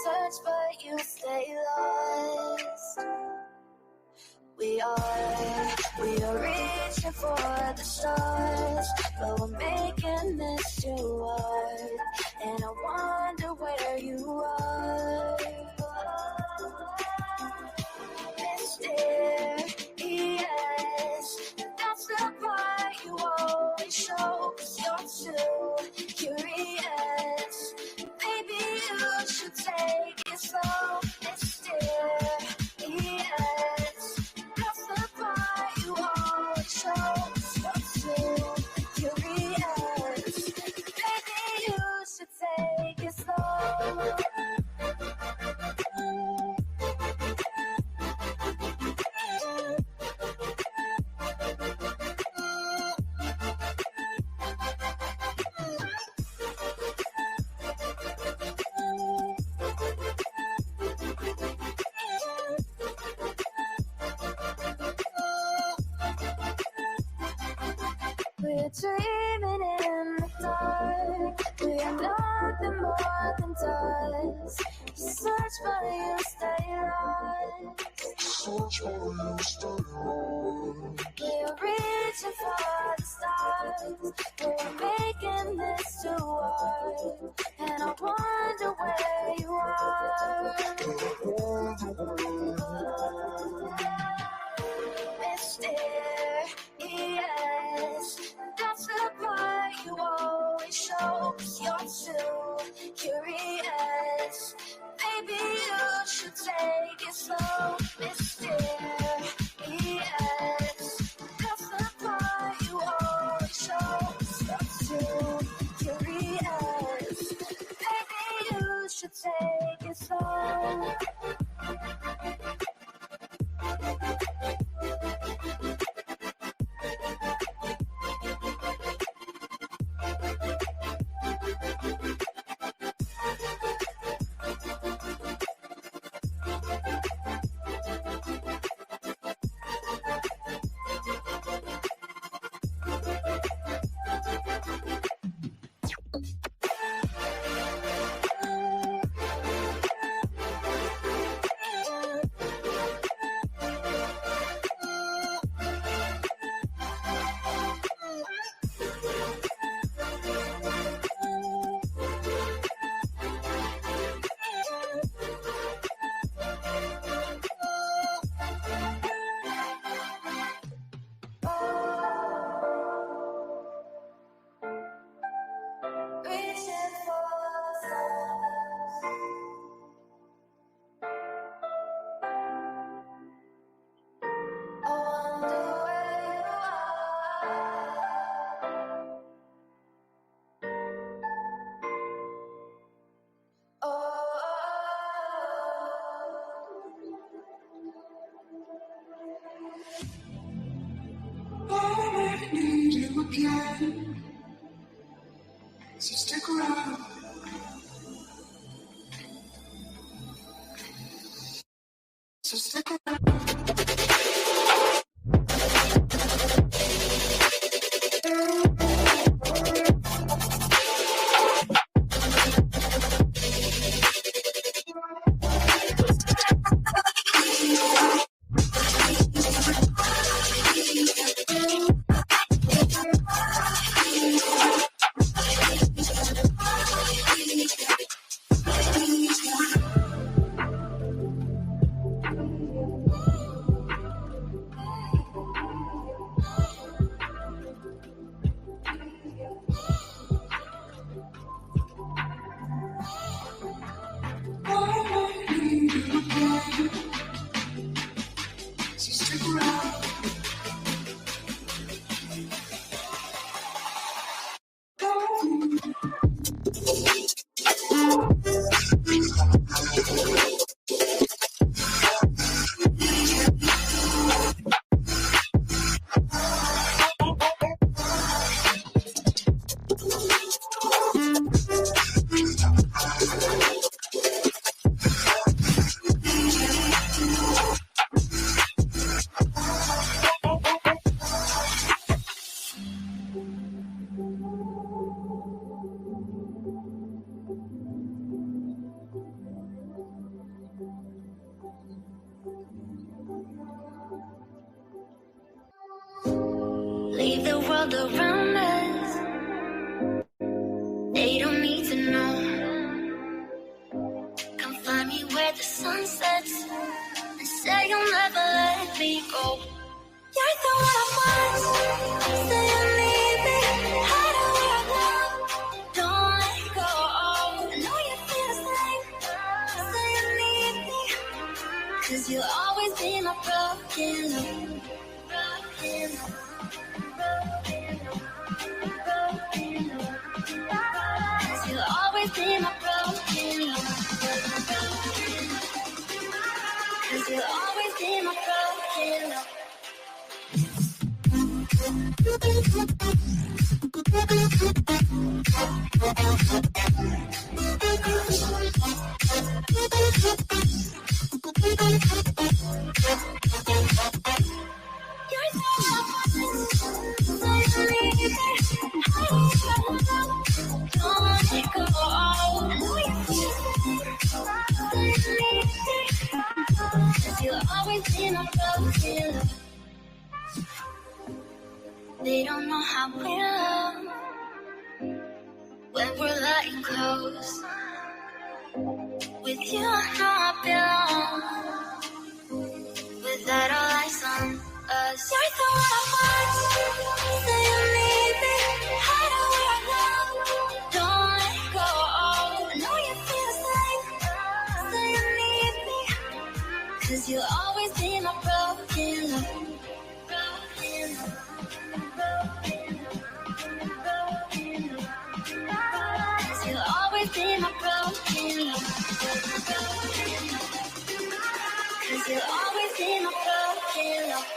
Search but you stay lost. We are reaching for the stars, but we're making this too hard. And I wonder where you are. Mysterious, that's the part you always show, 'cause you're too curious. Maybe you should take it slow. Mysterious, that's the part you always show, 'cause you're too curious. Maybe you should take it slow. We're dreaming in the dark. We are nothing more than dust. You search but you stay lost. Search but you stay lost. We're reaching for the stars. We're making this too hard. And I wonder where you are. Mysterious, that's the part you always show, 'cause you're too curious. Maybe you should take it slow. Mysterious, that's the part you always show, 'cause you're too curious. Maybe you should take it slow. Again. So stick around. So stick around. world around us. They don't need to know. Come find me where the sun sets and say you'll never let me go. You're the one I want. Say you need me. Hide away I love. Don't let go. I know you feel the same. Say you need me. 'Cause you'll always be my broken love. Broken love. Broken love. Broken love. 'Cause you'll always be my broken love. Broken love. 'Cause you'll always be my broken love. They don't know how we love when we're letting close. With you, I know I belong. Without all eyes on us, you're the one I want. Say you need me. Hide away I love. Don't let go. I know you feel the same. Say you need me. 'Cause you'll always be my broken love. Broken love. Broken love. Broken love. 'Cause you'll always be my broken love. Broken love. 'Cause you'll always be my broken love.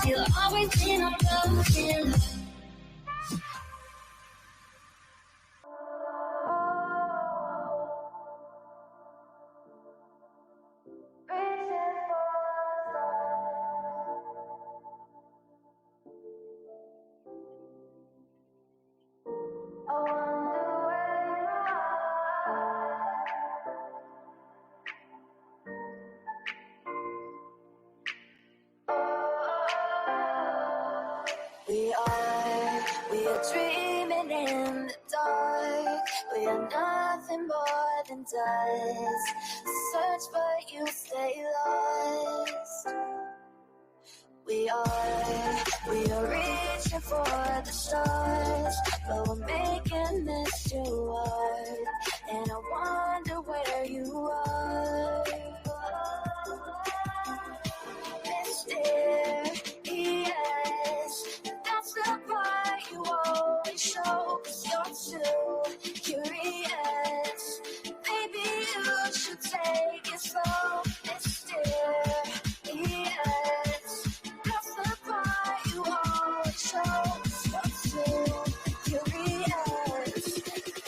You'll always be my broken love. We are dreaming in the dark. We are nothing more than dust. Search but you stay lost. We are reaching for the stars, but we're making this too hard. And I wonder where you are. Mysterious, that's the part you always show. 'Cause you're too curious. Maybe you should take it slow. Mysterious, that's the part you always show. 'Cause you're too curious.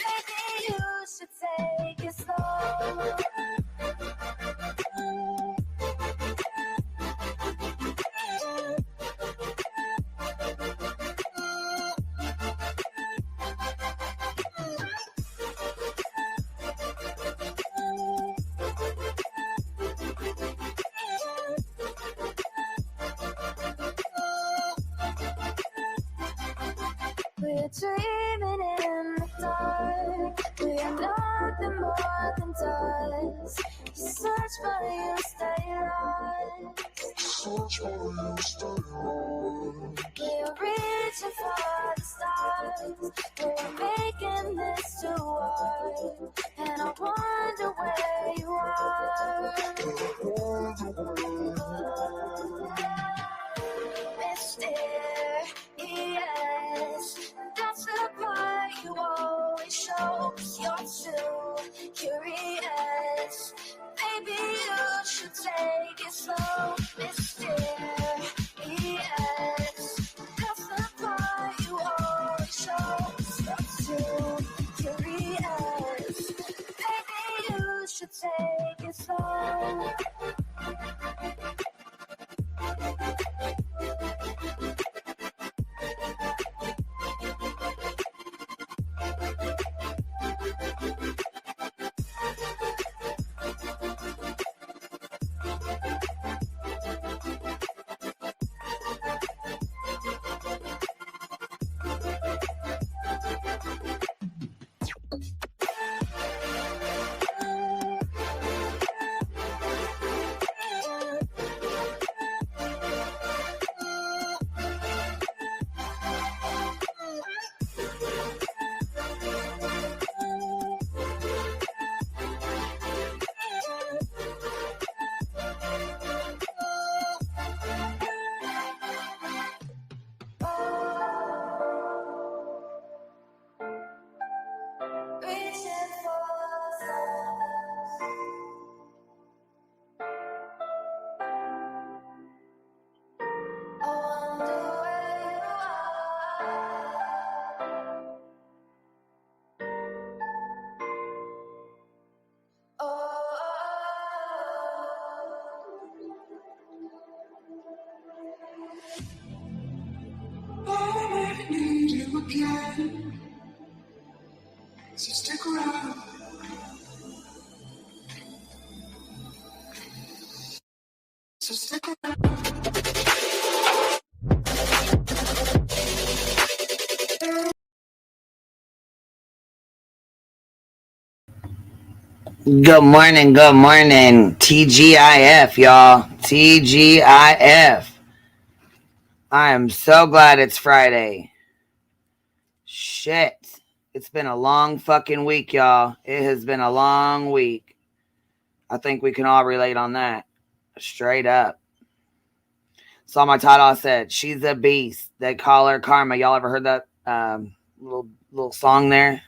Maybe you should take it slow. We're dreaming in the dark. We are nothing more than dust. You search but you stay lost. Search for you, stay on. We are reaching for the stars. We're making this too hard. And I wonder where you are. Mysterious, that's the part you always show. 'Cause you're too curious. Maybe you should take it slow. Mysterious, that's the part you always show. 'Cause you're too again. So stick around. So stick around. Good morning, TGIF, y'all. TGIF. I am so glad it's Friday. Shit. It's been a long fucking week, y'all. It has been a long week. I think we can all relate on that. Straight up. Saw my title, said, she's a beast. They call her Karma. Y'all ever heard that little song there?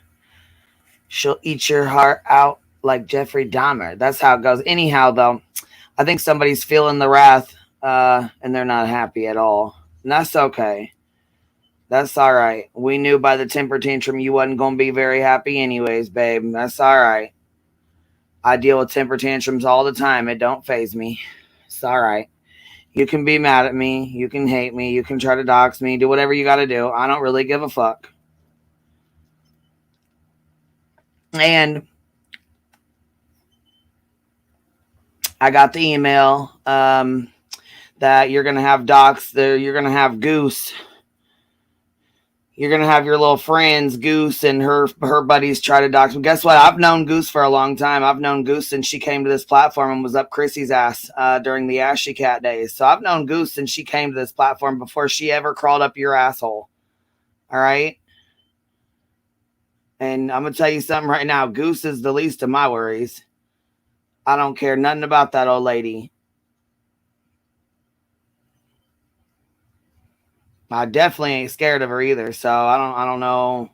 She'll eat your heart out like Jeffrey Dahmer. That's how it goes. Anyhow, though, I think somebody's feeling the wrath and they're not happy at all. And that's okay. That's all right. We knew by the temper tantrum you wasn't going to be very happy anyways, babe. That's all right. I deal with temper tantrums all the time. It don't faze me. It's all right. You can be mad at me. You can hate me. You can try to dox me. Do whatever you got to do. I don't really give a fuck. And I got the email that you're going to have dox there. You're going to have Goose. You're going to have your little friends, Goose and her buddies, try to dox me. Guess what? I've known Goose for a long time. I've known Goose since she came to this platform and was up Chrissy's ass during the Ashy Cat days. So I've known Goose since she came to this platform before she ever crawled up your asshole. All right? And I'm going to tell you something right now. Goose is the least of my worries. I don't care nothing about that old lady. I definitely ain't scared of her either. So I don't know.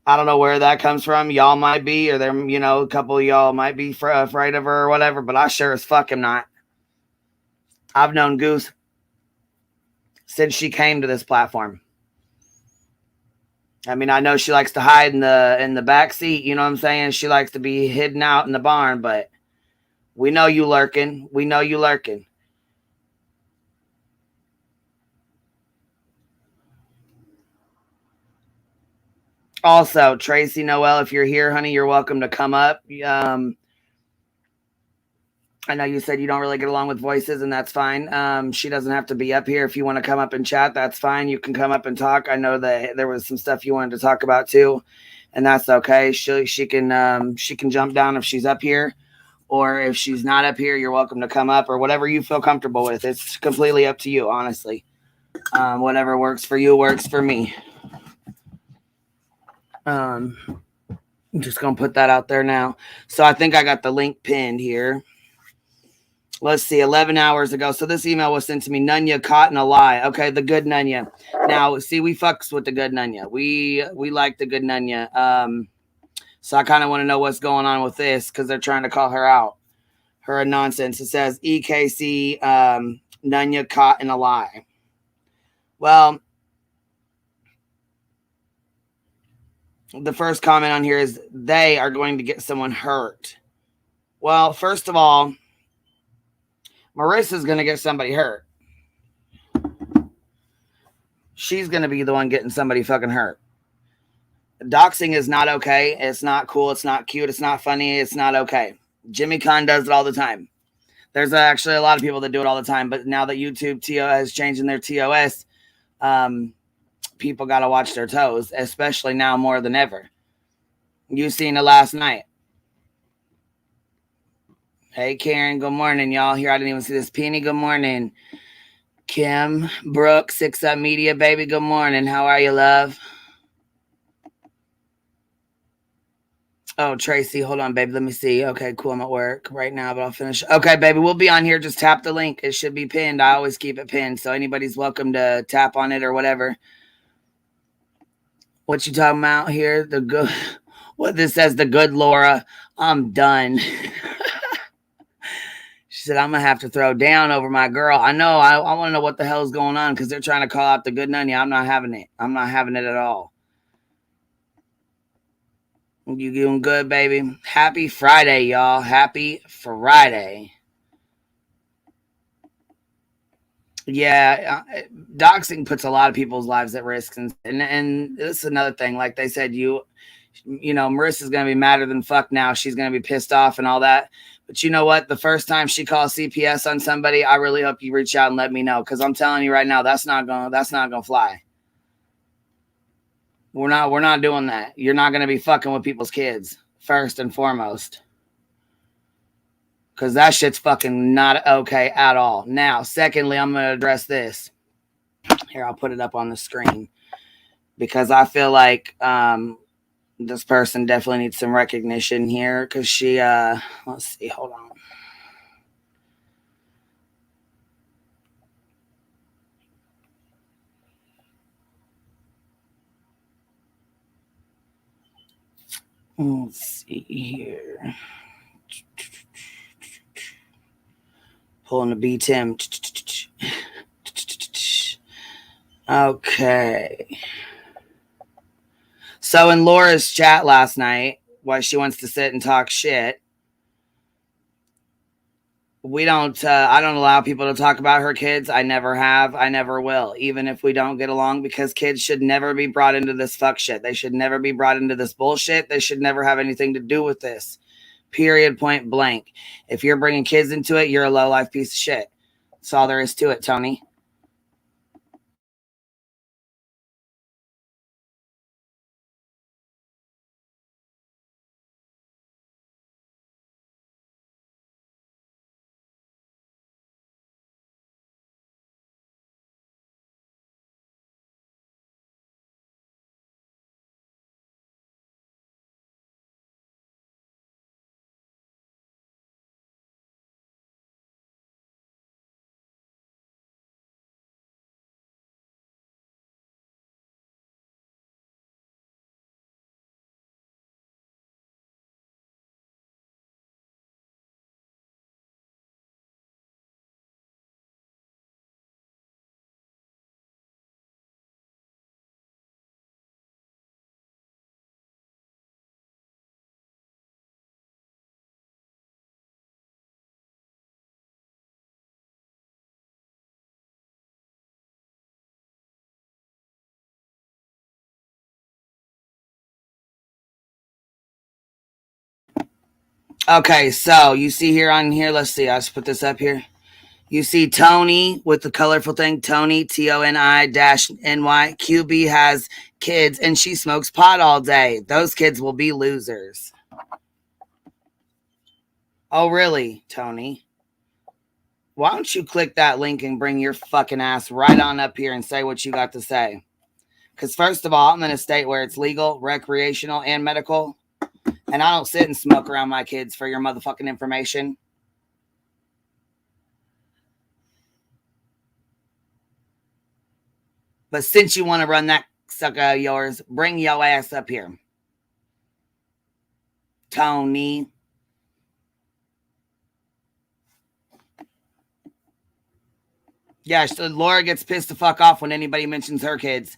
I don't know where that comes from. Y'all might be, or there, a couple of y'all might be afraid of her or whatever, but I sure as fuck am not. I've known Goose since she came to this platform. I mean, I know she likes to hide in the back seat, you know what I'm saying? She likes to be hidden out in the barn, but we know you lurking. We know you lurking. Also, Tracy Noel, if you're here, honey, you're welcome to come up. I know you said you don't really get along with voices, and that's fine. She doesn't have to be up here. If you want to come up and chat, that's fine. You can come up and talk. I know that there was some stuff you wanted to talk about too, and that's okay. She can jump down if she's up here, or if she's not up here, you're welcome to come up, or whatever you feel comfortable with. It's completely up to you, honestly. Whatever works for you works for me. I'm just gonna put that out there now. So I think I got the link pinned here. Let's see, 11 hours ago. So this email was sent to me. Nunya caught in a lie. Okay, the good Nunya. Now, see, we fucks with the good Nunya. We like the good Nunya. So I kind of want to know what's going on with this because they're trying to call her out. Her nonsense. It says EKC Nunya caught in a lie. Well, the first comment on here is they are going to get someone hurt. Well, first of all, Marissa's going to get somebody hurt. She's going to be the one getting somebody fucking hurt. Doxing is not okay. It's not cool. It's not cute. It's not funny. It's not okay. Jimmy Kahn does it all the time. There's actually a lot of people that do it all the time, but now that YouTube has changed in their TOS, people got to watch their toes, especially now more than ever. You seen it last night. Hey, Karen, good morning, y'all. Here, I didn't even see this. Penny, good morning. Kim, Brooke, 6 Up Media, baby, good morning. How are you, love? Oh, Tracy, hold on, baby. Let me see. Okay, cool. I'm at work right now, but I'll finish. Okay, baby, we'll be on here. Just tap the link. It should be pinned. I always keep it pinned, so anybody's welcome to tap on it or whatever. What you talking about here? The good. What this says, the good Laura. I'm done. She said, I'm going to have to throw down over my girl. I know. I want to know what the hell's going on because they're trying to call out the good Nunya. I'm not having it. I'm not having it at all. You doing good, baby? Happy Friday, y'all. Happy Friday. Yeah, doxing puts a lot of people's lives at risk, and this is another thing. Like they said, Marissa's gonna be madder than fuck now. She's gonna be pissed off and all that. But you know what? The first time she calls CPS on somebody, I really hope you reach out and let me know, because I'm telling you right now, that's not gonna fly. We're not doing that. You're not gonna be fucking with people's kids first and foremost, because that shit's fucking not okay at all. Now, secondly, I'm gonna address this. Here, I'll put it up on the screen, because I feel like this person definitely needs some recognition here, because she let's see, hold on. Let's see here. Pulling the B Tim. Okay. So in Laura's chat last night, why she wants to sit and talk shit, I don't allow people to talk about her kids. I never have. I never will, even if we don't get along, because kids should never be brought into this fuck shit. They should never be brought into this bullshit. They should never have anything to do with this. Period, point blank. If you're bringing kids into it, you're a low-life piece of shit. That's all there is to it, Tony. Okay, so you see here on here, let's see, I'll just put this up here. You see Tony with the colorful thing, Tony, TONI-NY. QB has kids and she smokes pot all day. Those kids will be losers. Oh, really, Tony? Why don't you click that link and bring your fucking ass right on up here and say what you got to say? Because first of all, I'm in a state where it's legal, recreational, and medical. And I don't sit and smoke around my kids for your motherfucking information. But since you want to run that sucker of yours, bring your ass up here. Tony. Yeah, Laura gets pissed the fuck off when anybody mentions her kids.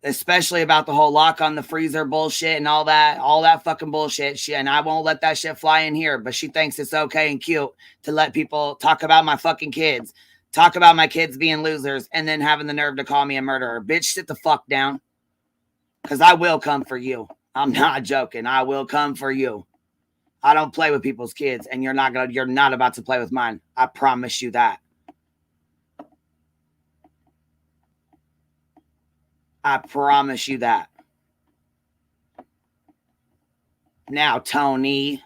Especially about the whole lock on the freezer bullshit and all that fucking bullshit. And I won't let that shit fly in here, but she thinks it's okay and cute to let people talk about my fucking kids, talk about my kids being losers, and then having the nerve to call me a murderer. Bitch, sit the fuck down. Because I will come for you. I'm not joking. I will come for you. I don't play with people's kids, and you're not about to play with mine. I promise you that. I promise you that. Now, Tony.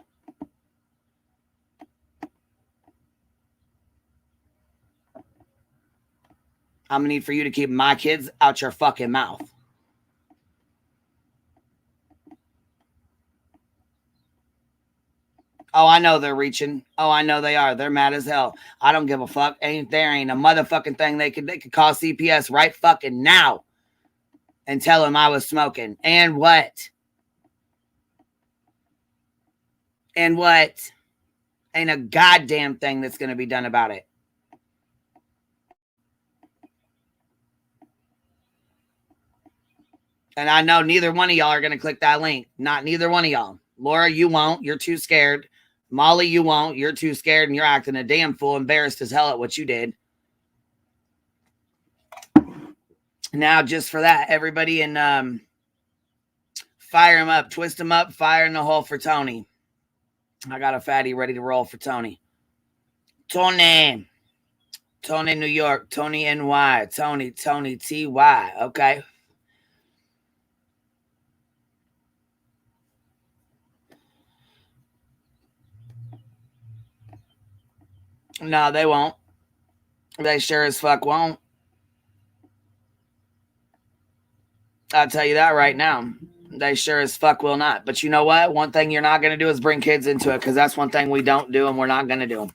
I'm going to need for you to keep my kids out your fucking mouth. Oh, I know they're reaching. Oh, I know they are. They're mad as hell. I don't give a fuck. There ain't a motherfucking thing they could call CPS right fucking now and tell him I was smoking. And what? And what? Ain't a goddamn thing that's going to be done about it. And I know neither one of y'all are going to click that link. Not neither one of y'all. Laura, you won't. You're too scared. Molly, you won't. You're too scared and you're acting a damn fool, embarrassed as hell at what you did. Now, just for that, everybody in fire him up, twist him up, fire in the hole for Tony. I got a fatty ready to roll for Tony. Tony, New York, Tony NY, Tony TY. Okay. No, they won't. They sure as fuck won't. I'll tell you that right now. They sure as fuck will not. But you know what? One thing you're not going to do is bring kids into it, because that's one thing we don't do and we're not going to do.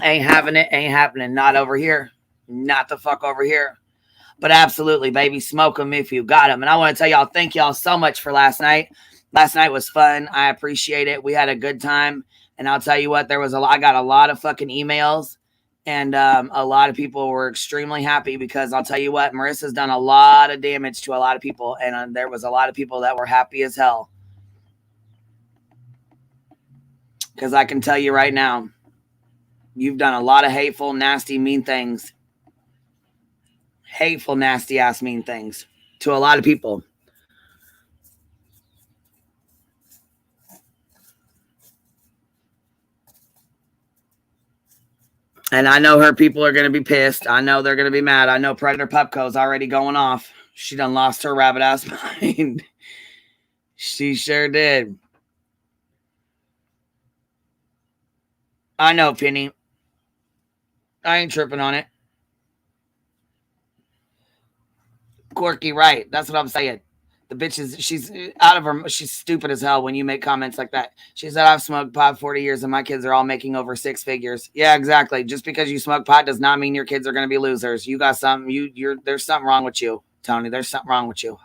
Ain't having it, ain't happening. Not over here. Not the fuck over here. But absolutely, baby, smoke them if you got them. And I want to tell y'all, thank y'all so much for last night. Last night was fun. I appreciate it. We had a good time. And I'll tell you what, I got a lot of fucking emails. And a lot of people were extremely happy, because I'll tell you what, Marissa's done a lot of damage to a lot of people. And there was a lot of people that were happy as hell. Because I can tell you right now, you've done a lot of hateful, nasty, mean things. Hateful, nasty ass, mean things to a lot of people. And I know her people are going to be pissed. I know they're going to be mad. I know Predator Pupco's already going off. She done lost her rabbit ass mind. She sure did. I know, Penny. I ain't tripping on it. Quirky, right. That's what I'm saying. The bitch is, she's out of her, she's stupid as hell when you make comments like that. She said, I've smoked pot 40 years and my kids are all making over 6 figures. Yeah, exactly. Just because you smoke pot does not mean your kids are going to be losers. You got something, there's something wrong with you, Tony. There's something wrong with you.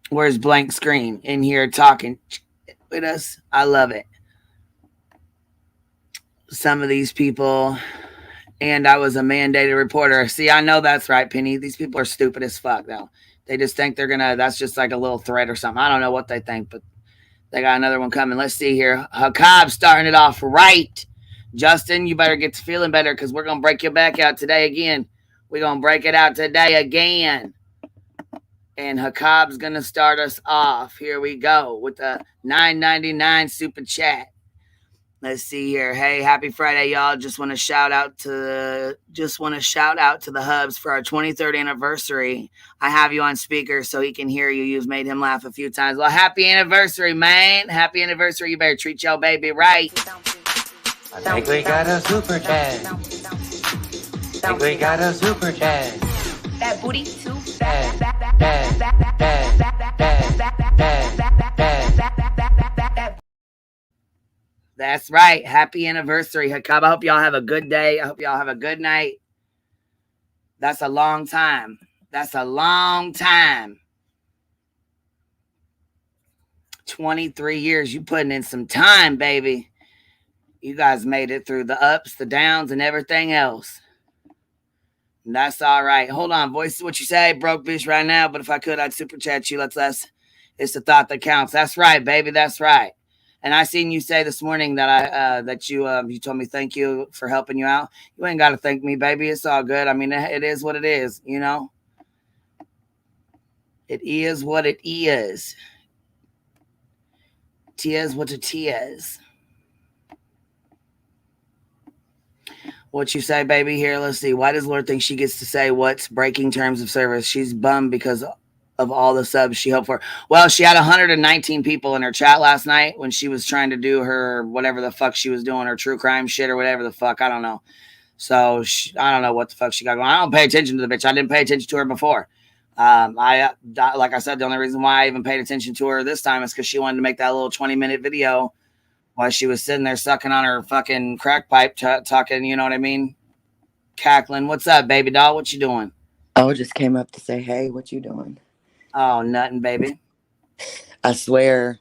Where's blank screen? In here talking with us. I love it. Some of these people, and I was a mandated reporter. See, I know that's right, Penny. These people are stupid as fuck, though. They just think they're gonna, that's just like a little threat or something. I don't know what they think, but they got another one coming. Let's see here. Hakab starting it off right. Justin, you better get to feeling better, because we're gonna break your back out today again. We're gonna break it out today again. And Hakab's gonna start us off. Here we go with the $9.99 super chat. Let's see here. Hey, happy Friday, y'all. Just want to shout out to the hubs for our 23rd anniversary. I have you on speaker so he can hear you. You've made him laugh a few times. Well, happy anniversary, man. Happy anniversary. You better treat your baby right. I think we got a super chat. I think we got a super chat. That booty too. That's right. Happy anniversary, Hakab. I hope y'all have a good day. I hope y'all have a good night. That's a long time. That's a long time. 23 years. You putting in some time, baby. You guys made it through the ups, the downs, and everything else. And that's all right. Hold on. Voice what you say. Broke bitch right now, but if I could, I'd super chat you. It's the thought that counts. That's right, baby. That's right. And I seen you say this morning that you told me thank you for helping you out. You ain't got to thank me, baby. It's all good. I mean, it is what it is, you know. It is what it is. Tis what it is. What you say, baby? Here, let's see. Why does Lord think she gets to say what's breaking terms of service? She's bummed because of all the subs she hoped for. Well, she had 119 people in her chat last night when she was trying to do her whatever the fuck she was doing, her true crime shit or whatever the fuck. I don't know. So I don't know what the fuck she got going on. I don't pay attention to the bitch. I didn't pay attention to her before. Like I said, the only reason why I even paid attention to her this time is because she wanted to make that little 20-minute video while she was sitting there sucking on her fucking crack pipe, talking, you know what I mean? Cackling. What's up, baby doll? What you doing? Oh, just came up to say, hey, what you doing? Oh, nothing, baby. I swear,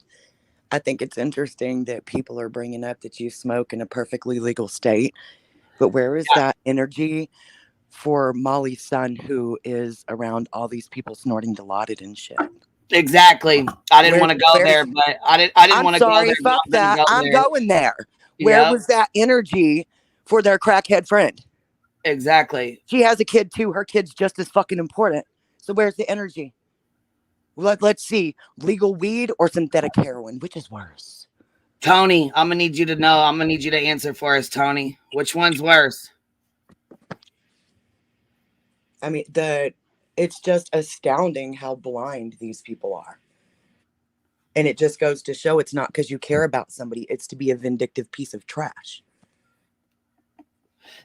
I think it's interesting that people are bringing up that you smoke in a perfectly legal state. But where is that energy for Molly's son, who is around all these people snorting Dilaudid and shit? Exactly. I didn't want to go there, but I didn't want to go there. Fuck that. I'm going there. Where was that energy for their crackhead friend? Exactly. She has a kid too. Her kid's just as fucking important. So where's the energy? Let's see. Legal weed or synthetic heroin? Which is worse? Tony, I'm gonna need you to know. I'm gonna need you to answer for us, Tony. Which one's worse? I mean, it's just astounding how blind these people are. And it just goes to show it's not because you care about somebody. It's to be a vindictive piece of trash.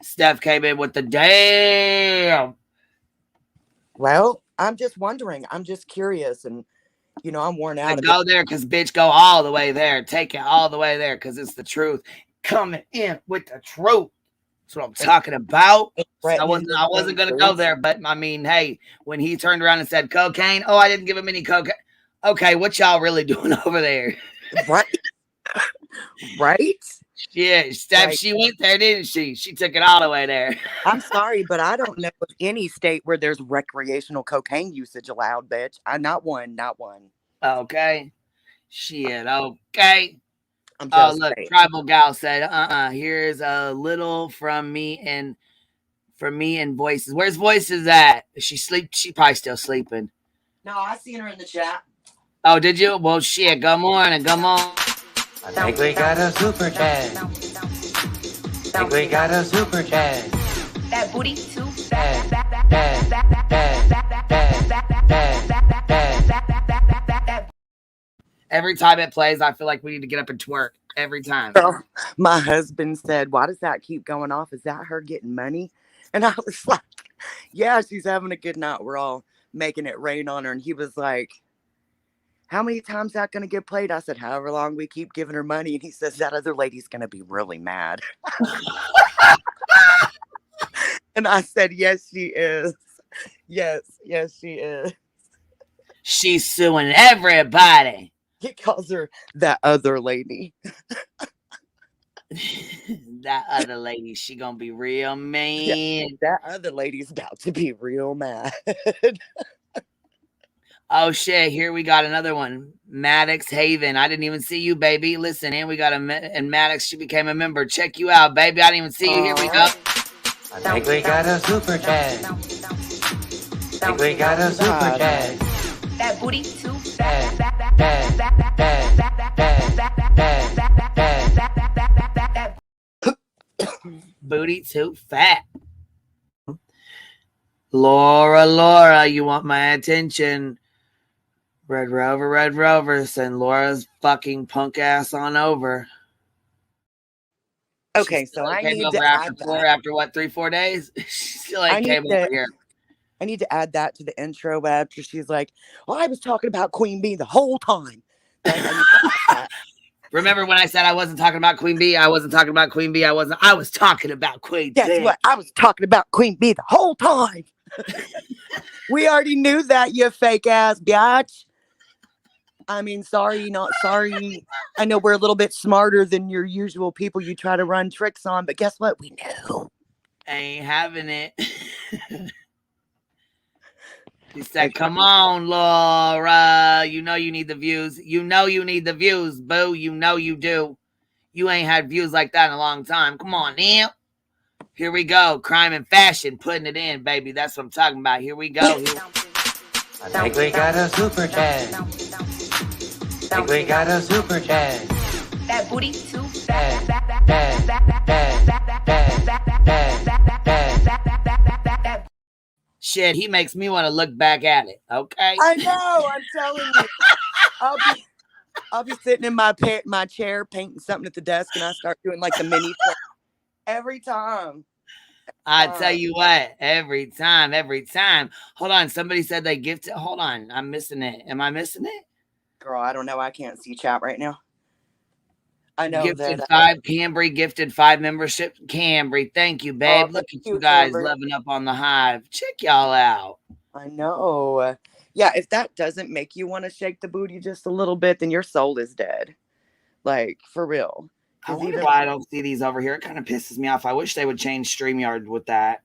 Steph came in with the damn. Well, I'm just wondering. I'm just curious. And, you know, I'm worn out. Go there because bitch, go all the way there. Take it all the way there because it's the truth. Coming in with the truth. That's what I'm talking about. So I wasn't going to go there. But, I mean, hey, when he turned around and said cocaine, oh, I didn't give him any cocaine. Okay, what y'all really doing over there? Right. Right? Yeah, Steph, Like, she went there, didn't she? She took it all the way there. I'm sorry, but I don't know of any state where there's recreational cocaine usage allowed, bitch. Not one. Okay. Shit, okay. I'm just look, saying. Tribal Gal said, here's a little from me and Voices. Where's Voices at? Is she sleep? She probably still sleeping. No, I seen her in the chat. Oh, did you? Well, shit, good morning, come on. I think we got a super chat. I think we got a super chat. That booty too Every time it plays, I feel like we need to get up and twerk. Every time. Girl, my husband said, why does that keep going off? Is that her getting money? And I was like, yeah, she's having a good night. We're all making it rain on her. And he was like, how many times is that going to get played? I said, however long we keep giving her money. And he says, that other lady's going to be really mad. And I said, yes, she is. Yes, she is. She's suing everybody. He calls her that other lady. That other lady, she gonna be real mean. Yeah, that other lady's about to be real mad. Oh shit, here we got another one. Maddox Haven. I didn't even see you, baby. Listen, and we got and Maddox, she became a member. Check you out, baby. I didn't even see you. Here we go. I think we got a super chat. I think we got a super chat. that booty too Booty too fat. Laura, you want my attention? Red Rover, send Laura's fucking punk ass on over. Okay, so I need to add that. After what, 3-4 days? She still ain't came over here. I need to add that to the intro after she's like, oh, I was talking about Queen Bee the whole time. Remember when I said I wasn't talking about Queen Bee? I wasn't talking about Queen Bee. I was talking about Queen Bee. Guess what? I was talking about Queen Bee the whole time. We already knew that, you fake ass bitch. I mean, sorry, not sorry. I know we're a little bit smarter than your usual people you try to run tricks on, but guess what? We knew. Ain't having it. He said, come on, Laura. You know you need the views. You know you need the views, boo. You know you do. You ain't had views like that in a long time. Come on, now. Here we go. Crime and fashion. Putting it in, baby. That's what I'm talking about. Here we go. I think we got a super chat. I think we got a super chat. that booty too Shit, he makes me want to look back at it. Okay. I know. I'm telling you. I'll be sitting in my chair painting something at the desk, and I start doing like the mini every time. I tell you what, every time. Hold on. Somebody said they gifted. Hold on. I'm missing it. Am I missing it? Girl, I don't know. I can't see chat right now. I know gifted that 5 Cambry, gifted 5 membership. Cambry, thank you, babe. Oh, Look thank at you you, guys Cambry. loving up on the hive. Check y'all out. I know. Yeah, if that doesn't make you want to shake the booty just a little bit, then your soul is dead. Like, for real. I wonder why I don't see these over here. It kind of pisses me off. I wish they would change StreamYard with that.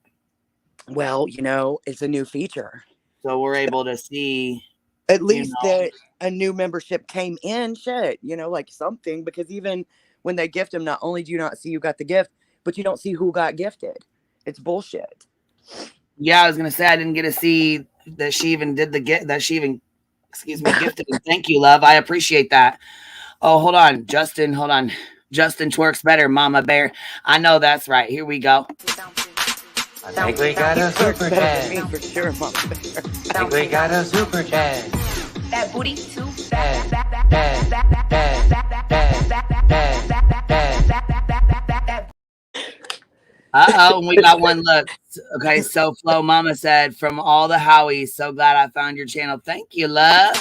Well, you know, it's a new feature. So we're able to see. At least that a new membership came in, shit, you know, like something. Because even when they gift them, not only do you not see who got the gift, but you don't see who got gifted. It's bullshit. Yeah, I was gonna say I didn't get to see that she even did the gift. That she even, excuse me, gifted. Thank you, love. I appreciate that. Oh, hold on, Justin. Hold on. Justin twerks better, Mama Bear. I know that's right. Here we go. I think we got a super Better than me chat. for sure, Mom. I think we got a super chat. That booty too Uh-oh, and we got one look. Okay, so Flo Mama said, from all the Howies, so glad I found your channel. Thank you, love.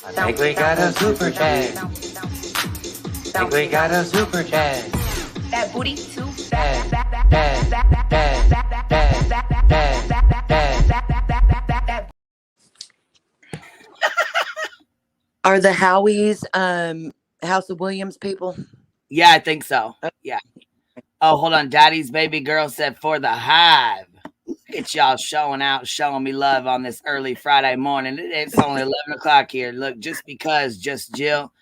I think we got a super chat. I think we got a super chat. That booty too Are the Howies House of Williams people? Yeah, I think so. Yeah. Oh, hold on. Daddy's baby girl said, for the hive. Look at y'all showing out, showing me love on this early Friday morning. It's only 11 o'clock here. Look, just because, just Jill.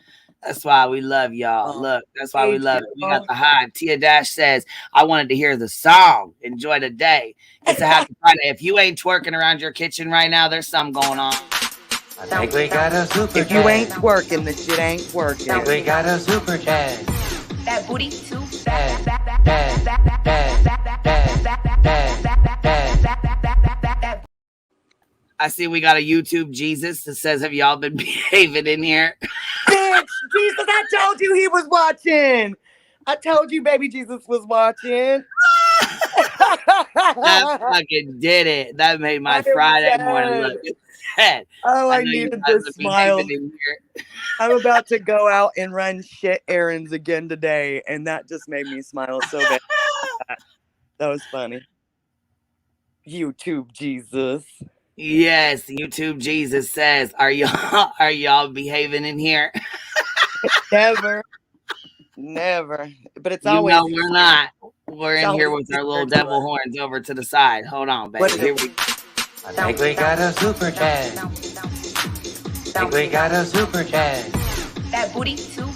That's why we love y'all. Look, that's why we love it. We got the hive. Tia Dash says, I wanted to hear the song. Enjoy the day. It's a happy Friday. If you ain't twerking around your kitchen right now, there's something going on. I think we got a super chat. If you ain't twerking, the shit ain't I working. think we got a super chat. that booty too I see we got a YouTube Jesus that says, have y'all been behaving in here? Bitch, Jesus, I told you he was watching. I told you baby Jesus was watching. That fucking did it. That made my Friday morning look good. Oh, I know you needed guys this are behaving smile. in here. I'm about to go out and run shit errands again today, and that just made me smile so bad. That was funny. YouTube Jesus. Yes, YouTube Jesus says, are y'all behaving in here? Never. But it's You always know we're not. We're it's in here always with our little easier to, devil horns over to the side. Hold on, What baby. is Here it? we I think we got a super chat. I think we got a super chat. that booty too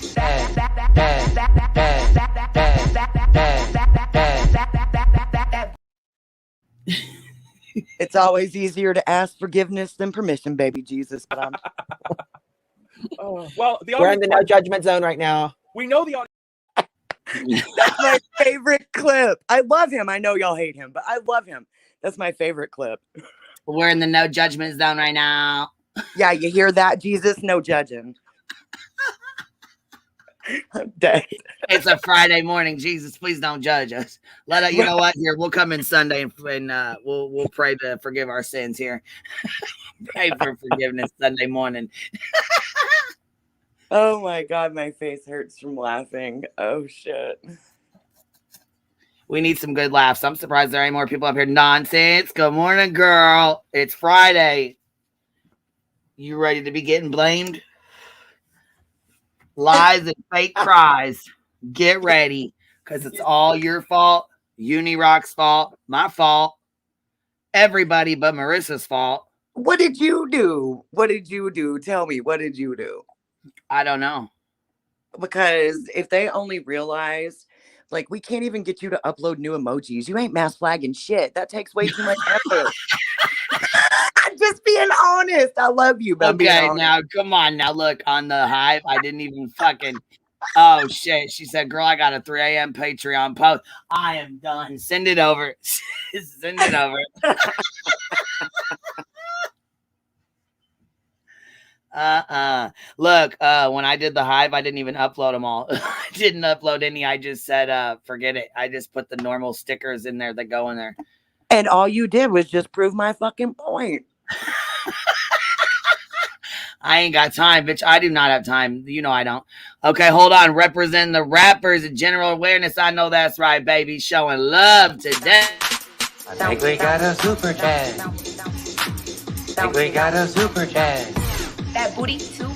It's always easier to ask forgiveness than permission, baby Jesus. But I'm Well, the We're in audience, the no judgment zone right now. we know the audience. that's my favorite clip. I love him. I know y'all hate him, but I love him. That's my favorite clip. We're in the no judgment zone right now. Yeah, you hear that, Jesus? No judging. I'm dead. It's a Friday morning. Jesus, please don't judge us. You know what? Here, we'll come in Sunday and we'll pray to forgive our sins here. Pray for forgiveness Sunday morning. Oh my God, my face hurts from laughing. Oh shit. We need some good laughs. I'm surprised there ain't more people up here. Nonsense. Good morning, girl. It's Friday. You ready to be getting blamed? Lies and fake cries. Get ready, because it's all your fault. Unirock's fault. My fault. Everybody but Marissa's fault. What did you do? What did you do? Tell me, what did you do? I don't know. Because if they only realized, like, we can't even get you to upload new emojis. You ain't mass flagging shit. That takes way too much effort. I'm just being honest. I love you, but Okay, now come on. Now look, on the Hive, I didn't even fucking. Oh shit! She said, "Girl, I got a 3 a.m. Patreon post. I am done. Send it over. Send it over." Look, when I did the Hive, I didn't even upload them all. I didn't upload any. I just said, forget it. I just put the normal stickers in there that go in there. And all you did was just prove my fucking point. I ain't got time, bitch. I do not have time. You know I don't. Okay, hold on. Representing the rappers and general awareness. I know that's right, baby. Showing love today. I think we got a super chat. I think we got a super chat. that booty too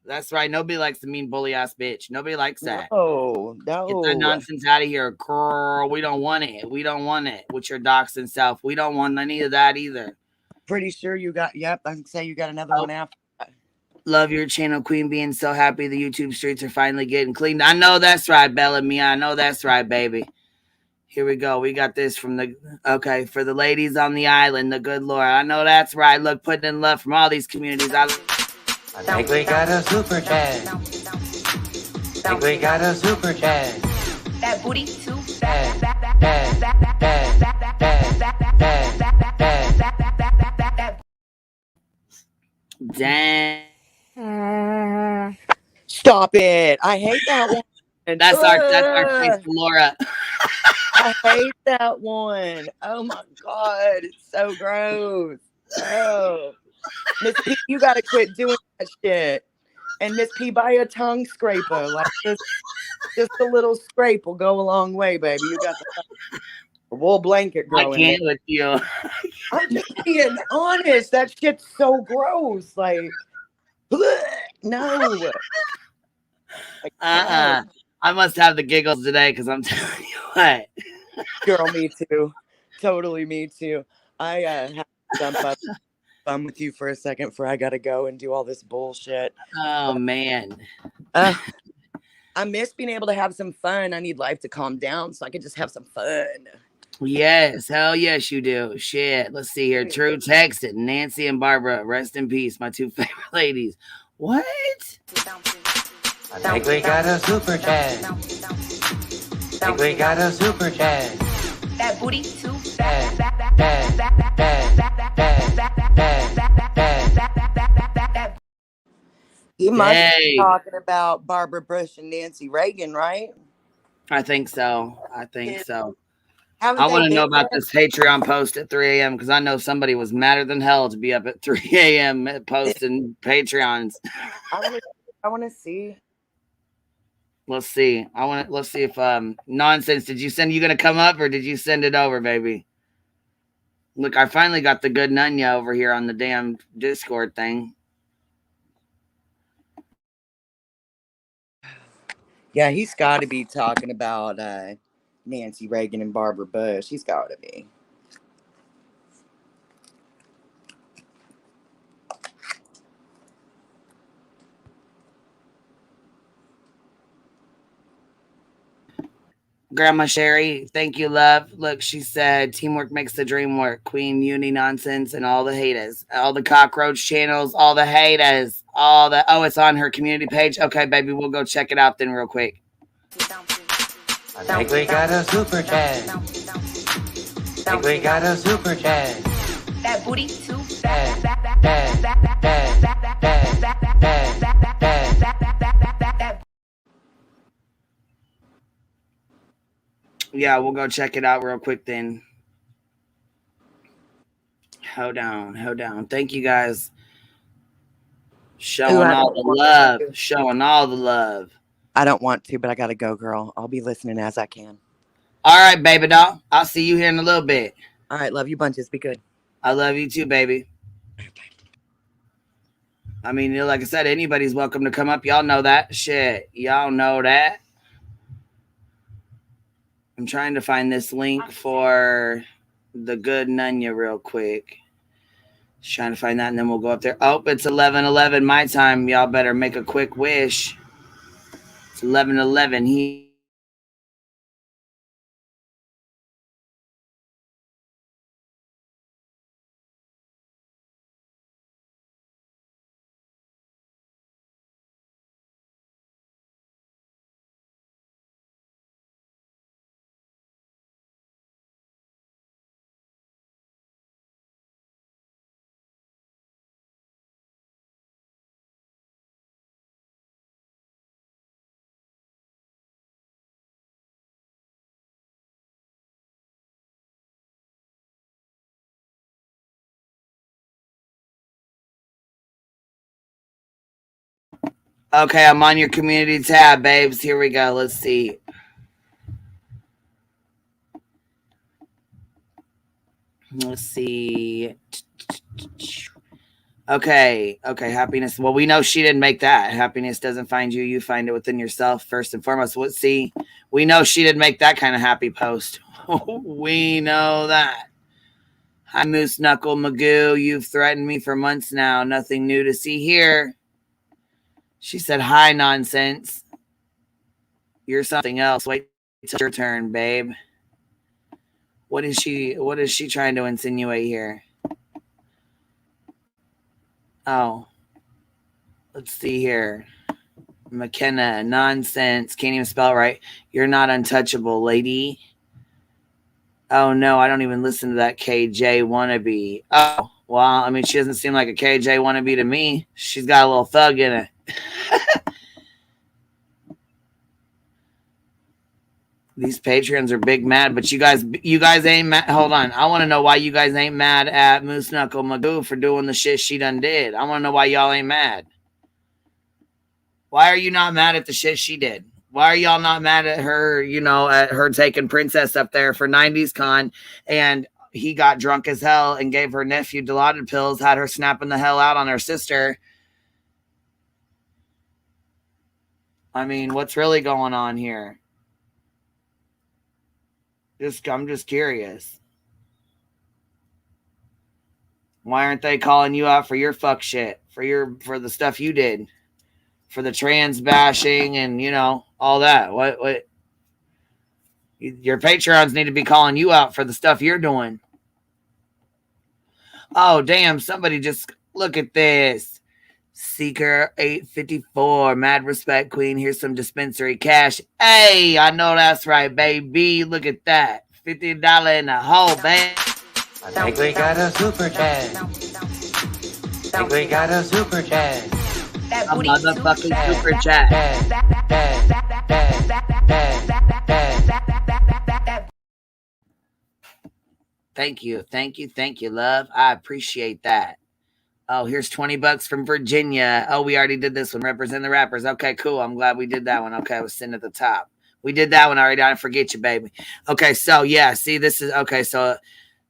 That's right. Nobody likes the mean bully ass bitch. Nobody likes that. Oh, Get that no. nonsense out of here, girl. We don't want it. We don't want it with your docs and self. We don't want any of that either. Pretty sure you got, yep, I can say you got another one after that. Love your channel, Queen. Being so happy the YouTube streets are finally getting cleaned. I know that's right, Bella Mia. I know that's right, baby. Here we go. We got this from for the ladies on the island, the good Lord. I know that's right. Look, putting in love from all these communities. I think we got a super chat. I think we got a super chat. That booty too Dang. Stop it. I hate that one. That's our face, Laura. I hate that one. Oh my God. It's so gross. Oh. Miss P, you gotta quit doing that shit. And Miss P, buy a tongue scraper. Like just a little scrape will go a long way, baby. You got the wool blanket I growing. can't with you. I'm just being honest. That shit's so gross. Like, bleh, no. Like, I must have the giggles today because I'm telling you what. girl, me too. Totally me too. I have to jump up fun with you for a second before I gotta go and do all this bullshit. Oh man. I miss being able to have some fun. I need life to calm down so I can just have some fun. Yes, hell yes you do. Shit. Let's see here. True texted. Nancy and Barbara, rest in peace, my two favorite ladies. What? I think we got a super chat. I think we got a super chat. that booty too You must be talking about Barbara Bush and Nancy Reagan, right? I think so. I Haven't want to they know been about there? this Patreon post at 3 a.m. because I know somebody was madder than hell to be up at 3 a.m. posting Patreons. I want to see. Let's see. Let's see if nonsense. Did you gonna come up or did you send it over, baby? Look, I finally got the good Nunya over here on the damn Discord thing. Yeah, he's got to be talking about Nancy Reagan and Barbara Bush. He's got to be. Grandma Sherry, thank you, love. Look, she said, teamwork makes the dream work. Queen, uni nonsense, and all the haters. All the cockroach channels, all the haters. It's on her community page. Okay, baby, we'll go check it out then real quick. I think we got a super chat. I think we got a super chat. that booty too Yeah, we'll go check it out real quick then. Hold on. Thank you guys. Showing all the love. I don't want to, but I got to go, girl. I'll be listening as I can. All right, baby doll. I'll see you here in a little bit. All right, love you bunches. Be good. I love you too, baby. I mean, like I said, anybody's welcome to come up. Y'all know that. Shit. Y'all know that. I'm trying to find this link for the good Nunya real quick. Just trying to find that, and then we'll go up there. Oh, it's 11:11 my time. Y'all better make a quick wish. It's 11:11. Okay, I'm on your community tab, babes. Here we go. Let's see. Okay, happiness. Well, we know she didn't make that. Happiness doesn't find you. You find it within yourself first and foremost. Let's see. We know she didn't make that kind of happy post. We know that. Hi, Moose Knuckle Magoo. You've threatened me for months now. Nothing new to see here. She said, hi, nonsense. You're something else. Wait till your turn, babe. What is she trying to insinuate here? Oh. Let's see here. McKenna, nonsense. Can't even spell it right. You're not untouchable, lady. Oh no, I don't even listen to that KJ wannabe. Oh, well, I mean, she doesn't seem like a KJ wannabe to me. She's got a little thug in it. These Patreons are big mad, but you guys ain't mad. Hold on. I want to know why you guys ain't mad at Moose Knuckle Magoo for doing the shit she done did. I want to know why y'all ain't mad. Why are you not mad at the shit she did? Why are y'all not mad at her, at her taking Princess up there for 90s Con, and he got drunk as hell and gave her nephew Dilaudid pills, had her snapping the hell out on her sister? I mean, what's really going on here? I'm just curious. Why aren't they calling you out for your fuck shit, for the stuff you did, for the trans bashing and all that? What? Your Patreons need to be calling you out for the stuff you're doing. Oh damn! Somebody just look at this. Seeker 854, mad respect queen. Here's some dispensary cash. Hey, I know that's right, baby. Look at that, $50 in the hole, babe. I think we got a super chat. I think we got a super chat. A motherfucking super chat. Thank you, love. I appreciate that. Oh, here's $20 from Virginia. Oh, we already did this one. Represent the rappers. Okay, cool. I'm glad we did that one. Okay, I was sitting at the top. We did that one already. I didn't forget you, baby. Okay, so yeah, see, this is okay. So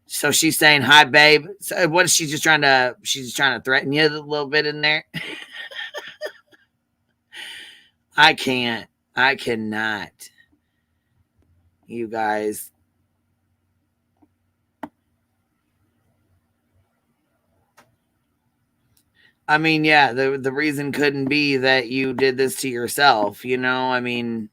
she's saying hi, babe. So what is she just trying to? She's just trying to threaten you a little bit in there. I cannot. You guys. I mean, yeah, the reason couldn't be that you did this to yourself, I mean,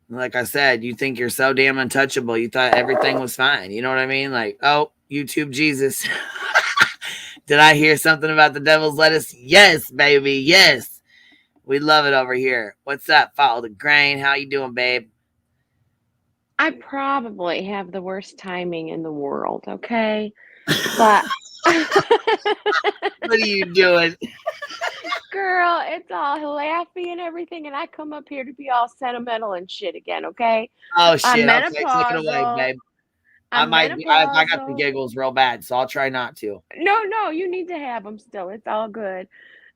like I said, you think you're so damn untouchable. You thought everything was fine. You know what I mean? Like, oh, YouTube Jesus. Did I hear something about the devil's lettuce? Yes, baby. Yes. We love it over here. What's up? Follow the grain. How you doing, babe? I probably have the worst timing in the world, okay? But What are you doing? girl, it's all laughy and everything, and I come up here to be all sentimental and shit again, okay? Oh I'm shit. Okay, take it away, menopausal. babe. I I'm got the menopausal. giggles real bad, so I'll try not to. No, you need to have them still. It's all good.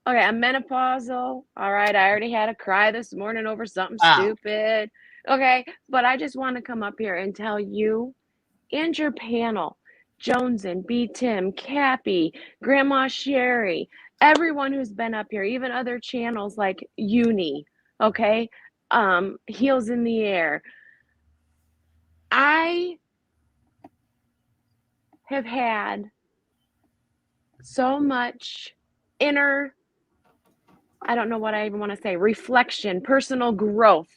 Okay, I'm menopausal. All right, I already had a cry this morning over something stupid. Okay, but I just want to come up here and tell you and your panel, Jonesin, B. Tim, Cappy, Grandma Sherry, everyone who's been up here, even other channels like Uni, okay, Heels in the Air. I have had so much inner, I don't know what I even want to say, reflection, personal growth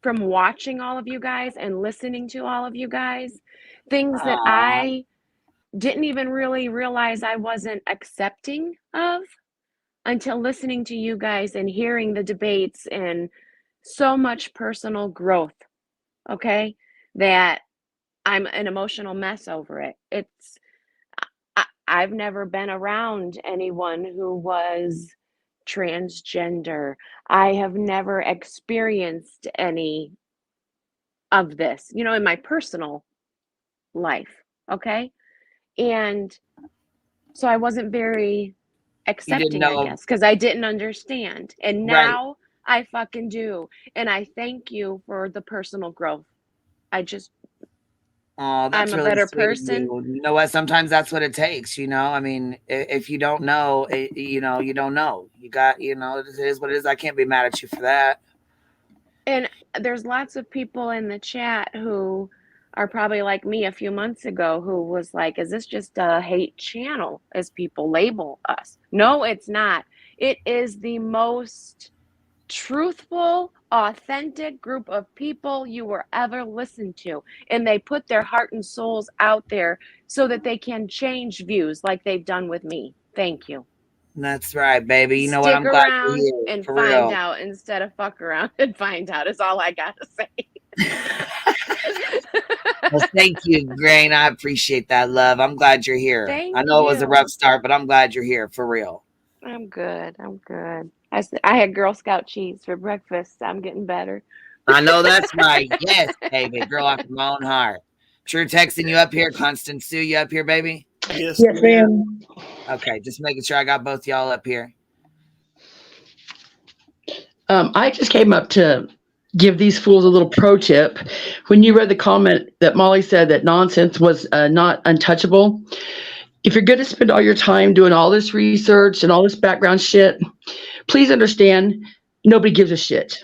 from watching all of you guys and listening to all of you guys. Things that I didn't even really realize I wasn't accepting of until listening to you guys and hearing the debates, and so much personal growth, okay, that I'm an emotional mess over it. I've never been around anyone who was transgender. I have never experienced any of this, in my personal life, okay? And so I wasn't very accepting, I guess, because I didn't understand. And now I fucking do. And I thank you for the personal growth. That's I'm a really better sweet of person. you know what? Sometimes that's what it takes, I mean, if you don't know, you don't know. You got, it is what it is. I can't be mad at you for that. And there's lots of people in the chat who are probably like me a few months ago who was like, is this just a hate channel as people label us? No, it's not. It is the most truthful, authentic group of people you will ever listen to. And they put their heart and souls out there so that they can change views like they've done with me. Thank you. That's right, baby. You know what? Stick I'm glad you're around here. and For find real. out instead of fuck around and find out is all I gotta say. Well, thank you, Grain. I appreciate that, love. I'm glad you're here. Thank I know it was a you. rough start, but I'm glad you're here. For real. I'm good. I'm good. I had Girl Scout cheese for breakfast. I'm getting better. I know that's right. Yes, baby. Girl after my own heart. True texting you up here. Constance Sue, you up here, baby? Yes, ma'am. Okay, just making sure I got both y'all up here. I just came up to give these fools a little pro tip. When you read the comment that Molly said that nonsense was not untouchable, if you're going to spend all your time doing all this research and all this background shit, please understand nobody gives a shit.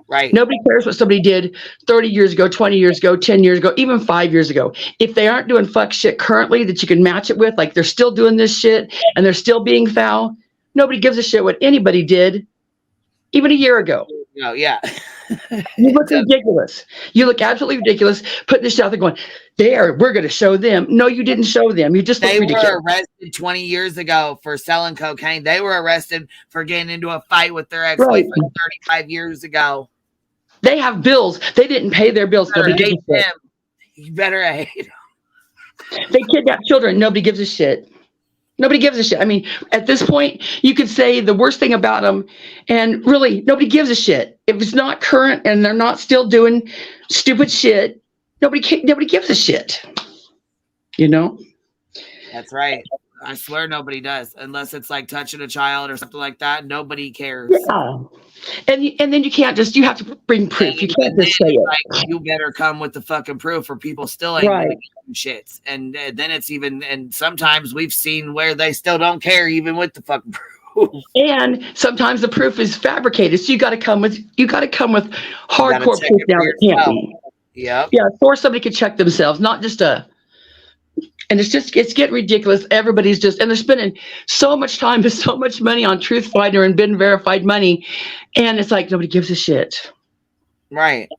Right. Nobody cares what somebody did 30 years ago, 20 years ago, 10 years ago, even 5 years ago. If they aren't doing fuck shit currently that you can match it with, like they're still doing this shit and they're still being foul, nobody gives a shit what anybody did even a year ago. No, yeah. You look ridiculous. You look absolutely ridiculous putting this out there going, we're going to show them. No, you didn't show them. You just look They ridiculous. were arrested 20 years ago for selling cocaine. They were arrested for getting into a fight with their ex-boyfriend 35 years ago. They have bills. They didn't pay their bills. You better Nobody gives a shit. hate them. You better hate them. They kidnap children. Nobody gives a shit. Nobody gives a shit. I mean, at this point, you could say the worst thing about them, and really, nobody gives a shit. If it's not current and they're not still doing stupid shit, nobody gives a shit. You know? That's right. I swear nobody does, unless it's like touching a child or something like that. Nobody cares. Yeah. And then you can't just, you have to bring proof. You can't just say it. Like, you better come with the fucking proof, or people still ain't gonna give shits. And then it's even, and sometimes we've seen where they still don't care even with the fucking proof. And sometimes the proof is fabricated. So you got to come with hardcore proof now. It can't be. Yep. Yeah. Or somebody could check themselves, not just and it's getting ridiculous. Everybody's just, and they're spending so much time and so much money on Truth Finder and been verified money. And it's like, nobody gives a shit. Right.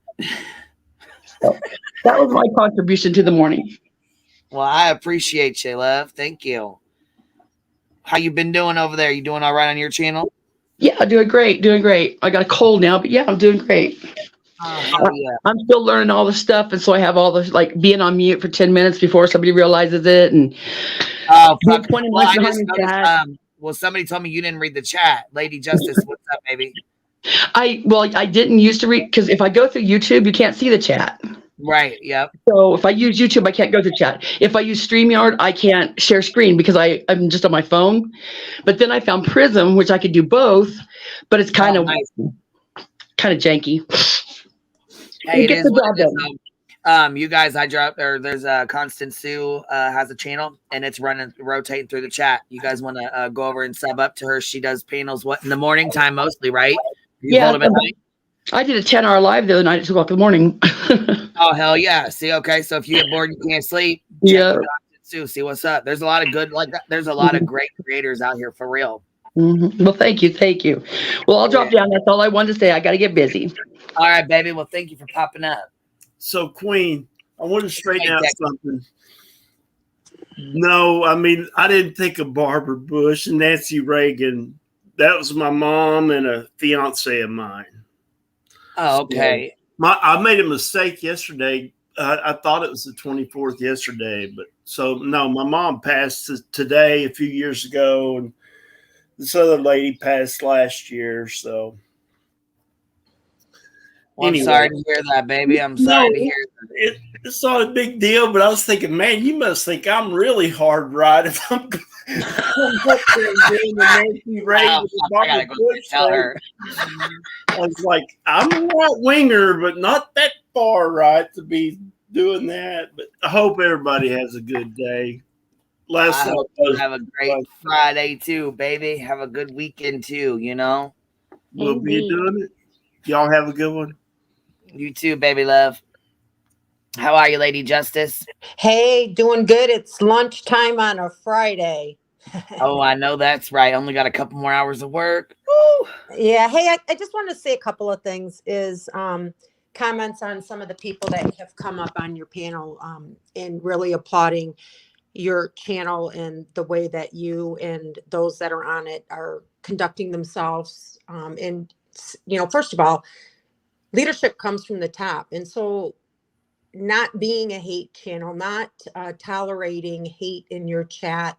So that was my contribution to the morning. Well, I appreciate you, love. Thank you. How you been doing over there? You doing all right on your channel? Yeah, doing great. I got a cold now, but yeah, I'm doing great. Oh, yeah. I'm still learning all the stuff, and so I have all the like being on mute for 10 minutes before somebody realizes it. And fuck. Well, somebody told me you didn't read the chat. Lady Justice, what's up, baby? I didn't used to read, because if I go through YouTube, you can't see the chat. Right. Yep. So if I use YouTube, I can't go through chat. If I use StreamYard, I can't share screen because I'm just on my phone. But then I found Prism, which I could do both, but it's kind of janky. Hey, it is what it is. You guys, there's Constance Sue has a channel, and it's rotating through the chat. You guys want to go over and sub up to her? She does panels in the morning time mostly, right? I did a 10-hour live the other night at 2:00 in the morning. Oh, hell yeah. See, okay, so if you get bored, you can't sleep. Yeah. Sue, see what's up. There's a lot of good, like that. There's a lot of great creators out here for real. Mm-hmm. Well, thank you. Well, I'll drop down. That's all I wanted to say. I got to get busy. All right, baby. Well, thank you for popping up. So, Queen, I want to straighten out something. No, I mean, I didn't think of Barbara Bush and Nancy Reagan. That was my mom and a fiance of mine. Oh, okay. So I made a mistake yesterday. I thought it was the 24th yesterday, but so no, my mom passed today a few years ago, and this other lady passed last year. So, well, anyway. I'm sorry to hear that, baby. I'm sorry to hear that. It's not a big deal, but I was thinking, man, you must think I'm really hard right if I'm up there doing the Nancy Reagan. I gotta go tell her. I was like, I'm a right winger, but not that far right to be doing that. But I hope everybody has a good day. I hope you have a great Friday too, baby. Have a good weekend too, you know? We'll be doing it. Y'all have a good one. You too, baby love. How are you, Lady Justice? Hey, doing good. It's lunchtime on a Friday. Oh, I know that's right. Only got a couple more hours of work. Woo. Yeah. Hey, I just want to say a couple of things is comments on some of the people that have come up on your panel and really applauding your channel and the way that you and those that are on it are conducting themselves. And, you know, first of all, leadership comes from the top. And so not being a hate channel, not tolerating hate in your chat,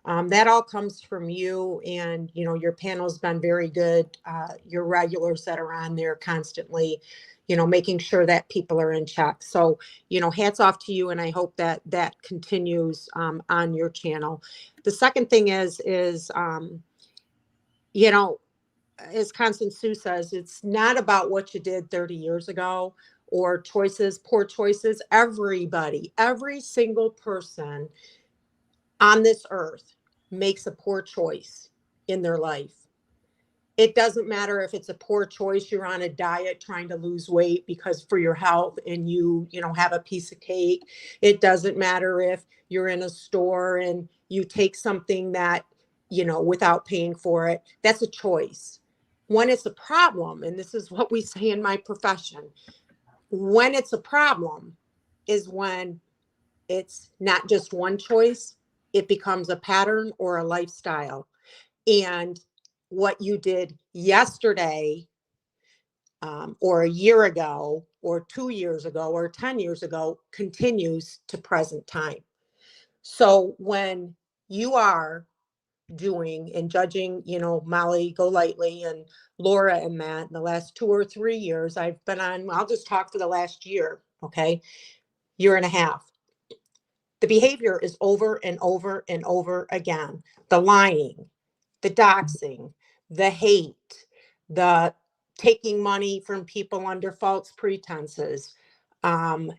that all comes from you. And, you know, your panel's been very good. Your regulars that are on there constantly, you know, making sure that people are in check. So, you know, hats off to you. And I hope that that continues on your channel. The second thing is, you know, as Constance Sue says, it's not about what you did 30 years ago or choices, poor choices. Everybody, every single person on this earth makes a poor choice in their life. It doesn't matter if it's a poor choice, you're on a diet trying to lose weight because for your health and you know, have a piece of cake. It doesn't matter if you're in a store and you take something that, you know, without paying for it. That's a choice. When it's a problem, and this is what we say in my profession, when it's a problem is when it's not just one choice, it becomes a pattern or a lifestyle. And what you did yesterday or a year ago or 2 years ago or 10 years ago continues to present time. So when you are doing and judging, you know, Molly Golightly and Laura and Matt in the last 2 or 3 years, I've been on, I'll just talk for the last year, okay, year and a half. The behavior is over and over and over again. The lying, the doxing, the hate, the taking money from people under false pretenses,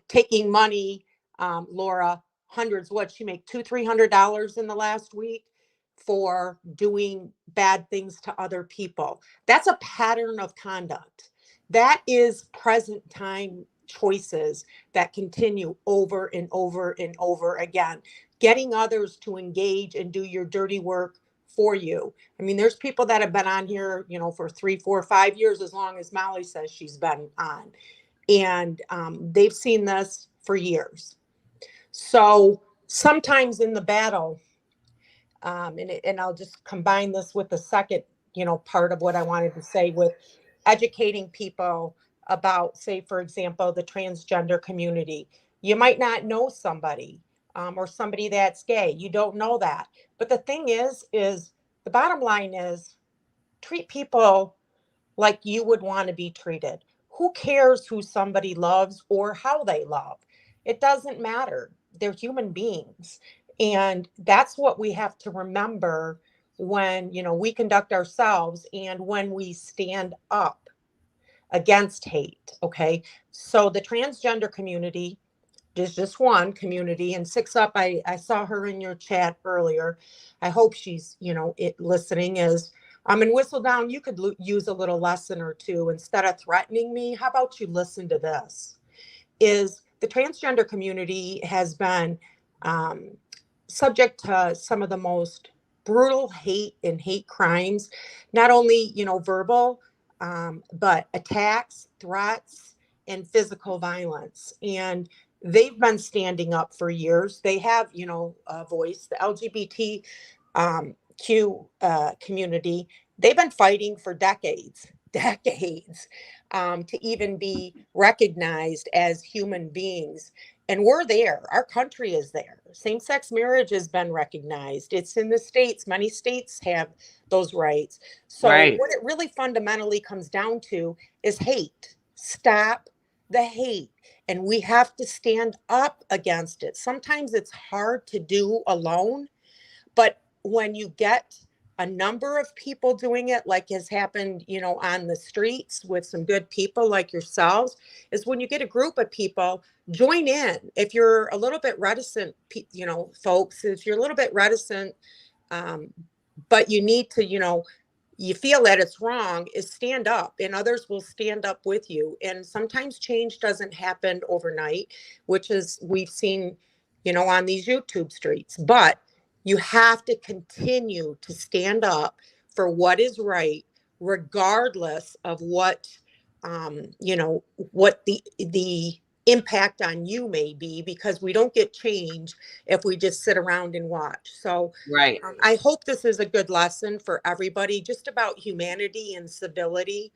taking money, Laura, hundreds, what she make $200-300 in the last week for doing bad things to other people. That's a pattern of conduct. That is present time choices that continue over and over and over again, getting others to engage and do your dirty work for you. I mean, there's people that have been on here, you know, for 3, 4, 5 years, as long as Molly says she's been on. And they've seen this for years. So sometimes in the battle, and I'll just combine this with the second, you know, part of what I wanted to say with educating people about, say, for example, the transgender community. You might not know somebody or somebody that's gay. You don't know that. But the thing is the bottom line is treat people like you would want to be treated. Who cares who somebody loves or how they love? It doesn't matter. They're human beings. And that's what we have to remember when, you know, we conduct ourselves and when we stand up against hate. Okay. So the transgender community, there's just one community, and Six Up, I saw her in your chat earlier. I hope she's, you know, listening is, in Whistle Down, you could use a little lesson or two. Instead of threatening me, how about you listen to this? Is the transgender community has been subject to some of the most brutal hate and hate crimes, not only, you know, verbal, but attacks, threats, and physical violence. And they've been standing up for years. They have, you know, a voice. The LGBT community, they've been fighting for decades to even be recognized as human beings. And we're there. Our country is there. Same-sex marriage has been recognized. It's in the states. Many states have those rights. So what it really fundamentally comes down to is hate. Stop the hate. And we have to stand up against it. Sometimes it's hard to do alone, but when you get a number of people doing it, like has happened, you know, on the streets with some good people like yourselves, is when you get a group of people, join in. If you're a little bit reticent, you know, folks, if you're a little bit reticent, but you need to, you know, you feel that it's wrong, is stand up and others will stand up with you. And sometimes change doesn't happen overnight, which is we've seen, you know, on these YouTube streets. But You have to continue to stand up for what is right, regardless of what, what the impact on you may be, because we don't get change if we just sit around and watch. So Right. I hope this is a good lesson for everybody, just about humanity and civility.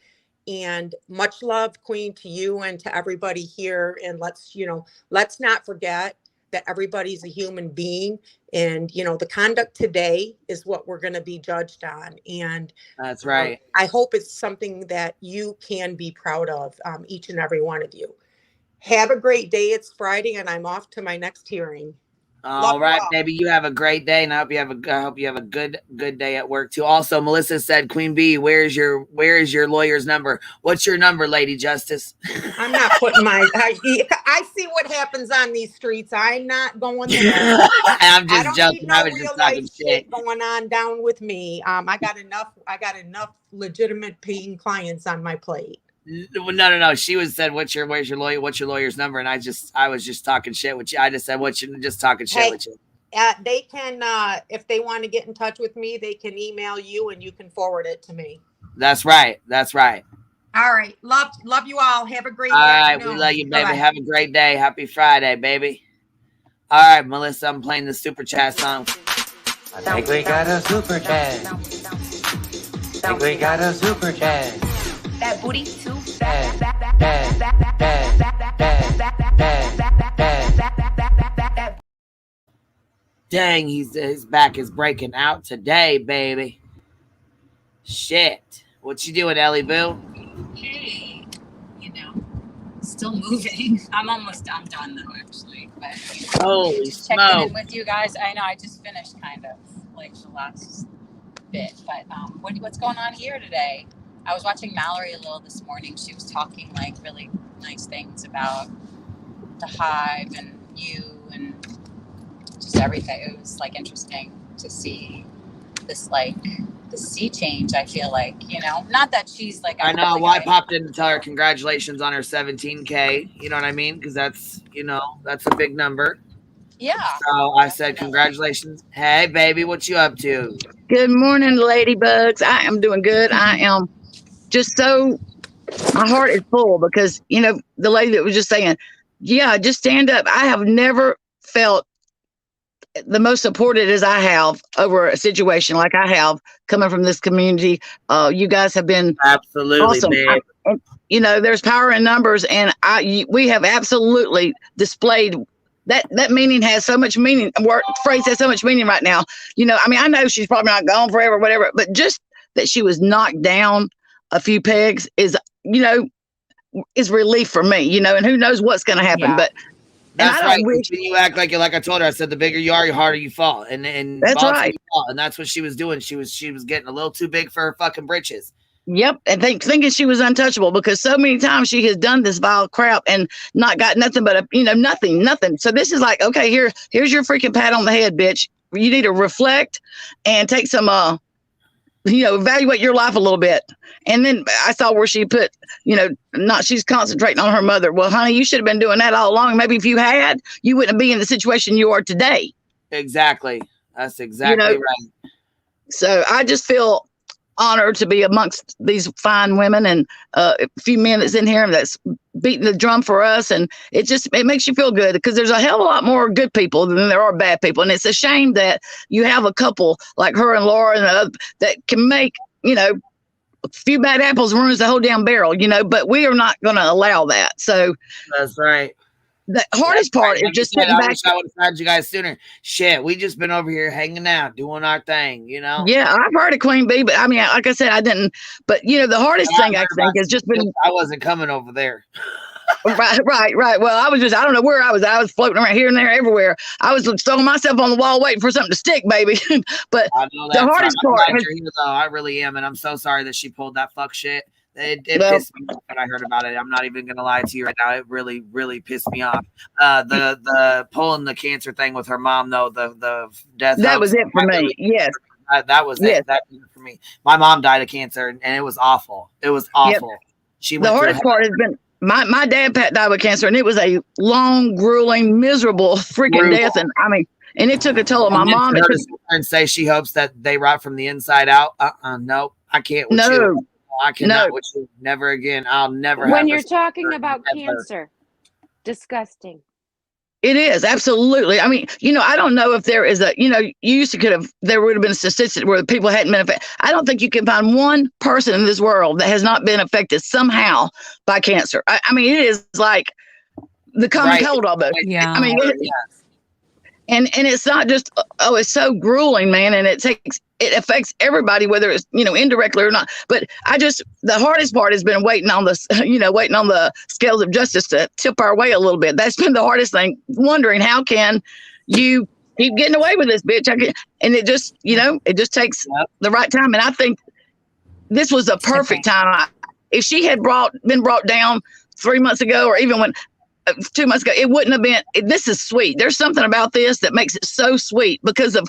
And much love, Queen, to you and to everybody here. And let's not forget that everybody's a human being. And, the conduct today is what we're going to be judged on. And that's right. I hope it's something that you can be proud of, each and every one of you. Have a great day. It's Friday and I'm off to my next hearing. All right, baby. You have a great day, and I hope you have a good day at work too. Also, Melissa said, Queen Bee, where is your lawyer's number? What's your number, Lady Justice? I'm not putting I see what happens on these streets. I'm not going there. I'm just joking. I was just talking shit going on down with me. I got enough legitimate paying clients on my plate. No. She said, where's your lawyer's number? And I was just talking shit with you. I just said, just talking shit with you. They can, if they want to get in touch with me, they can email you and you can forward it to me. That's right. All right. Love you all. Have a great day. All right. We love you, baby. Bye-bye. Have a great day. Happy Friday, baby. All right, Melissa, I'm playing the super chat song. I think we got a super chat. That booty too Dang, his back is breaking out today, baby. Shit. What you doing, Ellie Boo? Hey, still moving. I'm done though, actually. But holy just checking smoke. in with you guys. I know I just finished kind of like the last bit, but what's going on here today? I was watching Mallory a little this morning. She was talking like really nice things about the hive and you and just everything. It was like interesting to see this the sea change. I feel like, not that she's like. I know. Well, I popped in to tell her congratulations on her 17K. You know what I mean? Because that's a big number. Yeah. So I said, congratulations. Hey, baby, what you up to? Good morning, ladybugs. I am doing good. I am just my heart is full because, the lady that was just saying, yeah, just stand up. I have never felt the most supported as I have over a situation like I have coming from this community. You guys have been absolutely awesome. There's power in numbers, and we have absolutely displayed that meaning has so much meaning. Phrase has so much meaning right now. I know she's probably not gone forever, whatever, but just that she was knocked down a few pegs is relief for me, and who knows what's going to happen. Yeah. But that's right. You act like I told her. I said the bigger you are, the harder you fall, and that's right. And that's what she was doing. She was getting a little too big for her fucking britches. Yep, and thinking she was untouchable because so many times she has done this vile crap and not got nothing but nothing. So this is like, okay, here's your freaking pat on the head, bitch. You need to reflect and take some, evaluate your life a little bit. And then I saw where she put, she's concentrating on her mother. Well, honey, you should have been doing that all along. Maybe if you had, you wouldn't be in the situation you are today. Exactly. That's exactly right. So I just feel honored to be amongst these fine women and a few men that's in here that's beating the drum for us. And it makes you feel good because there's a hell of a lot more good people than there are bad people. And it's a shame that you have a couple like her and Laura that can make, a few bad apples ruins the whole damn barrel, but we are not going to allow that. So that's right. The hardest part is just sitting back. I would have had you guys sooner. Shit, we just been over here hanging out, doing our thing, Yeah, I've heard of Queen Bee, but like I said, I didn't. But the hardest thing I think has just been. I wasn't coming over there. Right. Well, I don't know where I was. I was floating around here and there, everywhere. I was throwing myself on the wall, waiting for something to stick, baby. But the hardest part. I really am, and I'm so sorry that she pulled that fuck shit. It pissed me off when I heard about it. I'm not even gonna lie to you right now. It really, really pissed me off. The pulling the cancer thing with her mom, though, the death. That was it for me. Yes. That was it. That was it for me. My mom died of cancer, and it was awful. It was awful. Yep. The hardest part has been my dad died with cancer, and it was a long, grueling, miserable freaking death. And And it took a toll on my And then mom. for her to sit there and say she hopes that they rot from the inside out. No, I can't with you. I cannot with you. Never again. I'll never have. When you're talking about cancer, disgusting. It is, absolutely. I mean, I don't know if there is there would have been a statistic where people hadn't been affected. I don't think you can find one person in this world that has not been affected somehow by cancer. I mean, it is like the common cold almost. Yeah. I mean, and it's not just, it's so grueling, man. And it affects everybody, whether it's, indirectly or not. But the hardest part has been waiting on the scales of justice to tip our way a little bit. That's been the hardest thing, wondering how can you keep getting away with this, bitch? And it just, it just takes the right time. And I think this was a perfect time. If she had been brought down 3 months ago, or even 2 months ago, it wouldn't have been. This is sweet. There's something about this that makes it so sweet because of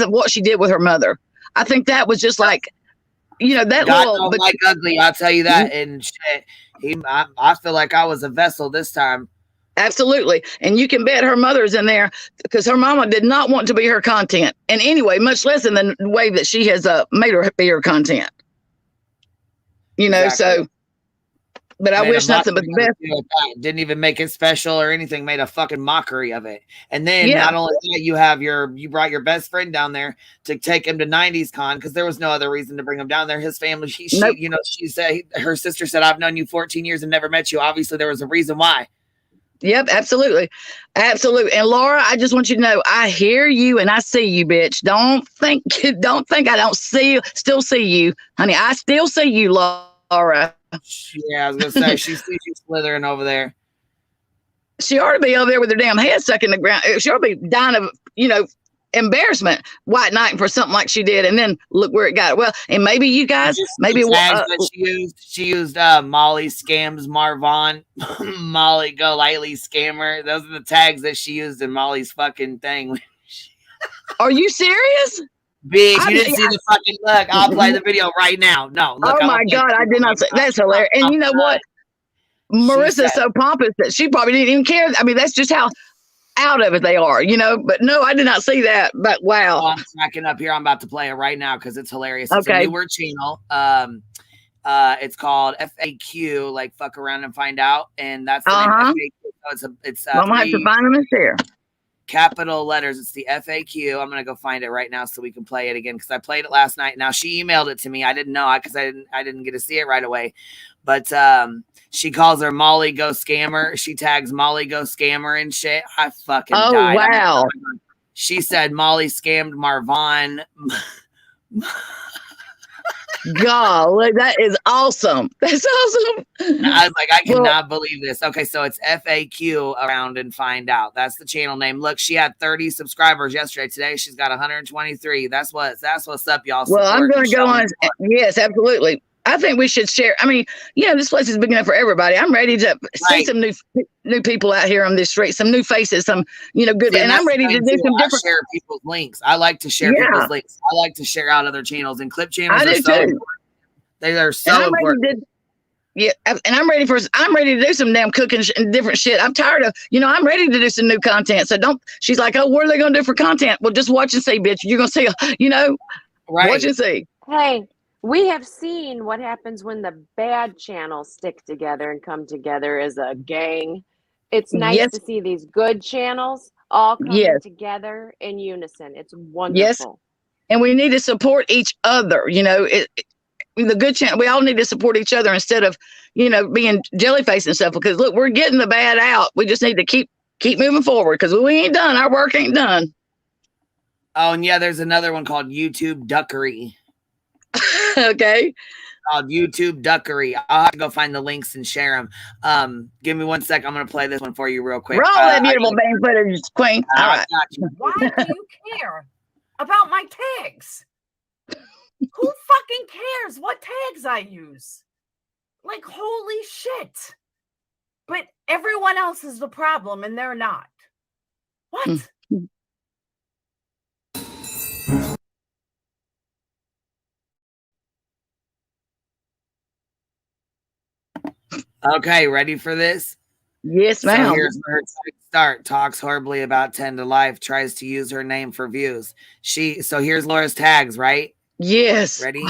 what she did with her mother. I think that was just like, that God little. Don't like ugly. I'll tell you that. And shit, I feel like I was a vessel this time. Absolutely. And you can bet her mother's in there because her mama did not want to be her content in any way, much less in the way that she has made her be her content. So. But I wish nothing but the best. Didn't even make it special or anything. Made a fucking mockery of it. And then not only that, you brought your best friend down there to take him to 90s Con because there was no other reason to bring him down there. His family, she said, her sister said, "I've known you 14 years and never met you." Obviously, there was a reason why. Yep, absolutely. Absolutely. And Laura, I just want you to know, I hear you and I see you, bitch. Don't think I don't still see you, honey. I still see you, Laura. Yeah, I was gonna say she sees you slithering over there. She ought to be over there with her damn head stuck in the ground. She ought to be dying of, embarrassment, white knighting for something like she did, and then look where it got. Well, and maybe you guys, she used Molly scams Marvon, Molly go lightly scammer. Those are the tags that she used in Molly's fucking thing. Are you serious? Bitch, you didn't see the fucking look. I'll play the video right now. No, look. Oh my God, I did not say that's hilarious. And you know what? Marissa's so pompous that she probably didn't even care. I mean, that's just how out of it they are, But no, I did not see that. But wow. Oh, I'm tracking up here. I'm about to play it right now because it's hilarious. It's a newer channel. It's called FAQ, like fuck around and find out. And that's the name FAQ. So it's I'm gonna have to find them and share. Capital letters. It's the FAQ. I'm gonna go find it right now so we can play it again because I played it last night. Now she emailed it to me. I didn't know because I didn't get to see it right away. But she calls her Molly Go Scammer. She tags Molly Go Scammer and shit. I fucking died. Wow. She said Molly scammed Marvon. God, that is awesome. That's awesome. I was like, I cannot believe this. Okay, so it's FAQ around and find out. That's the channel name. Look, she had 30 subscribers yesterday. Today she's got 123. That's what's up, y'all. Well, I'm going to go on. Yes, absolutely. I think we should share. I mean, this place is big enough for everybody. I'm ready to see some new people out here on this street, some new faces, some good. And I'm ready to do some different. Share people's links. I like to share people's links. I like to share out other channels, and clip channels I do so too. important. They are so important. And I'm ready to do some damn cooking and different shit. I'm tired of, I'm ready to do some new content. So she's like, oh, what are they going to do for content? Well, just watch and see, bitch. You're going to see, watch and see. Hey, we have seen what happens when the bad channels stick together and come together as a gang. It's nice to see these good channels all coming together in unison. It's wonderful. Yes. And we need to support each other. The good channel, we all need to support each other instead of, being jellyface and stuff. Because look, we're getting the bad out. We just need to keep moving forward because we ain't done. Our work ain't done. Oh, and there's another one called YouTube Duckery. Okay. Called YouTube Duckery. I'll have to go find the links and share them. Give me 1 sec. I'm going to play this one for you real quick. Roll that beautiful bang footage, Queen. All right. Why do you care about my tags? Who fucking cares what tags I use? Like, holy shit. But everyone else is the problem and they're not. What? Okay, ready for this? Yes, So ma'am. here's her start. Talks horribly about 10 to life. Tries to use her name for views. So here's Laura's tags, right? Yes. Ready?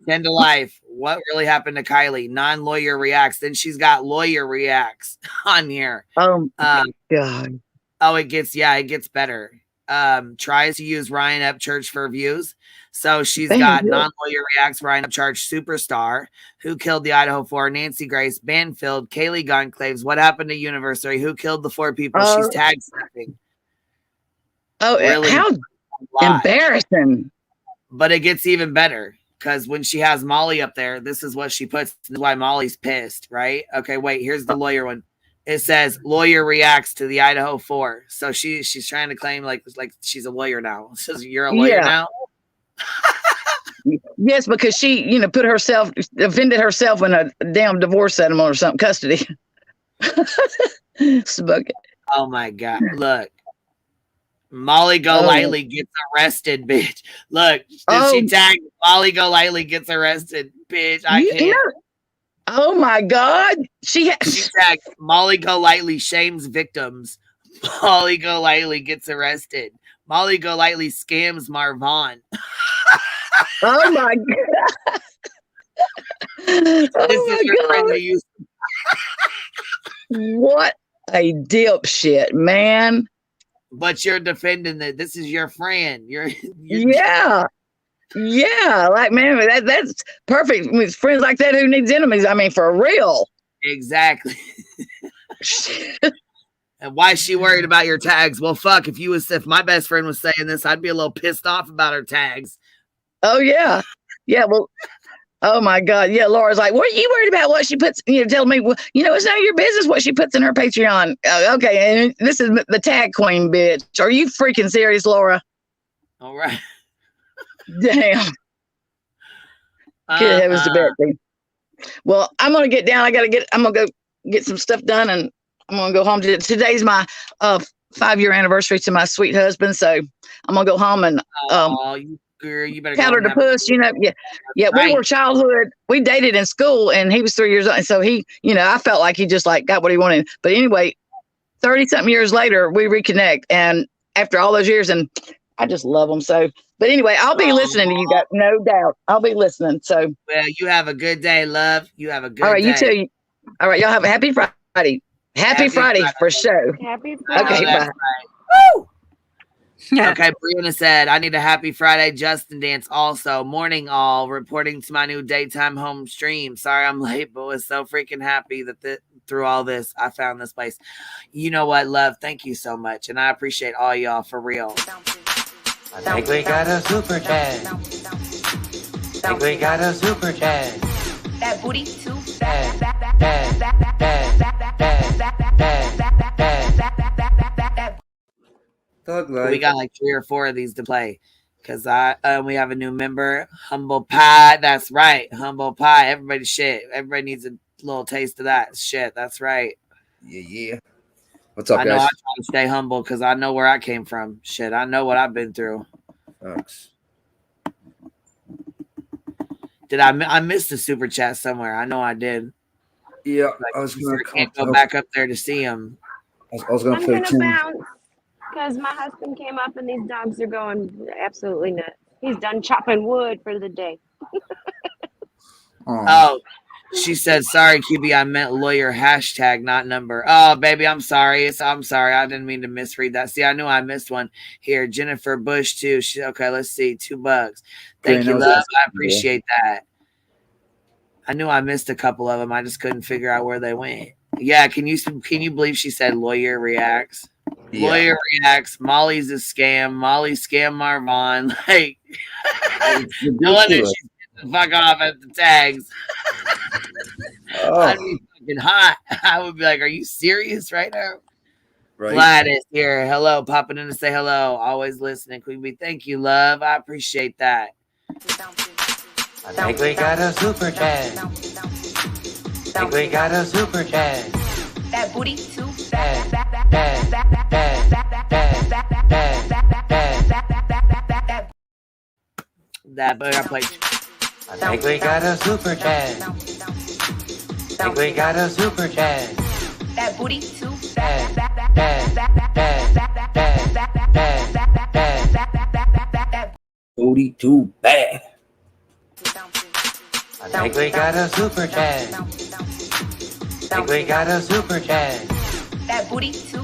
10 to life. What really happened to Kylie? Non-lawyer reacts. Then she's got lawyer reacts on here. Oh God. Oh, it gets better. Tries to use Ryan Upchurch for views. So she's got non-lawyer reacts, Ryan Upchurch, superstar, who killed the Idaho 4, Nancy Grace, Banfield, Kaylee Gonclaves, what happened to University, who killed the 4 people. She's tag snapping. Oh, really how embarrassing. But it gets even better because when she has Molly up there, this is what she puts. This is why Molly's pissed, right? Okay, wait, here's the lawyer one. It says lawyer reacts to the Idaho 4. So she's trying to claim like she's a lawyer now. It says you're a lawyer now. Yes, because she, offended herself in a damn divorce settlement or something, custody. Oh my God. Look. Molly Golightly gets arrested, bitch. Look, she tagged Molly Golightly gets arrested, bitch. I can't. Oh my God. She tagged Molly Golightly shames victims. Molly Golightly gets arrested. Molly Golightly scams Marvon. Oh my God. This is your friend that you. What a dipshit, man. But you're defending that this is your friend. You're yeah. Like, man, that's perfect with friends like that. Who needs enemies? I mean, for real. Exactly. And why is she worried about your tags? Well, fuck, if my best friend was saying this, I'd be a little pissed off about her tags. Oh yeah. Well, oh my God. Yeah. Laura's like, what are you worried about? What she puts, telling me, well, it's none of your business what she puts in her Patreon. Okay. And this is the tag queen, bitch. Are you freaking serious, Laura? All right. Damn. Good heavens to Betsy. Well, I'm going to get down. I'm going to go get some stuff done and I'm going to go home. Today's my 5-year anniversary to my sweet husband. So I'm going to go home and, girl, you better count her to push, Yeah. Right. We were childhood. We dated in school, and he was 3 years old, and so he, I felt like he just got what he wanted. But anyway, 30-something years later, we reconnect, and after all those years, and I just love him so. But anyway, I'll be listening to you guys, no doubt. I'll be listening. So, well, you have a good day, love. You have a good. All right, day. You too. All right, y'all have a happy Friday. Happy Friday for sure. Happy Friday. Okay, bye. Right. Woo! Okay, Brianna said, I need a happy Friday Justin dance also. Morning all, reporting to my new daytime home stream. Sorry I'm late, but was so freaking happy that through all this, I found this place. You know what, love? Thank you so much. And I appreciate all y'all for real. I think we got a super chat. That booty too fat. We got like 3 or 4 of these to play because we have a new member, Humble Pie. That's right, Humble Pie. Everybody needs a little taste of that shit. That's right. Yeah. What's up, I know guys? I try to stay humble because I know where I came from. Shit, I know what I've been through. Thanks. Did I missed a super chat somewhere? I know I did. Yeah, I was gonna can't go back up there to see him. I was gonna play too. Because my husband came up and these dogs are going absolutely nuts. He's done chopping wood for the day. Oh, she said, sorry, QB, I meant lawyer hashtag, not number. Oh, baby, I'm sorry. I'm sorry. I didn't mean to misread that. See, I knew I missed one here. Jennifer Bush, too. Okay, let's see. $2. Thank you, love. I appreciate that. I knew I missed a couple of them. I just couldn't figure out where they went. Yeah, can you believe she said lawyer reacts? Yeah. Lawyer reacts. Molly's a scam. Molly scam Marvon. Like, no wonder she's getting the fuck off at the tags. I'd be fucking hot. I would be like, are you serious right now? Right. Gladys here. Hello. Popping in to say hello. Always listening. Queen Bee. Thank you, love. I appreciate that. I think we got a super chat. That booty too fat. That but I played. I think we got a super chat. That booty too Booty too bad. I think we got a super chat. I think we got a super chat. That booty too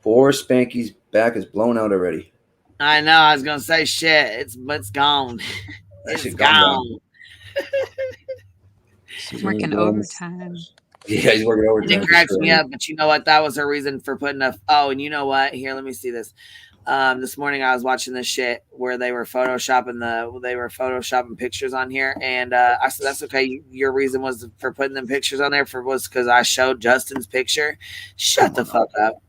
Poor Spanky's back is blown out already. I know. I was gonna say shit. It's gone. That It's shit gone. She's working overtime. Yeah, he's working overtime. It cracks me up, but you know what? That was her reason for putting a. Oh, and you know what? Here, let me see this. This morning I was watching this shit where they were photoshopping pictures on here, and I said that's okay. Your reason was for putting them pictures on there was because I showed Justin's picture. Shut the fuck up.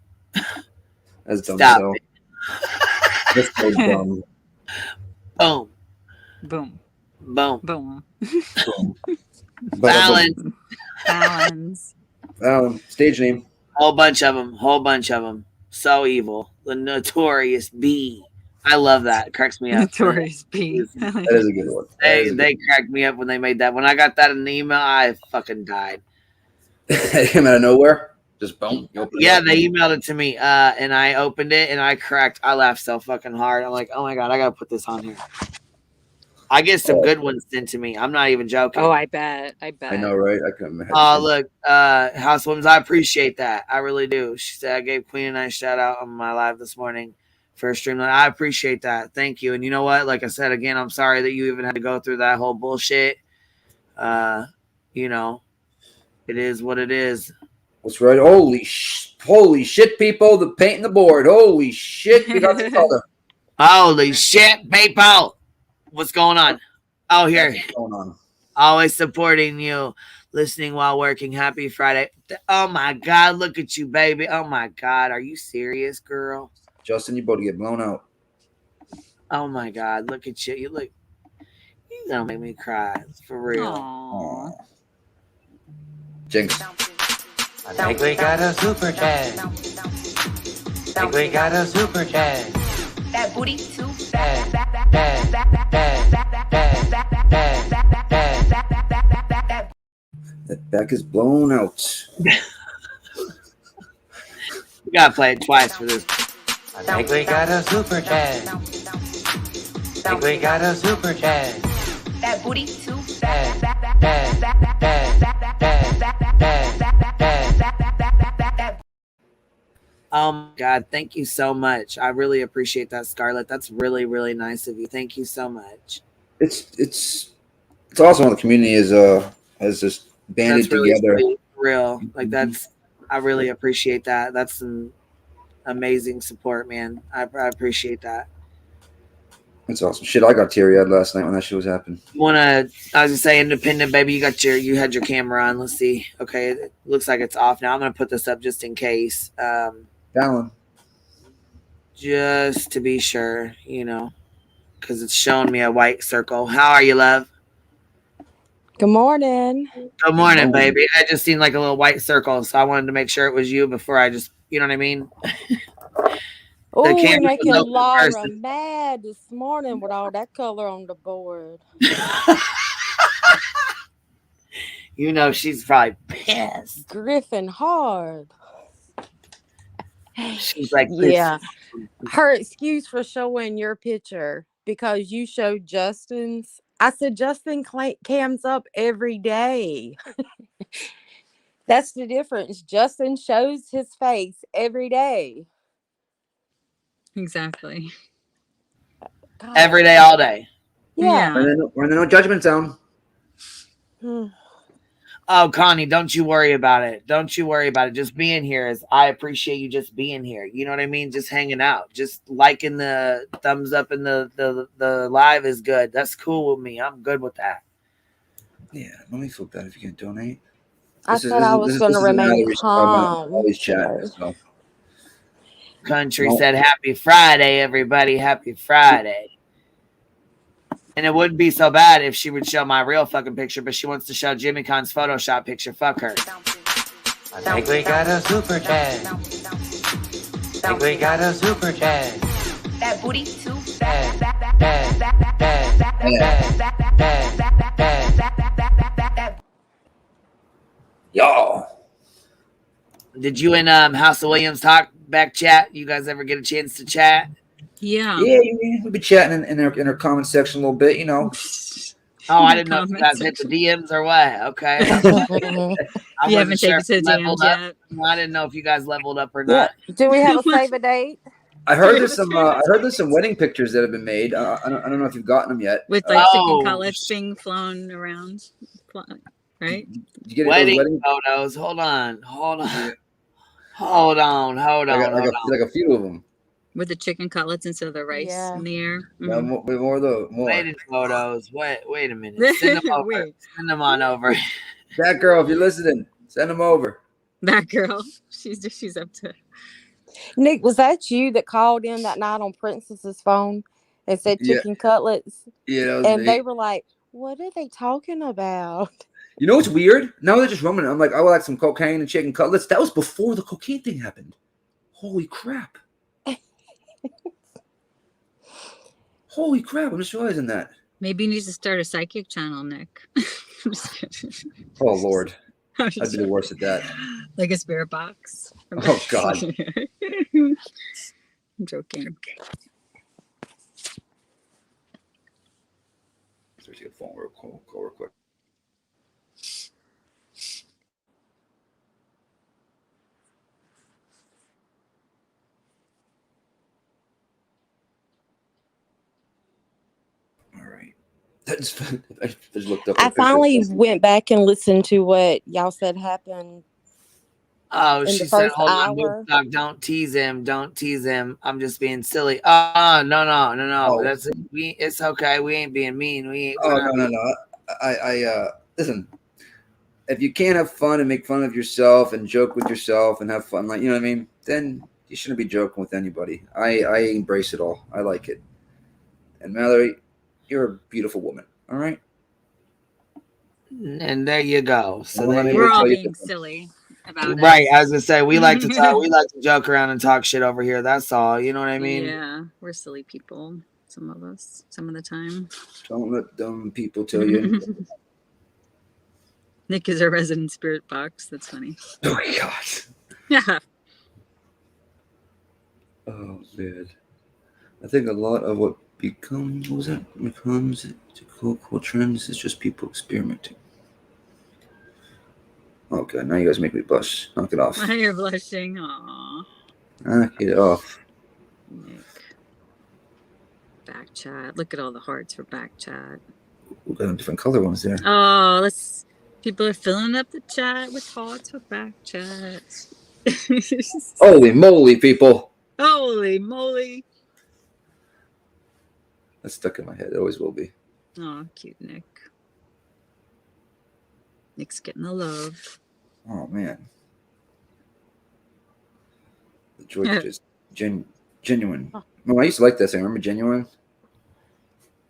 That's dumb. Stop So. it. That's so dumb. Boom. Boom. Boom. Boom. Balance. Stage name. Whole bunch of them. So evil. The Notorious B. I love that. It cracks me up. Notorious B. That is a good one. They cracked me up when they made that. When I got that in the email, I fucking died. It came out of nowhere. Just boom. Yeah, they emailed it to me, and I opened it, and I laughed so fucking hard. I'm like, oh my god, I gotta put this on here. I get some good ones sent to me. I'm not even joking. Oh, I bet. I know, right? I couldn't imagine. Oh, look, Housewomen's, I appreciate that. I really do. She said I gave Queen and I a shout out on my live this morning for a stream. I appreciate that. Thank you. And you know what? Like I said again, I'm sorry that you even had to go through that whole bullshit. You know, it is what it is. That's right. Holy shit, people! The paint and the board. Holy shit! We got the color. Holy shit, people! What's going on? Oh, here. What's going on? Always supporting you, listening while working. Happy Friday. Oh my God, look at you, baby. Oh my God, are you serious, girl? Justin, you about to get blown out. Oh my God, look at you. You gonna make me cry. For real. Aww. Jinx. I think we got a super chat. I think we got a super chat. That booty too That back is blown out. We gotta play it twice for this. I think we got a super chat. I think we got a super chat. That booty too Oh my God, thank you so much. I really appreciate that, Scarlett. That's really, really nice of you. Thank you so much. It's awesome when the community is has just banded That's really together. sweet, for real. Like I really appreciate that. That's some amazing support, man. I appreciate that. That's awesome. Shit, I got teary-eyed last night when that shit was happening. You wanna? I was gonna say, independent baby. You had your camera on. Let's see. Okay, it looks like it's off now. I'm gonna put this up just in case. Down. Just to be sure, you know, because it's showing me a white circle. How are you, love? Good morning. Good morning, baby. I just seen like a little white circle, so I wanted to make sure it was you before I just, you know what I mean? Oh, camera you're making was open Laura first. mad this morning with all that color on the board. You know, she's probably pissed. Griffin hard. She's like, Yeah. Her excuse for showing your picture because you showed Justin's. I said, Justin cams up every day. That's the difference. Justin shows his face every day. Exactly. God. Every day, all day. Yeah. We're in the no judgment zone. Oh, Connie, don't you worry about it. Don't you worry about it. Just being here I appreciate you just being here. You know what I mean? Just hanging out. Just liking the thumbs up in the live is good. That's cool with me. I'm good with that. Yeah, let me feel bad if you can donate. I said I was going to remain calm. Always chat. So. Country said, happy Friday, everybody. Happy Friday. And it wouldn't be so bad if she would show my real fucking picture, but she wants to show Jimmy Khan's Photoshop picture. Fuck her. I think we got a super chat. I think we got a super chat. that booty too Y'all. Did you and House of Williams talk back chat? You guys ever get a chance to chat? Yeah, we've been chatting in our comment section a little bit, you know. Oh, I didn't know if you guys hit the DMs or what. Okay. I You haven't wasn't sure taken if to you the leveled DMs up. yet. I didn't know if you guys leveled up or Yeah. not. Do we have a save a date? I heard there's some. I heard there's some wedding pictures that have been made. I don't know if you've gotten them yet. With like chicken cutlets being flown around, right? Did you get Wedding those wedding photos. Hold on. Yeah. Hold on. Like a few of them. With the chicken cutlets instead of the rice in the air. No, more though. More. Wedding photos. Wait a minute. Send them over. Send them on over. That girl, if you're listening, send them over. That girl, she's up to. Nick, was that you that called in that night on Princess's phone and said chicken cutlets? Yeah, that was and me. they were like, "What are they talking about?" You know what's weird? Now they're just rumming. I'm like, I would like some cocaine and chicken cutlets. That was before the cocaine thing happened. Holy crap. Holy crap, I'm just realizing that. Maybe you need to start a psychic channel, Nick. I'm just kidding. Oh, Lord. I'd be the worst at that. Like a spirit box. Oh, God. I'm joking. Let's get a phone real quick. All right. I just looked up. I finally went back and listened to what y'all said happened. Oh, in she the said, first "Hold on, hour. Woodstock, don't tease him. Don't tease him. I'm just being silly." Oh, no. Oh. That's it's okay. We ain't being mean. No. I listen. If you can't have fun and make fun of yourself and joke with yourself and have fun, like, you know what I mean, then you shouldn't be joking with anybody. I embrace it all. I like it. And Mallory, you're a beautiful woman. All right. And there you go. So we're all being silly about it. Right. I was gonna say we like to talk. We like to joke around and talk shit over here. That's all. You know what I mean? Yeah, we're silly people. Some of us, some of the time. Don't let dumb people tell you. Nick is our resident spirit box. That's funny. Oh my God. Yeah. Oh man. I think a lot of what becomes to cool trends is just people experimenting. Okay, now you guys make me blush. Knock it off. Why you're blushing? Aww. Knock it off. Nick. Back chat. Look at all the hearts for back chat. We got different color ones there. Oh, people are filling up the chat with hearts for back chat. Holy moly, people. Holy moly. That's stuck in my head. It always will be. Oh, cute Nick. Nick's getting the love. Oh man. The joy is genuine. Oh, I used to like this. I remember Genuine.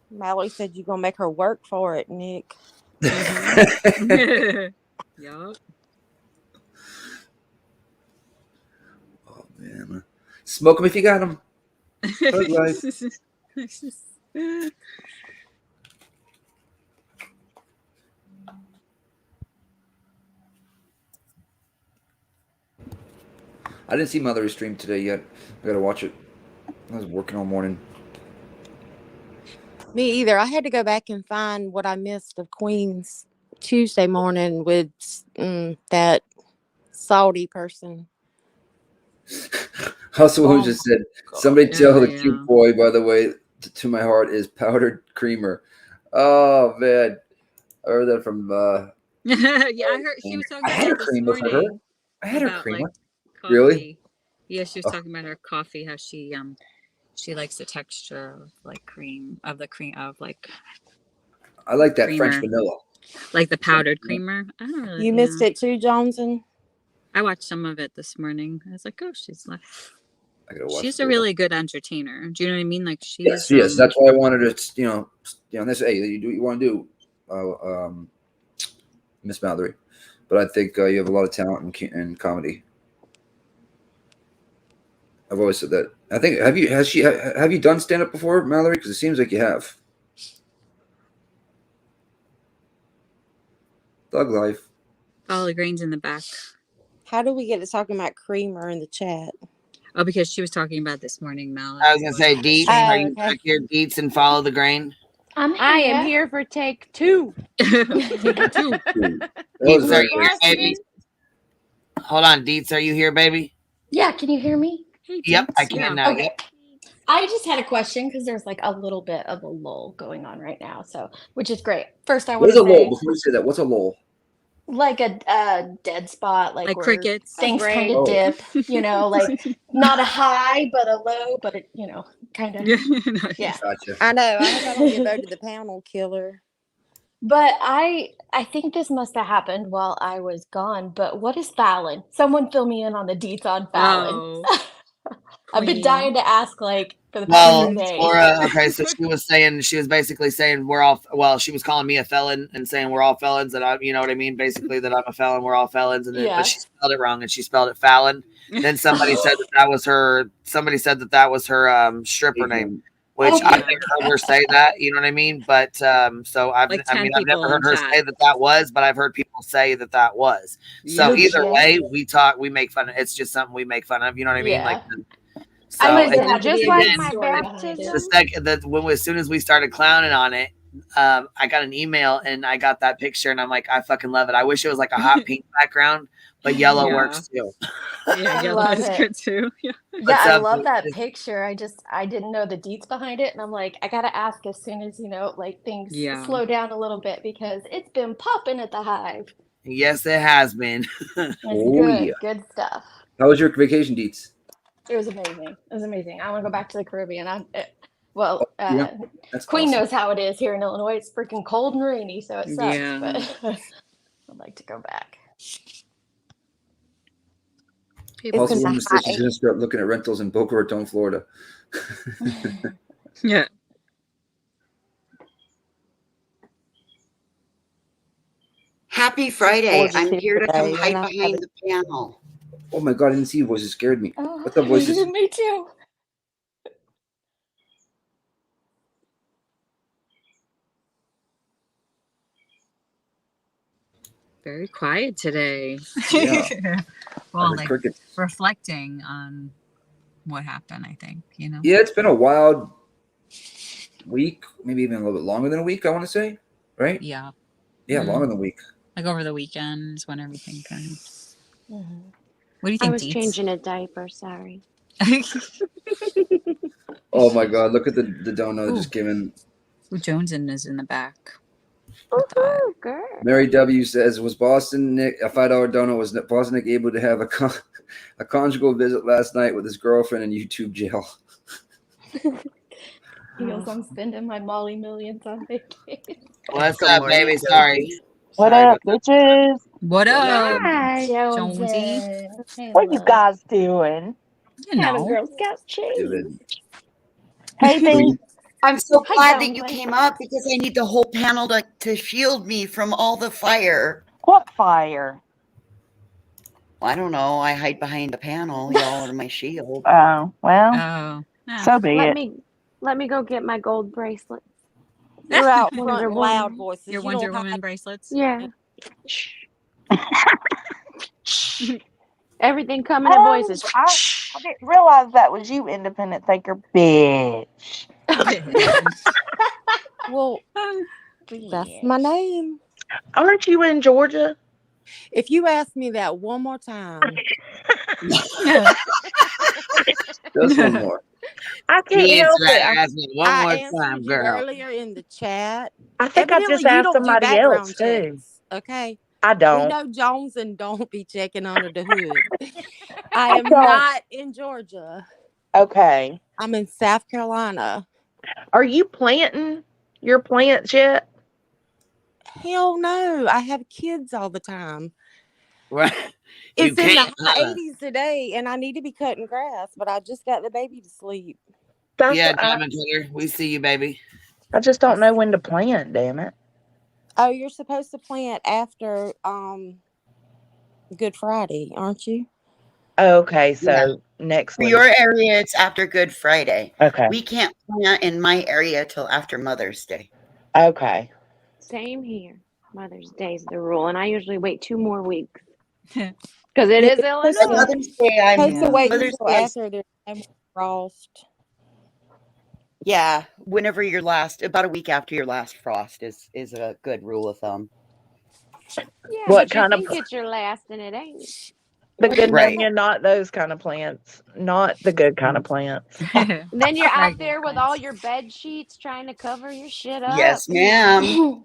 Mallory said you're gonna make her work for it, Nick. Yup. Oh man. Smoke them if you got them. I didn't see Mother's stream today yet. I gotta watch it. I was working all morning. Me either. I had to go back and find what I missed of Queen's Tuesday morning with that salty person. Hustle just said, somebody tell the cute boy, by the way, to my heart is powdered creamer. Oh man. I heard that from yeah, I heard she was talking about it this morning. I had her creamer. Like, really? Yeah, she was talking about her coffee, how she likes the texture of like cream of like I like that creamer. French vanilla. Like the powdered creamer. I don't really You missed it too, Johnson? I watched some of it this morning. I was like, oh, she's a really good entertainer. Do you know what I mean? Like she's yes. That's why I wanted to, this. Hey, you do what you want to do, Miss Mallory. But I think you have a lot of talent in comedy. I've always said that. I think have you done stand up before, Mallory? Because it seems like you have. Thug life. Follow the grains in the back. How do we get to talking about creamer in the chat? Oh, because she was talking about this morning, Mal. I was gonna say Deets. Oh, Are you okay. back here, Deets, and follow the grain? I am here for take 2. Take 2. Deets, are you here, baby? Hold on, Deets, are you here, baby? Yeah, can you hear me? Yep, I can now. Okay. Yep. I just had a question because there's like a little bit of a lull going on right now, so which is great. First, I What want is a to lull? say Before you say that, what's a lull? like a dead spot, like where crickets. things kind of Oh. dip. You know, like not a high but a low, but it, you know, kind of. Yeah. Gotcha. I know. I hope I don't get voted the panel killer. But I think this must have happened while I was gone. But what is Fallon? Someone fill me in on the deets on Fallon. Oh, I've been Queen. dying to ask like for the past Well, 2 days. Laura, okay, so she was basically saying we're all, well, she was calling me a felon and saying we're all felons, and I, you know what I mean? Basically that I'm a felon, we're all felons, and then, Yeah. but she spelled it wrong and she spelled it Fallon. Then somebody said that was her, stripper name, which Okay. I've never heard her say that, you know what I mean? But, so I've Like never 10 people heard in her chat. say that was, but I've heard people say that was. So Yeah. either way, we make fun of, it's just something we make fun of, you know what I mean? Yeah. Like, I so mean, it- yeah, just the like good my story behind it. baptism. the second that as soon as we started clowning on it, I got an email and I got that picture and I'm like, I fucking love it. I wish it was like a hot pink background, but yellow Yeah. works too. Yeah, I yellow love is it. good too. Yeah. Yeah, What's I up? love that picture. I didn't know the deets behind it, and I'm like, I gotta ask as soon as like things Yeah. slow down a little bit because it's been popping at the hive. Yes, it has been. It's Oh, good, yeah. good stuff. How was your vacation, Deets? It was amazing. It was amazing. I want to go back to the Caribbean. Yeah, that's Queen awesome. knows how it is here in Illinois. It's freaking cold and rainy, so it sucks. Yeah. But I'd like to go back. People Also, in the woman says high she's going to start looking at rentals in Boca Raton, Florida. Yeah. Happy Friday. I'm Positive here to come today, hide and I have behind the panel. Oh my God, I didn't see your voice. It scared me. Oh, What's up, voices? me too. Very quiet today. Yeah. Well, heard like crickets. reflecting on what happened, I think, you know? Yeah, it's been a wild week, maybe even a little bit longer than a week, I want to say. Right? Yeah. Yeah, longer than a week. Like over the weekend is when everything kind of. Mm-hmm. What do you I think, was Deets? changing a diaper. Sorry. Oh my God, look at the donut just given. Joneson is in the back. Woohoo, girl. Mary W says, was Boston Nick a $5 donut? Was Boston Nick able to have a conjugal visit last night with his girlfriend in YouTube jail? He goes, I'm spending my Molly millions on vacation. What's up, baby? Sorry. What up, bitches? What up, Hi. Jonesy? What you guys doing? You Having know. Girl Scout cheese. Good. Hey, thing. I'm so Hi, glad that Jonesy. you came up because I need the whole panel to shield me from all the fire. What fire? I don't know. I hide behind the panel. Y'all are my shield. Oh, well, Oh. Yeah. so be Let me go get my gold bracelet. You're out Wonder front, Woman. loud voices. Your You Wonder don't Woman hide. bracelets? Yeah. Everything coming in voices. I didn't realize that was you, independent thinker, bitch. Well, that's my name. Aren't you in Georgia? If you ask me that one more time, Just one more. I can't He help answered that. it. Ask me one I more answered time, you girl. earlier in the chat. I think I just Evidently, you asked don't do somebody background else too. checks. Okay. I We don't. know Jones and don't be checking under the hood. I am don't. not in Georgia. Okay. I'm in South Carolina. Are you planting your plants yet? Hell no. I have kids all the time. Right. It's in the can't, high 80s today, and I need to be cutting grass, but I just got the baby to sleep. That's Yeah, what Diamond Cutter. We see you, baby. I just don't know when to plant, damn it. Oh, you're supposed to plant after Good Friday, aren't you? Okay, so next For week. your area, it's after Good Friday. Okay. We can't plant in my area till after Mother's Day. Okay. Same here. Mother's Day's the rule, and I usually wait 2 more weeks because it is Because Illinois. Mother's Day, Supposed to wait Mother's until Day is, after there's no more frost. whenever your last, about a week after your last frost is a good rule of thumb. Yeah, What but you kind of think it's your last, and it ain't. the good Right. pneumonia? Not those kind of plants. Not the good kind of plants. Then you're out Right. there with all your bed sheets trying to cover your shit up. Yes, ma'am.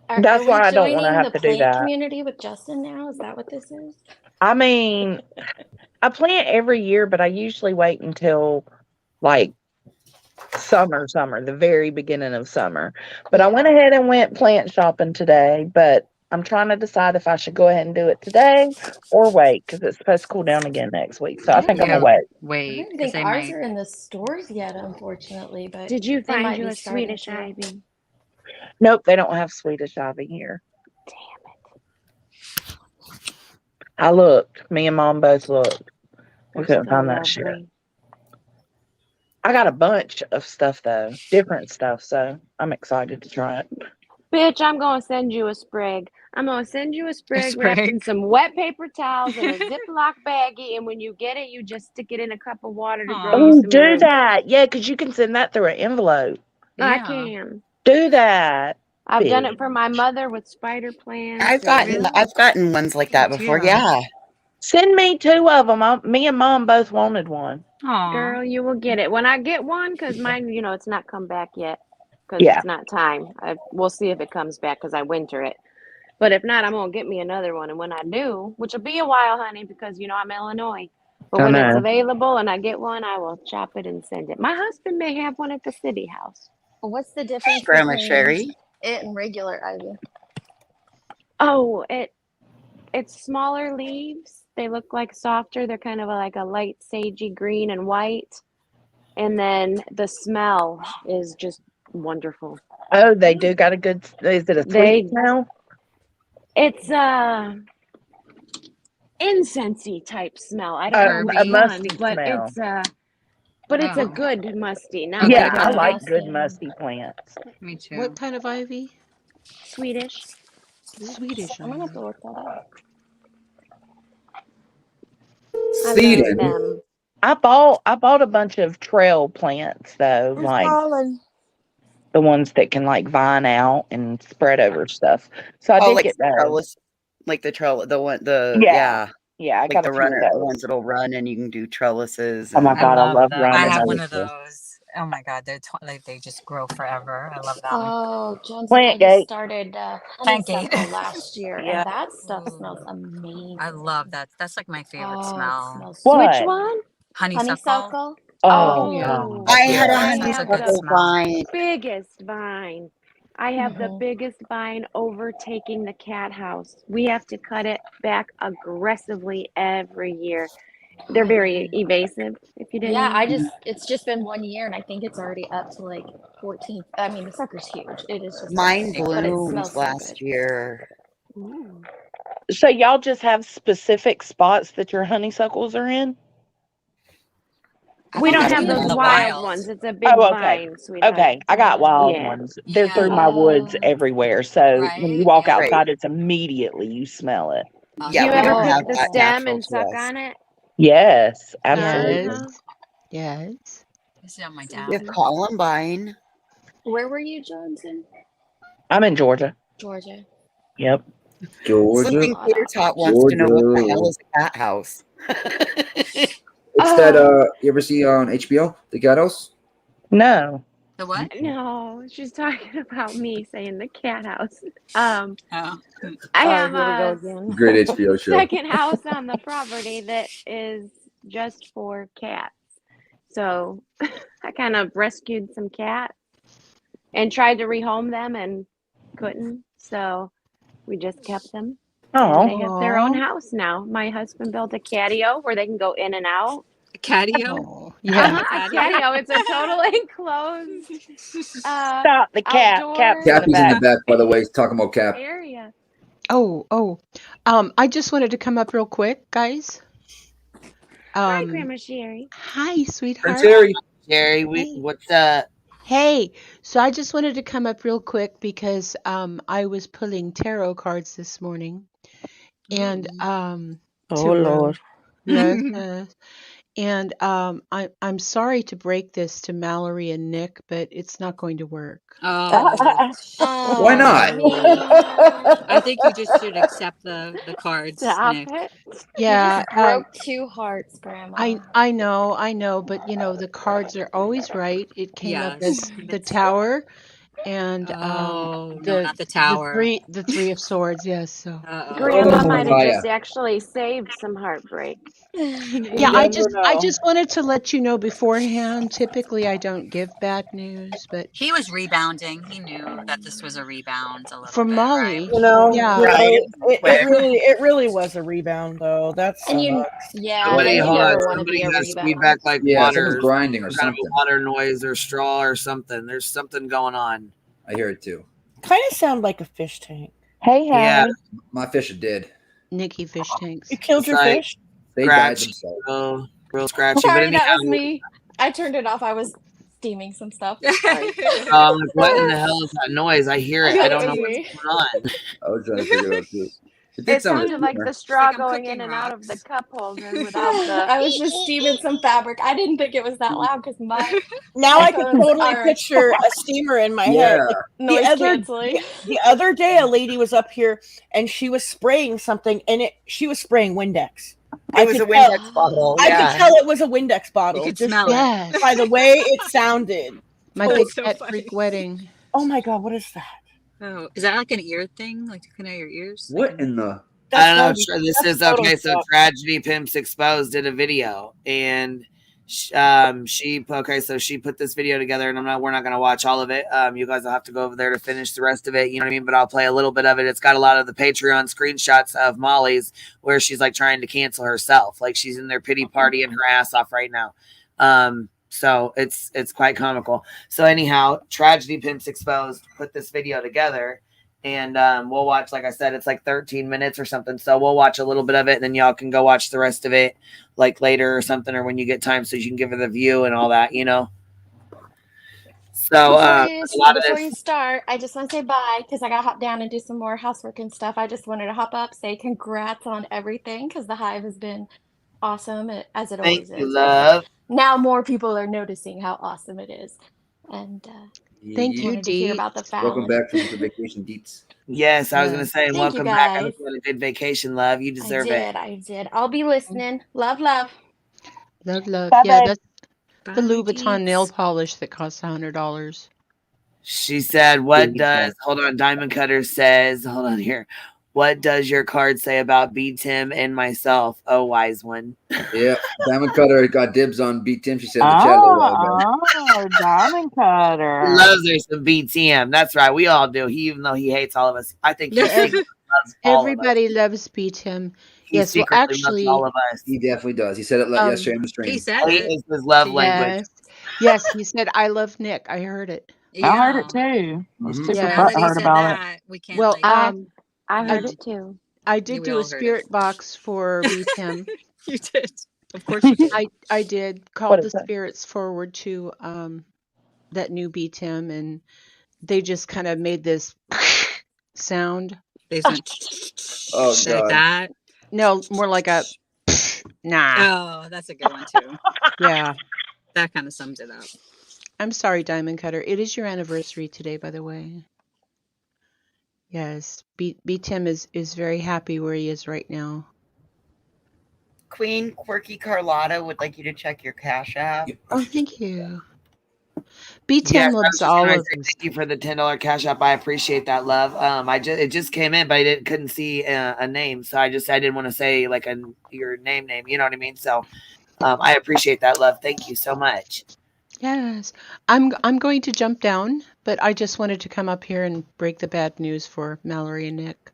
Are That's we why I don't want to joining have the to do plant that. community with Justin now? Is that what this is? I mean, I plant every year, but I usually wait until like summer, the very beginning of summer. But I went ahead and went plant shopping today, but I'm trying to decide if I should go ahead and do it today or wait because it's supposed to cool down again next week. So I think I'm gonna wait. I don't think ours are in the stores yet, unfortunately. But Did you they find might you be a starting Swedish to. ivy? Nope, they don't have Swedish ivy here. Damn it. I looked. Me and Mom both looked. We They're couldn't so find that shit. lovely. I got a bunch of stuff though, different stuff. So I'm excited to try it. Bitch, I'm gonna send you a sprig. I'm gonna send you a sprig wrapped in some wet paper towels in a Ziploc baggie, and when you get it, you just stick it in a cup of water to grow you Oh, some do roots. that. Yeah, because you can send that through an envelope. I can. Do that. I've done it for my mother with spider plants. I've gotten ones like that before. Yeah. Send me 2 of them. Me and Mom both wanted one. Girl, you will get it. When I get one, because mine, it's not come back yet because Yeah. it's not time. We'll see if it comes back because I winter it. But if not, I'm going to get me another one. And when I do, which will be a while, honey, because, I'm Illinois. But when it's available and I get one, I will chop it and send it. My husband may have one at the city house. Well, what's the difference Grandma between Sherry. it and regular ivy? Oh, it's smaller leaves. They look like softer. They're kind of like a light sagey green and white. And then the smell is just wonderful. Oh, they do got a good. Is it a sweet smell? It's incensey type smell. I don't know A which musty one, but smell. it's a good musty. Not Yeah, like I like good musty plants. Me too. What kind of ivy? Swedish. Swedish. I'm gonna have to look that up. Sweden. I bought a bunch of trail plants though, like the ones that can like vine out and spread over stuff. So I did like get the those. trellis, like the trellis, Yeah, I like got the a few of runner, the those. ones that'll run and you can do trellises. Oh my and- God, I love them. running I have those one of too. those. Oh my God, they're like they just grow forever. I love them. Oh, Johnson, Plant I gate. just started Plant gate. honeysuckle last year, Yeah. and that stuff smells amazing. I love that. That's like my favorite It smell. smells Which one? Honeysuckle. Oh, Oh, God. I had a I That's a have good the smell. biggest vine. I have the biggest vine overtaking the cat house. We have to cut it back aggressively every year. They're very evasive, if you didn't Yeah, know. it's just been 1 year, and I think it's already up to like 14. I mean, the sucker's huge. It is just Mine amazing, but it blooms smells so last good. year. Ooh. So y'all just have specific spots that your honeysuckles are in? We don't think have they're those in the wild wild. ones. It's a big Oh, okay. vine, sweetheart. Okay, I got wild Yeah. ones. They're through my woods everywhere. So when you walk outside, it's immediately you smell it. Do you we ever don't pick have the that stem natural and to suck us. on it? Yes, absolutely. Uh-huh. Yes. It's on my We dad. have columbine. Where were you, Johnson? I'm in Georgia. Georgia. Yep. Sleeping Peter Tot wants to know what the hell is a cat house. It's that you ever see on HBO, The Cat House? No. The what? No, she's talking about me saying the cat house. I Oh, have here we go a again. Great HBO show. second house on the property that is just for cats. So I kind of rescued some cats and tried to rehome them and couldn't. So we just kept them. And they have their own house now. My husband built a catio where they can go in and out. Catio? Yeah. A catio. It's a total enclosed Stop the cat. outdoor Cap's in the Cappy's in the back. back, by the way. He's talking about Cap. area. I just wanted to come up real quick, guys. Hi, Grandma Sherry. Hi, sweetheart. Sherry. Jerry, what's up? Hey, so I just wanted to come up real quick because I was pulling tarot cards this morning, and Oh tarot, Lord. yes, yes. And I'm sorry to break this to Mallory and Nick, but it's not going to work. Why not? I think you just should accept the cards, Stop Nick. it. Yeah, You just broke 2 hearts, Grandma. I know, but you know the cards are always right. It came up Yes. as the Tower and Oh, no, not the tower. the Three of Swords. Yes, so Grandma Oh, might have Messiah. just actually saved some heartbreak. yeah, You never I know. just wanted to let you know beforehand. Typically, I don't give bad news, but He was rebounding. He knew that this was a rebound a little for bit, right? Molly, yeah, It really was a rebound though. That And you, sucks. yeah, Somebody, and you hold on. never want to Somebody be a has rebound. feedback like Yeah, someone's water, grinding or some kind of something. a water noise or straw or something. There's something going on. I hear it too. Kind of sound like a fish tank. Hey, Yeah, My fish are dead. Nikki fish tanks. You killed it's your like fish? They died scratchy, themselves. real scratchy. But Sorry, that anyhow, was me. I turned it off. I was steaming some stuff. Sorry. I'm like, what in the hell is that noise? I hear it. I It don't know was what's me. going on. I was trying to figure it out too. It did It sound like sounded like the humor. straw I'm going cooking in and out of the rocks. cup holder without the. I was just steaming some fabric. I didn't think it was that loud because my Now I can headphones totally are picture a steamer in my head. Yeah. Like noise canceling. the other day, a lady was up here and she was spraying something, and she was spraying Windex. It was a Windex bottle. I could Yeah. tell it was a Windex bottle. You could Just smell it. Yes, by the way it sounded. my That's big so pet funny. freak wedding. Oh my god, what is that? Oh, is that like an ear thing? Like to clean out your ears? What in the? I don't know. That's This is okay. So Photoshop. Tragedy Pimps Exposed did a video, and she put this video together, and we're not gonna watch all of it. You guys will have to go over there to finish the rest of it. You know what I mean? But I'll play a little bit of it. It's got a lot of the Patreon screenshots of Molly's where she's like trying to cancel herself, like she's in their pity party and her ass off right now. So it's quite comical. So anyhow, Tragedy Pimps Exposed put this video together. And we'll watch, like I said, it's like 13 minutes or something. So we'll watch a little bit of it, and then y'all can go watch the rest of it like later or something, or when you get time, so you can give her the view and all that, you know. So Before you start, I just want to say bye because I got to hop down and do some more housework and stuff. I just wanted to hop up, say congrats on everything because the hive has been awesome as it always Thank you, is. love. Now more people are noticing how awesome it is, and Thank you, wanted to hear about the Welcome Fallon. back from the vacation, Deets. Yes, I was gonna say, Thank you, welcome back. I guys. hope you had a good vacation, love. You deserve it. I did. I'll be listening. Love, love. Love. Bye, Yeah, babe. that's the Louboutin nail polish that costs $100. She said, "What does?" Hold on. Diamond Cutter says, "Hold on here. What does your card say about B Tim and myself? Oh, wise one." Yeah, Diamond Cutter got dibs on beat Tim. She said in the chat a little while ago. Oh, Diamond Cutter. He loves her some BTM. That's right. We all do. Even though he hates all of us, I think he secretly loves all of us. Everybody loves beat him. He Yes, well, secretly loves actually, all of us. He definitely does. He said it yesterday on the stream. He said Hate it. is his love language. yes, he said, "I love Nick." I heard it. Yeah. I heard it too. I was super Now that he butthurt said about that, we can't. Well, I I heard d- it too. I did We do all a heard it. spirit box for beat him. You did. Of course you did. I did call What the is that? spirits forward to that new beat him, and they just kind of made this sound. They went Oh like god. that. No, more like a nah. Oh, that's a good one too. Yeah. That kind of sums it up. I'm sorry, Diamond Cutter. It is your anniversary today, by the way. Yes, B Tim is very happy where he is right now. Queen Quirky Carlotta would like you to check your Cash App. Oh, thank you. B Tim loves all of us. Thank you for the $10 Cash App. I appreciate that, love. It just came in, but I couldn't see a name, so I didn't want to say like your name. You know what I mean? So, I appreciate that, love. Thank you so much. Yes, I'm going to jump down, but I just wanted to come up here and break the bad news for Mallory and Nick.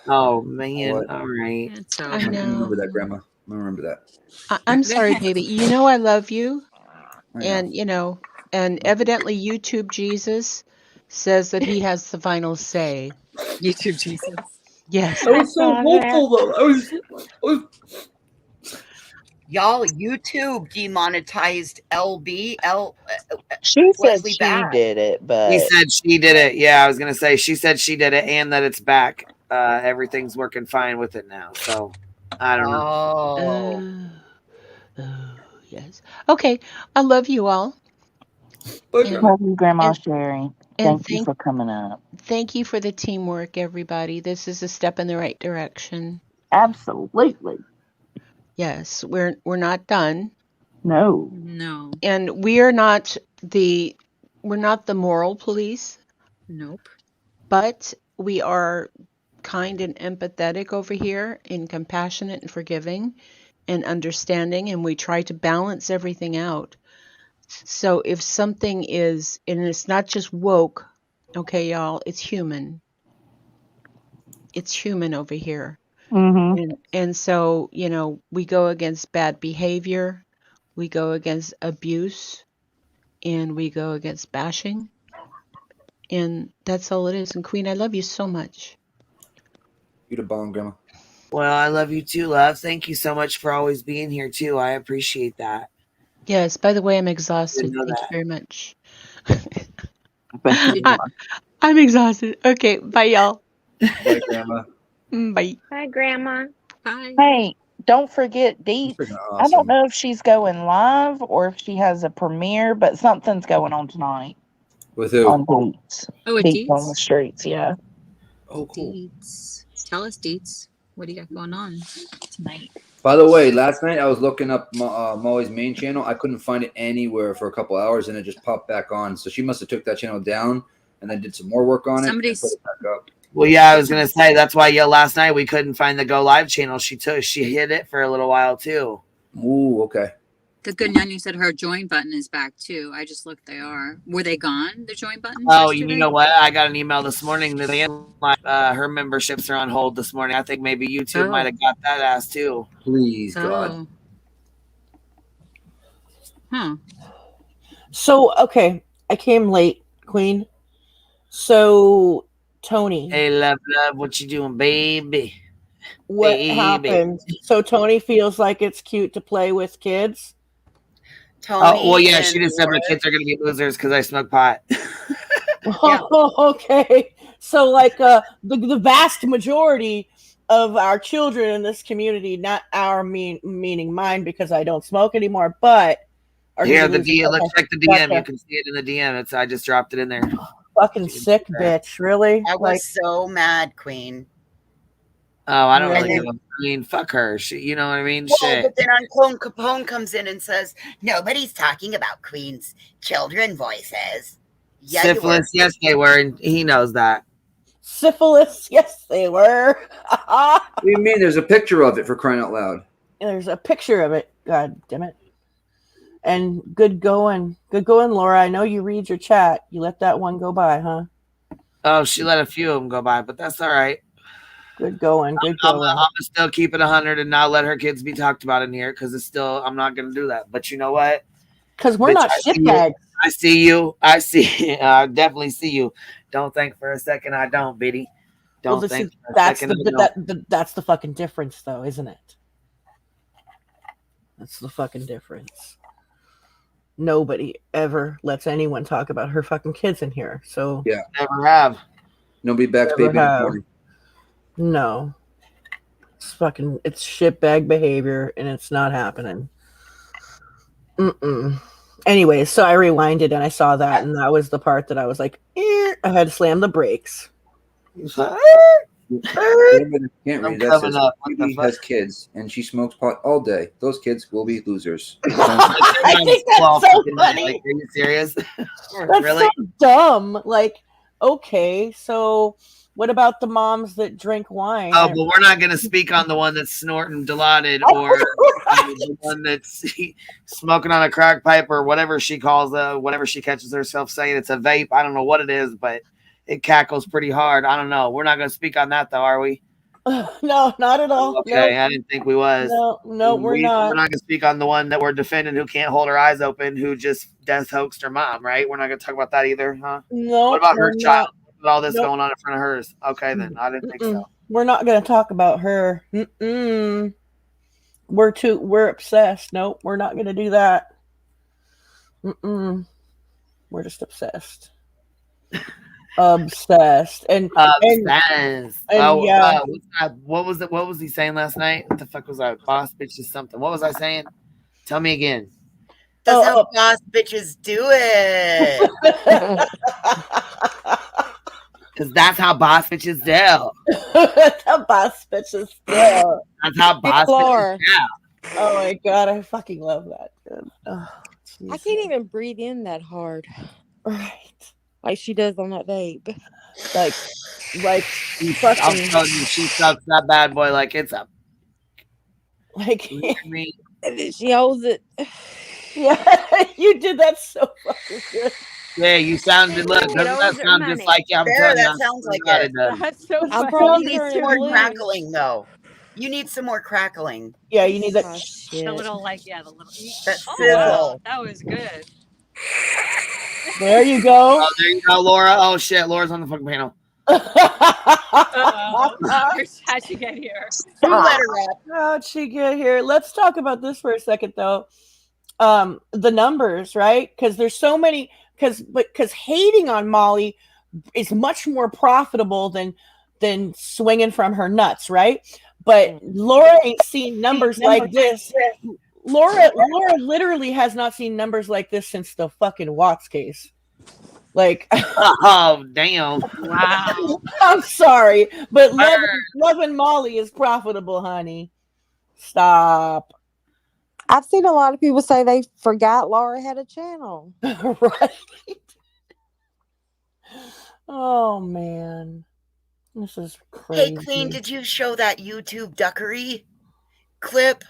Oh man! What? All right. I I know. remember that, Grandma. I remember that. I'm sorry, baby. You know I love you, I know. and and evidently YouTube Jesus says that he has the final say. YouTube Jesus. Yes. I was so hopeful though. I was Y'all, YouTube demonetized She said Leslie she Bass. did it, She but said she did it. Yeah, I was gonna say she said she did it and that it's back. Everything's working fine with it now. So I don't know. Oh, yes. Okay. I love you all. love you, Grandma And, Sherry. and Thank you for coming up. thank you for the teamwork, everybody. This is a step in the right direction. Absolutely. Yes, we're not done. No. No. And we're not the moral police. Nope. But we are kind and empathetic over here and compassionate and forgiving and understanding, and we try to balance everything out. So if something is, and it's not just woke, okay, y'all, it's human. It's human over here. Mm-hmm. And so, we go against bad behavior, we go against abuse, and we go against bashing. And that's all it is. And Queen, I love you so much. You the bomb, Grandma. Well, I love you too, love. Thank you so much for always being here too. I appreciate that. Yes, by the way, I'm exhausted. Didn't know Thank you that. very much. you I'm exhausted. Okay, bye, y'all. Bye, Grandma. Bye. Bye, Grandma. Bye. Hey, don't forget Deets. Freaking I don't awesome. know if she's going live or if she has a premiere, but something's going on tonight With who? on Deets. Oh, at Deets on the Deets? streets, yeah. Oh, cool. Deets. Tell us, Deets. What do you got going on tonight? By the way, last night I was looking up Molly's main channel. I couldn't find it anywhere for a couple hours, and it just popped back on. So she must have took that channel down and then did some more work on it and put it back up. Well, yeah, I was gonna say that's why last night we couldn't find the Go Live channel. She hit it for a little while too. Ooh, okay. The good Nanya said her join button is back too. I just looked; they are. Were they gone? The join buttons? Oh, yesterday? you know what? I got an email this morning that her memberships are on hold this morning. I think maybe YouTube might have got that ass too. Please, God. Huh. So, okay, I came late, Queen. So, Tony. Hey, love, what you doing, baby? What baby. happened? So, Tony feels like it's cute to play with kids? Oh, well, yeah, she just said my kids are going to be losers because I smoke pot. Oh, okay. So, like, the vast majority of our children in this community, not our meaning mine because I don't smoke anymore, but are Here, gonna the lose- DM. okay, Let's check the DM. gotcha. You can see it in the DM. I just dropped it in there. Fucking sick bitch, really? I was so mad, Queen. Oh, I don't And really then- give a. I mean, fuck her. You know what I mean? Well, Shit. but then Unclone Capone comes in and says, nobody's talking about Queen's children voices. Yeah, Syphilis, yes, they were, and he knows that. Syphilis, yes, they were. What do you mean? There's a picture of it, for crying out loud. There's a picture of it. God damn it. And good going, Laura. I know you read your chat. You let that one go by, huh? Oh, she let a few of them go by, but that's all right. Good going. I'm gonna still keep it 100 and not let her kids be talked about in here because I'm not gonna do that. But you know what? Because we're not shitbags. I see you. I definitely see you. Don't think for a second I don't, Biddy. Don't Well, think for a that's second I don't. that's the fucking difference, though, isn't it? That's the fucking difference. Nobody ever lets anyone talk about her fucking kids in here. So Yeah. Never have. Nobody backs Never baby in the have. corner. No. It's shitbag behavior, and it's not happening. Anyway, so I rewinded and I saw that, and that was the part that I was like, I had to slam the brakes. Can't read that. Says Phoebe has kids and she smokes pot all day. Those kids will be losers. I think that's so funny. Like, are you serious? That's so dumb. Like, okay, so what about the moms that drink wine? Oh, but we're not going to speak on the one that's snorting Dilaudid or the one that's smoking on a crack pipe or whatever she calls whatever she catches herself saying. It's a vape. I don't know what it is, but it cackles pretty hard. I don't know. We're not going to speak on that, though, are we? No, not at all. Okay, Nope. I didn't think we was. No, we're not. We're not going to speak on the one that we're defending who can't hold her eyes open, who just death hoaxed her mom, right? We're not going to talk about that either, huh? No. What about her we're child? not. With all this Nope. going on in front of hers. Okay, then. I didn't think so. We're not going to talk about her. We're obsessed. Nope, we're not gonna do that. Mm-mm. We're just obsessed. Obsessed. And Obsessed. yeah. What was it? What was he saying last night? What the fuck was I? Boss bitch is something. What was I saying? Tell me again. That's how boss bitches do it. Because that's how boss bitches do. That's how boss bitches do. That's how boss bitches do. Oh my god, I fucking love that. Oh, I can't even breathe in that hard. Right. Like she does on that babe. Like I'm telling you, she sucks that bad boy like it's a. Like me. And then she holds it. Yeah, you did that so fucking good. Yeah, you sounded. Look, doesn't that sound just like you? I'm telling you, That sounds like it. That's so I'm probably need some turning more blue. crackling though. You need some more crackling. Yeah, you need that. Oh, shit. The little like the little that oh, sizzle. wow, that was good. There you go. Oh, there you go, Laura. Oh shit, Laura's on the fucking panel. How'd she get here? Who let her up? How'd she get here? Let's talk about this for a second, though. The numbers, right? Because there's so many. Because hating on Molly is much more profitable than swinging from her nuts, right? But Laura ain't seen numbers like this. Laura literally has not seen numbers like this since the fucking Watts case. Like, oh damn! Wow. I'm sorry, but loving Molly is profitable, honey. Stop. I've seen a lot of people say they forgot Laura had a channel. Right. Oh man, this is crazy. Hey Queen, did you show that YouTube duckery clip?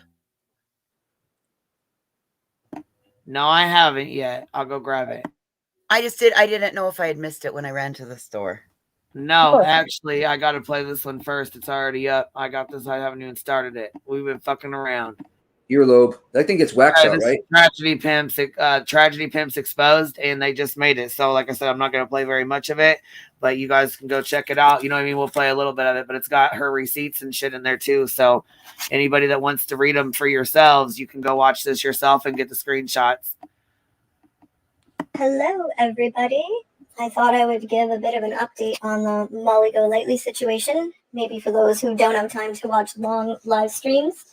No, I haven't yet. I'll go grab it. I just did. I didn't know if I had missed it when I ran to the store. No, actually, I got to play this one first. It's already up. I got this. I haven't even started it. We've been fucking around. Earlobe. I think it's wax out, right? Tragedy Pimps Exposed, and they just made it. So, like I said, I'm not going to play very much of it, but you guys can go check it out. You know what I mean? We'll play a little bit of it, but it's got her receipts and shit in there too. So, anybody that wants to read them for yourselves, you can go watch this yourself and get the screenshots. Hello, everybody. I thought I would give a bit of an update on the Molly Go Lightly situation, maybe for those who don't have time to watch long live streams,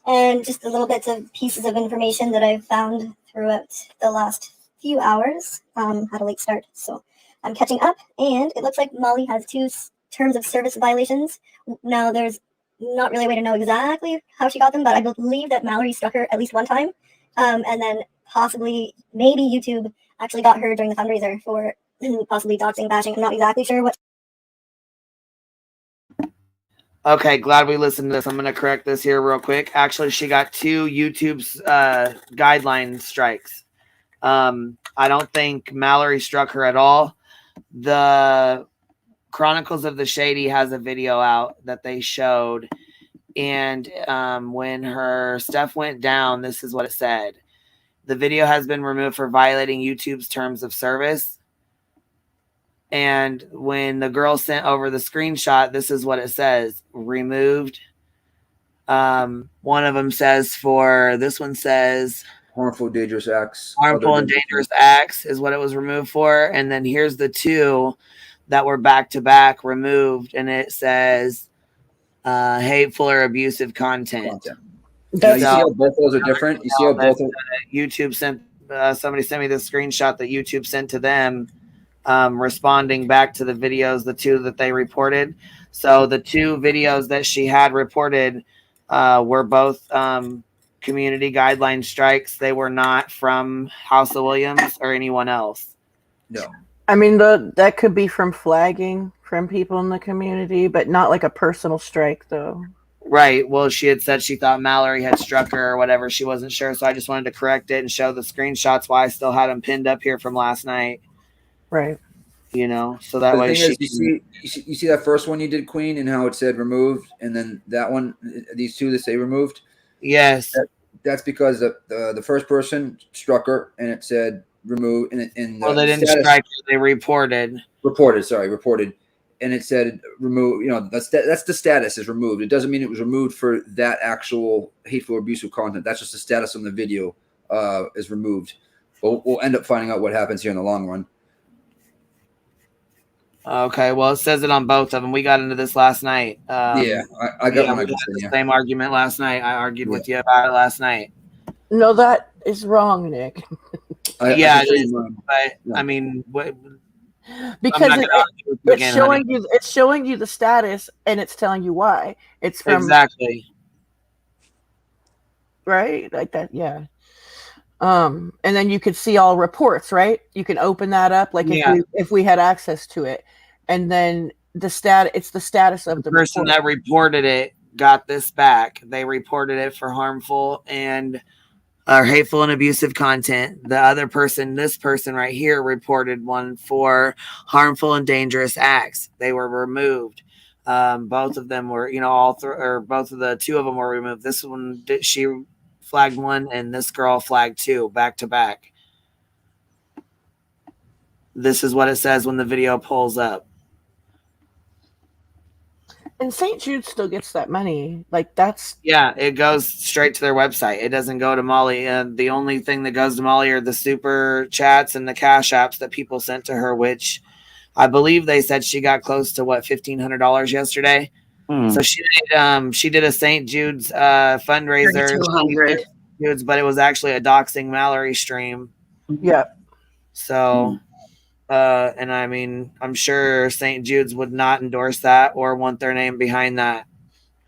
and just a little bits of pieces of information that I've found throughout the last few hours. Had a late start, so I'm catching up, and it looks like Molly has 2 terms of service violations. Now, there's not really a way to know exactly how she got them, but I believe that Mallory struck her at least one time, and then possibly, maybe YouTube actually got her during the fundraiser for possibly doxing, bashing. I'm not exactly sure what. Okay, glad we listened to this. I'm going to correct this here real quick. Actually, she got 2 YouTube's guideline strikes. I don't think Mallory struck her at all. The Chronicles of the Shady has a video out that they showed. And when her stuff went down, this is what it said. The video has been removed for violating YouTube's terms of service. And when the girl sent over the screenshot, this is what it says. Removed. One of them says this one says harmful, dangerous acts. Harmful and dangerous acts is what it was removed for. And then here's the 2 that were back to back removed. And it says hateful or abusive content. Now, you see how both those are different? You see how both are... YouTube sent somebody sent me the screenshot that YouTube sent to them, responding back to the videos, the 2 that they reported. So the 2 videos that she had reported were both community guideline strikes. They were not from House of Williams or anyone else. No. I mean, that could be from flagging from people in the community, but not like a personal strike, though. Right. Well, she had said she thought Mallory had struck her or whatever. She wasn't sure. So I just wanted to correct it and show the screenshots why I still had them pinned up here from last night. Right. You know, so that way you see that first one you did, Queen, and how it said removed, and then that one, these 2 that say removed? Yes. That's because the first person struck her and it said removed. Well, they didn't strike her. They reported. Reported. and it said remove. You know, that's the status is removed. It doesn't mean it was removed for that actual hateful, abusive content. That's just the status on the video is removed. But we'll end up finding out what happens here in the long run. Okay, well, it says it on both of them. We got into this last night. Yeah, I got one. We had the same argument last night. I argued with you about it last night. No, that is wrong, Nick. Yeah, it is. But I mean, because it's showing you the status, and it's telling you why. It's from exactly right, like that. Yeah. And then you could see all reports, right? You can open that up, like if we had access to it, and then it's the status of the person that reported it got this back. They reported it for harmful and hateful and abusive content. The other person, this person right here, reported one for harmful and dangerous acts. They were removed. Both of them were, both of the two of them were removed. This one, she flagged one, and this girl flagged two, back to back. This is what it says when the video pulls up. And St. Jude still gets that money. Like that's it goes straight to their website. It doesn't go to Molly. And the only thing that goes to Molly are the super chats and the cash apps that people sent to her, which I believe they said she got close to $1,500 yesterday. So she did a St. Jude's fundraiser, Jude's, but it was actually a doxing Mallory stream. Yeah. So. And I mean, I'm sure St. Jude's would not endorse that or want their name behind that.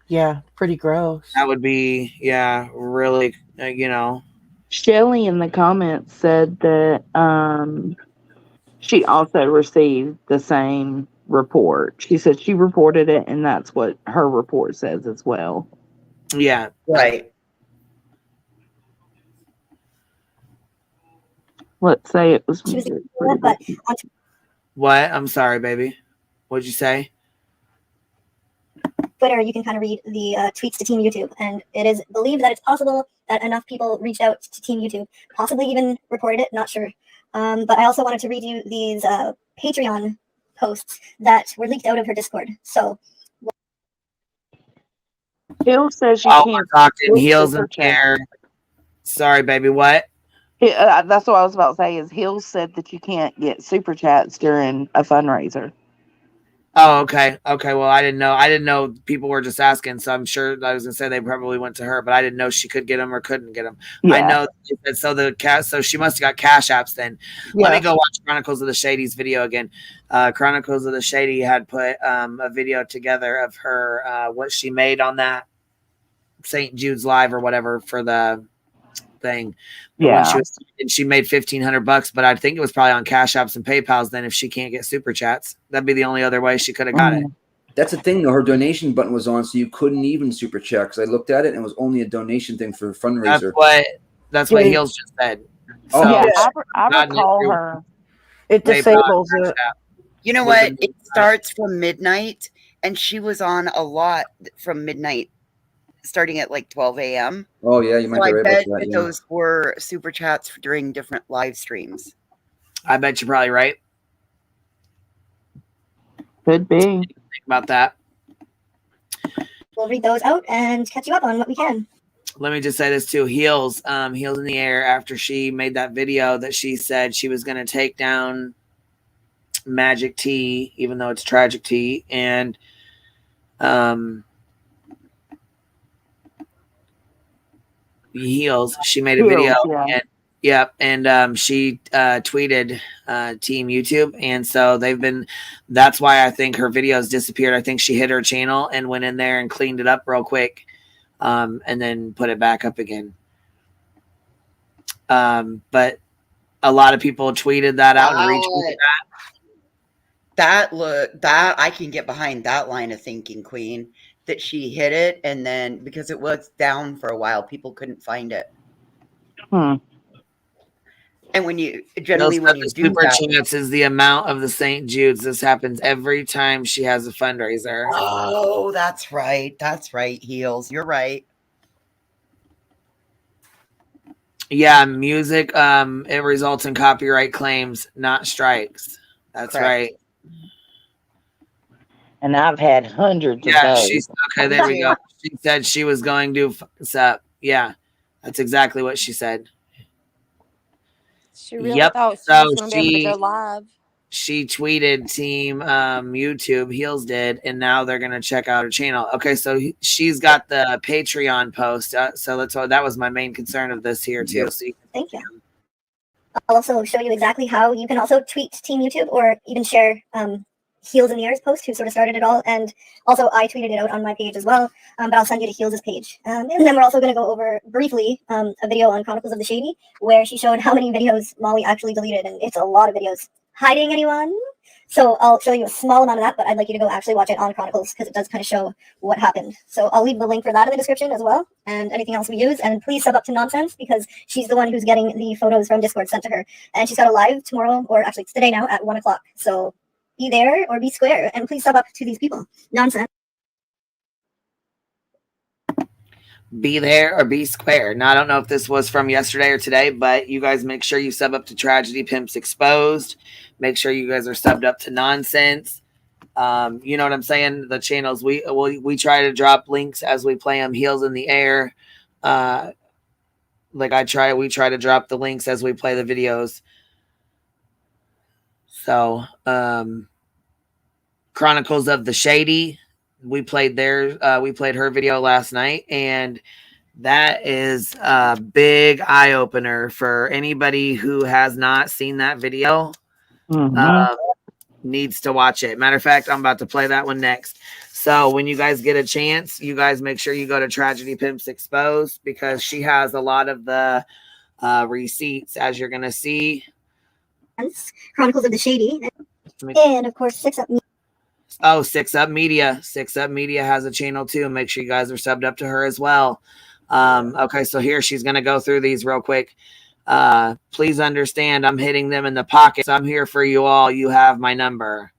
Yeah, pretty gross. That would be, really, Shelly in the comments said that she also received the same report. She said she reported it, and that's what her report says as well. Yeah. Right. Let's say it was. What? I'm sorry, baby. What'd you say? Twitter, you can kind of read the tweets to Team YouTube, and it is believed that it's possible that enough people reached out to Team YouTube, possibly even reported it, not sure. But I also wanted to read you these Patreon posts that were leaked out of her Discord. So, Hill says you we're can't. talking heels in the air. Sorry, baby. What? That's what I was about to say. Is Hill said that you can't get super chats during a fundraiser. Oh, okay. Okay. Well, I didn't know people were just asking. So I'm sure I was gonna say they probably went to her, but I didn't know she could get them or couldn't get them. Yeah. I know that, so she must have got cash apps then. Let me go watch Chronicles of the Shady's video again. Chronicles of the Shady had put a video together of her what she made on that St. Jude's live or whatever for the thing. When she made $1,500, but I think it was probably on Cash Apps and PayPal's. Then if she can't get super chats, that'd be the only other way she could have got it. That's the thing, though. Her donation button was on, so you couldn't even super check. Because I looked at it, and it was only a donation thing for a fundraiser. That's what Heels just said. So, I recall her. It disables it. You know what? It starts from midnight, and she was on a lot from midnight, starting at like 12 a.m. Oh yeah, you might be right about that. Yeah. Those were super chats during different live streams. I bet you're probably right. Could be. Think about that. We'll read those out and catch you up on what we can. Let me just say this too. Heels in the air after she made that video that she said she was going to take down Magic T, even though it's Tragic T, and Heels. She made a video, and she tweeted Team YouTube, and so that's why I think her videos disappeared. I think she hit her channel and went in there and cleaned it up real quick, and then put it back up again. But a lot of people tweeted that out and retweeted that I can get behind that line of thinking, Queen. That she hit it, and then because it was down for a while, people couldn't find it. And when you generally when you do super that, chance is the amount of the St. Jude's. This happens every time she has a fundraiser. Oh, that's right. That's right. Heels. You're right. Yeah, music. It results in copyright claims, not strikes. That's right. And I've had hundreds of Yeah, those. she's okay. There we go. She said she was going to fuck us up. Yeah, that's exactly what she said. She really Yep. thought she So was going to be able to go live. she tweeted Team YouTube Heels did, and now they're gonna check out her channel. Okay, so she's got the Patreon post. So that was my main concern of this here too. Yep. So Thank you. I'll also show you exactly how you can also tweet Team YouTube or even share Heels in the Air's post, who sort of started it all. And also I tweeted it out on my page as well, but I'll send you to Heels' page. And then we're also going to go over briefly a video on Chronicles of the Shady, where she showed how many videos Molly actually deleted, and it's a lot of videos. Hiding anyone? So I'll show you a small amount of that, but I'd like you to go actually watch it on Chronicles because it does kind of show what happened. So I'll leave the link for that in the description as well, and anything else we use. And please sub up to Nonsense because she's the one who's getting the photos from Discord sent to her. And she's got a live tomorrow, or actually it's today now at 1 o'clock. So be there or be square, and please sub up to these people. Nonsense. be there or be square. Now, I don't know if this was from yesterday or today, but you guys make sure you sub up to Tragedy Pimps Exposed. Make sure you guys are subbed up to Nonsense. You know what I'm saying? The channels we try to drop links as we play them. Heels in the Air. We try to drop the links as we play the videos. So, Chronicles of the Shady. We played her video last night, and that is a big eye opener for anybody who has not seen that video. Needs to watch it. Matter of fact, I'm about to play that one next. So when you guys get a chance, you guys make sure you go to Tragedy Pimps Exposed because she has a lot of the receipts, as you're gonna see. Chronicles of the Shady, and of course 6 Up. Oh, 6 Up Media. 6 Up Media has a channel too. Make sure you guys are subbed up to her as well. Okay, so here she's going to go through these real quick. Please understand, I'm hitting them in the pockets. I'm here for you all. You have my number.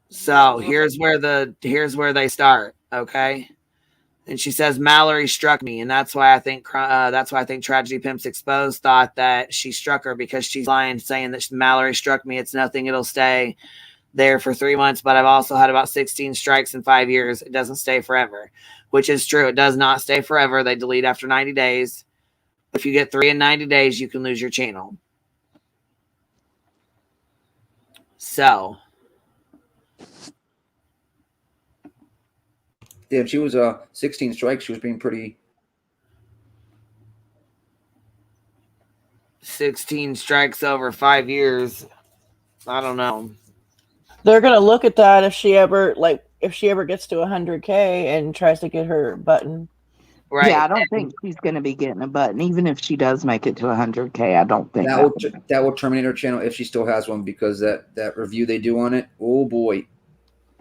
So here's where they start. Okay. And she says, Mallory struck me. And that's why I think Tragedy Pimps Exposed thought that she struck her, because she's lying, saying that Mallory struck me. It's nothing. It'll stay there for 3 months, but I've also had about 16 strikes in 5 years. It doesn't stay forever, which is true. It does not stay forever. They delete after 90 days. If you get 3 in 90 days, you can lose your channel. So, yeah, she was 16 strikes. She was being pretty. 16 strikes over 5 years. I don't know. They're gonna look at that if she ever gets to 100K and tries to get her button. Right. Yeah, I don't think she's gonna be getting a button, even if she does make it to 100K. I don't think that will terminate her channel if she still has one, because that review they do on it. Oh boy,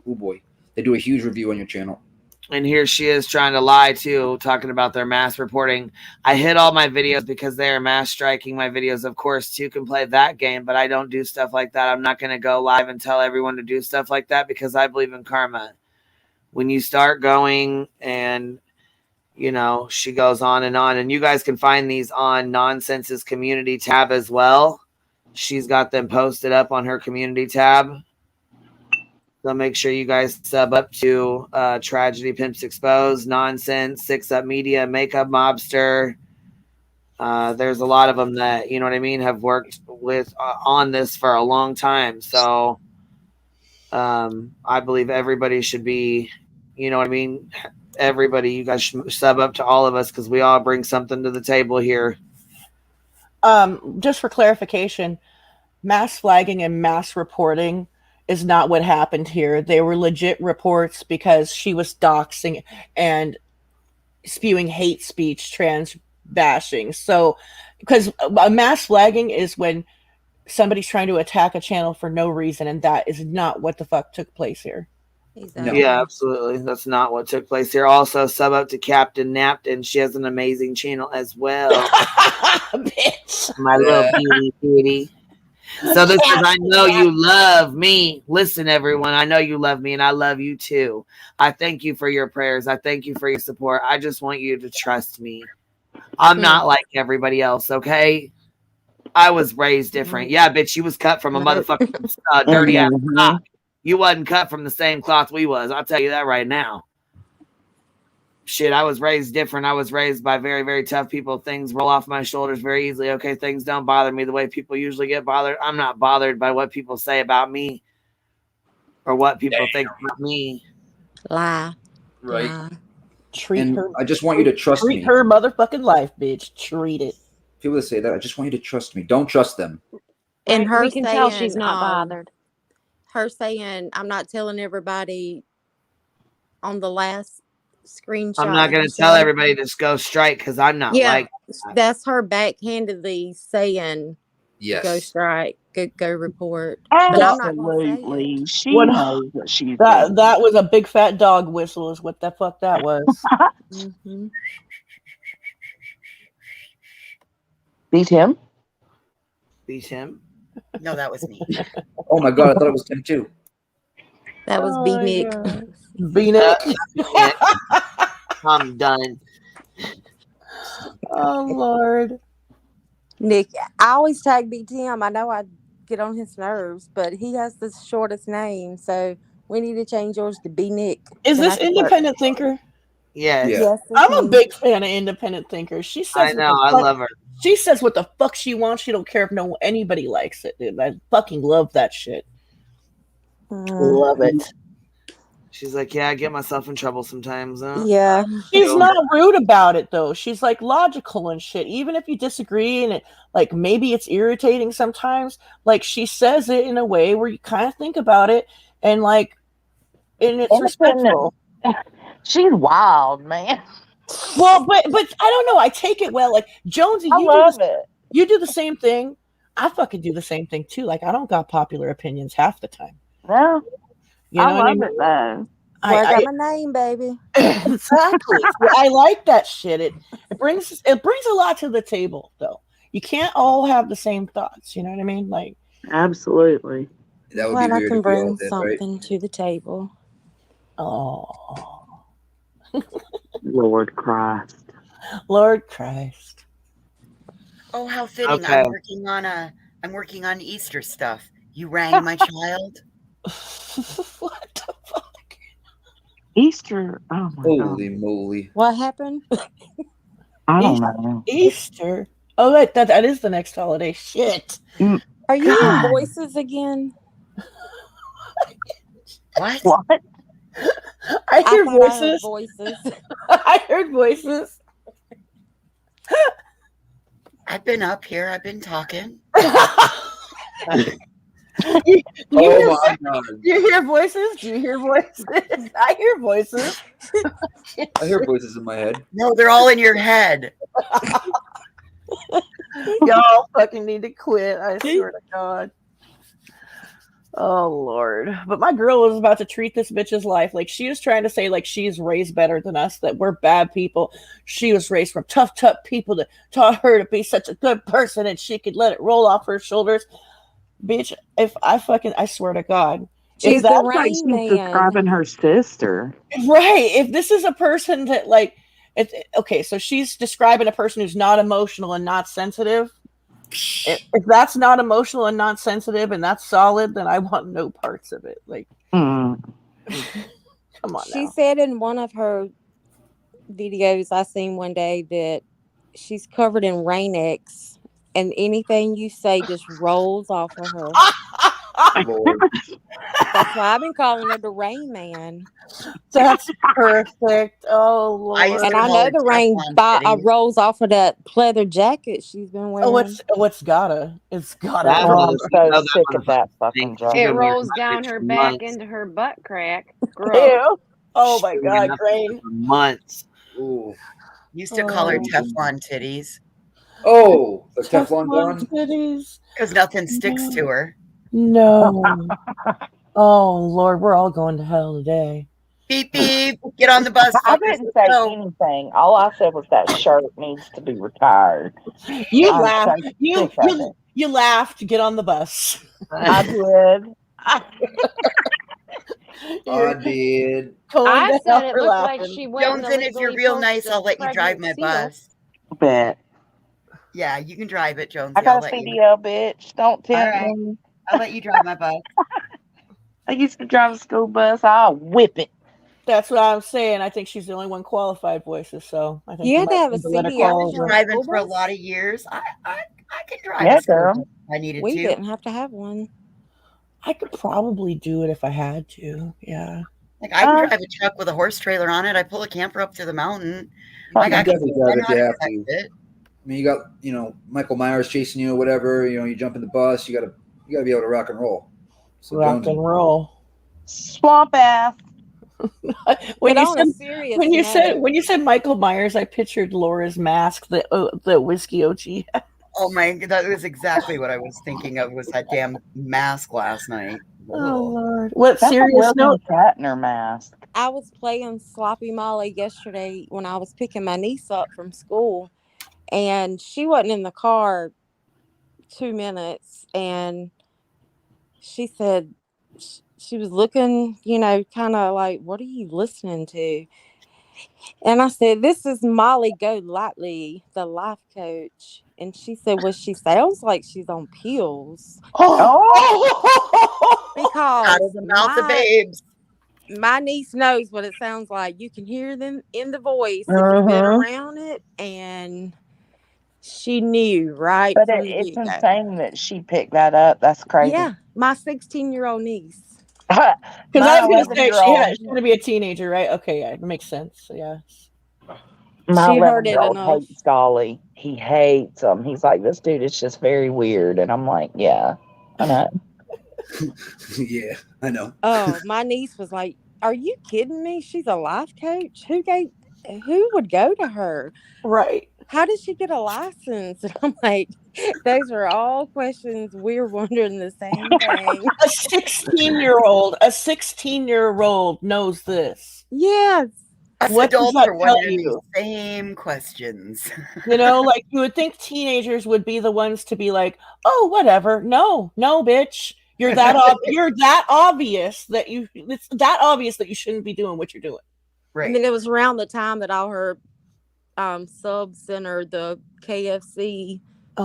they do a huge review on your channel. And here she is trying to lie too, talking about their mass reporting. I hid all my videos because they are mass striking my videos. Of course, too can play that game, but I don't do stuff like that. I'm not going to go live and tell everyone to do stuff like that because I believe in karma. When you start going and, she goes on, and you guys can find these on Nonsense's community tab as well. She's got them posted up on her community tab. So make sure you guys sub up to Tragedy Pimps Exposed, Nonsense, 6 Up Media, Makeup Mobster. There's a lot of them that, have worked with on this for a long time. So I believe everybody should be, everybody, you guys should sub up to all of us because we all bring something to the table here. Just for clarification, mass flagging and mass reporting is not what happened here. They were legit reports because she was doxing and spewing hate speech, trans bashing. So, because mass flagging is when somebody's trying to attack a channel for no reason, and that is not what the fuck took place here. Exactly. Yeah, absolutely. That's not what took place here. Also, sub up to Captain Napton. She has an amazing channel as well. Bitch. My little beauty. So this is, I know you love me. Listen, everyone, I know you love me, and I love you too. I thank you for your prayers. I thank you for your support. I just want you to trust me. I'm not like everybody else, okay? I was raised different. Yeah, bitch, you was cut from a motherfucking dirty ass cock. You wasn't cut from the same cloth we was. I'll tell you that right now. Shit, I was raised different. I was raised by very, very tough people. Things roll off my shoulders very easily. Okay, things don't bother me the way people usually get bothered. I'm not bothered by what people say about me or what people think about me. Lie. Right. Lie. Treat And her. I just want you to trust treat me. her motherfucking life, bitch. Treat it. People that say that, I just want you to trust me. Don't trust them. And her we can saying, tell she's not bothered. Her saying, I'm not telling everybody on the last screenshot. I'm not going to tell everybody to go strike because I'm not like that. That's her backhandedly saying, yes, go strike, go report. Absolutely. She knows what she's doing. That was a big fat dog whistle is what the fuck that was. Mm-hmm. Beat him? Beat him? No, that was me. Oh my god, I thought it was Tim too. That was B Nick. B Nick. I'm done. Oh Lord. Nick, I always tag B Tim. I know I get on his nerves, but he has the shortest name, so we need to change yours to B Nick. Is this Independent Thinker? Yes. Yeah. Yes, I'm a big fan of Independent Thinkers. She says I know, I love her. She says what the fuck she wants. She don't care if anybody likes it, dude. I fucking love that shit. Love it. She's like, yeah, I get myself in trouble sometimes. Huh? Yeah. She's not rude about it though. She's like logical and shit. Even if you disagree and it like maybe it's irritating sometimes, like she says it in a way where you kind of think about it and like and it's respectful. She's wild, man. Well, but I don't know. I take it well. Like Jonesy, I love it. You do the same thing. I fucking do the same thing too. Like I don't got popular opinions half the time. No. You know I what I love mean? it though. I got my name, baby. Exactly. I like that shit. It brings a lot to the table though. You can't all have the same thoughts. You know what I mean? Like absolutely. That would Well, be I weird can if we all bring did, something right? to the table. Oh, Lord Christ. Lord Christ. Oh, how fitting! Okay. I'm working on Easter stuff. You rang my child. What the fuck? Easter. Oh my Holy god. moly! What happened? I don't know. Easter. Oh, that is the next holiday. Shit. Are you hearing voices again? What? What? I hear thought I heard voices. voices. I heard voices. I've been up here. I've been talking. You Oh my god! you hear voices? Do you hear voices? I hear voices. I hear voices in my head. No, they're all in your head. Y'all fucking need to quit. I swear to God. Oh Lord. But my girl was about to treat this bitch's life like she was trying to say like she's raised better than us, that we're bad people. She was raised from tough people that taught her to be such a good person and she could let it roll off her shoulders. Bitch, if I swear to God. She's That's the like Rain she's Man. describing her sister. Right. If this is a person that like it's okay, so she's describing a person who's not emotional and not sensitive. If that's not emotional and not sensitive and that's solid, then I want no parts of it. Like come on She now. said in one of her videos I seen one day that she's covered in Rain-X and anything you say just rolls off of her. Lord. That's why I've been calling her the Rain Man. That's perfect. Oh Lord. And I know the rain rolls off of that pleather jacket she's been wearing. It's gotta. I'm so sick of that fucking job. It rolls down her back into her butt crack. Gross. Ew. Oh my God, Grain. For months. Ooh. Used to call her Teflon titties. Oh, the Teflon gun? Titties. Because nothing sticks to her. No. Oh Lord, we're all going to hell today. Beep beep. Get on the bus. I didn't say anything. All I said was that shirt needs to be retired. You I'm laughed. so You sick of it. you laughed. Get on the bus. I did. I did. I said it looked like she went. Jones, and if you're real nice, I'll let you drive my bus. Bet. Yeah, you can drive it, Jones. I got a CDL, bitch. Don't tempt right. me. I'll let you drive my bus. I used to drive a school bus. I'll whip it. That's what I'm saying. I think she's the only one qualified, voices. So I think You you had to might have a need to let her CDL I call was for a over. driving school for a bus? lot of years. I could drive Yeah, a school girl. bus if I needed We to. didn't have to have one. I could probably do it if I had to. Yeah. Like I can drive a truck with a horse trailer on it. I pull a camper up to the mountain. You Like can I can definitely drive I know if how you to have connect to. it. I mean, you got Michael Myers chasing you or whatever. You jump in the bus. You gotta be able to rock and roll. So Rock and roll. Swamp ass. When But you on said a serious note, when you said Michael Myers, I pictured Laura's mask, the whiskey OG. Oh my! That was exactly what I was thinking of. Was that damn mask last night? Oh Lord! What That's a serious William note? Shatner mask. I was playing Sloppy Molly yesterday when I was picking my niece up from school, and she wasn't in the car 2 minutes, and she said she was looking, kind of like, "What are you listening to?" And I said, "This is Molly Go Lightly, the life coach." And she said, "Well, she sounds like she's on pills." Oh, Out Because of the mouth of babes. my niece knows what it sounds like. You can hear them in the voice if you've been Mhm. around it, and she knew right But from the it's get-go. insane that she picked that up. That's crazy. Yeah, my 16-year-old niece. Because My I was gonna say she 11-year-old. had to be a teenager, right? Okay, yeah, it makes sense. So, yeah. My She heard it 11-year-old enough. hates Dolly. He hates him. He's like, this dude is just very weird. And I'm like, yeah, I know. Yeah, I know. Oh, my niece was like, "Are you kidding me? She's a life coach. Who would go to her? Right. How did she get a license?" And I'm like, those are all questions we're wondering the same thing. A 16-year-old knows this. Yes. Us What does adults that are tell wondering these you? same questions. Like you would think teenagers would be the ones to be like, "Oh, whatever." No, bitch. You're that obvious that it's that obvious that you shouldn't be doing what you're doing. Right. And then it was around the time that all her subs entered the KFC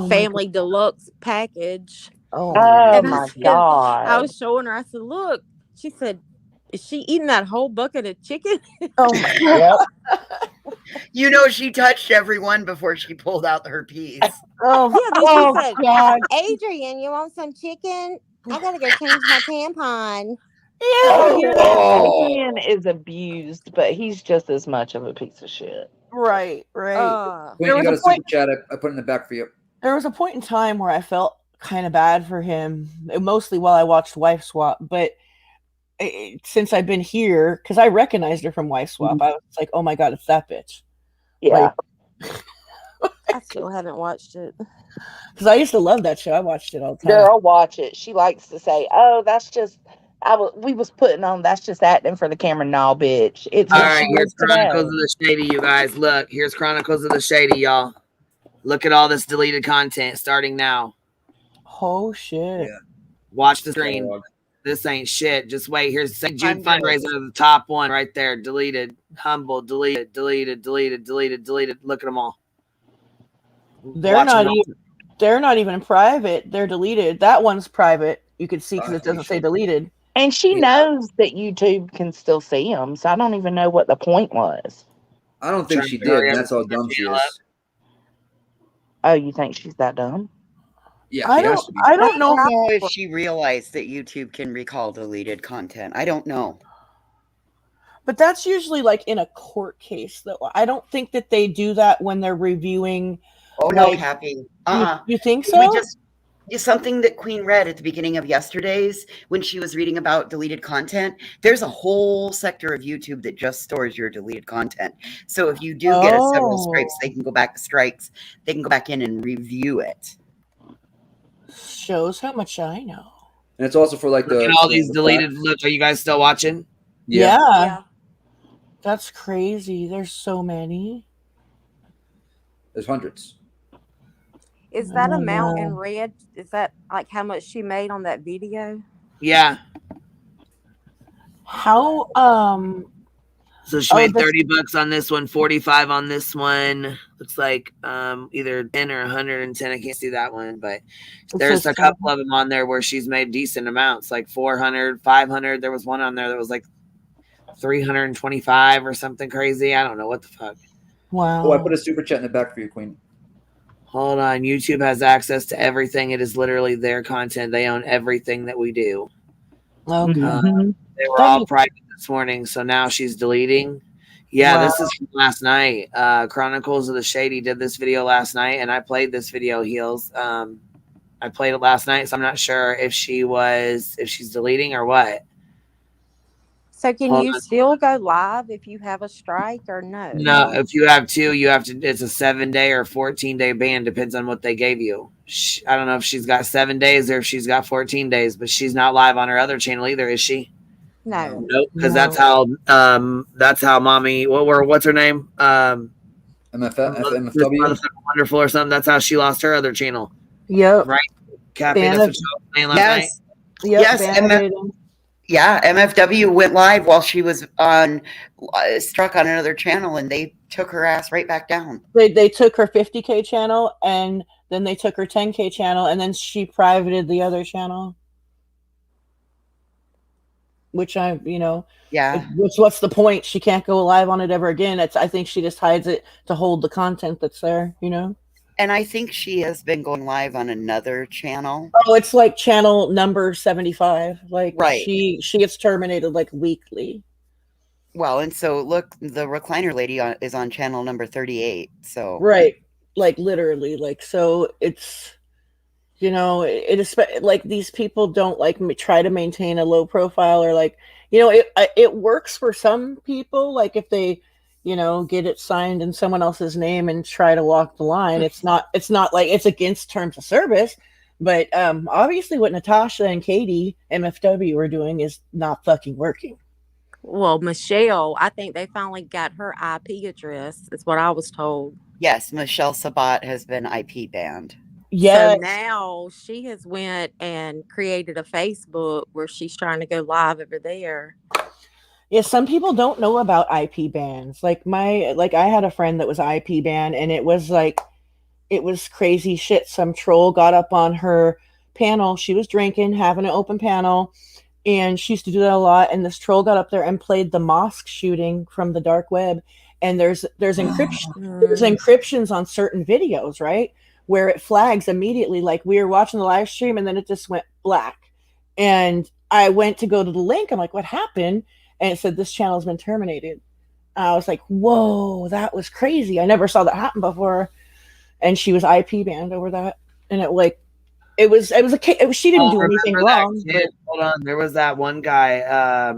Family Deluxe package. Oh And my I God. was showing her. I said, "Look." She said, "Is she eating that whole bucket of chicken?" Oh my Yep. She touched everyone before she pulled out her piece. Oh, Yeah, then Oh, she said, God. "Adrian, you want some chicken? I gotta go change my tampon." Adrian is abused, but he's just as much of a piece of shit. Right. Wait, you got a super chat. I put in the back for you. There was a point in time where I felt kind of bad for him, mostly while I watched Wife Swap. But since I've been here, because I recognized her from Wife Swap, I was like, "Oh my God, it's that bitch." Yeah. I still haven't watched it. Because I used to love that show. I watched it all the time. Girl, watch it. She likes to say, "Oh, that's just we was putting on. That's just acting for the camera." No, bitch. It's All what right, she here's is today. Chronicles of the Shady, you guys. Look, here's Chronicles of the Shady, y'all. Look at all this deleted content starting now. Oh shit! Yeah. Watch the screen. This ain't shit. Just wait. Here's St. Jude fundraiser, the top one right there. Deleted. Humble. Deleted. Deleted. Look at them all. They're not even private. They're deleted. That one's private. You can see because it doesn't say deleted. And she knows that YouTube can still see them, so I don't even know what the point was. I don't think she did. That's how dumb she is. Oh, you think she's that dumb? Yeah, I don't know if she realized that YouTube can recall deleted content. I don't know. But that's usually like in a court case, though. I don't think that they do that when they're reviewing. Oh no, Pappy. You think so? Something that Queen read at the beginning of yesterday's when she was reading about deleted content. There's a whole sector of YouTube that just stores your deleted content. So if you do get several strikes, they can go back in and review it. Shows how much I know. And it's also for like Look at all these deleted. Look, are you guys still watching? Yeah. That's crazy. There's so many. There's hundreds. Is that amount in red? Is that like how much she made on that video? Yeah. How So she made $30 on this one, 45 on this one. Looks like either 10 or 110. I can't see that one, but there's a couple of them on there where she's made decent amounts, like 400, 500. There was one on there that was like 325 or something crazy. I don't know what the fuck. Wow. Oh, I put a super chat in the back for you, Queen. Hold on. YouTube has access to everything. It is literally their content. They own everything that we do. Okay. They were all private this morning, so now she's deleting. Yeah, Wow. this is from last night. Chronicles of the Shady did this video last night, and I played this video, Heels. I played it last night, so I'm not sure if she's deleting or what. So can you still go live if you have a strike or no? No, if you have two, you have to. It's a 7-day or 14-day ban. Depends on what they gave you. I don't know if she's got 7 days or if she's got 14 days, but she's not live on her other channel either, is she? No. Nope. Because that's how mommy. What's her name? MFW. Wonderful or something. That's how she lost her other channel. Yep. Right. Cafe. That's what she was saying last night. Yes. Yeah, MFW went live while she was struck on another channel, and they took her ass right back down. They took her 50K channel, and then they took her 10K channel, and then she privated the other channel. Which yeah. What's the point? She can't go live on it ever again. I think she just hides it to hold the content that's there. And I think she has been going live on another channel. Oh, it's like channel number 75. Like right. She gets terminated like weekly. Well, and so look, the recliner lady is on channel number 38. So right, like literally, like so it's it is like these people don't like try to maintain a low profile or like it works for some people, like if they get it signed in someone else's name and try to walk the line. It's not like it's against terms of service, but obviously what Natasha and Katie MFW are doing is not fucking working. Well, Michelle, I think they finally got her IP address. That's what I was told. Yes, Michelle Sabat has been IP banned. Yes. So now she has went and created a Facebook where she's trying to go live over there. Yeah, some people don't know about IP bans. Like I had a friend that was IP banned, and it was crazy shit. Some troll got up on her panel. She was drinking, having an open panel, and she used to do that a lot. And this troll got up there and played the mosque shooting from the dark web. And there's encryptions on certain videos, right? Where it flags immediately, like we were watching the live stream and then it just went black. And I went to go to the link. I'm like, what happened? And it said, this channel has been terminated. I was like, whoa, that was crazy. I never saw that happen before. And she was IP banned over that. And she didn't do anything wrong. Hold on. There was that one guy,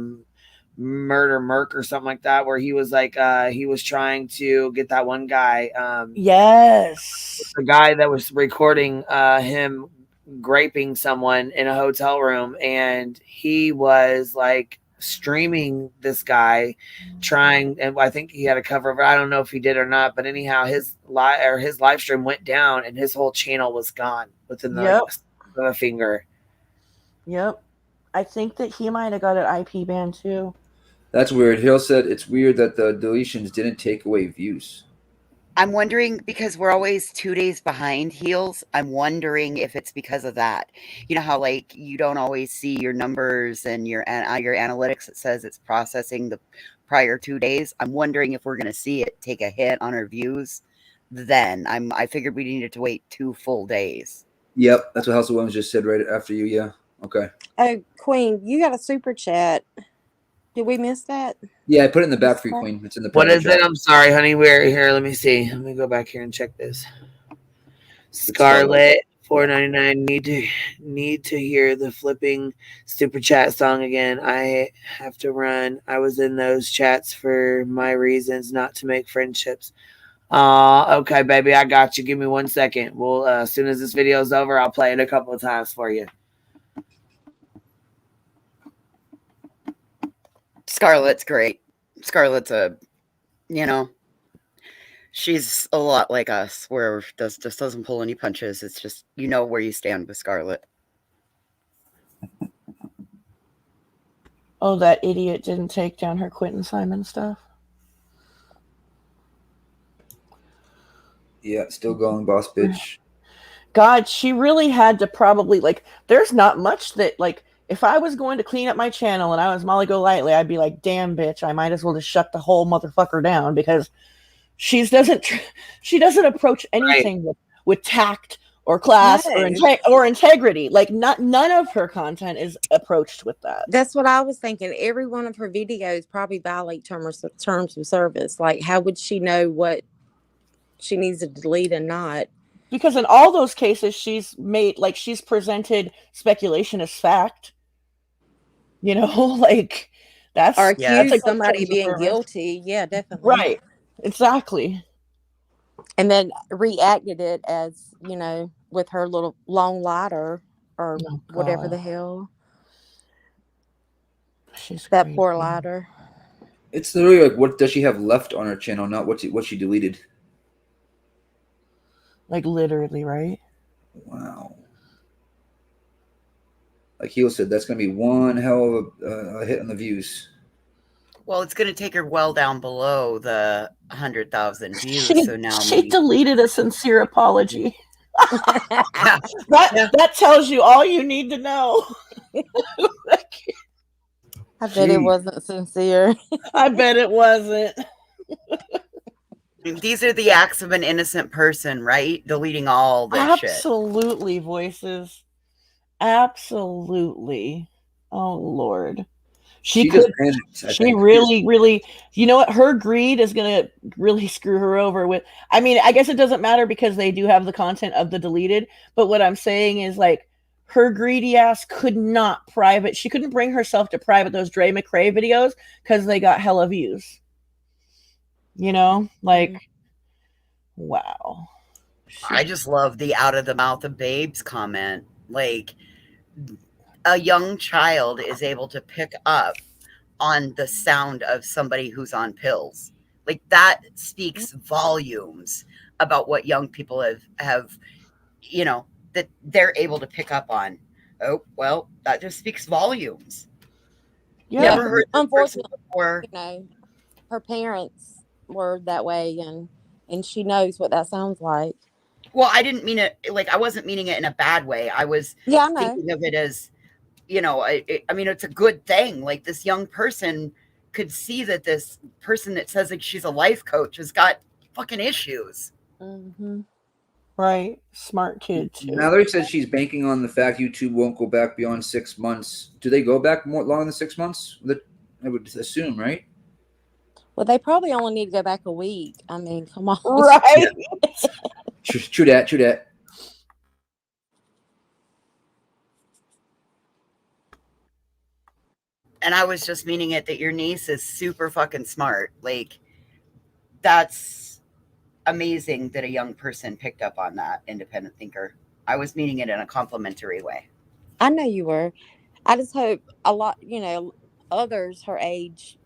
Murder Merc or something like that, where he was like he was trying to get that one guy yes, the guy that was recording him graping someone in a hotel room, and he was like streaming this guy trying, and I think he had a cover of it. I don't know if he did or not, but anyhow his live stream went down and his whole channel was gone within the finger. Yep. I think that he might have got an IP ban too. That's weird. Hill said it's weird that the deletions didn't take away views. I'm wondering, because we're always 2 days behind Heels, I'm wondering if it's because of that. You know how like you don't always see your numbers and your analytics, it says it's processing the prior 2 days. I'm wondering if we're going to see it take a hit on our views. Then I figured we needed to wait 2 full days. Yep, that's what House of Williams just said right after you. Yeah. Okay. Oh, Queen, you got a super chat. Did we miss that? Yeah, I put it in the back for you, Queen. It's in the. What is it? I'm sorry, honey. We're here. Let me see. Let me go back here and check this. Scarlett, $4.99. Need to hear the flipping super chat song again. I have to run. I was in those chats for my reasons, not to make friendships. Okay, baby, I got you. Give me 1 second. Well, as soon as this video is over, I'll play it a couple of times for you. Scarlett's great. Scarlett's she's a lot like us, where just doesn't pull any punches. It's just, where you stand with Scarlett. Oh, that idiot didn't take down her Quentin Simon stuff. Yeah, still going, boss bitch. God, she really had to probably, like, there's not much that, like, if I was going to clean up my channel and I was Molly Go Lightly, I'd be like, damn, bitch, I might as well just shut the whole motherfucker down, because she doesn't approach anything with tact or class or integrity. Like, none of her content is approached with that. That's what I was thinking. Every one of her videos probably violate terms of service. Like, how would she know what she needs to delete and not? Because in all those cases, she's presented speculation as fact. You know, like or accuse like somebody of being guilty. Yeah, definitely. Right. Exactly. And then reacted it as, you know, with her little long lighter or whatever the hell. She's that poor lighter. It's literally like, what does she have left on her channel, not what she deleted. Like, literally, right? Wow. Like Heel said, that's going to be one hell of a hit on the views. Well, it's going to take her well down below the 100,000 views. So now she deleted a sincere apology. That tells you all you need to know. I bet it wasn't sincere. I bet it wasn't. These are the acts of an innocent person, right? Deleting all this shit. Absolutely, voices. Absolutely. Oh, Lord. She really, you know what? Her greed is going to really screw her over with. I mean, I guess it doesn't matter because they do have the content of the deleted. But what I'm saying is, like, her greedy ass could not private. She couldn't bring herself to private those Dre McRae videos because they got hella views. You know, like, wow. I just love the out of the mouth of babes comment. Like, a young child is able to pick up on the sound of somebody who's on pills. Like, that speaks volumes about what young people have, you know, that they're able to pick up on. Oh, well, that just speaks volumes. Yeah, Never heard unfortunately, before. You know, her parents were that way, and she knows what that sounds like. Well, I didn't mean it, like, I wasn't meaning it in a bad way. I was thinking of it as, you know, I mean, it's a good thing. Like, this young person could see that this person that says like she's a life coach has got fucking issues. Mm-hmm. Right. Smart kid, too. Mallory says she's banking on the fact YouTube won't go back beyond 6 months. Do they go back more longer than 6 months? I would assume, right? Well, they probably only need to go back a week. I mean, come on. Right. True that. True that. And I was just meaning it that your niece is super fucking smart. Like, that's amazing that a young person picked up on that, independent thinker. I was meaning it in a complimentary way. I know you were. I just hope a lot, you know, others her age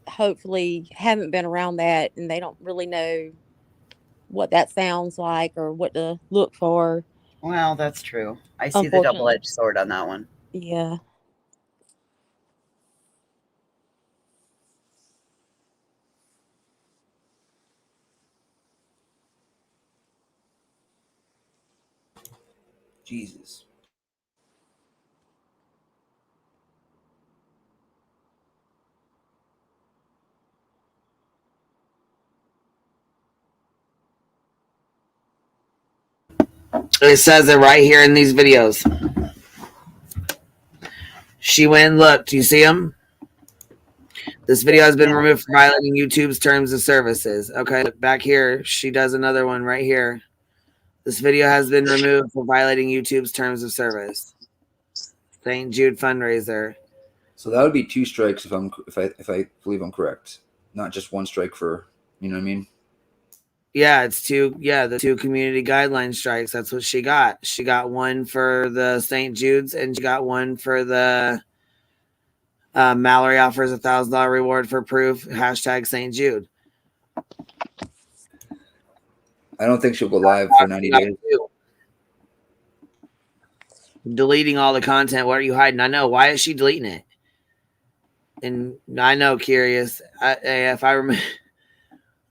hopefully haven't been around that and they don't really know what that sounds like or what to look for. Well, that's true. I see the double-edged sword on that one. Yeah. Jesus. It says it right here in these videos. She went and looked. You see them? This video has been removed for violating YouTube's terms of services. Okay, look back here. She does another one right here. This video has been removed for violating YouTube's terms of service. St. Jude fundraiser. So that would be 2 strikes if I believe I'm correct. Not just 1 strike for, you know what I mean? Yeah, it's 2. Yeah, the 2 community guideline strikes. That's what she got. She got 1 for the St. Jude's, and she got 1 for the Mallory offers $1,000 reward for proof. # St. Jude. I don't think she'll go live for 90 days. Deleting all the content. What are you hiding? I know. Why is she deleting it? And I know, curious. If I remember,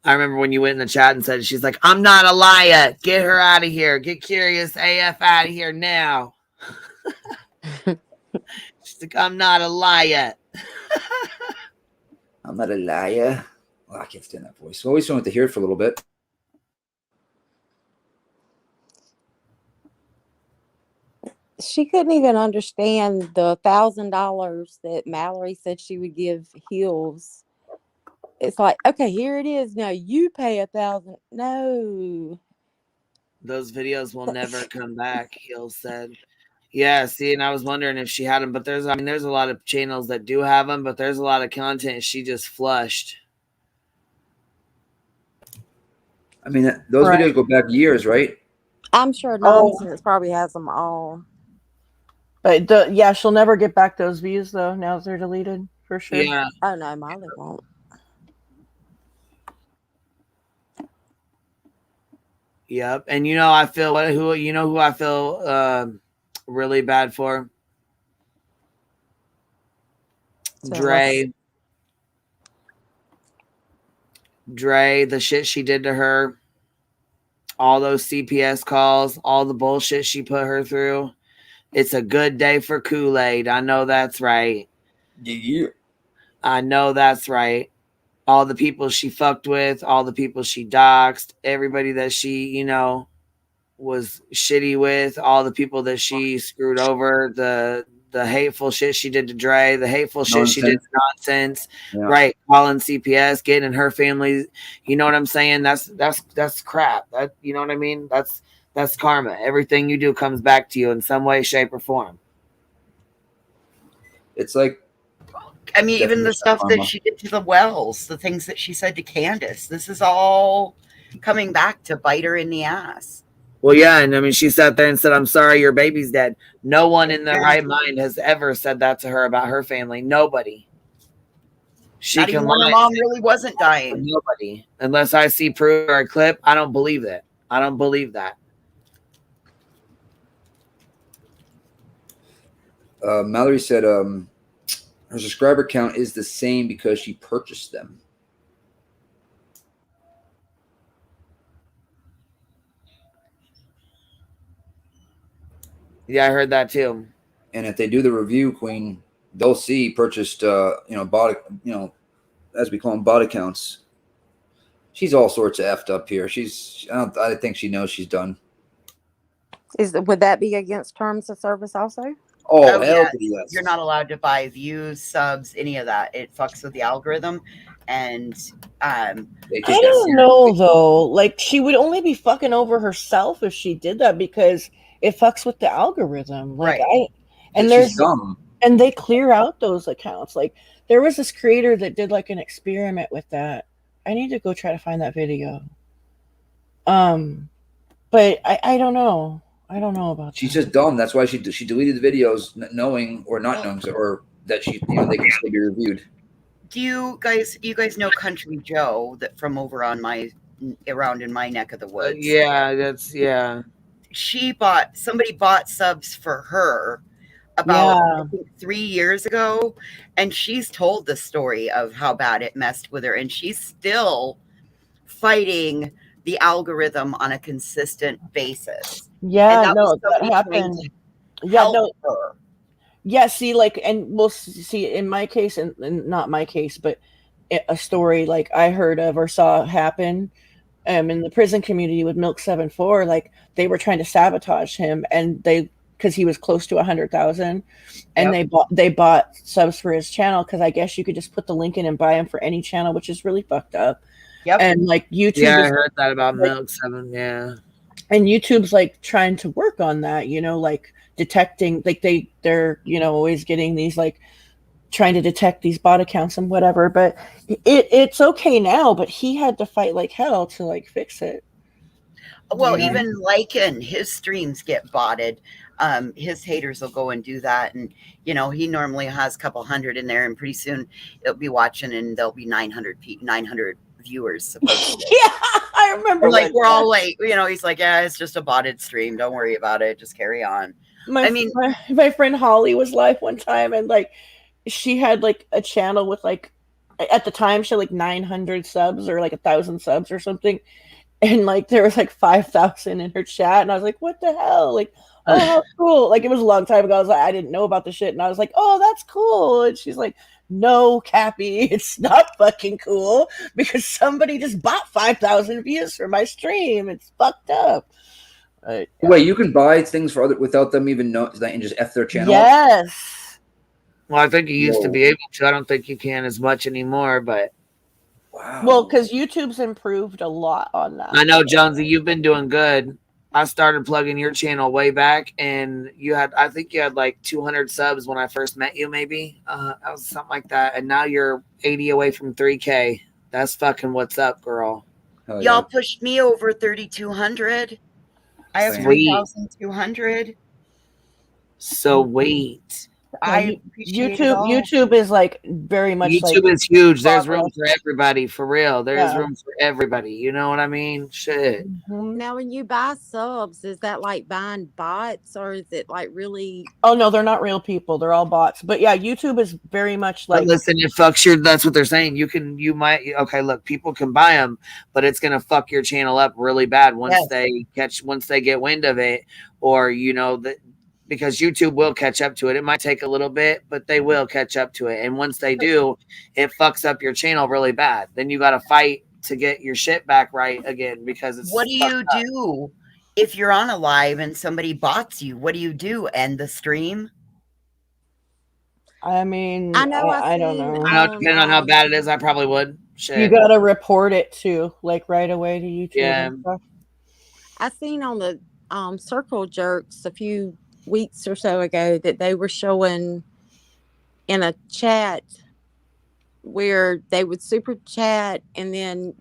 I remember when you went in the chat and said, she's like, I'm not a liar. Get her out of here. Get Curious AF out of here now. She's like, I'm not a liar. I'm not a liar. Oh, I can't stand that voice. I always wanted to hear it for a little bit. She couldn't even understand the $1,000 that Mallory said she would give Hills. It's like, okay, here it is. Now you pay $1,000. No. Those videos will never come back, Hills said. Yeah, see, and I was wondering if she had them, but there's a lot of channels that do have them, but there's a lot of content she just flushed. I mean, those videos go back years, right? I'm sure Nonsense probably has them all. But yeah, she'll never get back those views though. Now they're deleted for sure. Yeah. Oh no, Molly won't. Yep, and you know I feel who I feel really bad for? Dre. Dre, the shit she did to her, all those CPS calls, all the bullshit she put her through. It's a good day for Kool-Aid. I know that's right. Yeah. I know that's right. All the people she fucked with, all the people she doxed, everybody that she, was shitty with, all the people that she screwed over, the hateful shit she did to Dre, the hateful shit she did to Nonsense, right? Calling CPS, getting in her family. You know what I'm saying? That's crap. That, you know what I mean? That's karma. Everything you do comes back to you in some way, shape, or form. It's like, I mean, even the stuff that she did to the Wells, the things that she said to Candace, this is all coming back to bite her in the ass. Well, yeah, and I mean, she sat there and said, I'm sorry your baby's dead. No one in their right mind has ever said that to her about her family. Nobody. She Not can even when her mom really wasn't dying. Nobody. Unless I see proof or a clip, I don't believe it. I don't believe that. Mallory said her subscriber count is the same because she purchased them. Yeah, I heard that too. And if they do the review, Queen, they'll see purchased, bot, as we call them, bot accounts. She's all sorts of effed up here. I think she knows she's done. Would that be against terms of service also? Oh hell yes. You're not allowed to buy views, subs, any of that. It fucks with the algorithm, and I don't know though. Like, she would only be fucking over herself if she did that, because it fucks with the algorithm. Like, right. She's dumb. And they clear out those accounts. Like, there was this creator that did like an experiment with that. I need to go try to find that video. But I don't know. I don't know about She's just dumb. That's why she deleted the videos, knowing or not knowing, or that they can still be reviewed. Do you guys know Country Joe, that from over on around in my neck of the woods? Yeah. Somebody bought subs for her about I think 3 years ago, and she's told the story of how bad it messed with her, and she's still fighting the algorithm on a consistent basis. Yeah, no, that happened. Yeah, no. Her. Yeah, see, like, and we'll see in my case, and not my case, but a story like I heard of or saw happen in the prison community with Milk 74, like they were trying to sabotage him, and because he was close to 100,000, and they bought subs for his channel, because I guess you could just put the link in and buy him for any channel, which is really fucked up. Yep. And like YouTube, yeah, I heard that about Milk 7. Yeah. And YouTube's like trying to work on that, like detecting, like they're always getting these, like trying to detect these bot accounts and whatever. But it's okay now, but he had to fight like hell to like fix it. Well, even Lycan, his streams get botted. His haters will go and do that, and he normally has a couple hundred in there, and pretty soon it'll be watching, and there'll be 900 viewers supposedly. Yeah, I remember. We're all like, he's like, yeah, it's just a botted stream. Don't worry about it. Just carry on. My friend Holly was live one time, and like she had like a channel with like at the time she had like 900 subs or like 1,000 subs or something, and like there was like 5,000 in her chat, and I was like, what the hell? Like, oh, how cool. Like, it was a long time ago. I was like, I didn't know about the shit, and I was like, oh, that's cool. And she's like, no, Cappy, it's not fucking cool because somebody just bought 5,000 views for my stream. It's fucked up. Wait, you can buy things for other without them even know and just F their channel? Yes. Well, I think you used to Whoa. be able to. I don't think you can as much anymore, but Well, because YouTube's improved a lot on that. I know, Jonesy, you've been doing good. I started plugging your channel way back, and I think you had like 200 subs when I first met you, maybe. That was something like that. And now you're 80 away from 3K. That's fucking what's up, girl. Y'all pushed me over 3,200. I have Sweet. 3,200. So wait. I appreciate it all. YouTube is like very much YouTube like is huge. There's room progress. for everybody, for real. There's Yeah. room for everybody. You know what I mean? Shit. Now, when you buy subs, is that like buying bots, or is it like really? Oh no, they're not real people. They're all bots. But yeah, YouTube is very much But like. listen, it fucks your. That's what they're saying. Okay, look, people can buy them, but it's gonna fuck your channel up really bad once they get wind of it, or because YouTube will catch up to it. It might take a little bit, but they will catch up to it. And once they do, it fucks up your channel really bad. Then you got to fight to get your shit back right again because it's. What do you do if you're on a live and somebody bots you? What do you do? End the stream? I mean, I know. I don't know. Depending on how bad it is, I probably would. Shit. You gotta report it too, like right away to YouTube. Yeah. And stuff. I seen on the Circle Jerks a few weeks or so ago that they were showing in a chat where they would super chat and then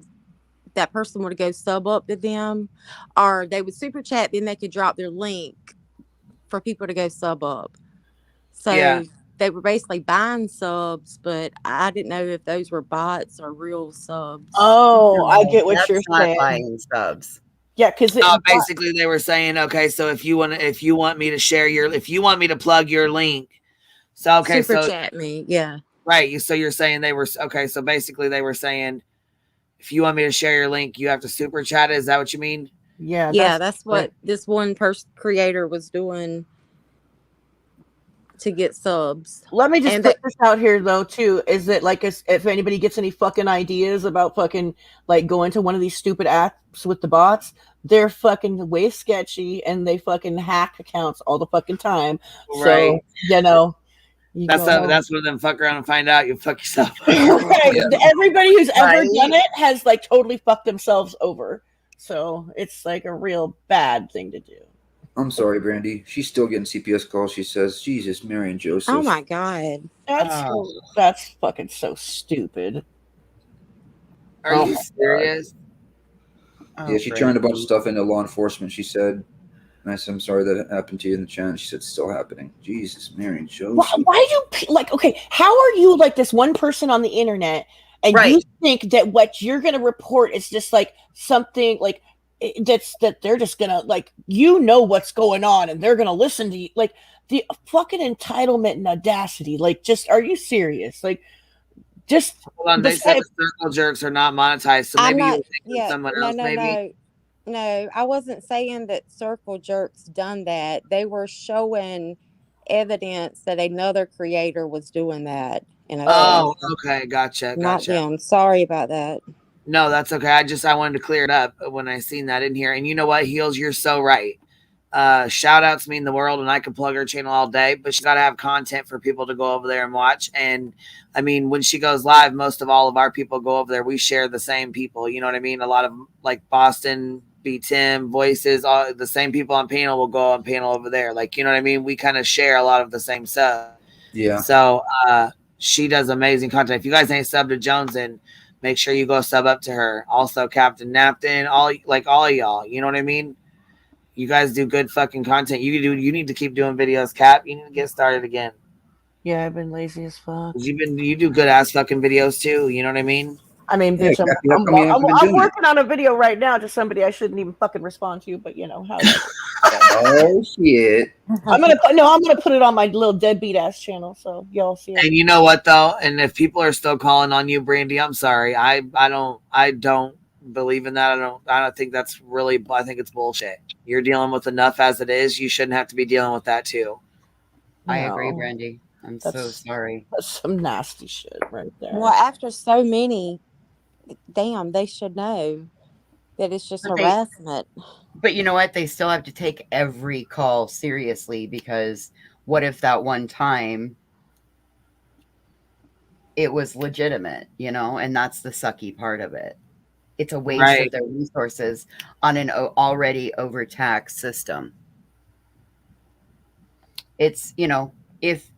that person would go sub up to them, or they would super chat, then they could drop their link for people to go sub up. So Yeah. they were basically buying subs, but I didn't know if those were bots or real subs. Oh, I get what you're saying. Buying subs. Yeah, because basically they were saying, okay, so if you want me to plug your link, Super chat me, yeah. Right. So you're saying they were okay. So basically they were saying, if you want me to share your link, you have to super chat it. Is that what you mean? Yeah. Yeah, that's what this one creator was doing to get subs. Let me just put this out here though too. Is that like if anybody gets any fucking ideas about fucking like going to one of these stupid apps with the bots, they're fucking way sketchy and they fucking hack accounts all the fucking time. Right. So that's one of them fuck around and find out you fuck yourself. Right. Yeah. Everybody who's ever done it has like totally fucked themselves over. So it's like a real bad thing to do. I'm sorry, Brandy. She's still getting CPS calls. She says, Jesus, Mary and Joseph. Oh my God. That's fucking so stupid. Are you serious? Yeah, she turned a bunch of stuff into law enforcement, she said. And I said, I'm sorry that happened to you in the chat. And she said, it's still happening. Jesus, Mary and Joseph. Why do, okay, how are you like this one person on the internet and you think that what you're going to report is just like something like, that they're just gonna like what's going on and they're gonna listen to you, like the fucking entitlement and audacity, like just are you serious? Like just hold on, they said the Circle Jerks are not monetized, so maybe you're thinking someone else. No, I wasn't saying that Circle Jerks done that. They were showing evidence that another creator was doing that. Okay, gotcha. Not them. Sorry about that. No, that's okay. I wanted to clear it up when I seen that in here. And you know what, Heels, you're so right. Shout outs mean the world, and I could plug her channel all day, but she's got to have content for people to go over there and watch. And I mean, when she goes live, most of all of our people go over there. We share the same people. You know what I mean? A lot of like Boston, B Tim, Voices, all the same people on panel will go on panel over there. Like, you know what I mean? We kind of share a lot of the same stuff. Yeah. So she does amazing content. If you guys ain't subbed to Jones, and make sure you go sub up to her. Also, Captain Napton, all of y'all. You know what I mean? You guys do good fucking content. You need to keep doing videos, Cap. You need to get started again. Yeah, I've been lazy as fuck. You do good ass fucking videos too. You know what I mean? I mean, Yeah, bitch, Kathy, how come you haven't been I'm doing it? working on a video right now to somebody I shouldn't even fucking respond to, but you know how that is. Oh shit! I'm gonna put it on my little deadbeat ass channel, so y'all see it. And you know what though? And if people are still calling on you, Brandy, I'm sorry. I don't believe in that. I don't think that's really. I think it's bullshit. You're dealing with enough as it is. You shouldn't have to be dealing with that too. I agree, No, Brandy. I'm so sorry. That's some nasty shit right there. Well, after so many, damn, they should know that it's just But they, harassment. but you know what? They still have to take every call seriously because what if that one time it was legitimate, you know? And that's the sucky part of it. It's a waste of Right. their resources on an already overtaxed system. It's, you know, if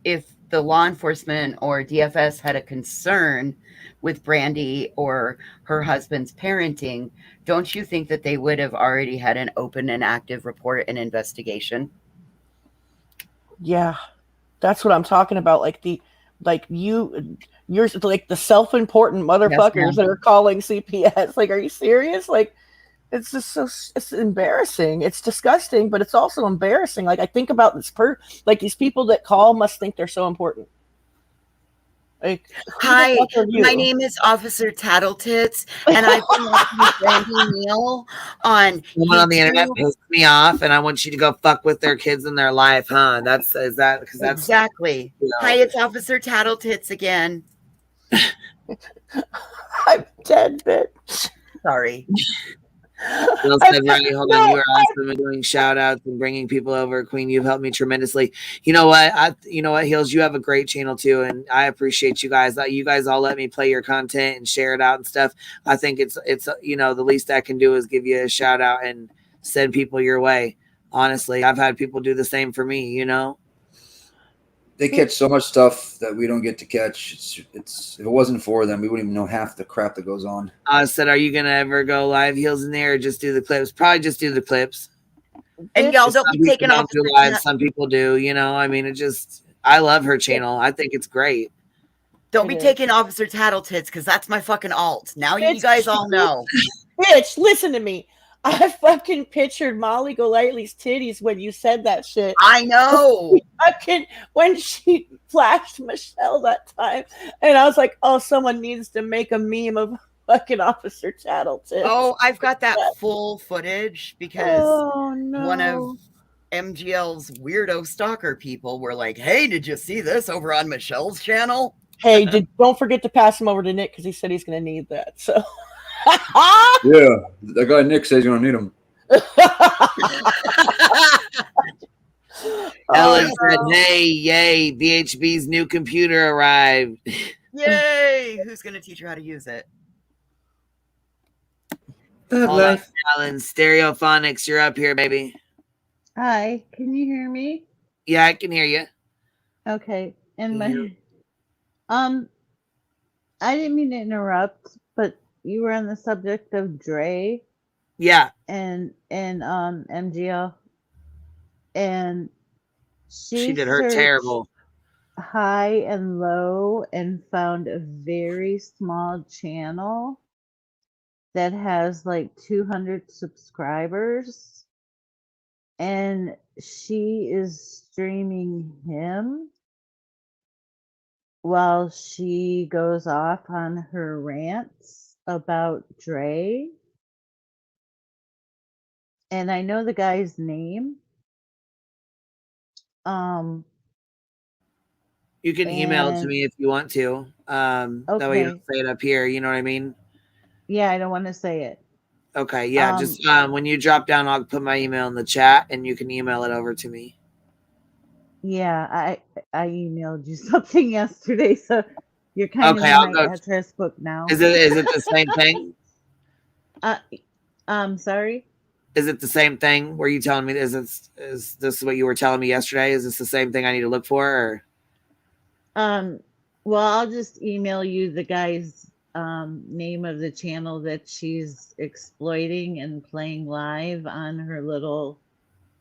the law enforcement or DFS had a concern with Brandy or her husband's parenting, don't you think that they would have already had an open and active report and investigation? Yeah, that's what I'm talking about. You're like the self-important Yes, motherfuckers ma'am. that are calling CPS. Like, are you serious? Like, it's just it's embarrassing. It's disgusting, but it's also embarrassing. Like, I think about like these people that call must think they're so important. Like, who the Hi, fuck are you? my name is Officer Tattletits, and I've been watching Brandy Neal on Someone on the internet YouTube. pissed me off, and I want you to go fuck with their kids and their life, huh? Because that's Exactly. you know. Hi, it's Officer Tattletits again. I'm dead, bitch. Sorry. Bill said, right, hold on, you are awesome at doing shout outs and bringing people over. Queen, you've helped me tremendously. You know what? Heels, you have a great channel too, and I appreciate you guys. You guys all let me play your content and share it out and stuff. I think it's the least I can do is give you a shout out and send people your way. Honestly, I've had people do the same for me, you know. They catch so much stuff that we don't get to catch. It's if it wasn't for them, we wouldn't even know half the crap that goes on. I said, are you gonna ever go live Heels in there or just do the clips? Probably just do the clips. And y'all don't be taking off do live, some people do, you know. I mean, I love her channel. I think it's great. Don't be taking Officer Tattletits because that's my fucking alt. Now you Bitch, guys all know. Bitch, listen to me. I fucking pictured Molly Golightly's titties when you said that shit. I know. Fucking when she flashed Michelle that time, and I was like, "Oh, someone needs to make a meme of fucking Officer Tattletits." Oh, I've got that full footage because one of MGL's weirdo stalker people were like, "Hey, did you see this over on Michelle's channel?" Hey, don't forget to pass him over to Nick because he said he's going to need that. So. Yeah, that guy Nick says you're gonna need him. Ellen said, "Hey, yay! BHB's new computer arrived." Yay! Who's gonna teach her how to use it? Hold on, Ellen. Stereophonics, you're up here, baby. Hi, can you hear me? Yeah, I can hear you. Okay. And I didn't mean to interrupt, but you were on the subject of Dre. Yeah. And MGL. And She did her terrible. High and low and found a very small channel that has like 200 subscribers, and she is streaming him while she goes off on her rants about Dre. And I know the guy's name. You can email it to me if you want to. That way you don't say it up here. You know what I mean? Yeah, I don't want to say it. Okay, yeah. Just when you drop down, I'll put my email in the chat, and you can email it over to me. Yeah, I emailed you something yesterday, so you're kind of in my address book now. Is it the same thing? Sorry. Is it the same thing? Were you telling me is this what you were telling me yesterday? Is this the same thing I need to look for? Or? Well, I'll just email you the guy's name of the channel that she's exploiting and playing live on her little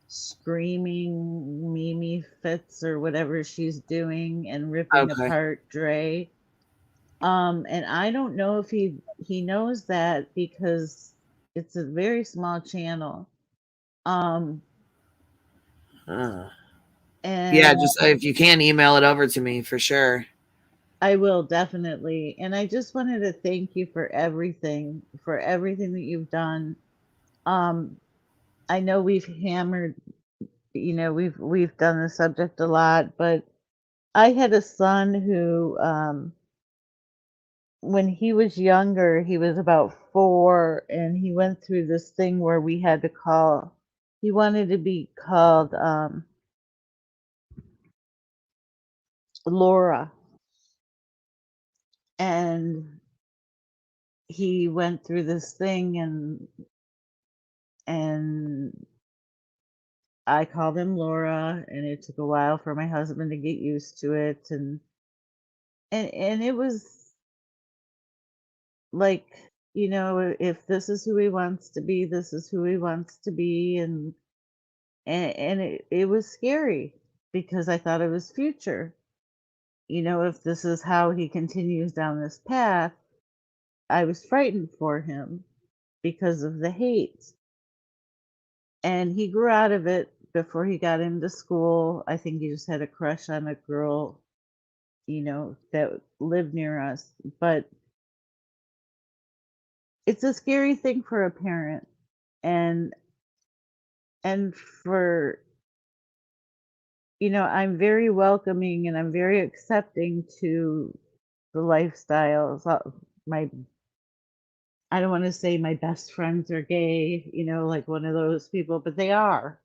screaming Mimi fits or whatever she's doing and ripping apart Dre. And I don't know if he knows that because it's a very small channel. Yeah, And just if you can email it over to me for sure. I will definitely. And I just wanted to thank you for everything that you've done. I know we've hammered, we've done the subject a lot, but I had a son who, when he was younger, he was about 4, and he went through this thing where we had to call. He wanted to be called Laura, and he went through this thing, and I called him Laura, and it took a while for my husband to get used to it, and it was like, if this is who he wants to be, this is who he wants to be, and it was scary because I thought of his future. If this is how he continues down this path, I was frightened for him because of the hate. And he grew out of it before he got into school. I think he just had a crush on a girl, that lived near us. But it's a scary thing for a parent. And for, I'm very welcoming and I'm very accepting to the lifestyles of my, I don't want to say my best friends are gay, like one of those people, but they are.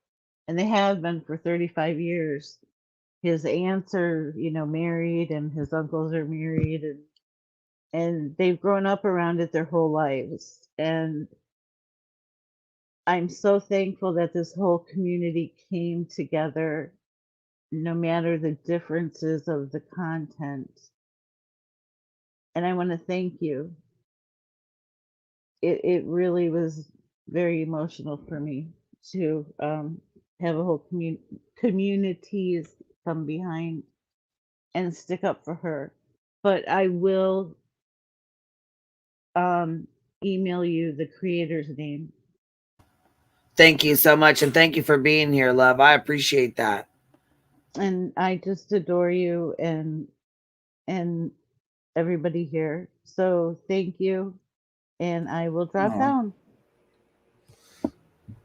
And they have been for 35 years. His aunts are, married, and his uncles are married, and they've grown up around it their whole lives. And I'm so thankful that this whole community came together, no matter the differences of the content. And I want to thank you. It really was very emotional for me to have a whole communities come behind and stick up for her. But I will email you the creator's name. Thank you so much, and thank you for being here, love. I appreciate that. And I just adore you and everybody here. So thank you, and I will drop Aw. down.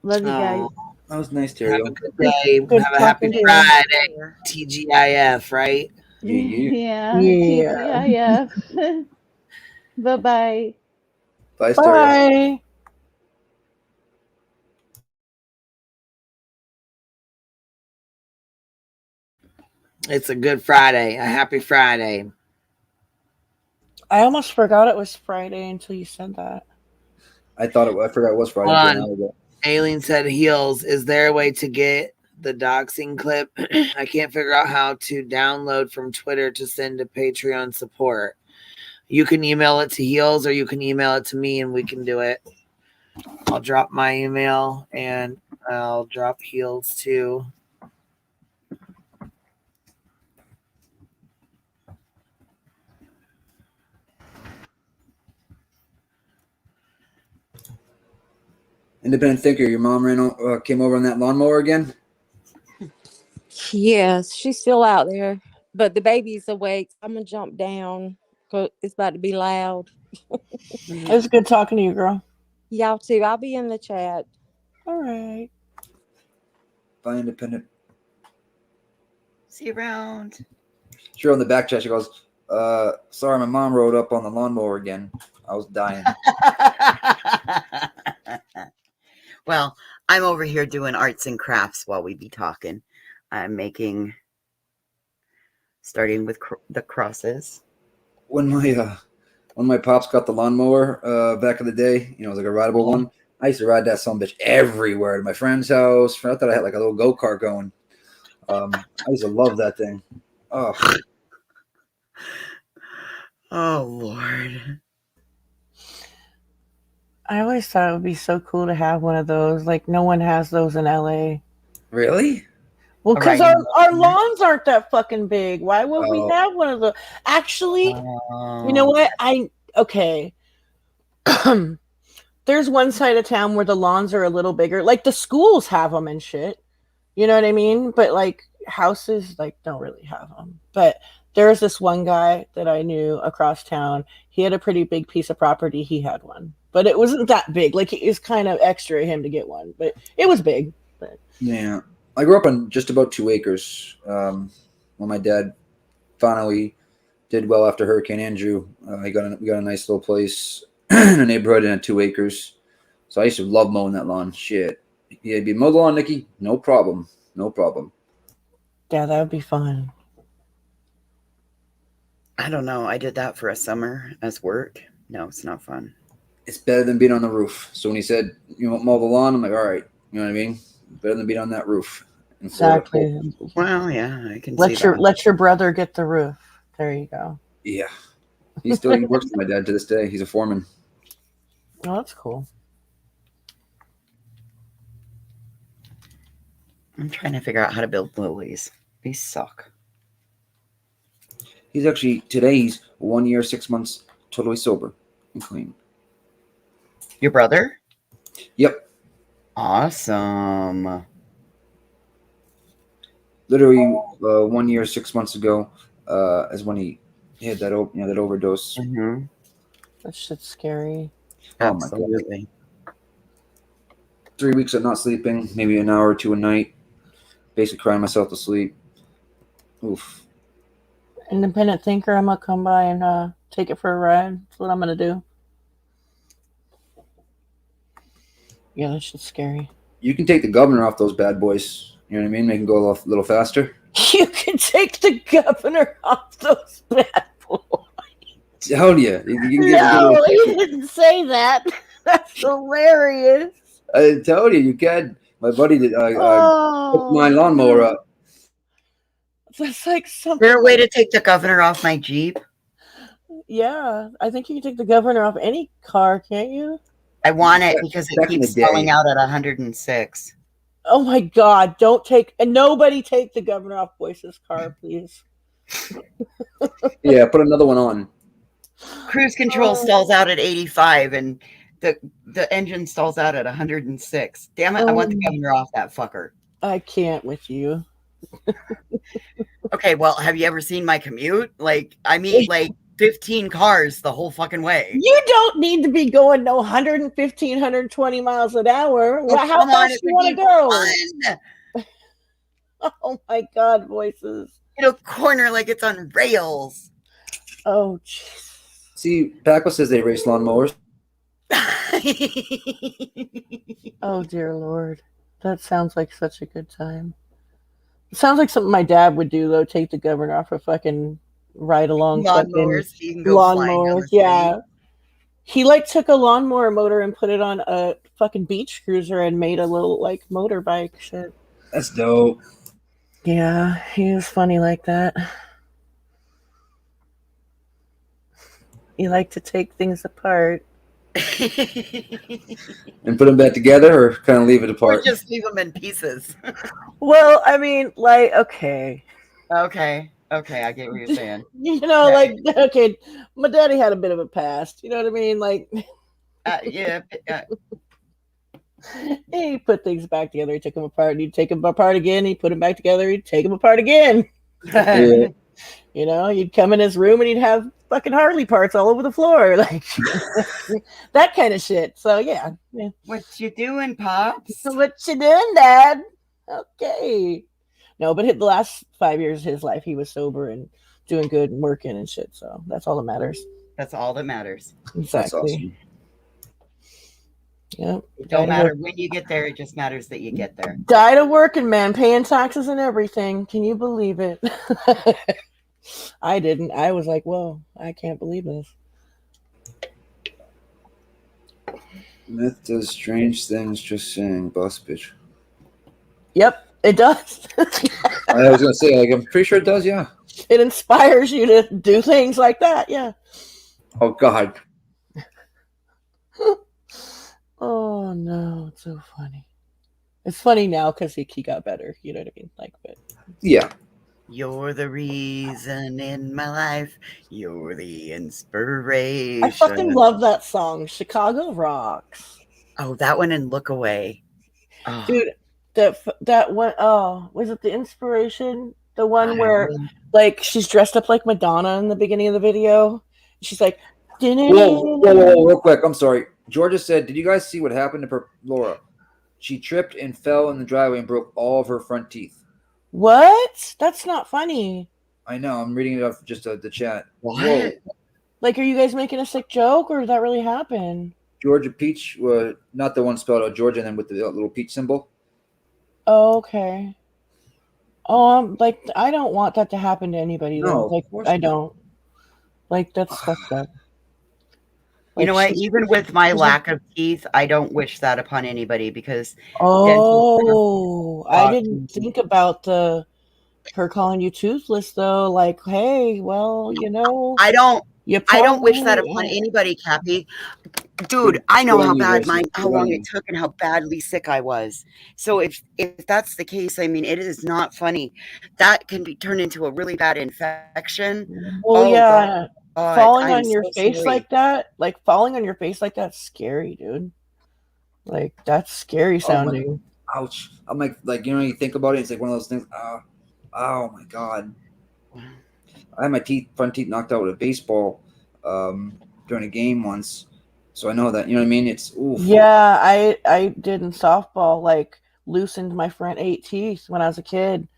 Love you guys. That was nice, Have a Terrio. good day. Good Have a happy talking to you. Friday. TGIF, right? Yeah, Yeah. TGIF. Bye-bye. Bye, Terrio. Bye. It's a good Friday. A happy Friday. I almost forgot it was Friday until you said that. I forgot it was Friday until an hour ago. Aileen said, Heels, is there a way to get the doxing clip? I can't figure out how to download from Twitter to send to Patreon support. You can email it to Heels, or you can email it to me and we can do it. I'll drop my email and I'll drop Heels too. Independent thinker, your mom came over on that lawnmower again? Yes, she's still out there, but the baby's awake. I'm gonna jump down because it's about to be loud. It was good talking to you, girl. Y'all too. I'll be in the chat. All right. Bye, Independent. See you around. Sure, on the back chat, she goes, sorry, my mom rode up on the lawnmower again. I was dying. Well, I'm over here doing arts and crafts while we be talking. I'm starting with the crosses. When my pops got the lawnmower back in the day, it was like a rideable one. I used to ride that son of a bitch everywhere, to my friend's house. I thought I had like a little go-kart going. I used to love that thing. Oh, Lord. I always thought it would be so cool to have one of those. Like, no one has those in LA. Really? Well, because Right. our lawns aren't that fucking big. Why would we have one of those? Actually, you know what? Okay. There's one side of town where the lawns are a little bigger. Like the schools have them and shit. You know what I mean? But like houses like don't really have them. But there's this one guy that I knew across town. He had a pretty big piece of property. He had one, but it wasn't that big. Like it was kind of extra of him to get one, but it was big. But Yeah. I grew up on just about 2 acres. When my dad finally did well after Hurricane Andrew, we got a nice little place in a neighborhood and had 2 acres. So I used to love mowing that lawn. Shit. Yeah, be mow the lawn, Nikki. No problem. No problem. Yeah, that would be fun. I don't know. I did that for a summer as work. No, it's not fun. It's better than being on the roof. So when he said, you know, mow the lawn, I'm like, all right. You know what I mean? Better than being on that roof. Exactly. Well, yeah, I can see that. Let your brother get the roof. There you go. Yeah. He works for my dad to this day. He's a foreman. Oh, that's cool. I'm trying to figure out how to build lilies. These suck. He's actually, today he's 1 year, 6 months, totally sober and clean. Your brother? Yep. Awesome. Literally 1 year, 6 months ago is when he had that that overdose. Mm-hmm. That shit's scary. Absolutely. 3 weeks of not sleeping, maybe an hour or two a night. Basically crying myself to sleep. Oof. Independent thinker, I'm gonna come by and take it for a ride. That's what I'm gonna do. Yeah, that shit's scary. You can take the governor off those bad boys. You know what I mean? Make them go a little faster. You can take the governor off those bad boys. Tell you. No, you didn't say that. That's hilarious. I told you can. My buddy did. Hooked my lawnmower up. That's like something. Is there a way to take the governor off my Jeep? Yeah, I think you can take the governor off any car, can't you? I want it because it Back in keeps the day. selling out at 106. Oh my God! Don't take and nobody take the governor off Boyce's car, please. Yeah, put another one on. Cruise control stalls out at 85 and the engine stalls out at 106. Damn it, I want the governor off that fucker. I can't with you. Okay, well, have you ever seen my commute? Like, I mean, like 15 cars the whole fucking way. You don't need to be going no 115, 120 miles an hour. Oh, How come on, fast it do you would want be to go? Oh my God, Voices. In a corner like it's on rails. Oh, jeez. See, Paco says they race lawnmowers. Oh dear Lord. That sounds like such a good time. It sounds like something my dad would do though, take the governor off a fucking ride along Lawnmowers, so you can go flying down lawnmowers. the street. Yeah. He like took a lawnmower motor and put it on a fucking beach cruiser and made a little like motorbike shit. That's dope. Yeah, he was funny like that. He liked to take things apart. And put them back together or kind of leave it Or apart? just leave them in pieces. Well, I mean, like, okay. Okay, I get what you're saying. You know, like, okay, my daddy had a bit of a past. You know what I mean? Like, Yeah. he put things back together. He took them apart. He'd take them apart again. He'd put them back together. He'd take them apart again. Yeah. You know, you'd come in his room and he'd have fucking Harley parts all over the floor. Like, that kind of shit. So, yeah. What you doing, Pops? What you doing, Dad? Okay. No, but the last 5 years of his life, he was sober and doing good and working and shit. So that's all that matters. That's all that matters. Exactly. That's awesome. Yep. It don't matter when you get there. It just matters that you get there. Died of working, man, paying taxes and everything. Can you believe it? I didn't. I was like, whoa, I can't believe this. Myth does strange things just saying, boss bitch. Yep, it does. I was going to say, like, I'm pretty sure it does, yeah. It inspires you to do things like that, yeah. Oh, God. Oh, no, it's so funny. It's funny now because he got better. You know what I mean? Like, but Yeah. You're the reason in my life. You're the inspiration. I fucking love that song. Chicago rocks. Oh, that one and Look Away. Oh. Dude, that one, oh, was it the inspiration? The one I where will. like she's dressed up like Madonna in the beginning of the video. She's like, Whoa, real quick. I'm sorry. Georgia said, did you guys see what happened to Laura? She tripped and fell in the driveway and broke all of her front teeth. What? That's not funny. I know. I'm reading it off just the chat. What? Whoa. Like, are you guys making a sick joke, or did that really happen? Georgia Peach, not the one spelled out Georgia, and then with the little peach symbol. Oh, okay. Oh, like, I don't want that to happen to anybody, though. No, Like, of course I not. don't. Like, that's fucked up. You know what? she's- Even with my she's lack of teeth, I don't wish that upon anybody because Oh, I didn't think about her calling you toothless though. Like, hey, well, you know, I don't wish that probably- upon anybody, Cappy. Dude, I know how bad how long it Right. took and how badly sick I was. So if that's the case, I mean, it is not funny. That can be turned into a really bad infection. Well, Oh, yeah, God, falling I'm on your so face sorry. like that, that's scary, dude. Like, that's scary sounding. Ouch. I'm like, you know, you think about it, it's like one of those things. Oh my God. I had my front teeth knocked out with a baseball during a game once. So I know that, you know what I mean? It's oof. Yeah, I did in softball, like, loosened my front 8 teeth when I was a kid.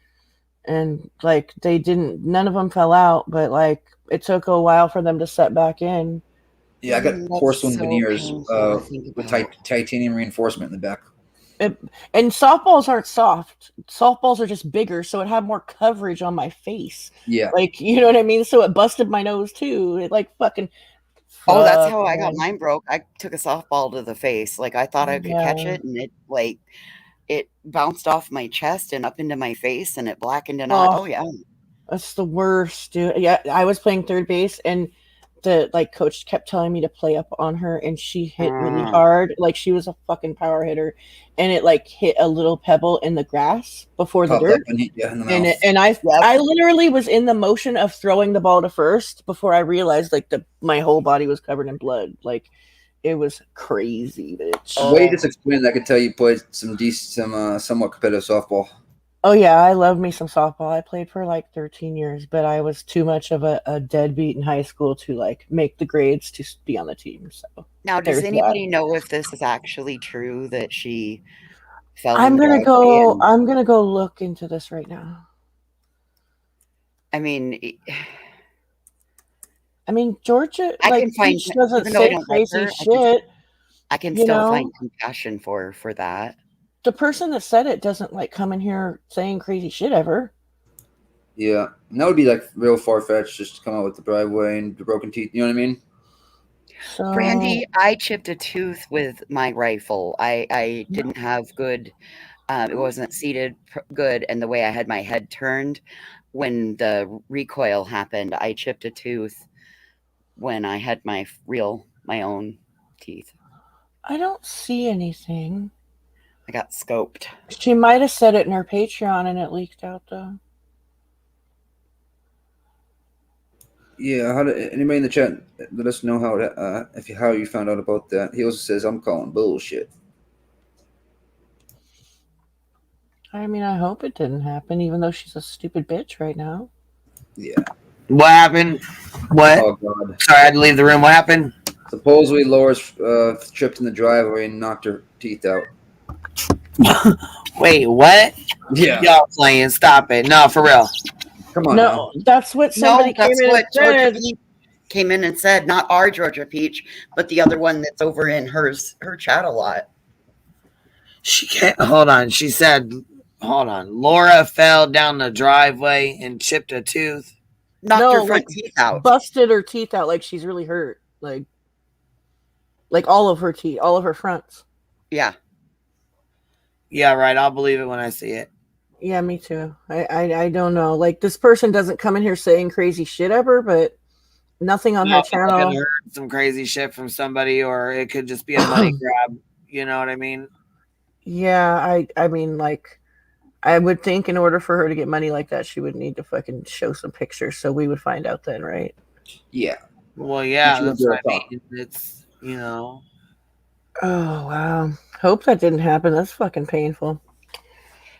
And, like, none of them fell out, but, like, it took a while for them to set back in. Yeah, I got that's porcelain so veneers painful to think with about. titanium reinforcement in the back. And softballs aren't soft. Softballs are just bigger, so it had more coverage on my face. Yeah. Like, you know what I mean? So it busted my nose too. It like fucking. Oh, that's how I got man. mine broke. I took a softball to the face. Like I thought I could catch it, and it bounced off my chest and up into my face, and it blackened and on. Oh yeah. That's the worst, dude. Yeah, I was playing third base, and the coach kept telling me to play up on her, and she hit really hard. Like, she was a fucking power hitter, and it like hit a little pebble in the grass before the Popped dirt. up and hit you in the mouth. And I literally was in the motion of throwing the ball to first before I realized like my whole body was covered in blood. Like, it was crazy, bitch. The way you just explained that, I could tell you played some somewhat competitive softball. Oh yeah, I love me some softball. I played for like 13 years, but I was too much of a deadbeat in high school to like make the grades to be on the team. So now, does anybody know if this is actually true that she fell? I'm gonna go look into this right now. I mean, Georgia, I like, can find Peach doesn't even though I say don't like crazy her, shit. I can you still know? find compassion for that. The person that said it doesn't like come in here saying crazy shit ever. Yeah, and that would be like real far fetched just to come out with the driveway and the broken teeth. You know what I mean? So, Brandy, I chipped a tooth with my rifle. I didn't have good. It wasn't seated good, and the way I had my head turned when the recoil happened, I chipped a tooth when I had my own teeth. I don't see anything. I got scoped. She might have said it in her Patreon and it leaked out though. Yeah. Anybody in the chat let us know how you found out about that? He also says I'm calling bullshit. I mean, I hope it didn't happen, even though she's a stupid bitch right now. Yeah. What happened? What? Oh God. Sorry, I had to leave the room. What happened? Supposedly Laura's tripped in the driveway and knocked her teeth out. Wait, what? Yeah. Y'all playing? Stop it! No, for real. Come on. No, that's what somebody came in and Georgia said. Peach came in and said. Not our Georgia Peach, but the other one that's over in her chat a lot. She can't. Hold on. She said, "Hold on." Laura fell down the driveway and chipped a tooth. Knocked her front teeth out. Busted her teeth out, like she's really hurt. Like all of her teeth, all of her fronts. Yeah. Yeah, right. I'll believe it when I see it. Yeah, me too. I don't know. Like, this person doesn't come in here saying crazy shit ever, but nothing on her channel. I heard some crazy shit from somebody, or it could just be a money grab. You know what I mean? Yeah, I mean, like, I would think in order for her to get money like that, she would need to fucking show some pictures, so we would find out then, right? Yeah. Well, yeah, She went that's to what her I talk. mean. It's, you know. Oh, wow. Hope that didn't happen. That's fucking painful.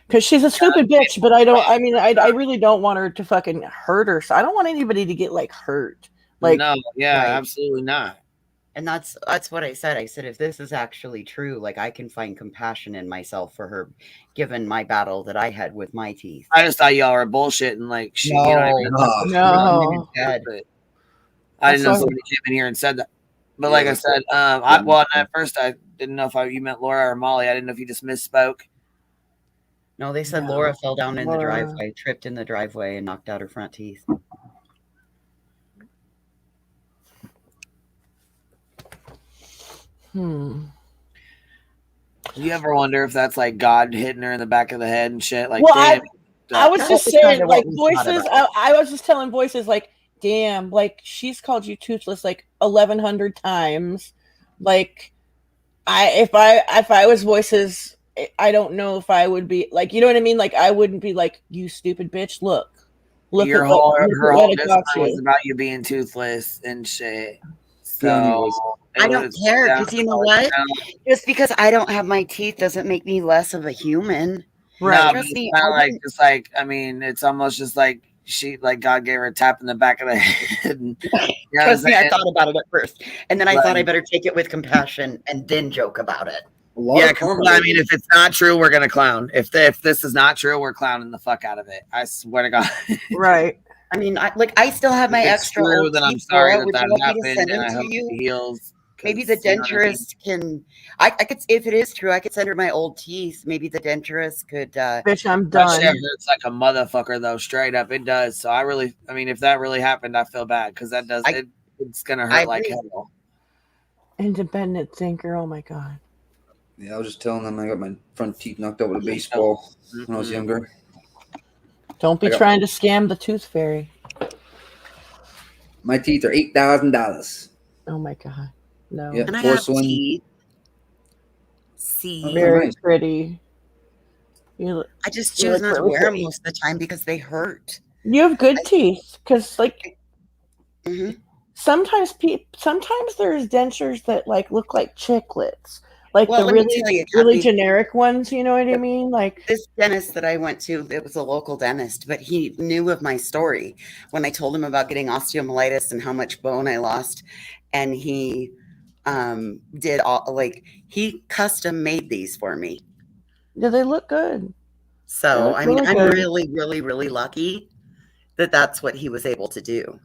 Because she's a stupid bitch, but I really don't want her to fucking hurt her. So I don't want anybody to get, like, hurt. Like, No, yeah, Right. absolutely not. And that's what I said. I said, if this is actually true, like I can find compassion in myself for her, given my battle that I had with my teeth. I just thought y'all were bullshitting, like shit. You know what I mean? No. I didn't know That's somebody came in here and said that. But Yeah, like I like- said, at first I didn't know if you meant Laura or Molly. I didn't know if you just misspoke. No, they said No. Laura fell down in the Laura. driveway, tripped in the driveway, and knocked out her front teeth. You ever wonder if that's like God hitting her in the back of the head and shit? Like, Well, damn. I was just That's saying, kinda like, what we thought Voices, about it. I was just telling Voices, like, damn, like, she's called you toothless, like, 1,100 times. Like, if I was Voices, I don't know if I would be, like, you know what I mean? Like, I wouldn't be like, you stupid bitch, look Her at whole what it discipline cost was you. about you being toothless and shit. So anyways. I don't care, because you know what? Just because I don't have my teeth doesn't make me less of a human. No, but Trust it's me, kind I of like wouldn't- just like I mean, it's almost just like God gave her a tap in the back of the head. And, you know what I'm Trust me, I saying? thought about it at first, and then I thought I Like- better take it with compassion and then joke about it. Yeah, because I mean, if it's not true, we're gonna clown. If this is not true, we're clowning the fuck out of it. I swear to God. Right. I mean, I still have my If it's extra true, old then I'm teeth, sorry Laura. that Would that you like me to happened, send and them I to hope you? it heals. Maybe the 'cause, you know what I mean? denturist can. I could, if it is true, I could send her my old teeth. Maybe the denturist could. Bitch, I'm That done. shit hurts like a motherfucker, though. Straight up, it does. So I mean, if that really happened, I feel bad because that does. It's gonna I hurt like agree. hell. Independent thinker, oh my God. Yeah, I was just telling them I got my front teeth knocked out with a baseball when I was younger. Don't be I got- trying to scam the tooth fairy. My teeth are $8,000. Oh my God. No. Yeah, And I have porcelain. teeth. See, Very nice. pretty. You I just you choose look not to really wear them pretty. most of the time because they hurt. You have good teeth, because like Mhm. sometimes there's dentures that like look like chiclets, like Well, the let me really tell you, really Kathy, generic ones. You know what I mean? Like this dentist that I went to, it was a local dentist, but he knew of my story when I told him about getting osteomyelitis and how much bone I lost, and he did all he custom made these for me. yeah, they look good. So look I mean, really I'm good. really, really, really lucky that that's what he was able to do.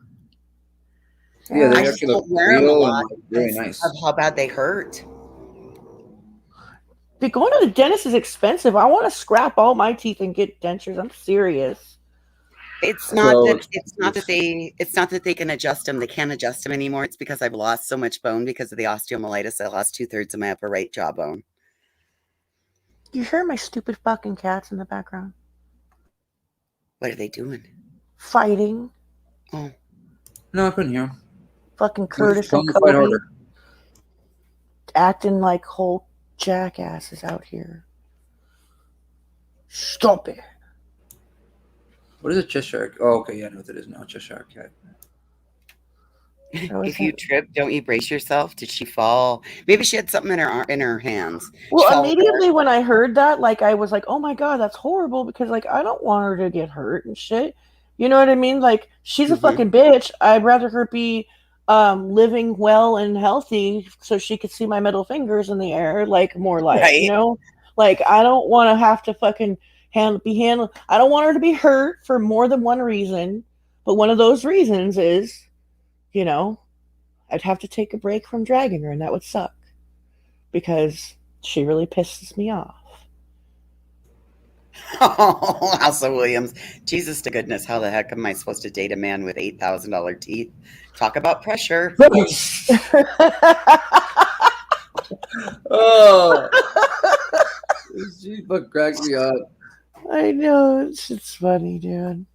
Yeah, I they just actually look don't wear them a real lot and like really because nice. of how bad they hurt. But going to the dentist is expensive. I want to scrap all my teeth and get dentures. I'm serious. It's not So that they can adjust them. They can't adjust them anymore. It's because I've lost so much bone because of the osteomyelitis. I lost 2/3 of my upper right jawbone. You hear my stupid fucking cats in the background What are they doing? fighting? Oh, No, I couldn't hear him. Fucking Just Curtis tell and him to fight Cody harder. acting like whole jackasses out here. Stop it. What is a Cheshire? Oh, okay, yeah, I know what it is now. Cheshire cat. if you trip, don't you brace yourself? Did she fall? Maybe she had something in her hands. She Well, fell over. immediately when I heard that, like, I was like, oh my God, that's horrible, because, like, I don't want her to get hurt and shit. You know what I mean? Like, she's a fucking bitch. I'd rather her be living well and healthy so she could see my middle fingers in the air, like, more like, Right. you know? Like, I don't want to have to fucking be handled. I don't want her to be hurt for more than one reason. But one of those reasons is, you know, I'd have to take a break from dragging her, and that would suck. Because she really pisses me off. Oh, Elsa Williams. Jesus to goodness, how the heck am I supposed to date a man with $8,000 teeth? Talk about pressure. Oh, she fuck cracked me up. I know, it's funny, dude.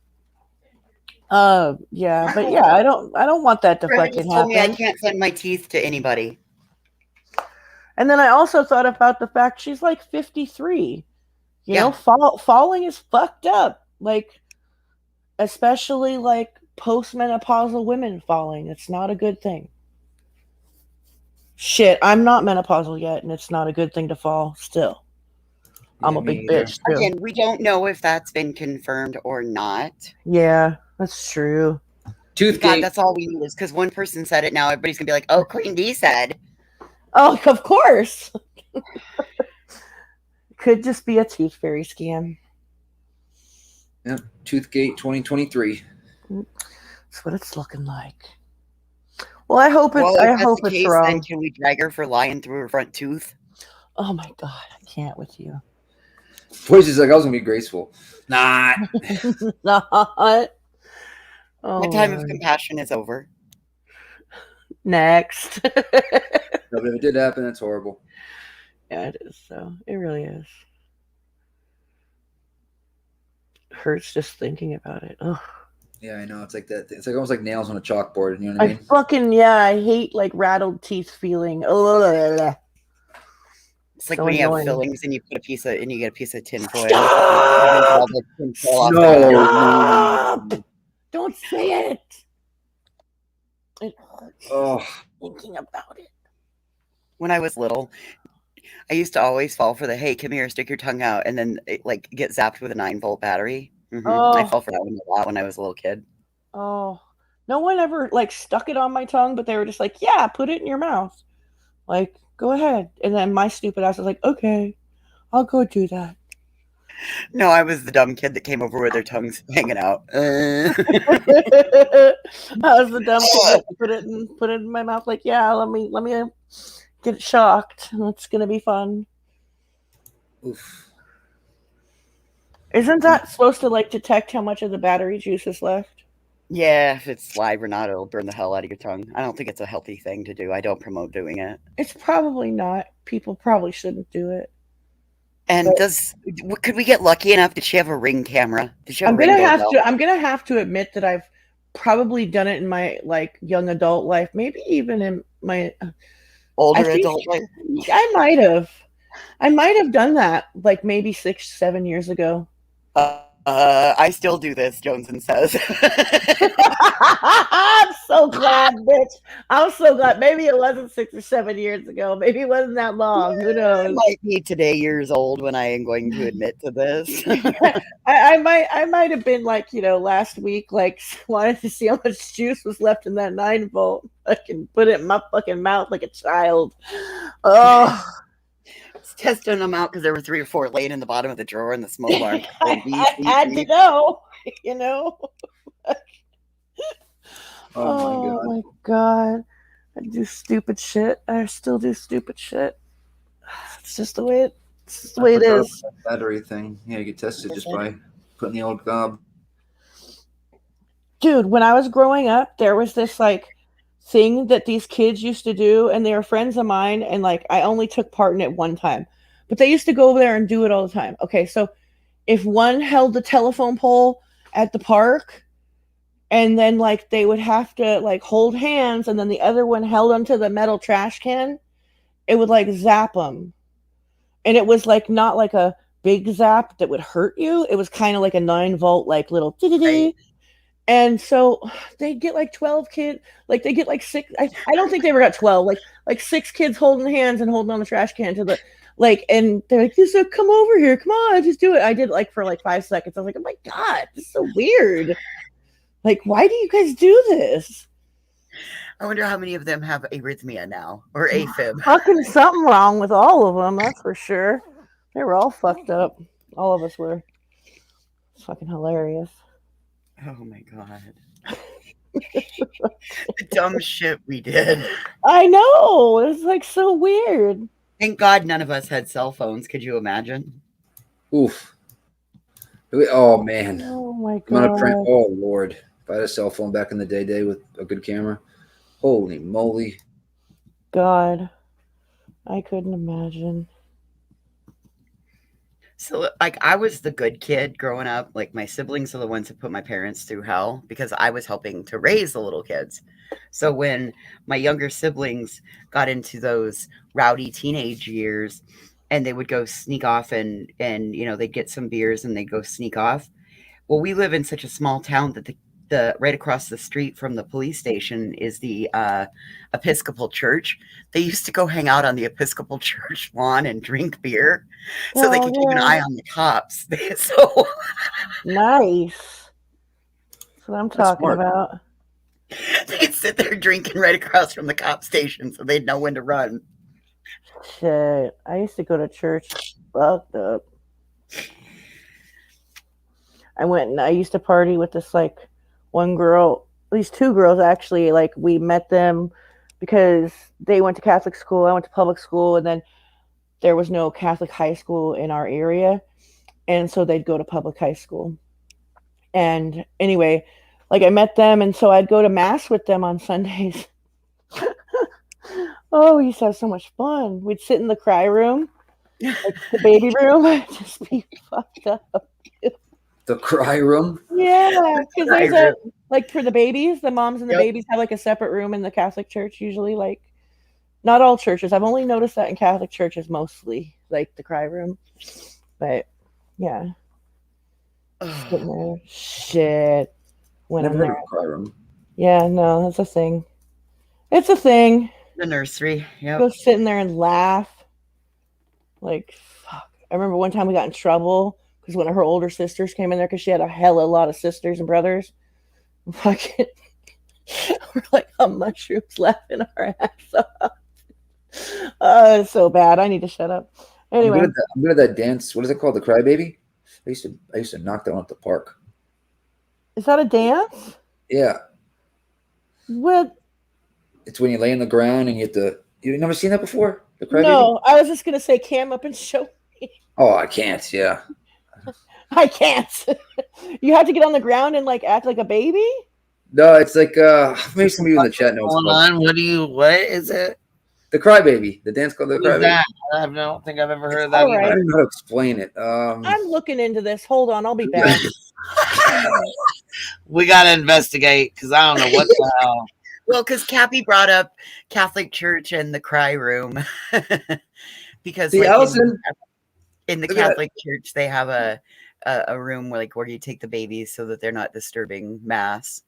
Yeah, but yeah, I don't want that to Fred fucking just told me I happen. can't send my teeth to anybody. And then I also thought about the fact she's like 53. You know, falling is fucked up. Like, especially like postmenopausal women falling. It's not a good thing. Shit, I'm not menopausal yet, and it's not a good thing to fall still. I'm a big bitch, too. Again, we don't know if that's been confirmed or not. Yeah, that's true. God, that's all we need is because one person said it. Now everybody's gonna be like, "Oh, Queen D said." Oh, of course. Could just be a tooth fairy scam. Yep, Toothgate 2023. That's what it's looking like. Well, I hope Well, it's. if I that's hope the it's case, wrong. then can we drag her for lying through her front tooth? Oh my god, I can't with you. Voice is like, I was gonna be graceful. Not. Not. My time of compassion is over. Next. No, but if it did happen, that's horrible. Yeah, it is. So it really is. Hurts just thinking about it. Ugh. Yeah, I know. It's like that. It's like almost like nails on a chalkboard. You know what I mean? I hate like rattled teeth feeling. Ugh. It's like So when you have annoying. fillings and you get a piece of tinfoil. Stop! Don't say it. It hurts. Oh. Thinking about it. When I was little, I used to always fall for the "Hey, come here, stick your tongue out," and then like get zapped with a 9-volt battery. I Oh. fell for that one a lot when I was a little kid. Oh, no one ever like stuck it on my tongue, but they were just like, "Yeah, put it in your mouth." Like, go ahead. And then my stupid ass was like, "Okay, I'll go do that." No, I was the dumb kid that came over with their tongues hanging out. I was the dumb kid that put it in my mouth. Like, yeah, let me get shocked. It's gonna be fun. Oof. Isn't that supposed to like detect how much of the battery juice is left? Yeah, if it's live or not, it'll burn the hell out of your tongue. I don't think it's a healthy thing to do. I don't promote doing it. It's probably not. People probably shouldn't do it. And could we get lucky enough? Did she have a Ring camera? Did she have I'm a Ring doorbell? I'm gonna have to admit that I've probably done it in my like young adult life, maybe even in my Older adult life. I might have done that like maybe 6-7 years ago. I still do this, Joneson says. I'm so glad, bitch. I'm so glad. Maybe it wasn't 6 or 7 years ago. Maybe it wasn't that long. Who knows? I might be today years old when I am going to admit to this. I might have been like, last week, like wanted to see how much juice was left in that 9-volt. I can put it in my fucking mouth like a child. Oh. Testing them out because there were 3 or 4 laying in the bottom of the drawer in the smoke alarm. I had to know, Oh my god. I do stupid shit. I still do stupid shit. It's just the way it is. Battery thing. Yeah, you get tested just by putting the old gob. Dude, when I was growing up, there was this like thing that these kids used to do, and they were friends of mine, and like I only took part in it one time, but they used to go over there and do it all the time. Okay, so if one held the telephone pole at the park, and then like they would have to like hold hands, and then the other one held onto the metal trash can, it would like zap them, and it was like not like a big zap that would hurt you. It was kind of like a 9-volt like little right. And so they get like 12 kids, like they get like 6. I don't think they ever got 12, like 6 kids holding hands and holding on the trash can to the like, and they're like, "So come over here, come on, just do it." I did like for like 5 seconds. I was like, "Oh my god, this is so weird. Like, why do you guys do this?" I wonder how many of them have arrhythmia now or AFib. Fucking something wrong with all of them, that's for sure. They were all fucked up. All of us were. It's fucking hilarious. Oh my god. The dumb shit we did. I know. It's like so weird. Thank God none of us had cell phones. Could you imagine? Oof. Oh man. Oh my God. Oh Lord. If I had a cell phone back in the day with a good camera. Holy moly. God. I couldn't imagine. So, like, I was the good kid growing up. Like, my siblings are the ones who put my parents through hell because I was helping to raise the little kids. So, when my younger siblings got into those rowdy teenage years and they would go sneak off and they'd get some beers and they'd go sneak off. Well, we live in such a small town that the right across the street from the police station is the Episcopal Church. They used to go hang out on the Episcopal Church lawn and drink beer so they Oh, could keep an yeah. eye on the cops. So Nice. That's what I'm talking smart. about. they'd sit there drinking right across from the cop station so they'd know when to run. Shit. I used to go to church fucked up. I went and I used to party with this like one girl, these two girls actually. Like we met them because they went to Catholic school. I went to public school, and then there was no Catholic high school in our area, and so they'd go to public high school. And anyway, like I met them, and so I'd go to mass with them on Sundays. Oh, we used to have so much fun. We'd sit in the cry room, like the baby room, just be fucked up. The cry room. Yeah, because Cry there's room. like for the babies, the moms and the Yep. babies have like a separate room in the Catholic church usually. Like not all churches. I've only noticed that in Catholic churches mostly, like the cry room. But yeah. Sitting there. Shit. When Never I'm heard of there. a cry room. Yeah, no, that's a thing. It's a thing. The nursery. Yep. Go sit in there and laugh. Like, fuck. I remember one time we got in trouble because one of her older sisters came in there because she had a lot of sisters and brothers. Fucking, we're like on mushrooms laughing our ass off. Oh, it's so bad. I need to shut up. Anyway, I'm good at that dance. What is it called? The crybaby? I used to knock that one at the park. is that a dance? Yeah. What? It's when you lay on the ground and you've never seen that before? The crybaby? No, I was just gonna say cam up and show me. Oh, I can't. Yeah. I can't. You have to get on the ground and like act like a baby. No, it's like maybe some of you in the chat know. Hold on. What is it? The crybaby. The dance called the What is crybaby. that? I don't think I've ever heard of that all I right. either. don't know how to explain it. I'm looking into this. Hold on, I'll be back. We gotta investigate because I don't know what the hell. Well, because Cappy brought up Catholic Church and the cry room. Because See, like, Allison, in the look at that. Catholic Church, they have a room where you take the babies so that they're not disturbing mass.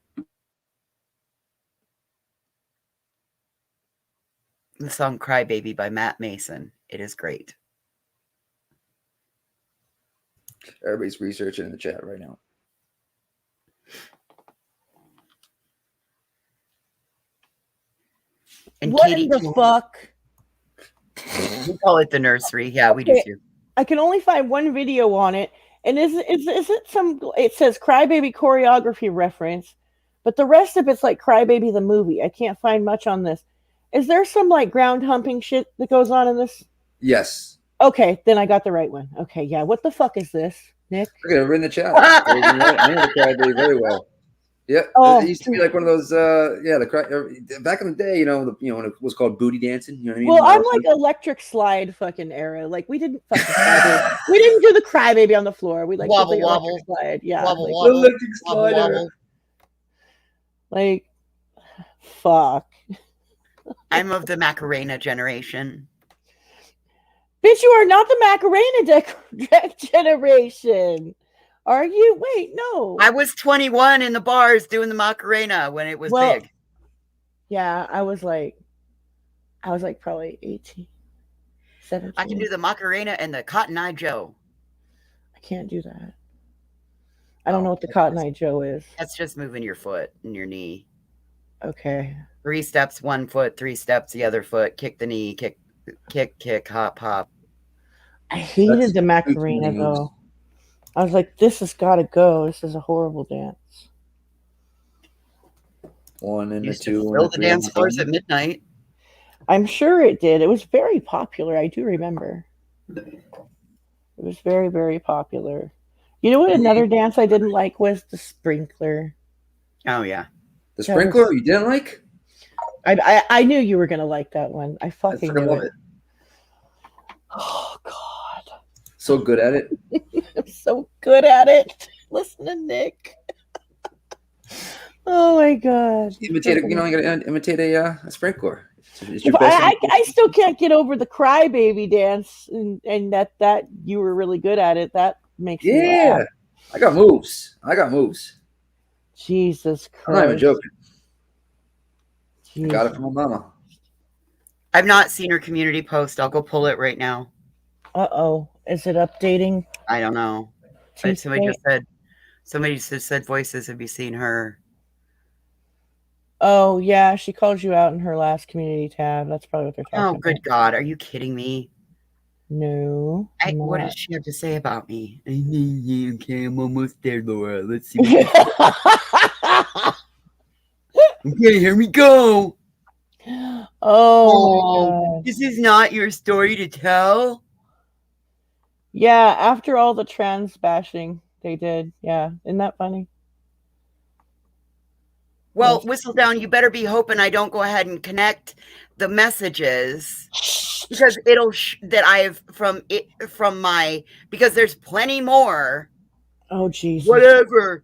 The song Cry Baby by Matt Mason. It is great. Everybody's researching in the chat right now. And What Katie, in the fuck? we call it the nursery. Yeah, we do Okay, too. I can only find one video on it, and is it some? It says Crybaby choreography reference, but the rest of it's like Crybaby the movie. I can't find much on this. Is there some like ground humping shit that goes on in this? Yes. Okay, then I got the right one. Okay, yeah. What the fuck is this, Nick? Look at it, we're in the chat. I know the crybaby very well. Yeah, Oh. it used to be like one of those. The cry. Back in the day, when it was called booty dancing. You know what I mean? Well, I'm like electric slide fucking era. Like we didn't fucking crybaby. We didn't do the crybaby on the floor. We like Wobble, did the wobble. electric slide. Yeah. Wobble, like, wobble. Electric Wobble, slide. wobble. like, fuck. I'm of the Macarena generation. Bitch, you are not the Macarena generation. Are you? Wait, no. I was 21 in the bars doing the Macarena when it was big. Yeah, I was like probably 18, 17. I can do the Macarena and the Cotton Eye Joe. I can't do that. I don't know what the Cotton Eye Joe is. That's just moving your foot and your knee. Okay. 3 steps, 1 foot, 3 steps, the other foot, kick the knee, kick, hop, hop. I hated the Macarena though. I was like, this has got to go. This is a horrible dance. 1 and a Used 2. to and fill a the 3 dance and a floors 4. at midnight. I'm sure it did. It was very popular. I do remember. It was very, very popular. You know what? Another dance I didn't like was the sprinkler. Oh yeah, the sprinkler you didn't like? I knew you were gonna like that one. I fucking knew love it. Oh God. So good at it. I'm so good at it. Listen to Nick. Oh my god. Imitate a, you gotta imitate a sprinkler. It's your best. I still can't get over the crybaby dance, and that you were really good at it. That makes me laugh. I got moves. Jesus Christ. I'm not even joking. Jesus. I got it from my mama. I've not seen her community post. I'll go pull it right now. Uh-oh. Is it updating? I don't know. But somebody just said voices. Have you seen her? Oh, yeah. She called you out in her last community tab. That's probably what they're talking about. Oh, good God. Are you kidding me? No. What does she have to say about me? Okay, I'm almost there, Laura. Let's see. Okay, here we go. Oh, this is not your story to tell? Yeah, after all the trans bashing they did. Yeah. Isn't that funny? Well, Whistle Down, you better be hoping I don't go ahead and connect the messages because it'll that I've because there's plenty more. Oh, Jesus. Whatever.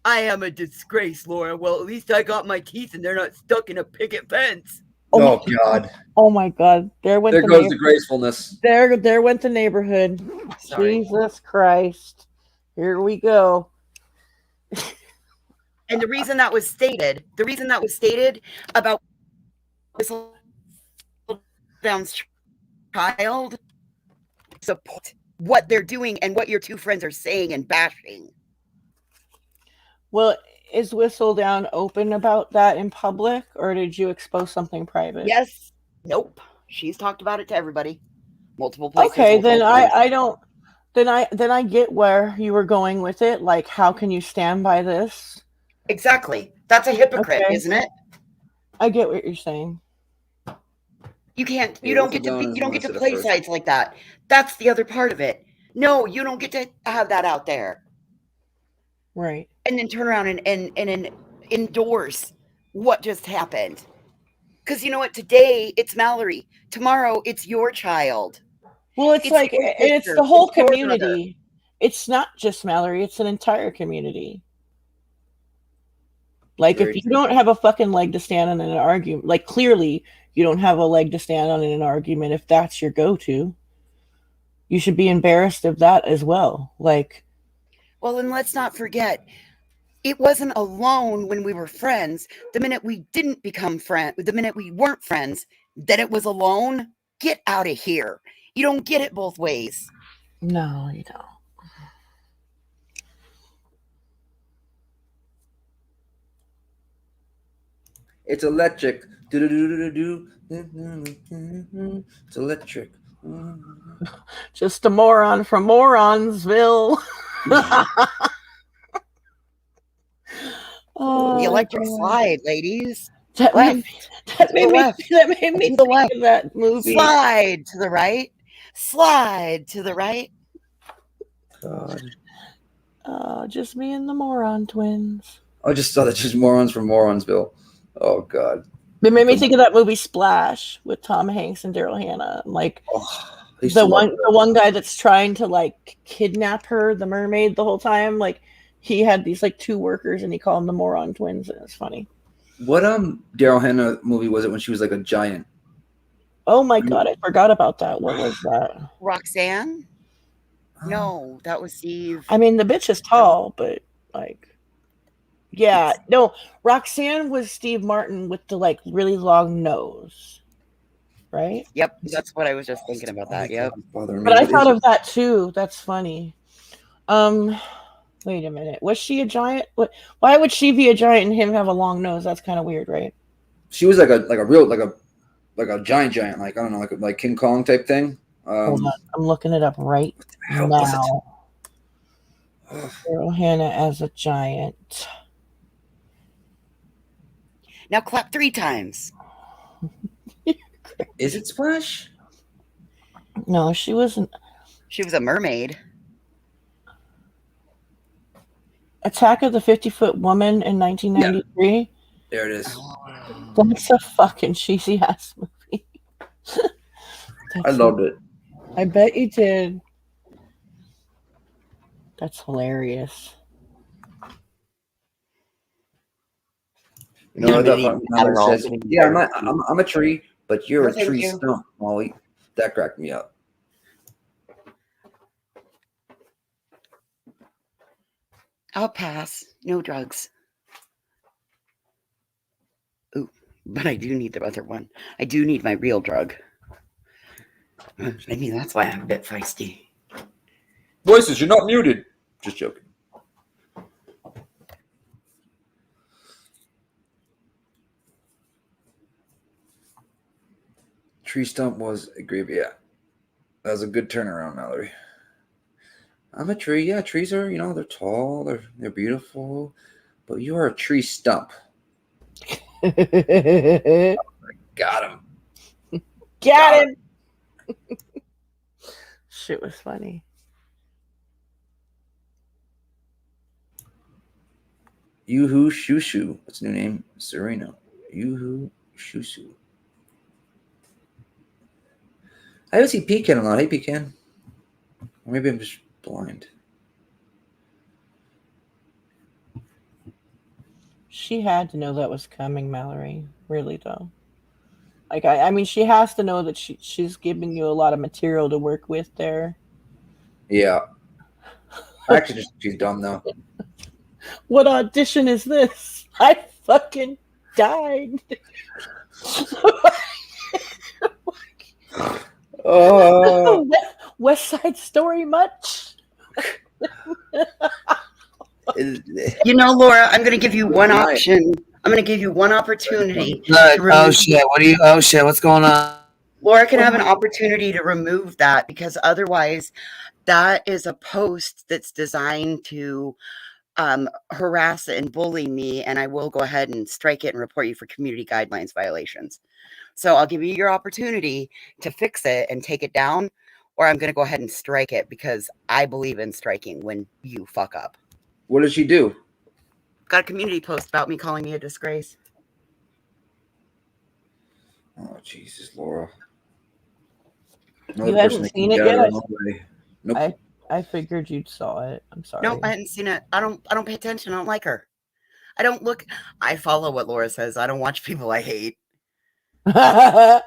I am a disgrace, Laura. Well, at least I got my teeth and they're not stuck in a picket fence. Oh God. Oh my God. There goes the gracefulness. There went the neighborhood. Sorry. Jesus Christ. Here we go. And the reason that was stated about Whistle Down's child, support what they're doing and what your two friends are saying and bashing. Well, is Whistle Down open about that in public, or did you expose something private? Yes. Nope. She's talked about it to everybody. Multiple places. Okay, then I don't. Then I get where you were going with it. Like, how can you stand by this? Exactly. That's a hypocrite, isn't it? I get what you're saying. You can't. You don't get to play sides like that. That's the other part of it. No, you don't get to have that out there. Right. And then turn around and endorse what just happened. Because you know what? Today it's Mallory. Tomorrow it's your child. Well, it's like, and it's the whole community. It's not just Mallory. It's an entire community. Like, if you don't have a fucking leg to stand on in an argument, like, clearly you don't have a leg to stand on in an argument if that's your go-to. You should be embarrassed of that as well. Like, well, and let's not forget, it wasn't alone when we were friends. The minute we didn't become friends, the minute we weren't friends, that it was alone. Get out of here. You don't get it both ways. No, you don't. It's electric. Do-do-do-do-do. It's electric. Just a moron from Moronsville. The electric slide, ladies. That made me think of that movie. Slide to the right. Slide to the right. God. Just me and the Moron Twins. I just saw that. Just morons from Moronsville. Oh God. It made me think of that movie Splash with Tom Hanks and Daryl Hannah. Like, the one guy that's trying to like kidnap her, the mermaid, the whole time. Like, he had these like two workers and he called them the Moron Twins, and it's funny. What Daryl Hannah movie was it when she was like a giant? Oh my God, I forgot about that. What was that? Roxanne? No, that was Steve. I mean, the bitch is tall, but like, yeah, no, Roxanne was Steve Martin with the like really long nose, right? Yep, that's what I was just thinking about that. Yep. But I thought of that too. That's funny. Wait a minute. Was she a giant? Why would she be a giant and him have a long nose? That's kind of weird, right? She was like a giant, like I don't know, like King Kong type thing. Hold on. I'm looking it up right now. Daryl Hannah as a giant. Now clap 3 times. Is it Splash? No, she wasn't. She was a mermaid. Attack of the 50-Foot Woman in 1993. Yeah. There it is. That's a fucking cheesy ass movie. I loved it. I bet you did. That's hilarious. You know what I Nobody thought? needs Mother Adderall. says, "Yeah, I'm a tree, but you're No, a thank tree you. stump, Molly." That cracked me up. I'll pass. No drugs. Ooh, but I do need the other one. I do need my real drug. Maybe that's why I'm a bit feisty. Voices, you're not muted. Just joking. Tree stump was a great. Yeah, that was a good turnaround, Mallory. I'm a tree. Yeah, trees are, they're tall, they're beautiful, but you are a tree stump. Got him. Got him. Shit was funny. Yoo-hoo Shoo-Shoo. What's the new name? Serena. Yoo-hoo Shoo-Shoo. I don't see Pecan a lot. Hey, Pecan. Or maybe I'm just blind. She had to know that was coming, Mallory. Really, though. Like, I mean, she has to know that she's giving you a lot of material to work with there. Yeah. Actually, she's dumb, though. What audition is this? I fucking died. West Side Story much? You know, Laura, I'm going to give you one option. I'm going to give you one opportunity. Oh shit! Oh shit! What's going on? Laura can have an opportunity to remove that, because otherwise, that is a post that's designed to harass and bully me, and I will go ahead and strike it and report you for community guidelines violations. So I'll give you your opportunity to fix it and take it down, or I'm going to go ahead and strike it, because I believe in striking when you fuck up. What did she do? Got a community post about me calling me a disgrace. Oh, Jesus, Laura. You haven't seen it yet? Nope. I figured you'd saw it. I'm sorry. Nope, I hadn't seen it. I don't pay attention. I don't like her. I don't look. I follow what Laura says. I don't watch people I hate. That's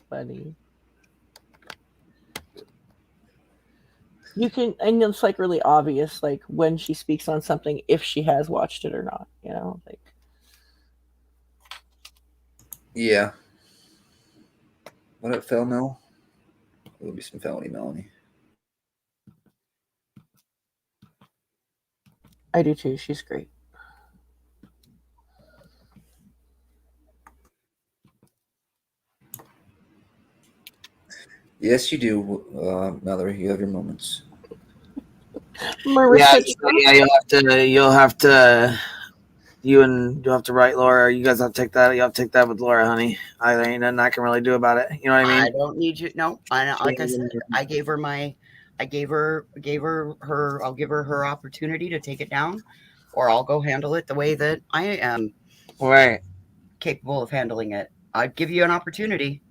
funny. You can, and it's like really obvious, like when she speaks on something, if she has watched it or not, like. Yeah. What up, Fel Mel? There'll be some felony, Melanie. I do too. She's great. Yes, you do, Mallory. You have your moments. Yeah, you'll have to write Laura. You guys have to take that. You have to take that with Laura, honey. I ain't nothing I can really do about it. You know what I mean? I don't need you. No, like I said, I'll give her her opportunity to take it down, or I'll go handle it the way that I am capable of handling it. I'd give you an opportunity.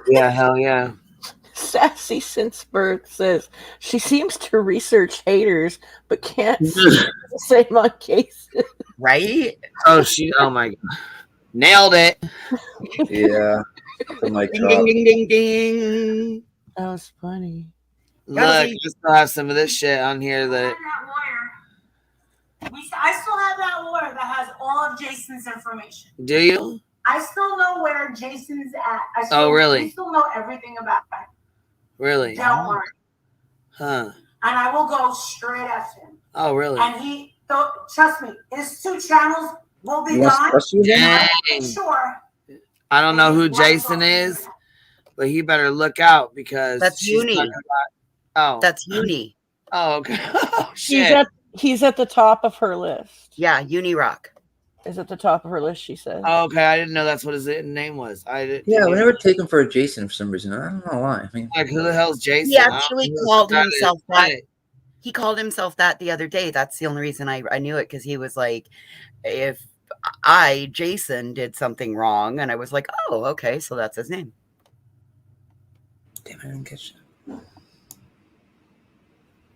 Yeah, hell yeah. Sassy since birth says she seems to research haters but can't see the same on cases. Right? Oh my god. Nailed it. Yeah. Ding, ding, ding, ding, ding. That was funny. Look, I still have some of this shit on here that. I still have that lawyer that has all of Jason's information. Do you? I still know where Jason's at. Really? We still know everything about that. Really? Don't worry. Huh. And I will go straight after him. Oh, really? And trust me, his 2 channels will be gone. Sure. I don't know who Jason is, but he better look out, because that's Uni. That's Uni. Oh, okay. Oh, shit. He's at the top of her list. Yeah, Uni Rock is at the top of her list. She said. Oh, okay, I didn't know that's what his name was. Yeah, we never take him for a Jason for some reason. I don't know why. I mean, like, who the hell's Jason? He actually called himself that. He called himself that the other day. That's the only reason I knew it, because he was like, if Jason, did something wrong, and I was like, oh, okay, so that's his name. Damn, I didn't catch that.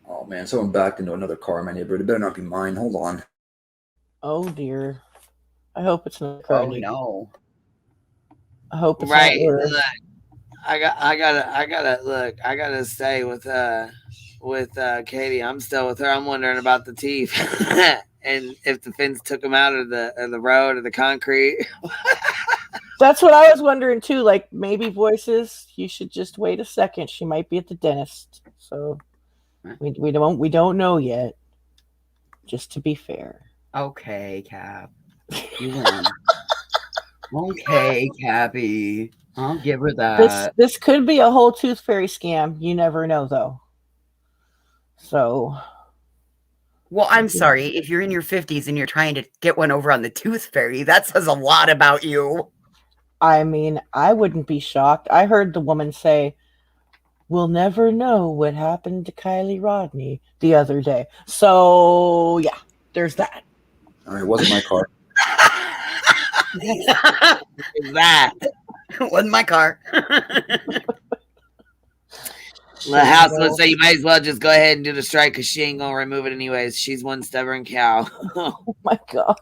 Oh man, someone backed into another car in my neighborhood. It better not be mine. Hold on. Oh dear. I hope it's not Oh Cardi. no. I hope it's Right. not worse. Look, I gotta stay with Katie. I'm still with her. I'm wondering about the teeth and if the fins took them out of the road or the concrete. That's what I was wondering too. Like maybe voices. You should just wait a second. She might be at the dentist. So we don't know yet. Just to be fair. Okay, Cap. You win. Okay, Cappy. I'll give her that. This could be a whole tooth fairy scam. You never know though. So Well, I'm sorry. If you're in your 50s and you're trying to get one over on the tooth fairy, that says a lot about you. I mean, I wouldn't be shocked. I heard the woman say, "We'll never know what happened to Kylie Rodney" the other day. So yeah, there's that. All right, it wasn't my car. That wasn't my car. The house would say you might as well just go ahead and do the strike because she ain't gonna remove it anyways. She's one stubborn cow. Oh my god.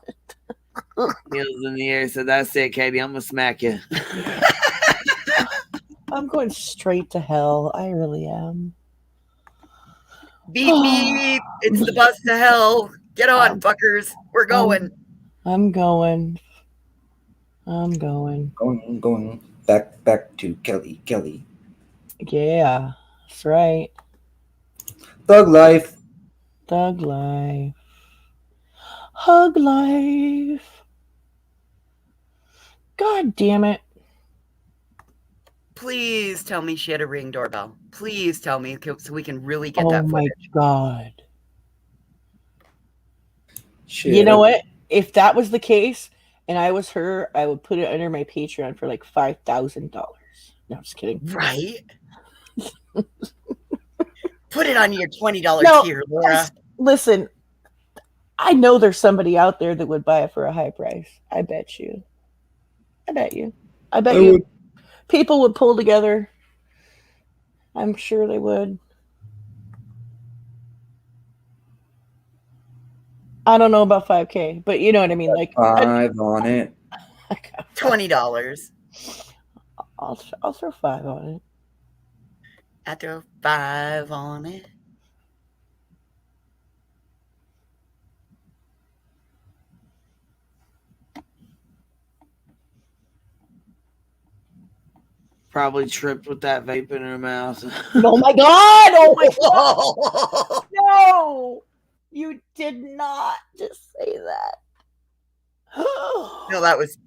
Heels in the air. So that's it, Katie. I'm gonna smack you. I'm going straight to hell. I really am. Beep beep. It's the bus to hell. Get on, fuckers. We're going. I'm going. Going back to Kelly. Yeah, that's right. Thug life. Hug life. God damn it. Please tell me she had a Ring doorbell. Please tell me so we can really get Oh that my footage. god. Shit. You know what? If that was the case and I was her, I would put it under my Patreon for like $5,000. No, I'm just kidding. Right? Put it on your $20 tier, Laura. Listen, I know there's somebody out there that would buy it for a high price. I bet you. I bet you. People would pull together. I'm sure they would. I don't know about 5K, but you know what I mean. Like 5 on it. $20. I'll throw 5 on it. I throw 5 on it. Probably tripped with that vape in her mouth. Oh my god! Oh my god! No! You did not just say that. No, that was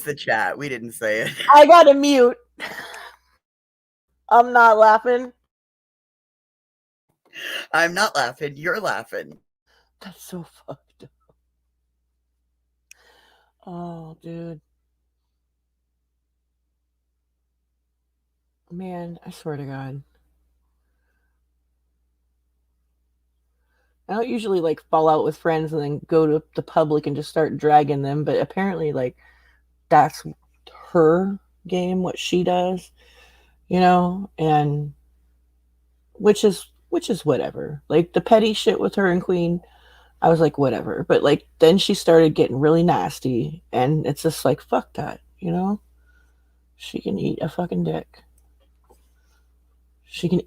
the chat. We didn't say it. I gotta mute. I'm not laughing. I'm not laughing. You're laughing. That's so fucked up. Oh, dude. Man, I swear to God. I don't usually like fall out with friends and then go to the public and just start dragging them, but apparently like that's her game, what she does, you know, and which is whatever. Like the petty shit with her and Queen, I was like, whatever. But like then she started getting really nasty and it's just like, fuck that, you know? She can eat a fucking dick. She can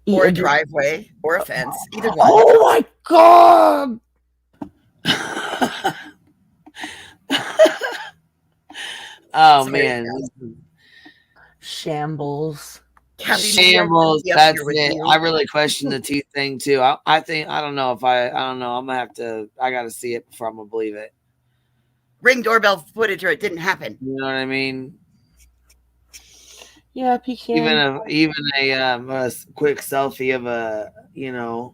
eat or a driveway or a fence. Either one. Oh my god! Oh man. Shambles. Shambles. That's it. I really question the teeth thing too. I think I don't know. I'm gonna have to. I gotta see it before I'm gonna believe it. Ring doorbell footage, or it didn't happen. You know what I mean? Yeah, Pecan. Even a quick selfie of a, you know.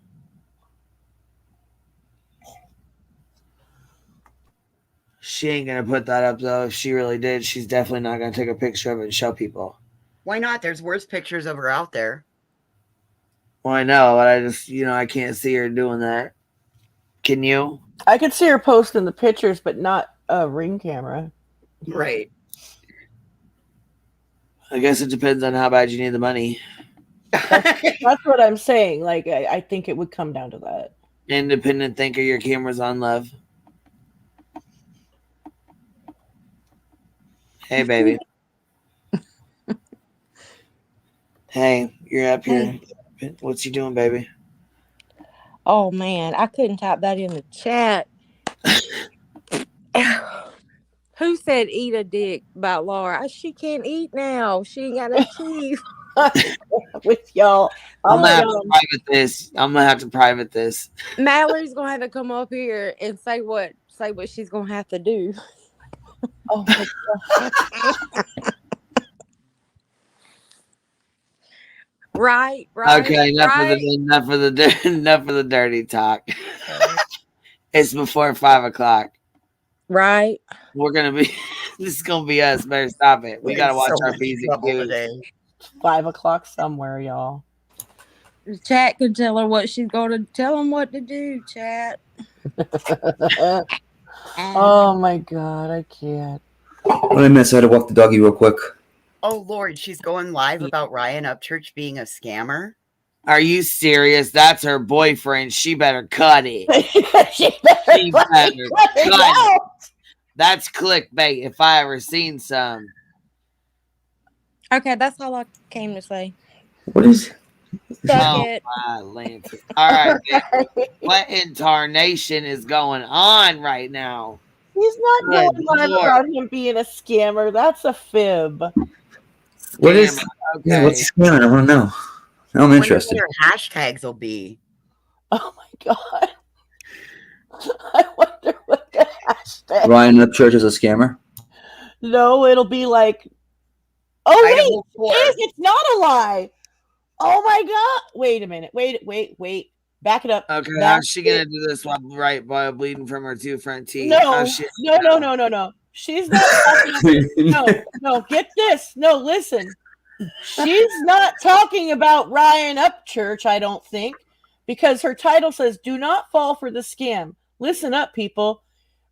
She ain't gonna put that up though. If she really did, she's definitely not gonna take a picture of it and show people. Why not? There's worse pictures of her out there. Well, I know, but I just, I can't see her doing that. Can you? I could see her posting the pictures, but not a Ring camera. Right. I guess it depends on how bad you need the money. That's what I'm saying. Like, I think it would come down to that. Independent thinker, your camera's on, love. Hey, baby. Hey, you're up here. What's you doing, baby? Oh man, I couldn't type that in the chat. Who said eat a dick about Laura? She can't eat now. She ain't got no teeth. With y'all. I'm gonna have to private this. I'm gonna have to private this. Mallory's gonna have to come up here and say what she's gonna have to do. Oh my god. Right. Okay, enough of the dirty talk. It's before 5 o'clock. Right. We're gonna be. This is gonna be us. Better stop it. We gotta watch our P's and Q's. 5 o'clock somewhere, y'all. Chat can tell her what she's gonna tell them what to do. Chat. Oh my god, I can't. What I missed? I had to walk the doggy real quick. Oh Lord, she's going live about Ryan Upchurch being a scammer. Are you serious? That's her boyfriend. She better cut it. She better cut it. That's clickbait if I ever seen some. Okay, that's all I came to say. What is? Suck it. My Lance. All right. What in tarnation is going on right now? He's not going live about him being a scammer. That's a fib. What is? Okay. Yeah, what's the scam? I want to know. Now I'm interested. What their hashtags will be. Oh my god. I wonder what the hashtag. Ryan Upchurch is a scammer. No, it'll be like. Oh wait, it's not a lie. Oh my god! Wait a minute. Wait. Back it up. Okay, how's she gonna do this while bleeding from her two front teeth? No. She's not talking. No. Get this. No, listen. She's not talking about Ryan Upchurch, I don't think, because her title says "Do not fall for the scam." Listen up, people.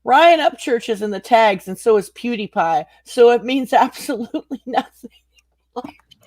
Ryan Upchurch is in the tags, and so is PewDiePie. So it means absolutely nothing.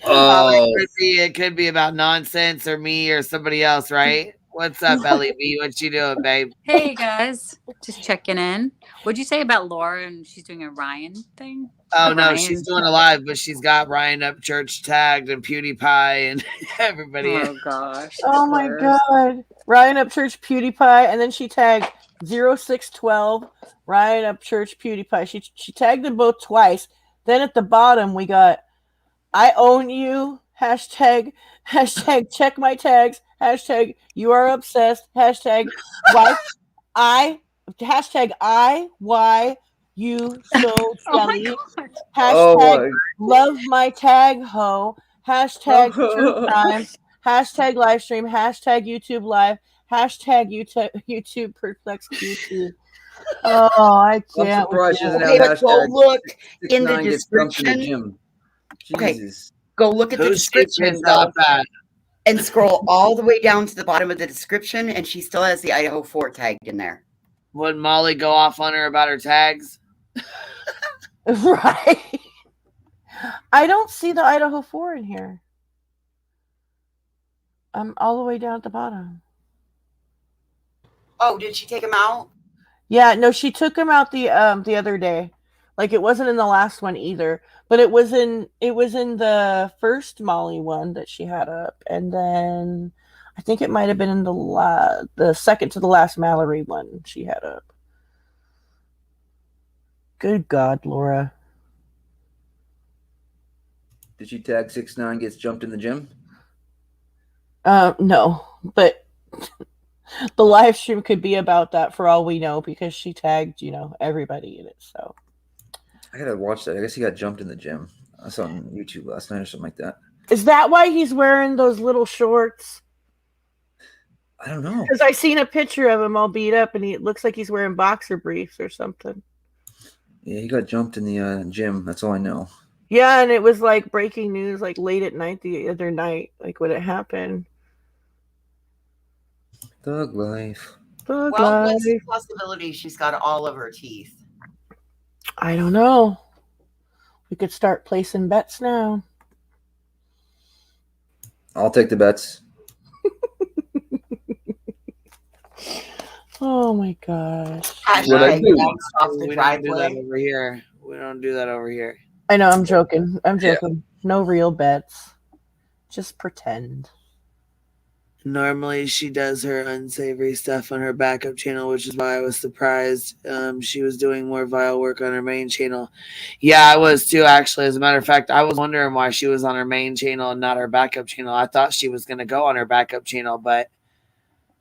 It could be about nonsense or me or somebody else, right? What's up, Ellie B? What you doing, babe? Hey guys, just checking in. What'd you say about Laura and she's doing a Ryan thing? Oh no, she's doing a live, but she's got Ryan Upchurch tagged and PewDiePie and everybody. Oh gosh. Oh my god. Ryan Upchurch, PewDiePie, and then she tagged 0612 Ryan Upchurch, PewDiePie. She tagged them both twice. Then at the bottom we got I own you, hashtag check my tags, hashtag you are obsessed, hashtag why you so jelly, hashtag love my tag ho, hashtag true crime, hashtag live stream, hashtag YouTube live, hashtag YouTube perplex QT. Oh, I can't. Okay, but go look in the description. Okay, go look at the description and scroll all the way down to the bottom of the description, and she still has the Idaho 4 tagged in there. Would Molly go off on her about her tags? Right. I don't see the Idaho 4 in here. I'm all the way down at the bottom. Oh, did she take him out? Yeah, no, she took him out the other day. Like it wasn't in the last one either, but it was in the first Molly one that she had up, and then I think it might have been in the second to the last Mallory one she had up. Good God, Laura. Did she tag 6ix9ine gets jumped in the gym? No, but the live stream could be about that for all we know because she tagged, everybody in it. So I gotta watch that. I guess he got jumped in the gym. I saw it on YouTube last night or something like that. Is that why he's wearing those little shorts? I don't know. Because I seen a picture of him all beat up, and it looks like he's wearing boxer briefs or something. Yeah, he got jumped in the gym. That's all I know. Yeah, and it was like breaking news, like late at night the other night, like when it happened. Thug life. Thug Well, life. what's the possibility she's got all of her teeth? I don't know. We could start placing bets now. I'll take the bets. Oh my gosh. What I do. Off the driveway. Over here. We don't do that over here. I know, I'm joking. I'm joking. No real bets. Just pretend. Normally she does her unsavory stuff on her backup channel, which is why I was surprised she was doing more vile work on her main channel. Yeah, I was too, actually. As a matter of fact, I was wondering why she was on her main channel and not her backup channel. I thought she was going to go on her backup channel, but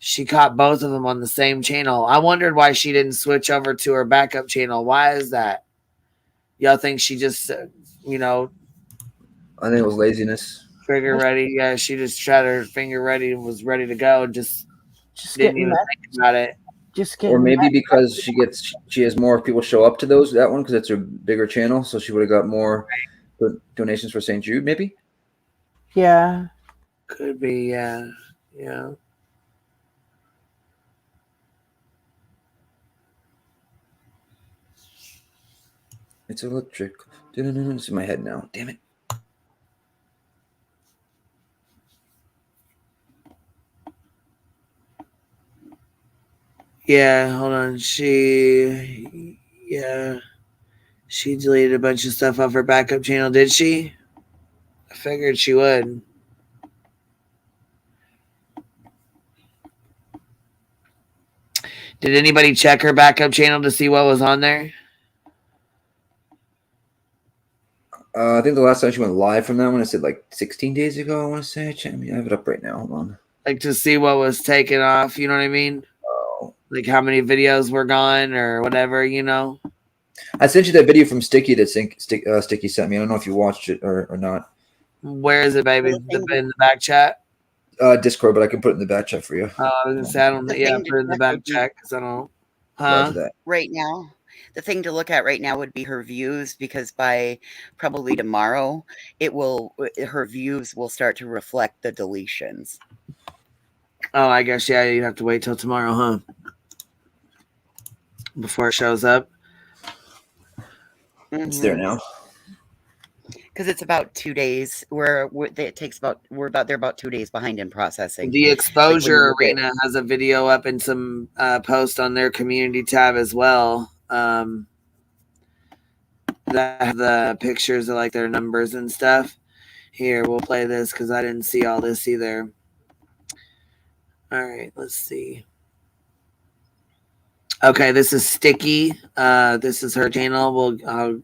she caught both of them on the same channel. I wondered why she didn't switch over to her backup channel. Why is that? Y'all think she just, you know... I think it was laziness. Finger ready. Yeah, she just had her finger ready and was ready to go and just didn't even think about it. Or maybe because she has more people show up to that one because it's a bigger channel, so she would have got more donations for St. Jude, maybe? Yeah. Could be, yeah. Yeah. It's electric. It's in my head now. Damn it. Yeah, hold on. She deleted a bunch of stuff off her backup channel, did she? I figured she would. Did anybody check her backup channel to see what was on there? I think the last time she went live from that one, I said like 16 days ago, I want to say. I have it up right now. Hold on. Like to see what was taken off, you know what I mean? Oh. Like how many videos were gone or whatever, you know? I sent you that video from Sticky that Sticky sent me. I don't know if you watched it or not. Where is it, baby? In the back chat? Discord, but I can put it in the back chat for you. I was going to say, I don't know. Yeah, put it in the back chat because I don't. Huh? Right now, the thing to look at right now would be her views, because by probably tomorrow, her views will start to reflect the deletions. Oh, I guess, yeah, you have to wait till tomorrow, huh? Before it shows up. It's there now. Because it's about 2 days. They're about 2 days behind in processing. The Exposure Arena has a video up and some posts on their community tab as well. That have the pictures of like their numbers and stuff. Here, we'll play this because I didn't see all this either. All right, let's see. Okay, this is Sticky. This is her channel. I'll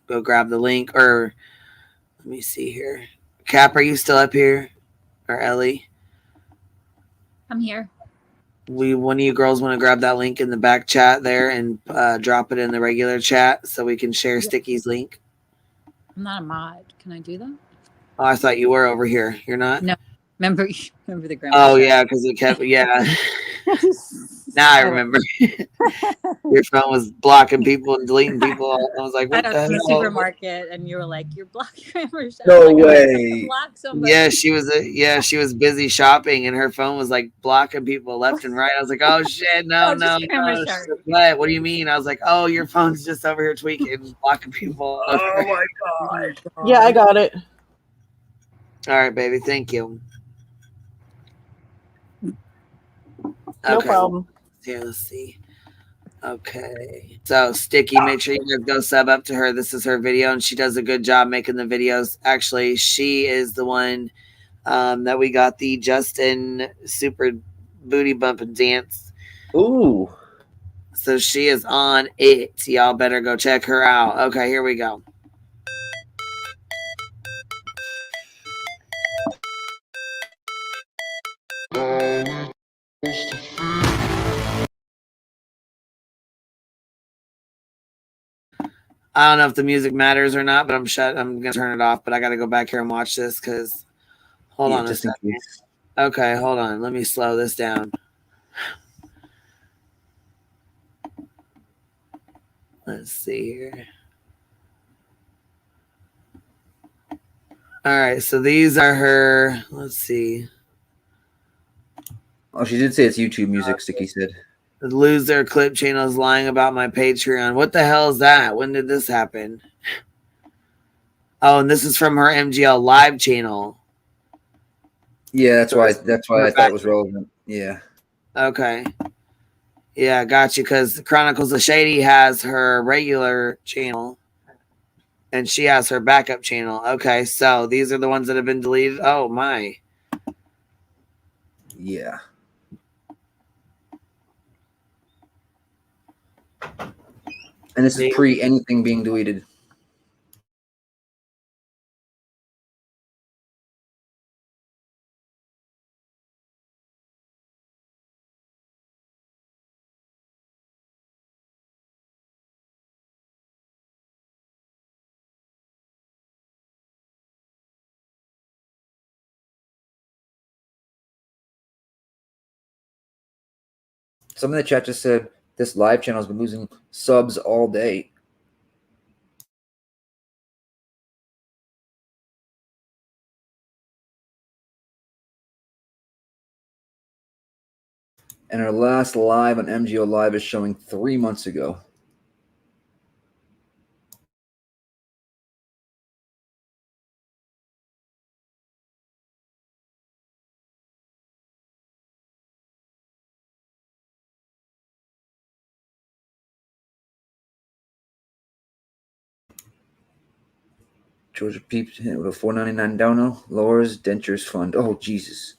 go grab the link. Or let me see here. Cap, are you still up here? Or Ellie? I'm here. One of you girls want to grab that link in the back chat there and drop it in the regular chat so we can share Sticky's link. I'm not a mod. Can I do that? Oh, I thought you were over here. You're not? No. Remember the grandma? Oh, yeah, because it kept, yeah. Now I remember. Your phone was blocking people and deleting people. I was like, what the hell? In the supermarket, and you were like, you're blocking grandma. No way. Yeah, she was busy shopping, and her phone was like blocking people left and right. I was like, oh shit, no. What do you mean? I was like, oh, your phone's just over here tweaking, blocking people. Oh my god. Yeah, I got it. All right, baby. Thank you. No problem. Yeah, let's see. Okay. So, Sticky, make sure you guys go sub up to her. This is her video, and she does a good job making the videos. Actually, she is the one that we got the Justin Super Booty Bump and Dance. Ooh. So, she is on it. Y'all better go check her out. Okay, here we go. I don't know if the music matters or not, but I'm gonna turn it off. But I gotta go back here and watch this because hold on a second. Okay, hold on. Let me slow this down. Let's see here. All right, so these are her. Let's see. Oh, she did say it's YouTube music, Sticky said. The loser clip channel is lying about my Patreon. What the hell is that? When did this happen? Oh, and this is from her MGL live channel. Yeah, that's So why. it's That's why her I thought back. it was relevant. Yeah. Okay. Yeah, got you. Because Chronicles of Shady has her regular channel, and she has her backup channel. Okay, so these are the ones that have been deleted. Oh my. Yeah. And this is pre anything being deleted. Some in the chat just said this live channel has been losing subs all day. And our last live on MGO Live is showing 3 months ago. Georgia Peeps hit with a $4.99 dono. Laura's Dentures Fund. Oh, Jesus.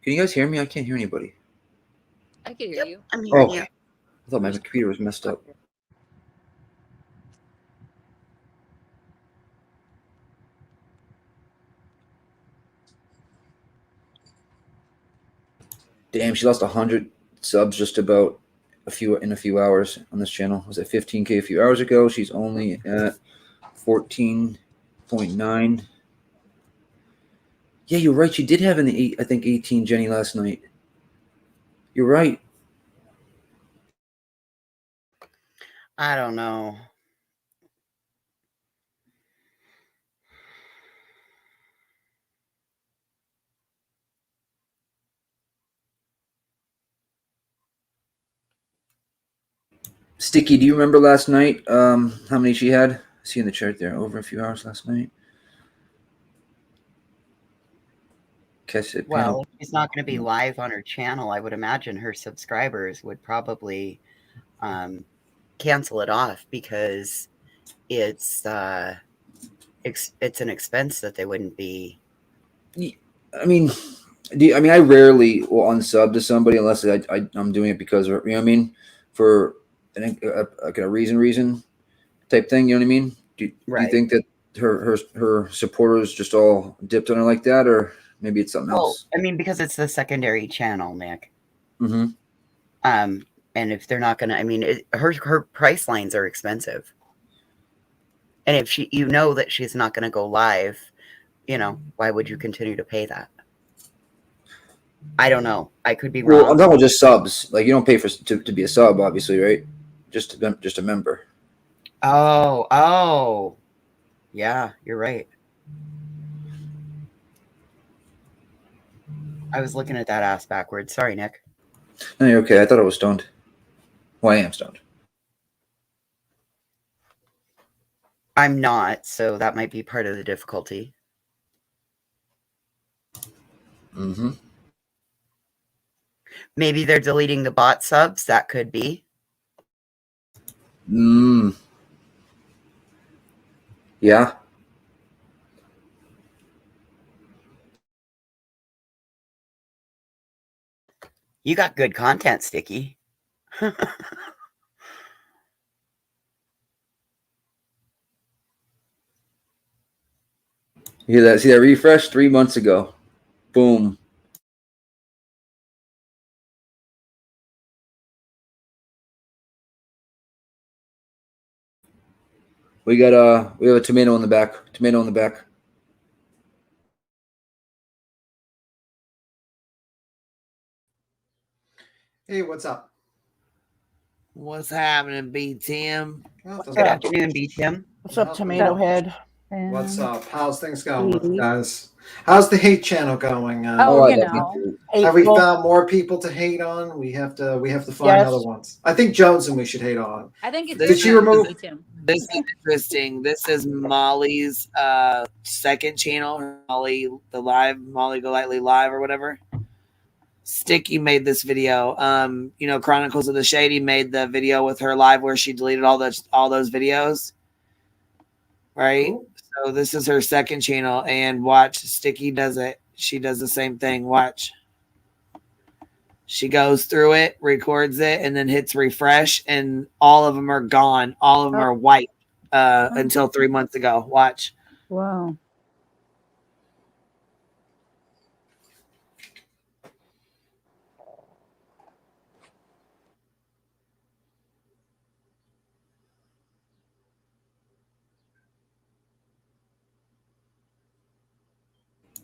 Can you guys hear me? I can't hear anybody. I can hear you. I'm Oh, hearing you. I thought my computer was messed up. Damn, she lost 100 subs just about in a few hours on this channel. Was at 15K a few hours ago. She's only at 14.9. Yeah, you're right. She did have I think 18 Jenny last night. You're right. I don't know. Sticky, do you remember last night how many she had? I see in the chart there. Over a few hours last night. Catch it. Well, if she's not going to be live on her channel, I would imagine her subscribers would probably cancel it off because it's an expense that they wouldn't be. I mean, I rarely will unsub to somebody unless I'm doing it because, you know what I mean, for a reason type thing. You know what I mean? Do you think that her supporters just all dipped on her like that, or maybe it's something else? I mean, because it's the secondary channel, Nick. Mm-hmm. And if they're not going to, I mean, her price lines are expensive. And if you know that she's not going to go live, why would you continue to pay that? I don't know. I could be wrong. Well, I'm talking about just subs. Like, you don't pay to be a sub, obviously, right? Just a member. Oh. Yeah, you're right. I was looking at that ass backwards. Sorry, Nick. No, you're okay. I thought I was stoned. Well, I am stoned. I'm not, so that might be part of the difficulty. Mm-hmm. Maybe they're deleting the bot subs. That could be. Yeah. You got good content, Sticky. You hear that? See that refresh 3 months ago? Boom. We have a tomato in the back. Tomato in the back. Hey, what's up? What's happening, B Tim? What's Good afternoon, B Tim. What's up, Tomato Head? What's And up? How's things going with you Steve. guys? How's the hate channel going? Oh, you know. Have we Hateful. found more people to hate on? We have to find Yes. other ones. I think Jones and we should hate on. I think it's Did she remove? This is interesting. This is Molly's second channel, Molly Go Lightly Live or whatever. Sticky made this video. You know, Chronicles of the Shady made the video with her live where she deleted all those videos. Right? Ooh. So this is her second channel, and watch, Sticky does it. She does the same thing. Watch. She goes through it, records it, and then hits refresh, and all of them are gone. All of them are white until 3 months ago. Watch. Wow.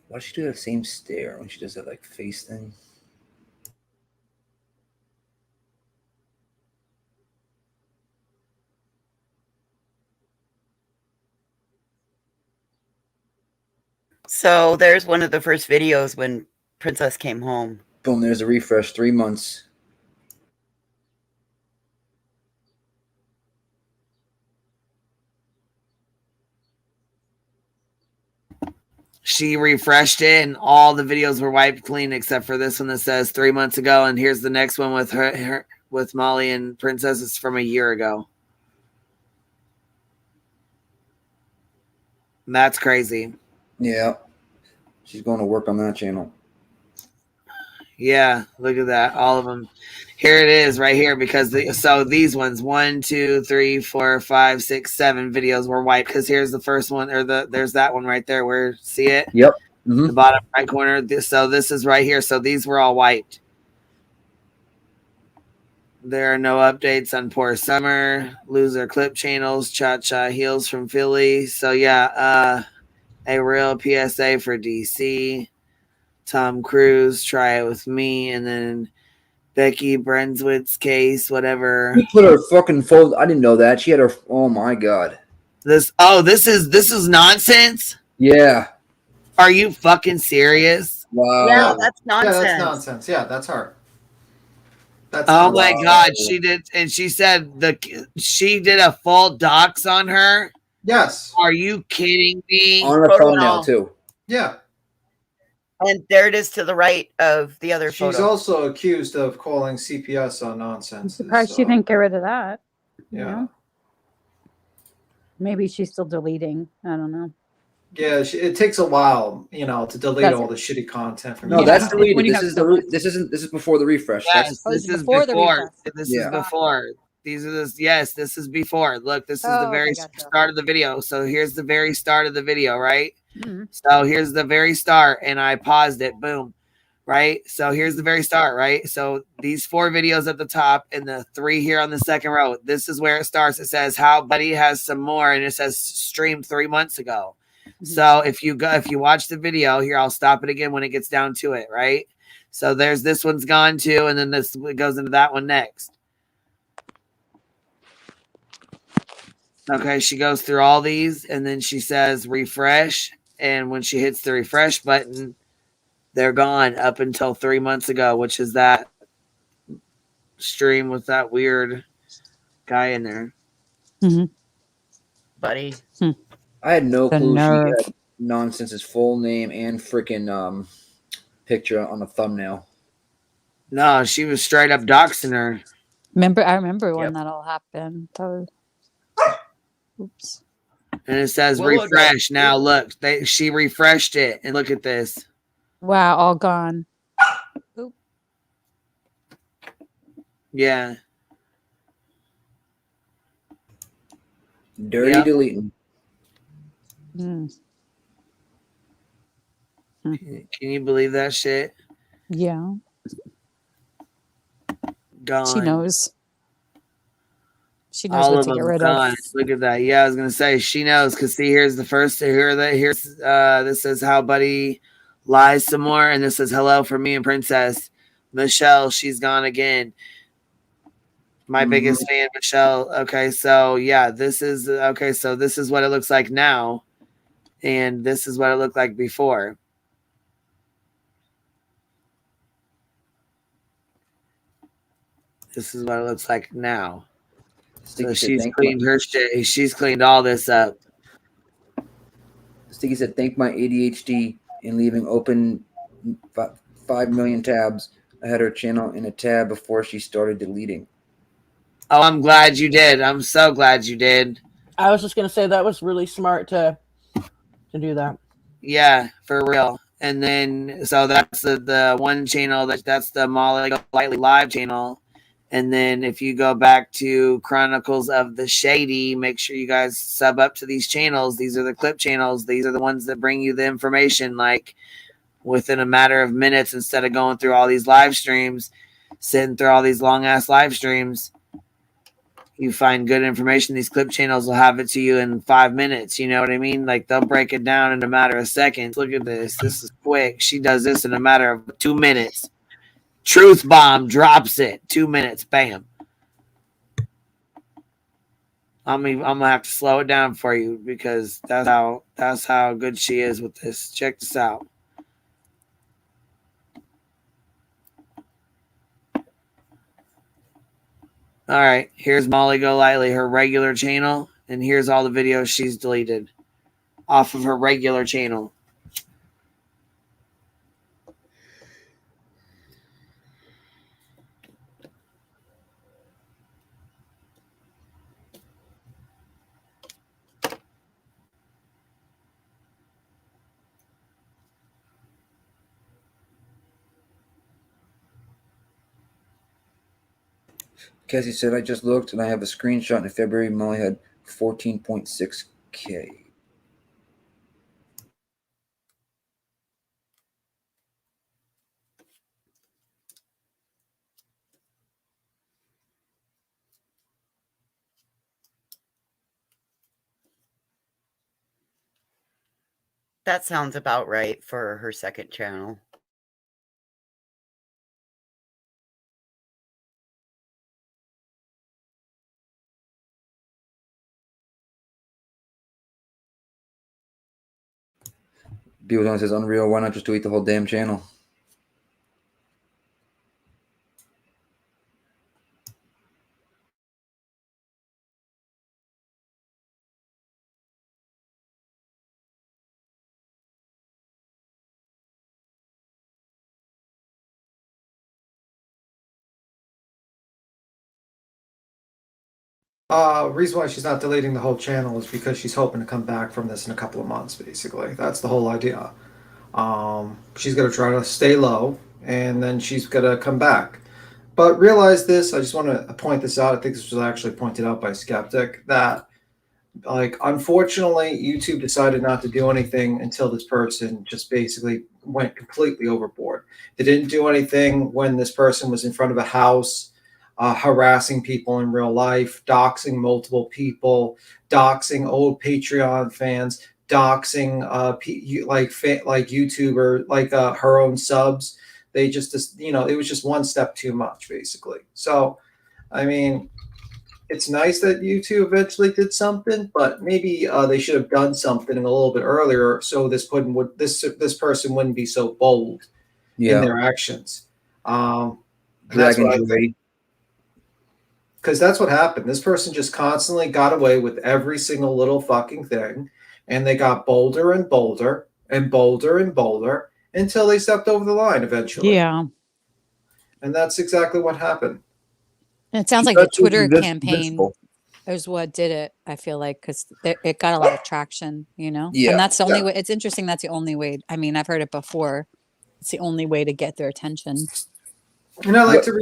Why does she do that same stare when she does that like face thing? So there's one of the first videos when Princess came home. Boom, there's a refresh, 3 months. She refreshed it, and all the videos were wiped clean except for this one that says 3 months ago. And here's the next one with her with Molly and Princess. It's from a year ago. And that's crazy. Yeah, she's going to work on that channel. Yeah, look at that. All of them. Here it is right here because so these ones 1, 2, 3, 4, 5, 6, 7 videos were wiped because here's the first one or there's that one right there where see it? Yep. Mm-hmm. The bottom right corner. So this is right here. So these were all wiped. There are no updates on Poor Summer, Loser Clip Channels, Cha Cha Heels from Philly. So yeah, a real PSA for DC. Tom Cruise, Try It With Me, and then Becky Brunswick's case, whatever. She put her fucking phone. I didn't know that. She had her. Oh my god. This is nonsense. Yeah. Are you fucking serious? Wow. Yeah, that's nonsense. Yeah, that's nonsense. Yeah, that's her. That's oh my god, she did, and she said she did a full dox on her. Yes. Are you kidding me? On her thumbnail too. Yeah. And there it is to the right of the other She's photo. also accused of calling CPS on nonsense. Surprised she didn't get rid of that. Yeah. You know? Maybe she's still deleting. I don't know. Yeah, it takes a while, you know, to delete Does all it? the shitty content from. No, that's deleted. When you This have is so much. this is before the refresh. Yes, Oh, this this is is before the before. refresh. This Yeah. is before. These are this. Yes, this is before. Look, this is the Oh, very okay, gotcha. start of the video. So here's the very start of the video, right? Mhm. So here's the very start, and I paused it. Boom, right? So here's the very start, right? So these 4 videos at the top and the 3 here on the second row. This is where it starts. It says how Buddy has some more, and it says streamed 3 months ago. So if you watch the video here, I'll stop it again when it gets down to it, right? So there's this one's gone too, and then this goes into that one next. Okay, she goes through all these, and then she says refresh, and when she hits the refresh button, they're gone up until 3 months ago, which is that stream with that weird guy in there. Mm-hmm. Buddy. I had no The clue nerve. she had Nonsense's full name and freaking picture on the thumbnail. No, she was straight up doxing her. I remember when that all happened. Oops. And it says Willow refresh. Now look, she refreshed it, and look at this. Wow, all gone. Oop. Yeah. Dirty Yep. deleting. Mm. Can you believe that shit? Yeah. Gone. She knows. She knows All what of to get them rid gone. of. Look at that. Yeah, I was gonna say she knows because see, here's the first. Here's this says how Buddy lies some more, and this says hello from me and Princess Michelle. She's gone again. My biggest fan, Michelle. Okay, so yeah, this is okay. So this is what it looks like now. And this is what it looked like before. This is what it looks like now. So she's cleaned her shit. She's cleaned all this up. Sticky said, "Thank my ADHD in leaving open 5 million tabs. I had her channel in a tab before she started deleting." Oh, I'm glad you did. I'm so glad you did. I was just gonna say that was really smart to do that. Yeah, for real. And then so that's the one channel that's the Molly Lightly Live channel. And then if you go back to Chronicles of the Shady, make sure you guys sub up to these channels. These are the clip channels. These are the ones that bring you the information like within a matter of minutes instead of going through all these live streams, sitting through all these long ass live streams. You find good information. These clip channels will have it to you in 5 minutes. You know what I mean? Like they'll break it down in a matter of seconds. Look at this. This is quick. She does this in a matter of 2 minutes. Truth bomb drops it. 2 minutes. Bam. I'm gonna have to slow it down for you because that's how good she is with this. Check this out. All right, here's Molly Go Lightly, her regular channel, and here's all the videos she's deleted off of her regular channel. Cassie said, "I just looked and I have a screenshot in February. Molly had 14.6K. That sounds about right for her second channel. Beagle says, "Unreal. Why not just delete the whole damn channel?" Reason why she's not deleting the whole channel is because she's hoping to come back from this in a couple of months, basically. That's the whole idea. She's going to try to stay low, and then she's going to come back. But realize this, I just want to point this out. I think this was actually pointed out by Skeptic, that, like, unfortunately, YouTube decided not to do anything until this person just basically went completely overboard. They didn't do anything when this person was in front of a house, harassing people in real life, doxing multiple people, doxing old Patreon fans, doxing like YouTuber, like her own subs. They just, you know, it was just one step too much, basically. So, I mean, it's nice that YouTube eventually did something, but maybe they should have done something a little bit earlier, so this person wouldn't be so bold in their actions. That's what I think. Because that's what happened. This person just constantly got away with every single little fucking thing, and they got bolder and bolder and bolder and bolder until they stepped over the line eventually. Yeah. And that's exactly what happened. And it sounds like the Twitter campaign is what did it, I feel like, because it got a lot of traction, you know? Yeah. And that's the only way. It's interesting. That's the only way. I mean, I've heard it before. It's the only way to get their attention. And I like to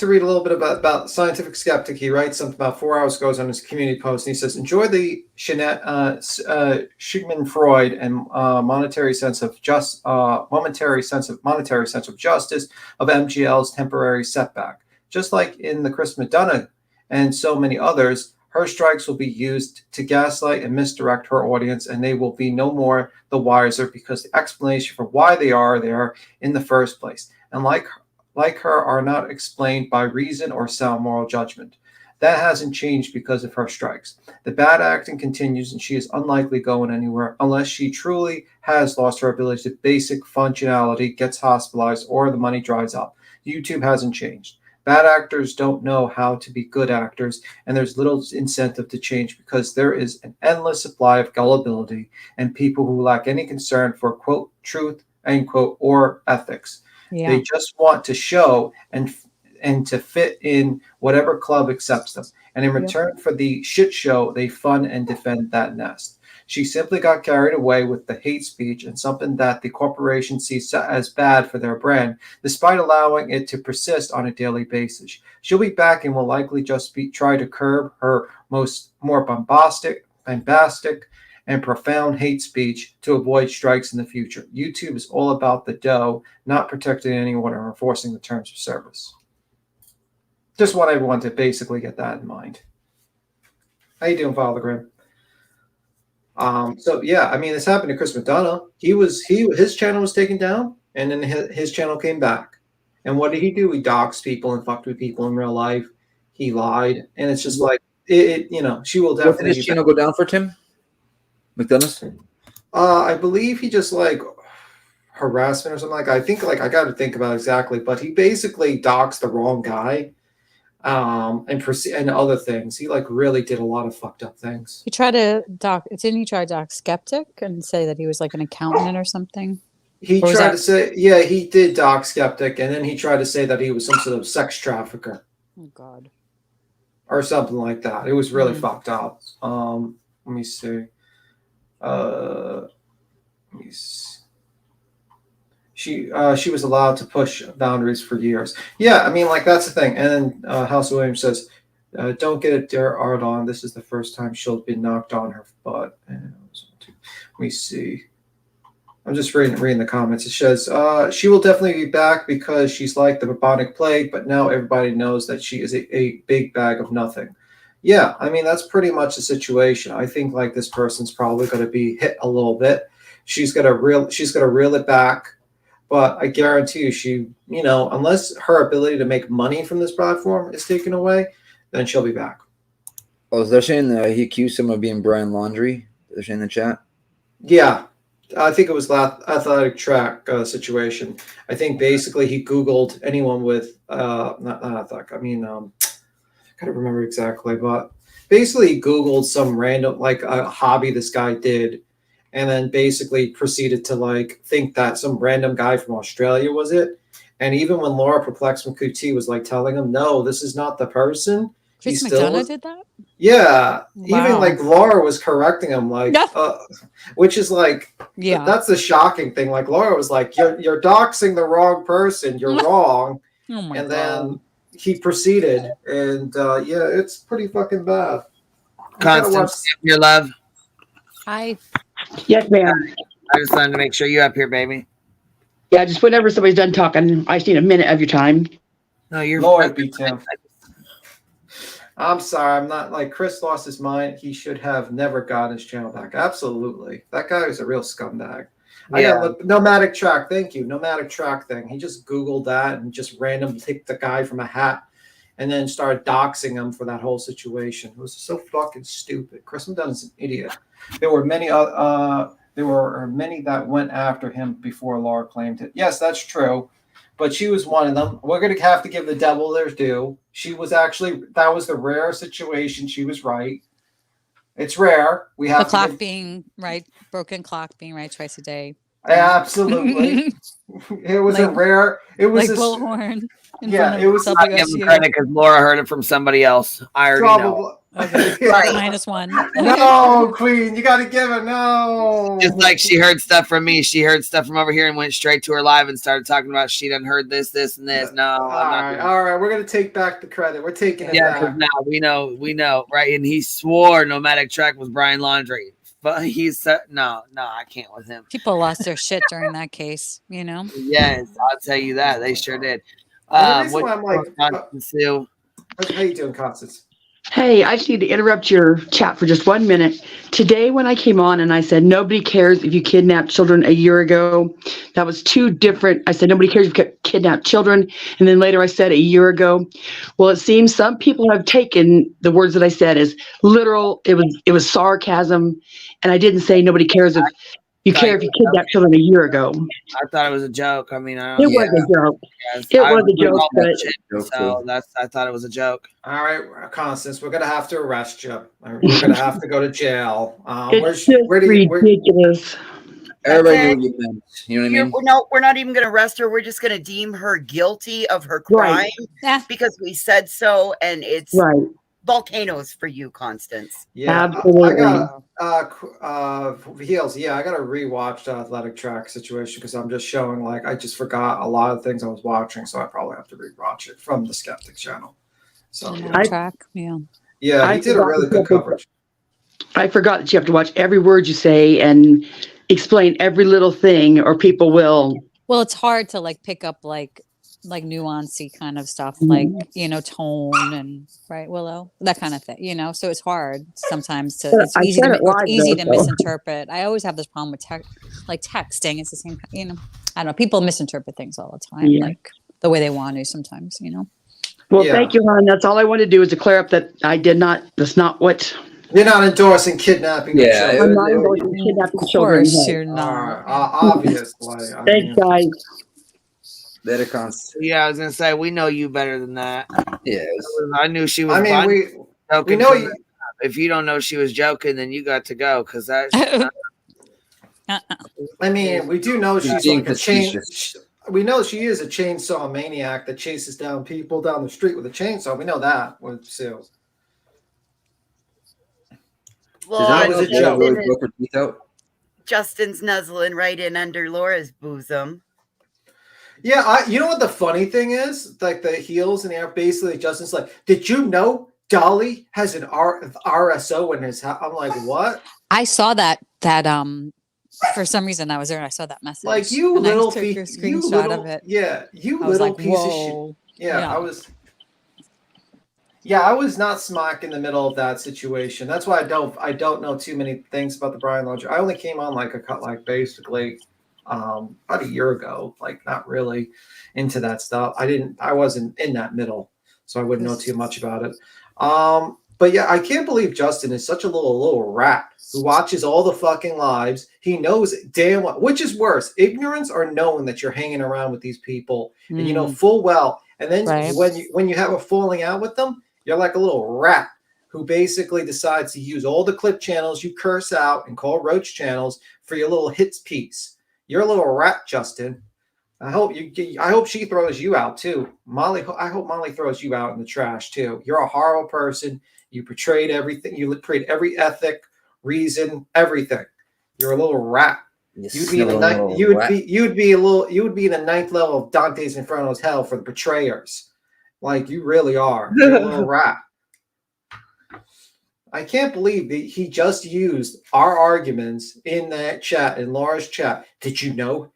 read a little bit about Scientific Skeptic. He writes something about 4 hours ago on his community post, and he says, "Enjoy the Sigmund Freud and momentary sense of justice of MGL's temporary setback. Just like in the Chris Madonna and so many others, her strikes will be used to gaslight and misdirect her audience, and they will be no more the wiser because the explanation for why they are there in the first place, and like her, are not explained by reason or sound moral judgment. That hasn't changed because of her strikes. The bad acting continues, and she is unlikely going anywhere unless she truly has lost her ability to basic functionality, gets hospitalized, or the money dries up. YouTube hasn't changed. Bad actors don't know how to be good actors, and there's little incentive to change because there is an endless supply of gullibility and people who lack any concern for, quote, truth, end quote, or ethics. Yeah. They just want to show and to fit in whatever club accepts them. And in return for the shit show, they fund and defend that nest. She simply got carried away with the hate speech and something that the corporation sees as bad for their brand, despite allowing it to persist on a daily basis. She'll be back and will likely just try to curb her more bombastic, and profound hate speech to avoid strikes in the future. YouTube is all about the dough, not protecting anyone or enforcing the terms of service. Just want everyone to basically get that in mind. How you doing, Father Graham? So yeah, I mean, this happened to Chris McDonough. His channel was taken down, and then his channel came back. And what did he do? He doxed people and fucked with people in real life. He lied, and it's just like she will definitely. What did his channel go down for, Tim McDonough? I believe he just like harassment or something like. I think like I got to think about exactly, but he basically doxed the wrong guy. And other things. He like really did a lot of fucked up things. He tried to didn't he try to dox Skeptic and say that he was like an accountant or something? He tried to say, yeah, he did dox Skeptic, and then he tried to say that he was some sort of sex trafficker. Oh God. Or something like that. It was really fucked up. Let me see. She was allowed to push boundaries for years. Yeah, I mean, like that's the thing. And then House Williams says, "Don't get a dare art on. This is the first time she'll be knocked on her butt." And let me see. I'm just reading the comments. It says she will definitely be back because she's like the bubonic plague, but now everybody knows that she is a big bag of nothing. Yeah, I mean that's pretty much the situation. I think like this person's probably going to be hit a little bit. She's gonna reel it back. But I guarantee you, unless her ability to make money from this platform is taken away, then she'll be back. Oh, is they're saying he accused someone of being Brian Laundrie? They're saying in the chat? Yeah. I think it was athletic track situation. I think basically he Googled anyone with, not athletic, I gotta remember exactly, but basically he Googled some random, like a hobby this guy did. And then basically proceeded to like think that some random guy from Australia was it. And even when Laura Perplex McCootee was like telling him, no, this is not the person. Chris McDonough did that? Yeah. Wow. Even like Laura was correcting him, like, which is like, that's the shocking thing. Like Laura was like, you're doxing the wrong person. You're wrong. Oh my and God. then he proceeded. And yeah, it's pretty fucking bad. Constance, your love. Hi. Yes, ma'am. I just wanted to make sure you're up here, baby. Yeah, just whenever somebody's done talking, I just need a minute of your time. No, you're Lord be Tim. I'm sorry. I'm not like Chris lost his mind. He should have never gotten his channel back. Absolutely. That guy is a real scumbag. Yeah. I got look, nomadic track. Thank you. Nomadic track thing. He just Googled that and just randomly picked the guy from a hat and then started doxing him for that whole situation. It was so fucking stupid. Chris McDonough's an idiot. There were many that went after him before Laura claimed it. Yes, that's true. But she was one of them. We're going to have to give the devil their due. She was actually, that was the rare situation. She was right. It's rare. We have the clock being right, broken clock being right twice a day. Absolutely. It was a rare. It was like bullhorn. Yeah, it was. I give him credit because Laura heard it from somebody else. I already know. Okay. Right. -1. No, Queen, you got to give it. No. Just like she heard stuff from me, she heard stuff from over here and went straight to her live and started talking about she done heard this, and this. No, all right. We're gonna take back the credit. We're taking it back. Because now we know, right? And he swore Nomadic Track was Brian Laundrie. But he's no, I can't with him. People lost their shit during that case, Yes, I'll tell you that they sure did. The reason why I'm like, Sue? how you doing, Constance? Hey, I just need to interrupt your chat for just 1 minute. Today, when I came on and I said, nobody cares if you kidnapped children a year ago, that was two different. I said, nobody cares if you kidnapped children. And then later I said a year ago. Well, it seems some people have taken the words that I said as literal. It was sarcasm. And I didn't say nobody cares if you care if you kidnapped children a year ago. I thought it was a joke. I mean, I It don't. was a joke. Yes, It I was a agree with joke, all that but shit, so I thought it was a joke. All right, Constance, we're gonna have to arrest you. We're gonna have to go to jail. it's just ridiculous. Everybody Okay. knew what you meant. You know what I mean? We're not even going to arrest her. We're just going to deem her guilty of her crime because we said so, and it's volcanoes for you, Constance. Yeah, absolutely. I got heels. Yeah, I got to rewatch the athletic track situation because I'm just showing like I just forgot a lot of things I was watching, so I probably have to rewatch it from the Skeptic channel. So track, yeah. Yeah, he did a really good coverage. I forgot that you have to watch every word you say and explain every little thing, or people will. Well, it's hard to like pick up like nuancy kind of stuff, like tone and Willow, that kind of thing. So it's hard sometimes to. It's easy to misinterpret. I always have this problem with texting. It's the same. I don't know. People misinterpret things all the time, like the way they want to sometimes. Well, thank you, hon. That's all I wanted to do is to clear up that I did not. That's not what. You're not endorsing kidnapping of children. I'm not endorsing kidnapping children. Of course, you're not. Obviously. Thanks, guys. Better Constance. Yeah, I was gonna say we know you better than that. Yes, I knew she was. I mean, we know you. If you don't know she was joking, then you got to go because that. I mean, we do know she's like a chain. We know she is a chainsaw maniac that chases down people down the street with a chainsaw. We know that with Sue. Well, Justin's nuzzling right in under Laura's bosom. Yeah, you know what the funny thing is? Like the heels and the basically Justin's like, did you know Dolly has an RSO in his house? I'm like, what? I saw that for some reason I was there and I saw that message. Like you and little I took your screenshot of it. Yeah, you I was little like, piece of whoa. shit. Yeah, I was. Yeah, I was not smack in the middle of that situation. That's why I don't know too many things about the Brian Laundrie. I only came on basically about a year ago, like not really into that stuff. I wasn't in that middle, so I wouldn't know too much about it. But yeah, I can't believe Justin is such a little rat who watches all the fucking lives. He knows damn well, which is worse, ignorance or knowing that you're hanging around with these people and you know full well. And then when you have a falling out with them, you're like a little rat who basically decides to use all the clip channels you curse out and call roach channels for your little hits piece. You're a little rat, Justin. I hope she throws you out too. Molly, I hope Molly throws you out in the trash too. You're a horrible person. You portrayed everything. You portrayed every ethic, reason, everything. You're a little rat. You'd be in the ninth level of Dante's Inferno's hell for the betrayers. Like you really are. You're a little rat. I can't believe that he just used our arguments in that chat, in Laura's chat. Did you know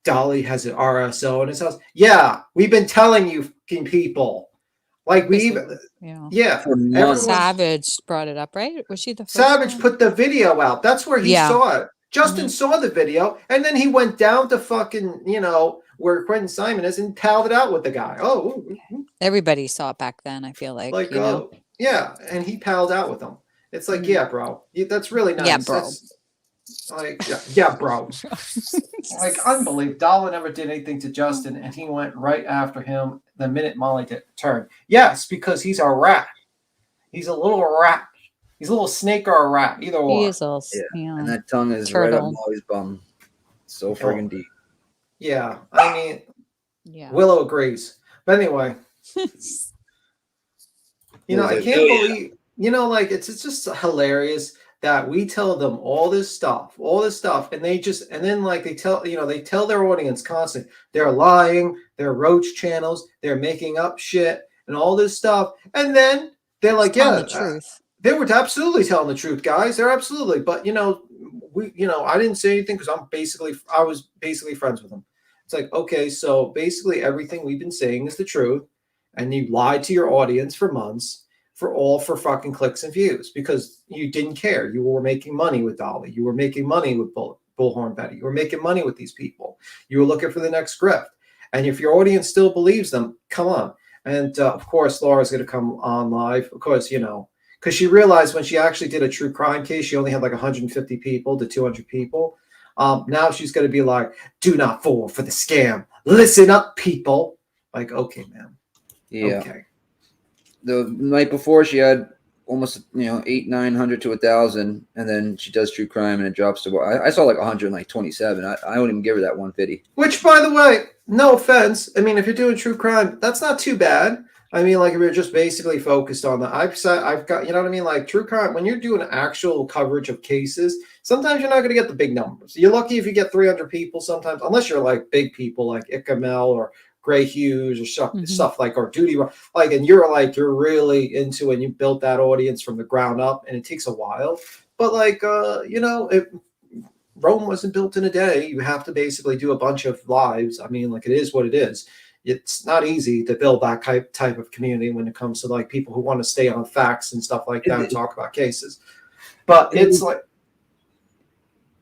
Dolly has an RSO in his house? Yeah, we've been telling you fucking people. Like Savage brought it up, right? Was she the first Savage one? put the video out. That's where he saw it. Justin saw the video, and then he went down to fucking, where Quentin Simon is and palled it out with the guy. Oh, everybody saw it back then, I feel like. Yeah, and he palled out with him. It's like, yeah, bro. That's really nice. Yeah, bro. Yeah, bro. Like, unbelievable. Dollar never did anything to Justin, and he went right after him the minute Molly did turn. Yes, because he's a rat. He's a little rat. He's a little snake or a rat, either or. He is also, and that tongue is right up Molly's bum. So friggin' deep. Yeah, I mean, Willow agrees. But anyway, I can't believe, it's just hilarious that we tell them all this stuff, and they tell their audience constantly they're lying, they're roach channels, they're making up shit and all this stuff, and then they're like, the truth. They were absolutely telling the truth, guys. They're absolutely, but I didn't say anything because I was basically friends with them. It's like, okay, so basically everything we've been saying is the truth, and you lied to your audience for months. for fucking clicks and views because you didn't care. You were making money with Dolly. You were making money with Bullhorn Betty. You were making money with these people. You were looking for the next grift. And if your audience still believes them, come on. And of course, Laura's going to come on live. Of course, you know, because she realized when she actually did a true crime case, she only had like 150 people to 200 people. Now she's going to be like, do not fall for the scam. Listen up, people. Like, okay, man. Yeah. Okay. The night before, she had almost 900 to 1,000, and then she does true crime and it drops to I saw like 127. I wouldn't even give her that 150. Which, by the way, no offense. I mean, if you're doing true crime, that's not too bad. I mean, like if you're just basically focused on that, I've got, you know what I mean? Like true crime, when you're doing actual coverage of cases, sometimes you're not going to get the big numbers. You're lucky if you get 300 people sometimes, unless you're like big people like Icamel or Gray Hughes or stuff like, or Duty, like, and you're really into it and you built that audience from the ground up and it takes a while. But like, Rome wasn't built in a day. You have to basically do a bunch of lives. I mean, like it is what it is. It's not easy to build that type of community when it comes to like people who want to stay on facts and stuff like that and talk about cases. But it's like,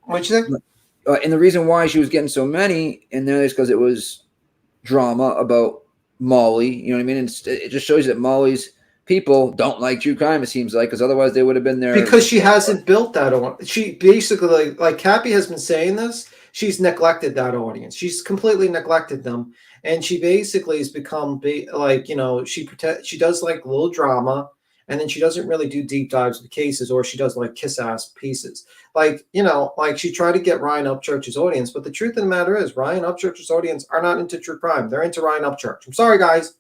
what you think? And the reason why she was getting so many in there is because it was drama about Molly. You know what I mean? And it just shows you that Molly's people don't like true crime, it seems like, because otherwise they would have been there. Because she hasn't built that on. She basically, like Cappy has been saying this, she's neglected that audience. She's completely neglected them. And she basically has become like, she does like little drama and then she doesn't really do deep dives with cases, or she does like kiss ass pieces. Like, like she tried to get Ryan Upchurch's audience. But the truth of the matter is Ryan Upchurch's audience are not into true crime. They're into Ryan Upchurch. I'm sorry, guys.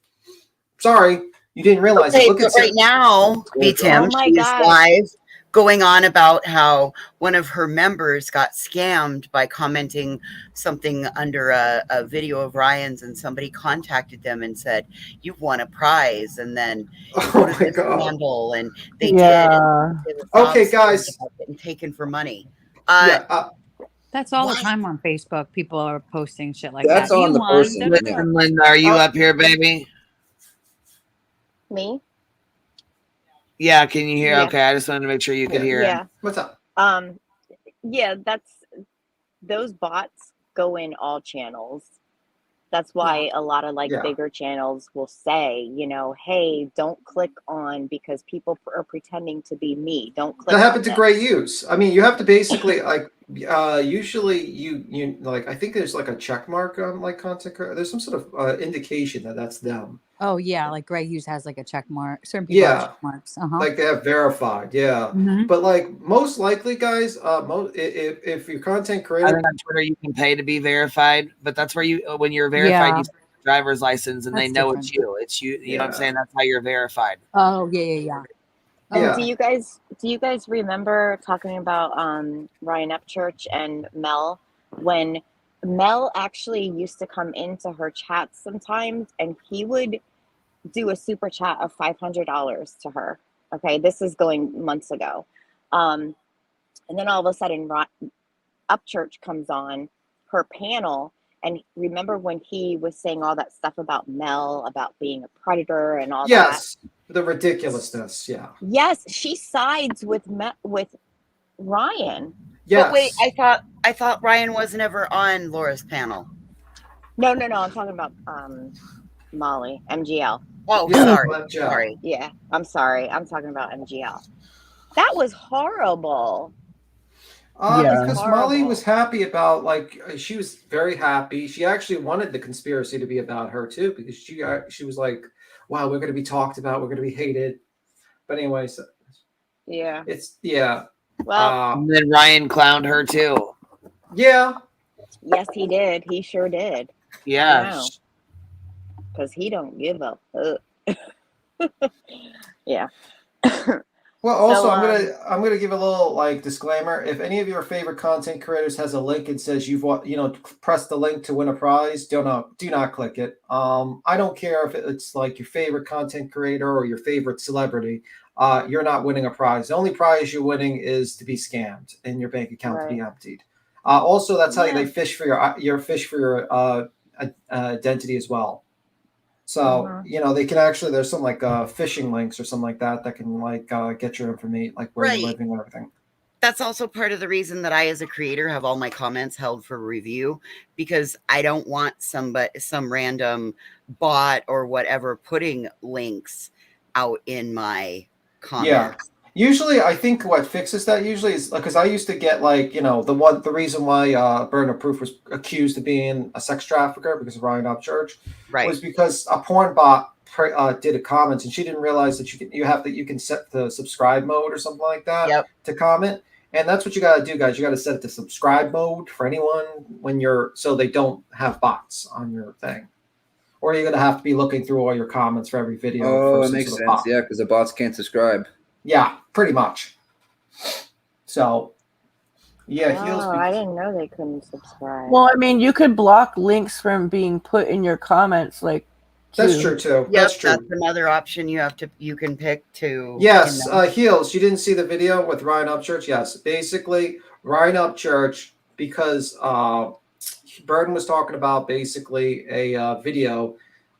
Sorry. You didn't realize it. Look but right now, Tim, she's live going on about how one of her members got scammed by commenting something under a video of Ryan's, and somebody contacted them and said, "You've won a prize," and then go to this scandal, and they did. And they were okay, guys, and taken for money. That's all the time on Facebook. People are posting shit like That's that. on the person. Listen, Linda, are you up here, baby? Me? Yeah, can you hear? Yeah. Okay, I just wanted to make sure you could hear Yeah. it. What's up? Yeah, those bots go in all channels. That's why a lot of bigger channels will say, hey, don't click on, because people are pretending to be me. Don't click. That happened on to great use. I mean, you have to basically usually you like, I think there's like a check mark on like content creator. There's some sort of indication that that's them. Oh yeah, like Greg Hughes has like a check mark. Certain people have check marks. Like they have verified. Yeah. But like most likely, guys, if your content creator, I think on Twitter you can pay to be verified, but that's where when you're verified, you see your driver's license and they know it's you. It's you. You know what I'm saying? That's how you're verified. Oh yeah. Do you guys remember talking about Ryan Upchurch and Mel, when Mel actually used to come into her chats sometimes and he would do a super chat of $500 to her. Okay, this is going months ago. And then all of a sudden Upchurch comes on her panel, and remember when he was saying all that stuff about Mel, about being a predator and all that? Yes, the ridiculousness. Yeah. Yes, she sides with Ryan. Yes. But wait, I thought Ryan was never on Laura's panel. No, I'm talking about Molly, MGL. Oh, sorry. Yeah, I'm sorry. I'm talking about MGL. That was horrible. Because Molly was happy about, she was very happy. She actually wanted the conspiracy to be about her too, because she was like, wow, we're going to be talked about. We're going to be hated. But anyway, so Well, and then Ryan clowned her too. Yeah. Yes, he did. He sure did. Yeah. Because he don't give a fuck. Yeah. Well, also, I'm gonna give a little disclaimer. If any of your favorite content creators has a link and says press the link to win a prize, do not click it. I don't care if it's like your favorite content creator or your favorite celebrity. You're not winning a prize. The only prize you're winning is to be scammed and your bank account to be emptied. Also, that's how they fish for your identity as well. So, they can actually, there's some like phishing links or something like that can like get your information, like where you're living and everything. That's also part of the reason that I, as a creator, have all my comments held for review, because I don't want some random bot or whatever putting links out in my comments. Yeah. Usually, I think what fixes that usually is because I used to get like, the reason why Burden of Proof was accused of being a sex trafficker because of Ryan Upchurch was because a porn bot did a comment and she didn't realize that you can set the subscribe mode or something like that to comment. And that's what you got to do, guys. You got to set it to subscribe mode for anyone so they don't have bots on your thing. Or you're going to have to be looking through all your comments for every video. Oh, that makes sense. Bot. Yeah, because the bots can't subscribe. Yeah, pretty much. So, yeah. I didn't know they couldn't subscribe. Well, I mean, you could block links from being put in your comments, like. That's true too. That's true. That's another option you can pick to. Yes, Heels. You didn't see the video with Ryan Upchurch? Yes, basically Ryan Upchurch, because Burden was talking about basically a video.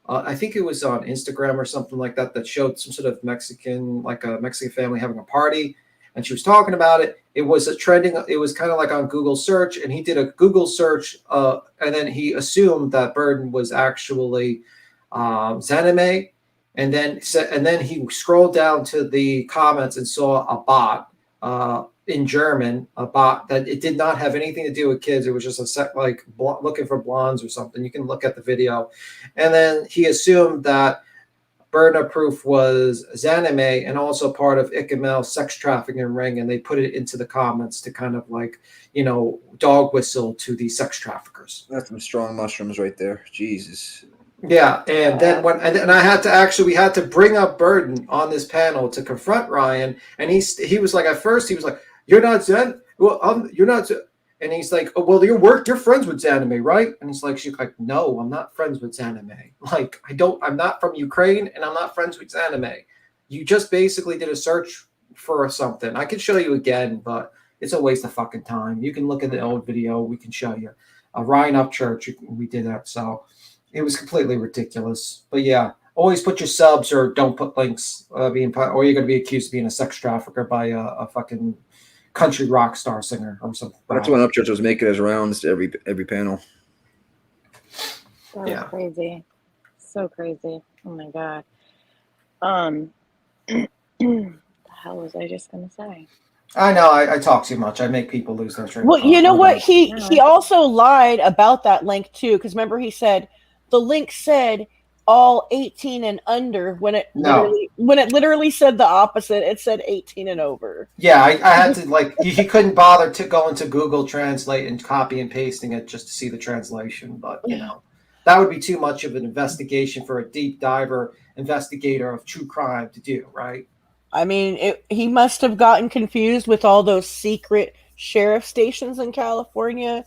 I think it was on Instagram or something like that showed some sort of Mexican, like a Mexican family having a party, and she was talking about it. It was it was kind of like on Google search, and he did a Google search, and then he assumed that Burden was actually Zanime, and then he scrolled down to the comments and saw a bot in German, a bot that it did not have anything to do with kids. It was just looking for blondes or something. You can look at the video, and then he assumed that Burden of Proof was Zanime and also part of Ikamel's sex trafficking ring, and they put it into the comments to kind of like dog whistle to the sex traffickers. That's some strong mushrooms right there. Jesus. Yeah, and then we had to bring up Burden on this panel to confront Ryan, and he was like, at first he was like, "You're not Zen, well, you're not," and he's like, "Oh, well, you're friends with Zanime, right?" And she's like, "No, I'm not friends with Zanime. Like, I'm not from Ukraine, and I'm not friends with Zanime. You just basically did a search for something. I can show you again, but it's a waste of fucking time. You can look at the old video. We can show you. Ryan Upchurch, we did that, so." It was completely ridiculous. But yeah, always put your subs or don't put links or you're going to be accused of being a sex trafficker by a fucking country rock star singer or something. That's when Upchurch was making his rounds to every panel. That was crazy. So crazy. Oh my God. The hell was I just going to say? I know I talk too much. I make people lose their train. Well, you know what? He also lied about that link too, because remember he said the link said all 18 and under when it literally said the opposite. It said 18 and over. Yeah, I had to he couldn't bother to go into Google Translate and copy and pasting it just to see the translation, but that would be too much of an investigation for a deep diver investigator of true crime to do, right? I mean, he must have gotten confused with all those secret sheriff stations in California,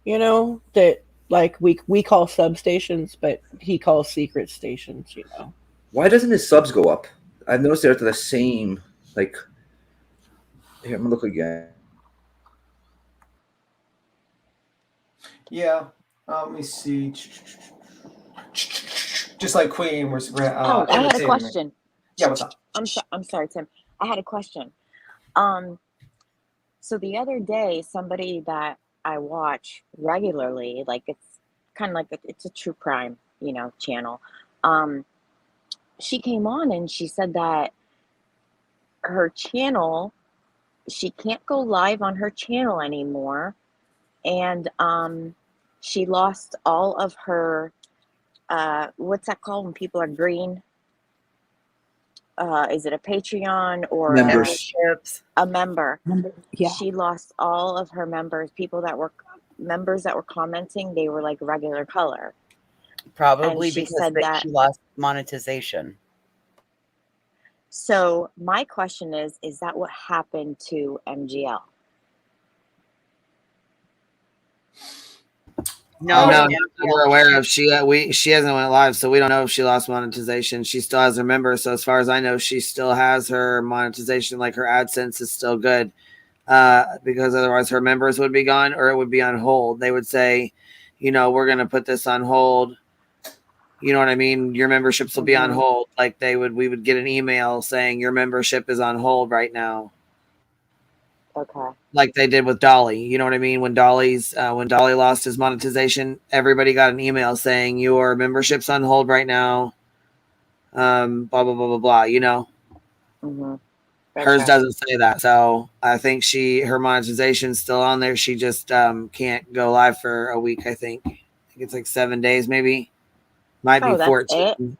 that like we call substations, but he calls secret stations, Why doesn't his subs go up? I've noticed they're the same. Like, here, I'm gonna look again. Yeah, let me see. Just like Queen was. I had a question. Yeah, what's up? I'm sorry, Tim. I had a question. So the other day, somebody that I watch regularly, like it's kind of like it's a true crime, channel. She came on and she said that her channel, she can't go live on her channel anymore, and she lost all of her what's that called when people are green? Is it a Patreon or memberships? A member? Yeah. She lost all of her members. Members that were commenting, they were like regular color. Probably because she lost monetization. So my question is that what happened to MGL? No, we're aware of. She hasn't went live, so we don't know if she lost monetization. She still has her members, so as far as I know, she still has her monetization. Like her AdSense is still good, because otherwise her members would be gone or it would be on hold. They would say, we're going to put this on hold You know what I mean? Your memberships will be on Mhm. hold. Like we would get an email saying your membership is on hold right now. Okay. Like they did with Dolly. You know what I mean? When Dolly lost his monetization, everybody got an email saying your membership's on hold right now. Blah blah blah blah blah. You know, Mhm. hers Okay. doesn't say that. So I think her monetization's still on there. She just can't go live for a week. I think it's like 7 days, maybe. Might be Oh, that's 14. it.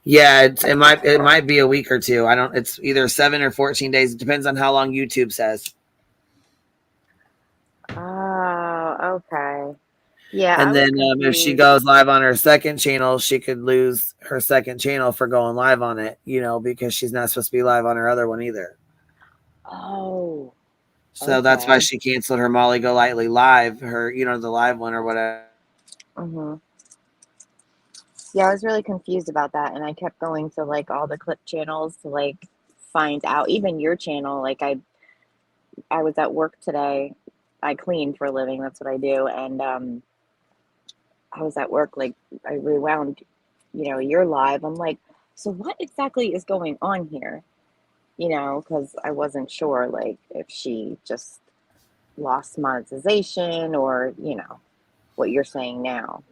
Yeah, it might be a week or two. I don't. It's either 7 or 14 days. It depends on how long YouTube says. Oh, okay. Yeah, I And was then if she confused. goes live on her second channel, she could lose her second channel for going live on it. You know, because she's not supposed to be live on her other one either. Oh, So that's why okay. she canceled her Molly Go Lightly live, the live one or whatever. Mhm. Yeah, I was really confused about that, and I kept going to like all the clip channels to like find out. Even your channel, like I was at work today. I clean for a living. That's what I do, and I was at work. Like I rewound, you're live. I'm like, so what exactly is going on here? Because I wasn't sure, like, if she just lost monetization or what you're saying now.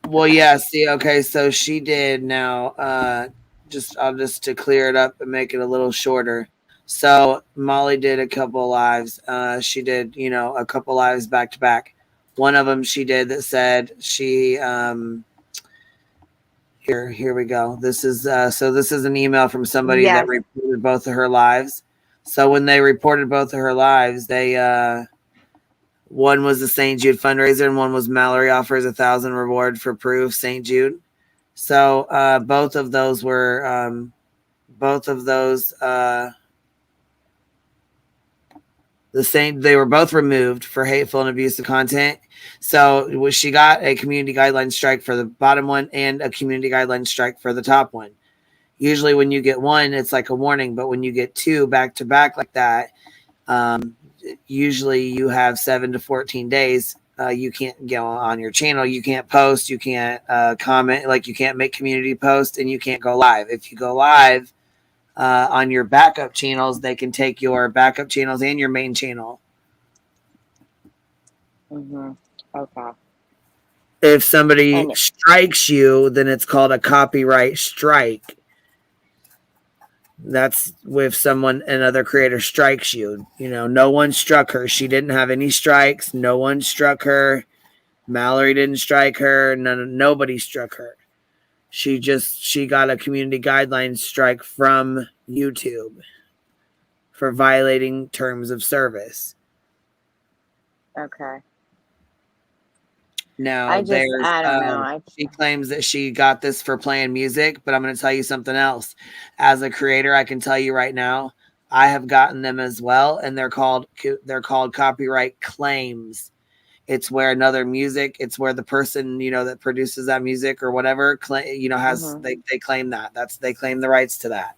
Well, yeah. See, okay, so she did now. I'll just to clear it up and make it a little shorter. So Molly did a couple lives. She did, a couple lives back to back. One of them she did that said she here we go. This is an email from somebody that Yes. reported both of her lives. So when they reported both of her lives, they one was the St. Jude fundraiser and one was Mallory offers 1,000 reward for proof St. Jude. So both of those were the same. They were both removed for hateful and abusive content. So she got a community guideline strike for the bottom one and a community guideline strike for the top one. Usually when you get one, it's like a warning, but when you get two back to back like that, usually you have 7 to 14 days. You can't go on your channel. You can't post. You can't comment. Like you can't make community posts, and you can't go live. If you go live on your backup channels, they can take your backup channels and your main channel. Mm-hmm. Okay. If somebody And strikes you, then it's called a copyright strike. That's if another creator strikes you. No one struck her. She didn't have any strikes. No one struck her. Mallory didn't strike her. Nobody struck her. She got a community guidelines strike from YouTube for violating terms of service. okay. Now I don't know. she claims that she got this for playing music, but I'm going to tell you something else. As a creator, I can tell you right now, I have gotten them as well, and they're called copyright claims. It's where it's where the person, that produces that music or whatever, they claim that. They claim the rights to that.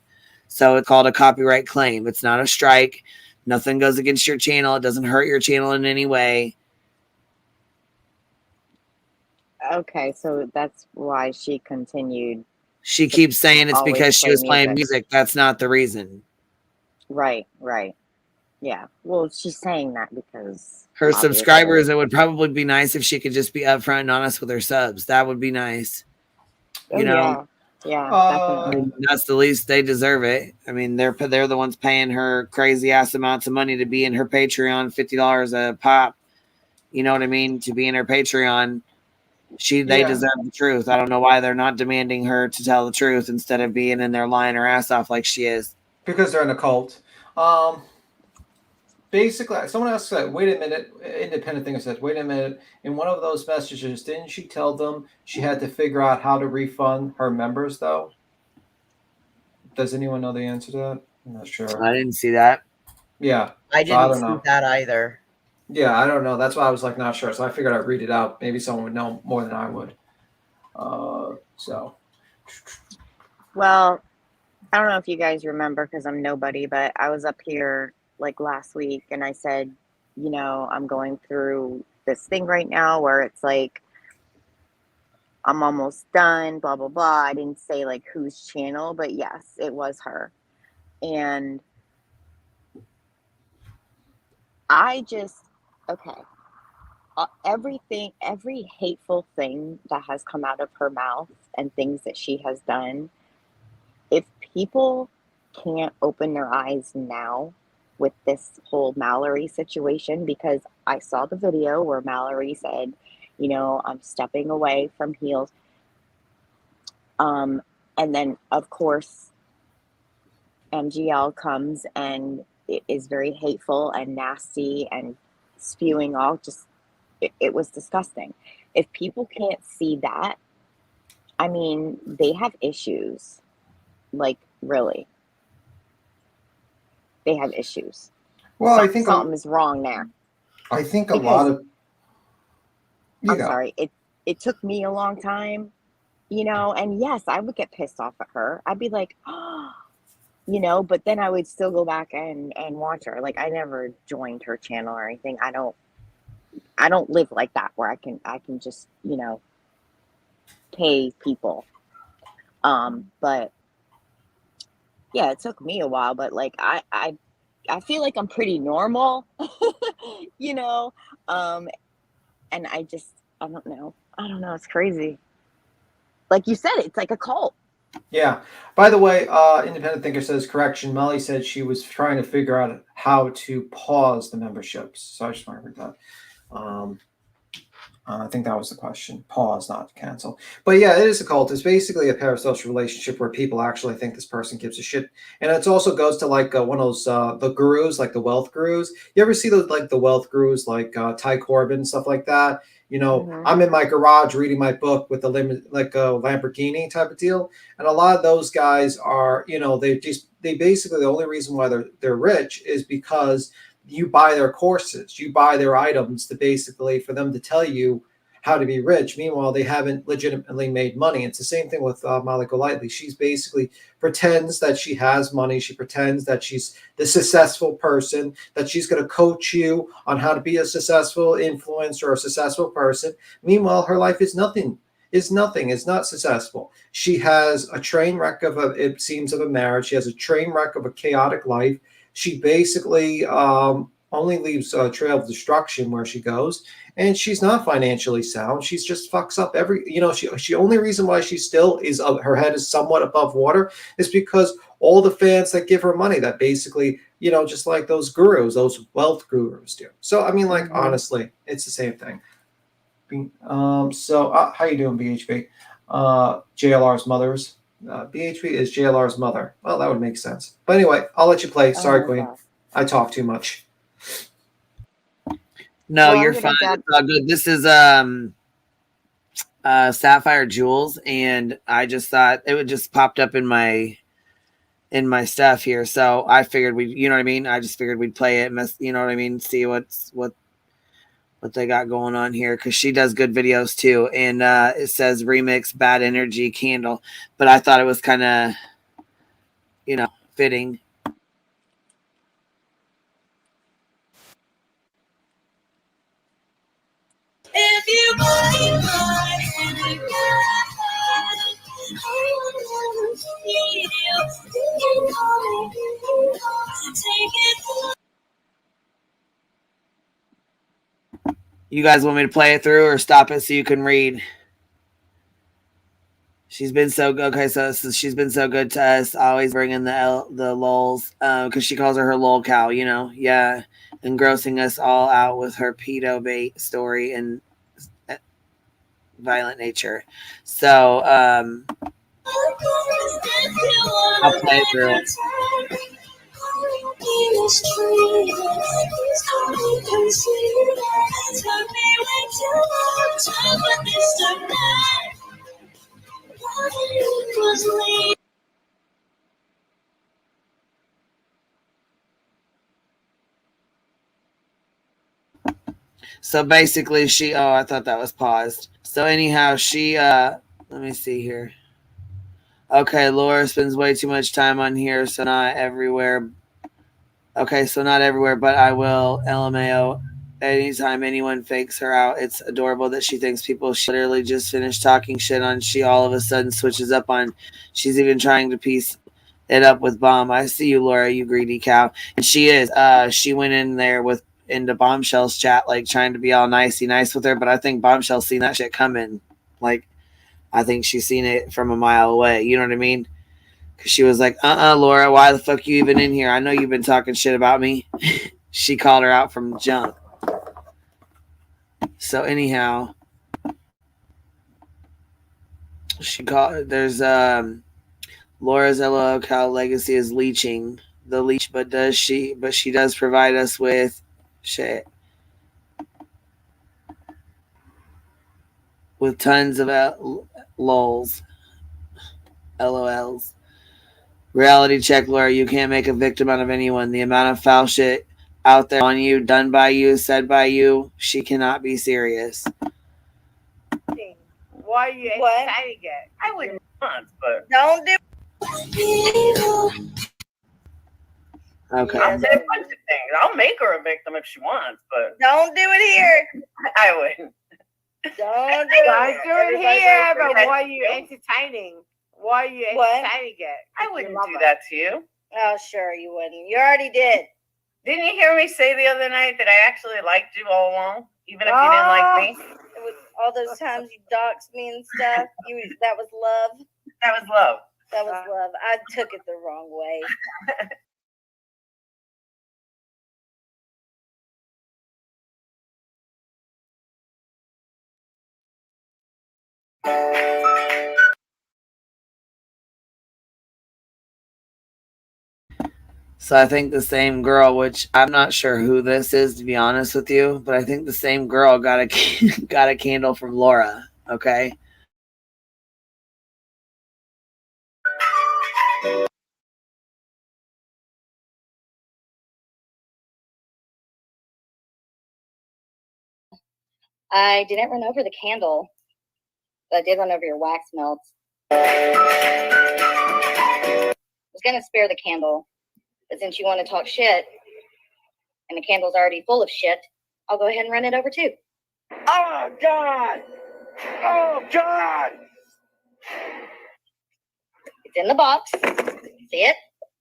So it's called a copyright claim. It's not a strike. Nothing goes against your channel. It doesn't hurt your channel in any way. Okay, so that's why she continued. She keeps saying it's because she play was playing music. That's not the reason. Right. Yeah. Well, she's saying that because Her obviously. subscribers, it would probably be nice if she could just be upfront and honest with her subs. That would be nice. Yeah, definitely. That's the least they deserve it. I mean, they're the ones paying her crazy ass amounts of money to be in her Patreon, $50 a pop. You know what I mean? To be in her Patreon, they deserve the truth. I don't know why they're not demanding her to tell the truth instead of being in there lying her ass off like she is. Because they're in a cult. Basically, someone asked, wait a minute, independent thing says, wait a minute, in one of those messages, didn't she tell them she had to figure out how to refund her members, though? Does anyone know the answer to that? I'm not sure. I didn't see that. Yeah. I didn't don't see know. that either. Yeah, I don't know. That's why I was like not sure. So I figured I'd read it out. Maybe someone would know more than I would. Well, I don't know if you guys remember because I'm nobody, but I was up here like last week and I said, I'm going through this thing right now where it's like I'm almost done, blah, blah, blah. I didn't say like whose channel, but yes, it was her. And I just, okay. Everything, every hateful thing that has come out of her mouth and things that she has done, if people can't open their eyes now with this whole Mallory situation, because I saw the video where Mallory said, you know, I'm stepping away from heels. And then, of course, MGL comes and it is very hateful and nasty and spewing all just, it was disgusting. If people can't see that, I mean, they have issues. Like, really. They have issues. Well, I think something is wrong there. I think a lot of. I'm sorry. It took me a long time, you know, and yes, I would get pissed off at her. I'd be like, oh, you know, but then I would still go back and watch her. Like, I never joined her channel or anything. I don't live like that where I can just, you know, pay people. But yeah, it took me a while, but like I feel like I'm pretty normal, you know. And I don't know. It's crazy. Like you said, it's like a cult. Yeah. By the way, Independent Thinker says, correction, Molly said she was trying to figure out how to pause the memberships. So I just want to read that. I think that was the question. Pause, not cancel. But yeah, it is a cult. It's basically a parasocial relationship where people actually think this person gives a shit. And it also goes to like one of those, the gurus, like the wealth gurus. You ever see those, like the wealth gurus, like Ty Corbin, stuff like that? You know, I'm in my garage reading my book with the like a Lamborghini type of deal. And a lot of those guys are, you know, they basically, the only reason why they're rich is because you buy their courses, you buy their items to basically for them to tell you how to be rich. Meanwhile, they haven't legitimately made money. It's the same thing with Molly Golightly. She's basically pretends that she has money. She pretends that she's the successful person, that she's going to coach you on how to be a successful influencer or a successful person. Meanwhile, her life is nothing. Is not successful. She has a train wreck of it seems, of a marriage. She has a train wreck of a chaotic life. She basically only leaves a trail of destruction where she goes, and she's not financially sound. She's just fucks up every, you know, she only reason why she still is her head is somewhat above water is because all the fans that give her money, that basically, you know, just like those gurus, those wealth gurus do. So I mean, like, honestly, it's the same thing. So how you doing, BHB? JLR's mother's. BHB is JLR's mother. Well, that would make sense. But anyway, I'll let you play. Sorry, Queen. I talk too much. No, you're fine. It's all good. This is Sapphire Jewels, and I just thought it would just popped up in my stuff here. So I figured you know what I mean? I just figured we'd play it, you know what I mean? See what they got going on here, because she does good videos too. And it says remix Bad Energy Candle, but I thought it was kind of, you know, fitting. If you believe you guys want me to play it through or stop it so you can read? She's been so good. Okay, so she's been so good to us, always bringing the lols, because she calls her lol cow, you know, yeah, engrossing us all out with her pedo bait story and violent nature. So I'll play it through. So basically I thought that was paused. So anyhow, let me see here. Okay, Laura spends way too much time on here, so not everywhere. Okay, so not everywhere, but I will LMAO anytime anyone fakes her out, it's adorable that she thinks people she literally just finished talking shit on. She all of a sudden switches up on. She's even trying to piece it up with Bomb. I see you, Laura, you greedy cow. And she is. She went in there into Bombshell's chat, like trying to be all nicey nice with her, but I think Bombshell's seen that shit coming. Like, I think she's seen it from a mile away. You know what I mean? Because she was like, Laura, why the fuck you even in here? I know you've been talking shit about me. She called her out from jump. So anyhow, there's Laura's LOL cow legacy is leeching the leech, but she does provide us with shit. With tons of LOLs. LOLs. Reality check, Laura. You can't make a victim out of anyone. The amount of foul shit out there on you, done by you, said by you, she cannot be serious. Why are you excited yet? I wouldn't want, but don't do. Okay. I'll say a bunch of things. I'll make her a victim if she wants, but don't do it here. I wouldn't. Don't do it here. But why are you entertaining? Why are you excited yet? I wouldn't do that to you. Oh, sure you wouldn't. You already did. Didn't you hear me say the other night that I actually liked you all along, even if you didn't like me? It was all those times you doxed me and stuff. That was love. That was love. That was love. I took it the wrong way. So I think the same girl, which I'm not sure who this is, to be honest with you, but I think the same girl got a candle from Laura. Okay. I didn't run over the candle, but I did run over your wax melts. I was going to spare the candle, but since you want to talk shit, and the candle's already full of shit, I'll go ahead and run it over too. Oh, God! Oh, God! It's in the box. See it?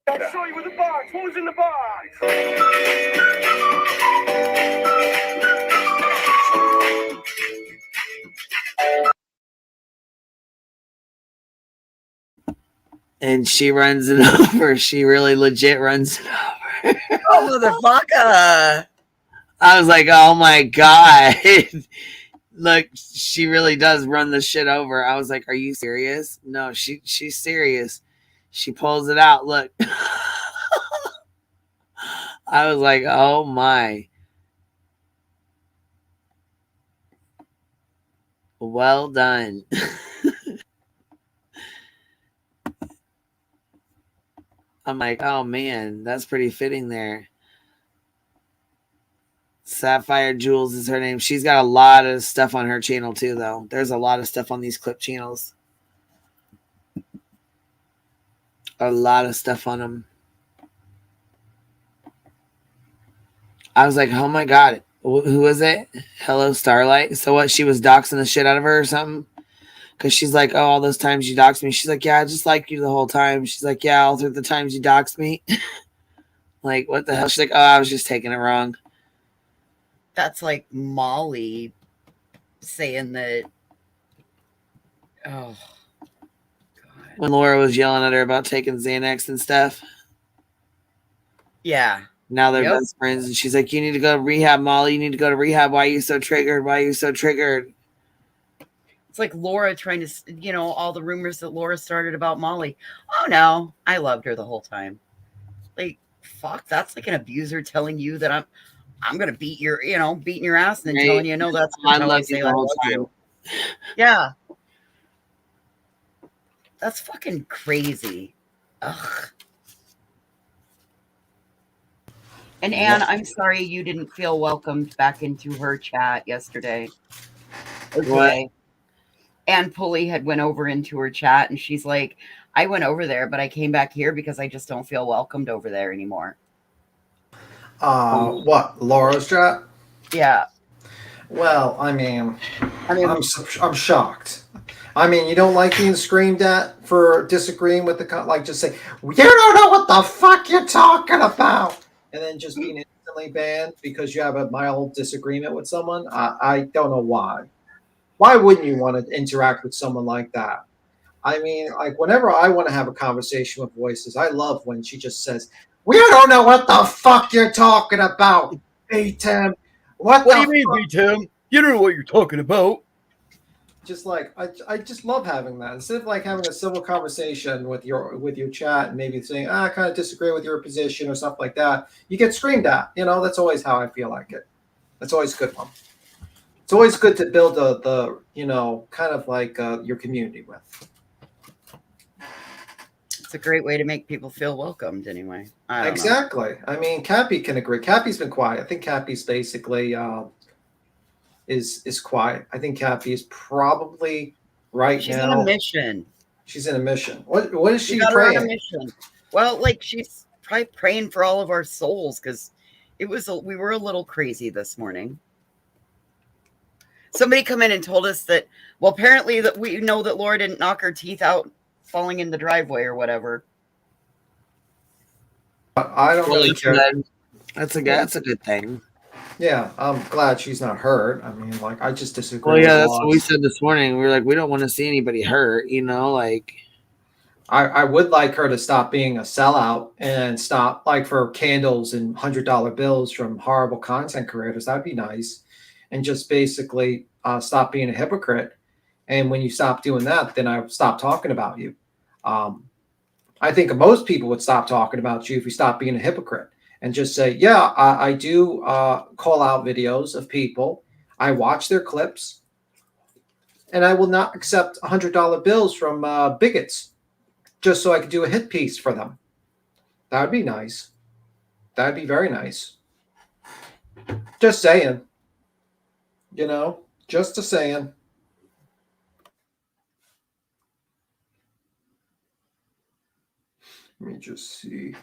I'll show you with the box. Who's in the box? And she runs it over. She really legit runs it over. Oh, motherfucker. I was like, oh my God. Look, she really does run the shit over. I was like, are you serious? No, she's serious. She pulls it out. Look. I was like, oh my. Well done. I'm like, oh man, that's pretty fitting there. Sapphire Jules is her name. She's got a lot of stuff on her channel too, though. There's a lot of stuff on these clip channels. A lot of stuff on them. I was like, oh my God, who is it? Hello, Starlight. So what? She was doxing the shit out of her or something? Because she's like, oh, all those times you doxed me. She's like, yeah, I just liked you the whole time. She's like, yeah, all through the times you doxed me. Like, what the hell? She's like, oh, I was just taking it wrong. That's like Molly saying that. Oh, God. When Laura was yelling at her about taking Xanax and stuff. Yeah. Now they're best friends. And she's like, you need to go to rehab, Molly. You need to go to rehab. Why are you so triggered? Why are you so triggered? It's like Laura trying to, all the rumors that Laura started about Molly. Oh, no. I loved her the whole time. Like, fuck, that's like an abuser telling you that I'm going to beat beating your ass and then telling you, no, that's I love you the whole time. Yeah. That's fucking crazy. Ugh. And Anne, I'm sorry you didn't feel welcomed back into her chat yesterday. What? Anne Pulley had went over into her chat and she's like, I went over there, but I came back here because I just don't feel welcomed over there anymore. What? Laura's chat? Yeah. Well, I mean, I'm shocked. I mean, you don't like being screamed at for disagreeing with like just say, you don't know what the fuck you're talking about, and then just being instantly banned because you have a mild disagreement with someone. I don't know why. Why wouldn't you want to interact with someone like that? I mean, like whenever I want to have a conversation with Voices, I love when she just says, "We don't know what the fuck you're talking about, Tim. What do you mean, Tim? You don't know what you're talking about." Just like I just love having that instead of like having a civil conversation with your chat and maybe saying I kind of disagree with your position or stuff like that. You get screamed at. You know, that's always how I feel like it. That's always a good one. It's always good to build the kind of like your community with. It's a great way to make people feel welcomed anyway. I don't Exactly. I mean, Cappy can agree. Cappy's been quiet. I think Cappy's basically is quiet. I think Cappy is probably She's now. on a mission. She's in a mission. What is she got her on a praying? mission. Well, like she's probably praying for all of our souls because we were a little crazy this morning. Somebody come in and told us that, well, apparently that we know that Laura didn't knock her teeth out falling in the driveway or whatever. I don't really care. That's a good thing. Yeah, I'm glad she's not hurt. I mean, like, I just disagree. Well, yeah, with that's loss. what we said this morning. We were like, we don't want to see anybody hurt, like. I would like her to stop being a sellout and stop, like, for candles and $100 bills from horrible content creators. That'd be nice. And just basically stop being a hypocrite. And when you stop doing that, then I stop talking about you. I think most people would stop talking about you if you stop being a hypocrite. And just say, yeah, I do call out videos of people. I watch their clips. And I will not accept $100 bills from bigots just so I could do a hit piece for them. That would be nice. That would be very nice. Just saying. Just a saying. Let me just see.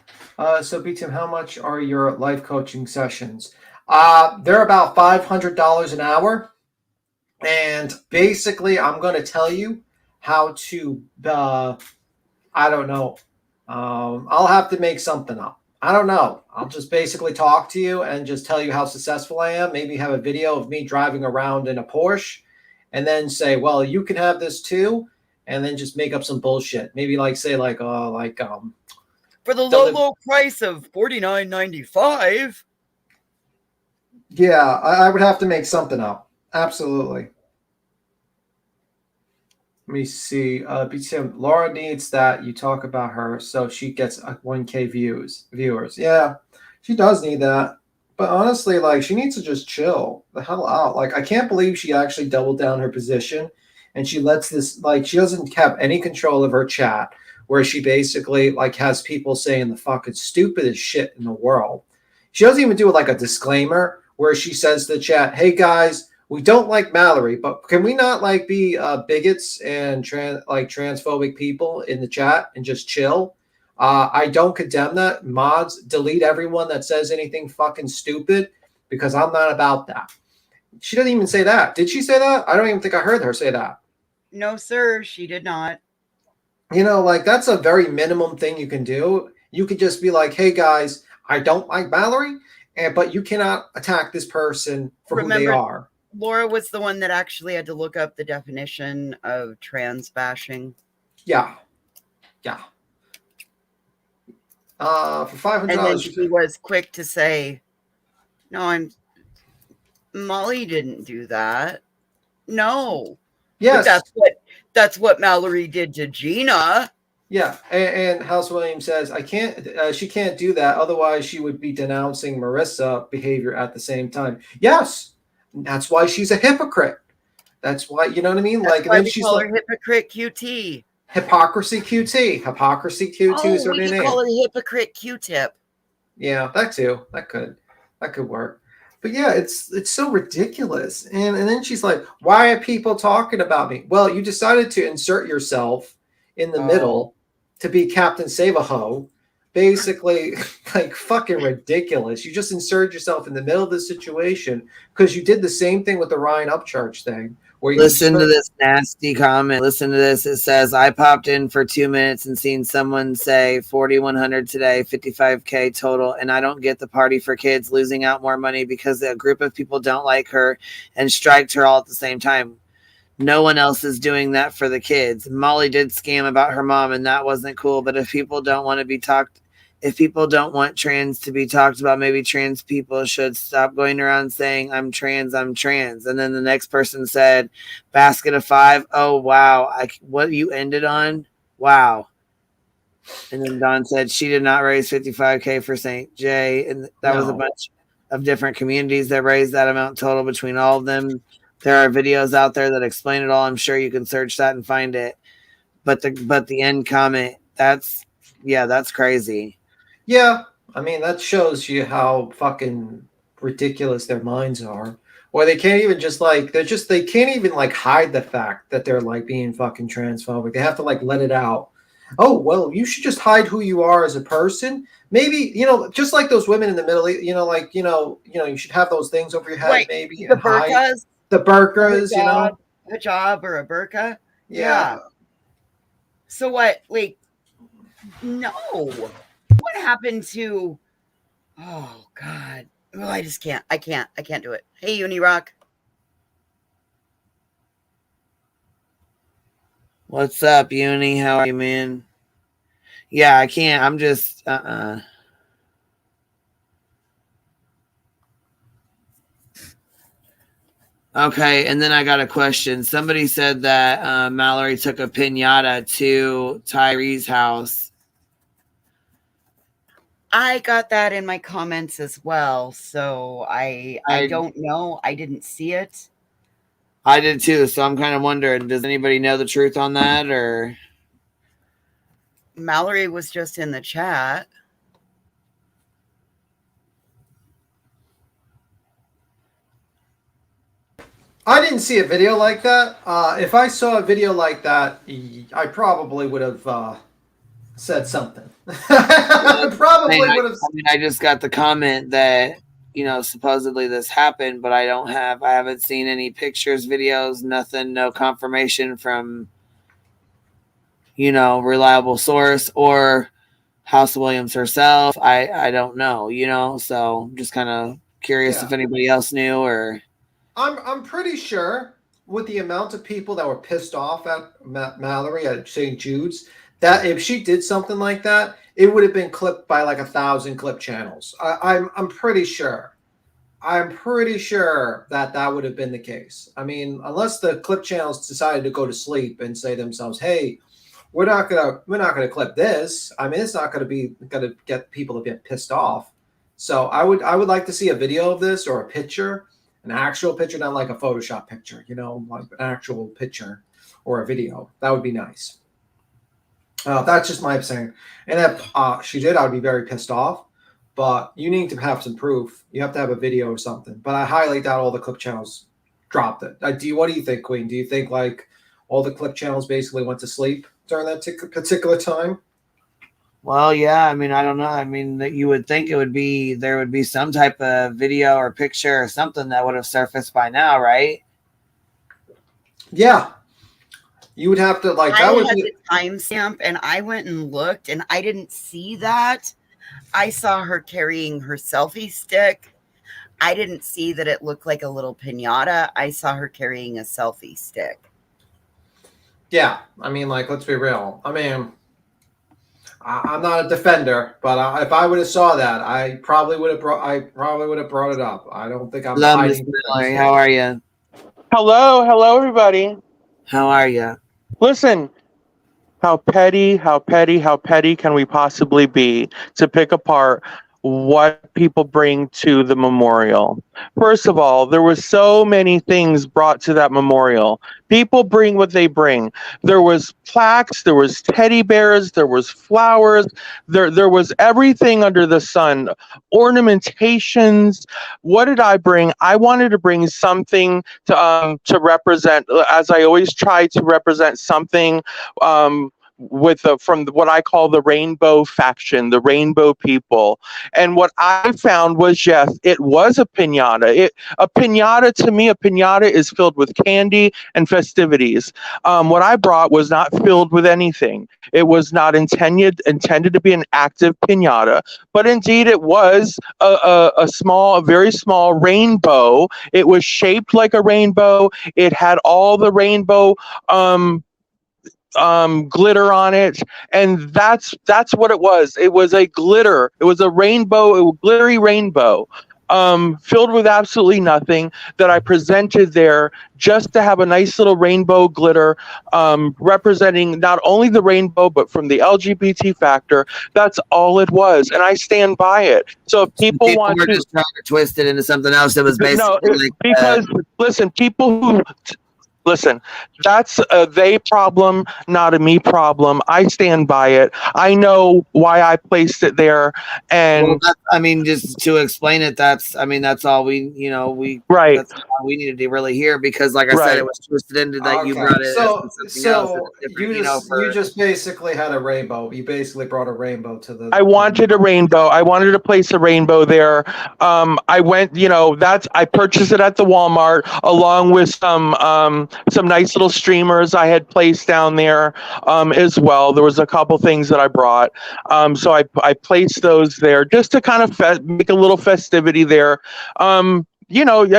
So, B-Tim, how much are your life coaching sessions? They're about $500 an hour. And basically, I'm going to tell you how to, I don't know. I'll have to make something up. I don't know. I'll just basically talk to you and just tell you how successful I am. Maybe have a video of me driving around in a Porsche and then say, well, you can have this too. And then just make up some bullshit. Maybe for the low price of $49.95. Yeah, I would have to make something up. Absolutely. Let me see. Laura needs that you talk about her so she gets 1K viewers. Yeah, she does need that. But honestly, like, she needs to just chill the hell out. Like, I can't believe she actually doubled down her position and she lets this, like, she doesn't have any control of her chat where she basically, like, has people saying the fucking stupidest shit in the world. She doesn't even do like a disclaimer where she says to the chat, hey guys, we don't like Mallory, but can we not like be bigots and transphobic people in the chat and just chill? I don't condemn that. Mods, delete everyone that says anything fucking stupid because I'm not about that. She doesn't even say that. Did she say that? I don't even think I heard her say that. No, sir, she did not. Like, that's a very minimum thing you can do. You could just be like, hey guys, I don't like Mallory, but you cannot attack this person for who they are. Laura was the one that actually had to look up the definition of trans bashing. Yeah. Yeah. For $500. And then she was quick to say, no, Molly didn't do that. No. Yes. But that's what Mallory did to Gina. Yeah, and House Williams says she can't do that. Otherwise, she would be denouncing Marissa behavior at the same time. Yes, that's why she's a hypocrite. That's why, you know what I mean? That's like, why and then we she's call like her hypocrite QT. Hypocrisy QT. Hypocrisy QT is her we name. could call her hypocrite Q-tip. Yeah, that too. That could work. But yeah, it's so ridiculous. And then she's like, why are people talking about me? Well, you decided to insert yourself in the middle to be Captain Save-A-Ho basically like fucking ridiculous. You just insert yourself in the middle of the situation because you did the same thing with the Ryan Upchurch thing. Where you Listen to this nasty comment. Listen to this. It says, I popped in for 2 minutes and seen someone say 4,100 today, 55K total. And I don't get the party for kids losing out more money because a group of people don't like her and striked her all at the same time. No one else is doing that for the kids. Molly did scam about her mom and that wasn't cool. But if people don't want to be talked, if people don't want trans to be talked about, maybe trans people should stop going around saying, I'm trans, I'm trans. And then the next person said, basket of 5. Oh, wow. What you ended on? Wow. And then Don said she did not raise 55K for St. J. And that was a bunch of different communities that raised that amount total between all of them. There are videos out there that explain it all. I'm sure you can search that and find it. But the end comment, that's crazy. Yeah, I mean, that shows you how fucking ridiculous their minds are. Or they can't even just like, they can't even like hide the fact that they're like being fucking transphobic. They have to like let it out. Oh, well, you should just hide who you are as a person. Maybe, just like those women in the Middle East, you should have those things over your head, Right. maybe. The and hide. burqas. The burqas, A hijab or a burqa. Yeah. So what? Wait. No. What happened to? Oh God. Oh, I just can't. I can't do it. Hey, Unirock. What's up, Uni? How are you, man? Yeah, I can't. I'm just Okay, and then I got a question. Somebody said that Mallory took a piñata to Tyree's house. I got that in my comments as well. So I don't know. I didn't see it. I did too. So I'm kind of wondering, does anybody know the truth on that, or? Mallory was just in the chat. I didn't see a video like that. If I saw a video like that, I probably would have said something. I probably would have. I just got the comment that, supposedly this happened, but I haven't seen any pictures, videos, nothing, no confirmation from, reliable source or House Williams herself. I don't know, so I'm just kind of curious if anybody else knew or. I'm pretty sure with the amount of people that were pissed off at Mallory at St. Jude's, that if she did something like that, it would have been clipped by like 1,000 clip channels. I'm pretty sure. I'm pretty sure that would have been the case. I mean, unless the clip channels decided to go to sleep and say to themselves, "Hey, we're not gonna clip this." I mean, it's not gonna get people to get pissed off. So I would like to see a video of this or a picture. An actual picture, not like a Photoshop picture, like an actual picture or a video. That would be nice. That's just my opinion. And if she did, I would be very pissed off. But you need to have some proof. You have to have a video or something. But I highly doubt all the clip channels dropped it. What do you think, Queen? Do you think like all the clip channels basically went to sleep during that particular time? Well, yeah. I mean, I don't know. I mean, that you would think there would be some type of video or picture or something that would have surfaced by now, right? Yeah. You would have to like that. I would had be the timestamp, and I went and looked, and I didn't see that. I saw her carrying her selfie stick. I didn't see that it looked like a little piñata. I saw her carrying a selfie stick. Yeah, I mean, like, let's be real. I mean, I'm not a defender, but if I would have saw that, I probably would have brought it up. I don't think I'm hiding. Mallory, how are you? Hello, everybody. How are you? Listen, how petty can we possibly be to pick apart what people bring to the memorial? First of all, there were so many things brought to that memorial. People bring what they bring. There was plaques, there was teddy bears, there was flowers, there was everything under the sun, ornamentations. What did I bring? I wanted to bring something to represent, as I always try to represent something from what I call the rainbow faction, the rainbow people. And what I found was, yes, it was a piñata. A piñata, to me, a piñata is filled with candy and festivities. What I brought was not filled with anything. It was not intended to be an active piñata, but indeed it was a very small rainbow. It was shaped like a rainbow. It had all the rainbow glitter on it, and that's what it was. It was a glitter. It was a rainbow, a glittery rainbow, filled with absolutely nothing, that I presented there just to have a nice little rainbow glitter, representing not only the rainbow but from the LGBT factor. That's all it was, and I stand by it. So if people want were to just trying to twist it into something else, it was basically because listen, people who. Listen, that's a they problem, not a me problem. I stand by it. I know why I placed it there, and just to explain it, that's all we right. That's all we needed to really hear, because, like I said, it was twisted into that you brought it. You just basically had a rainbow. You basically brought a rainbow to the. I wanted a rainbow. I wanted to place a rainbow there. I went, I purchased it at the Walmart along with some nice little streamers I had placed down there as well. There was a couple things that I brought. So I placed those there just to kind of make a little festivity there. I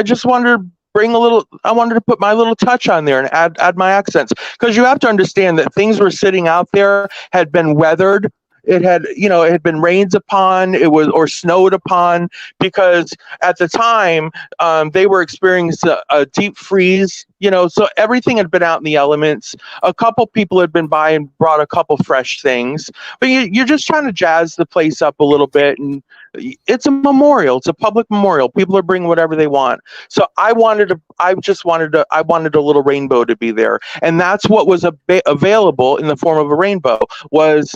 just wanted to I wanted to put my little touch on there and add my accents, because you have to understand that things were sitting out there, had been weathered. It had been rained upon, or snowed upon, because at the time they were experiencing a deep freeze, so everything had been out in the elements. A couple people had been by and brought a couple fresh things, but you're just trying to jazz the place up a little bit. And it's a memorial. It's a public memorial. People are bringing whatever they want. So I wanted a little rainbow to be there. And that's what was available in the form of a rainbow, was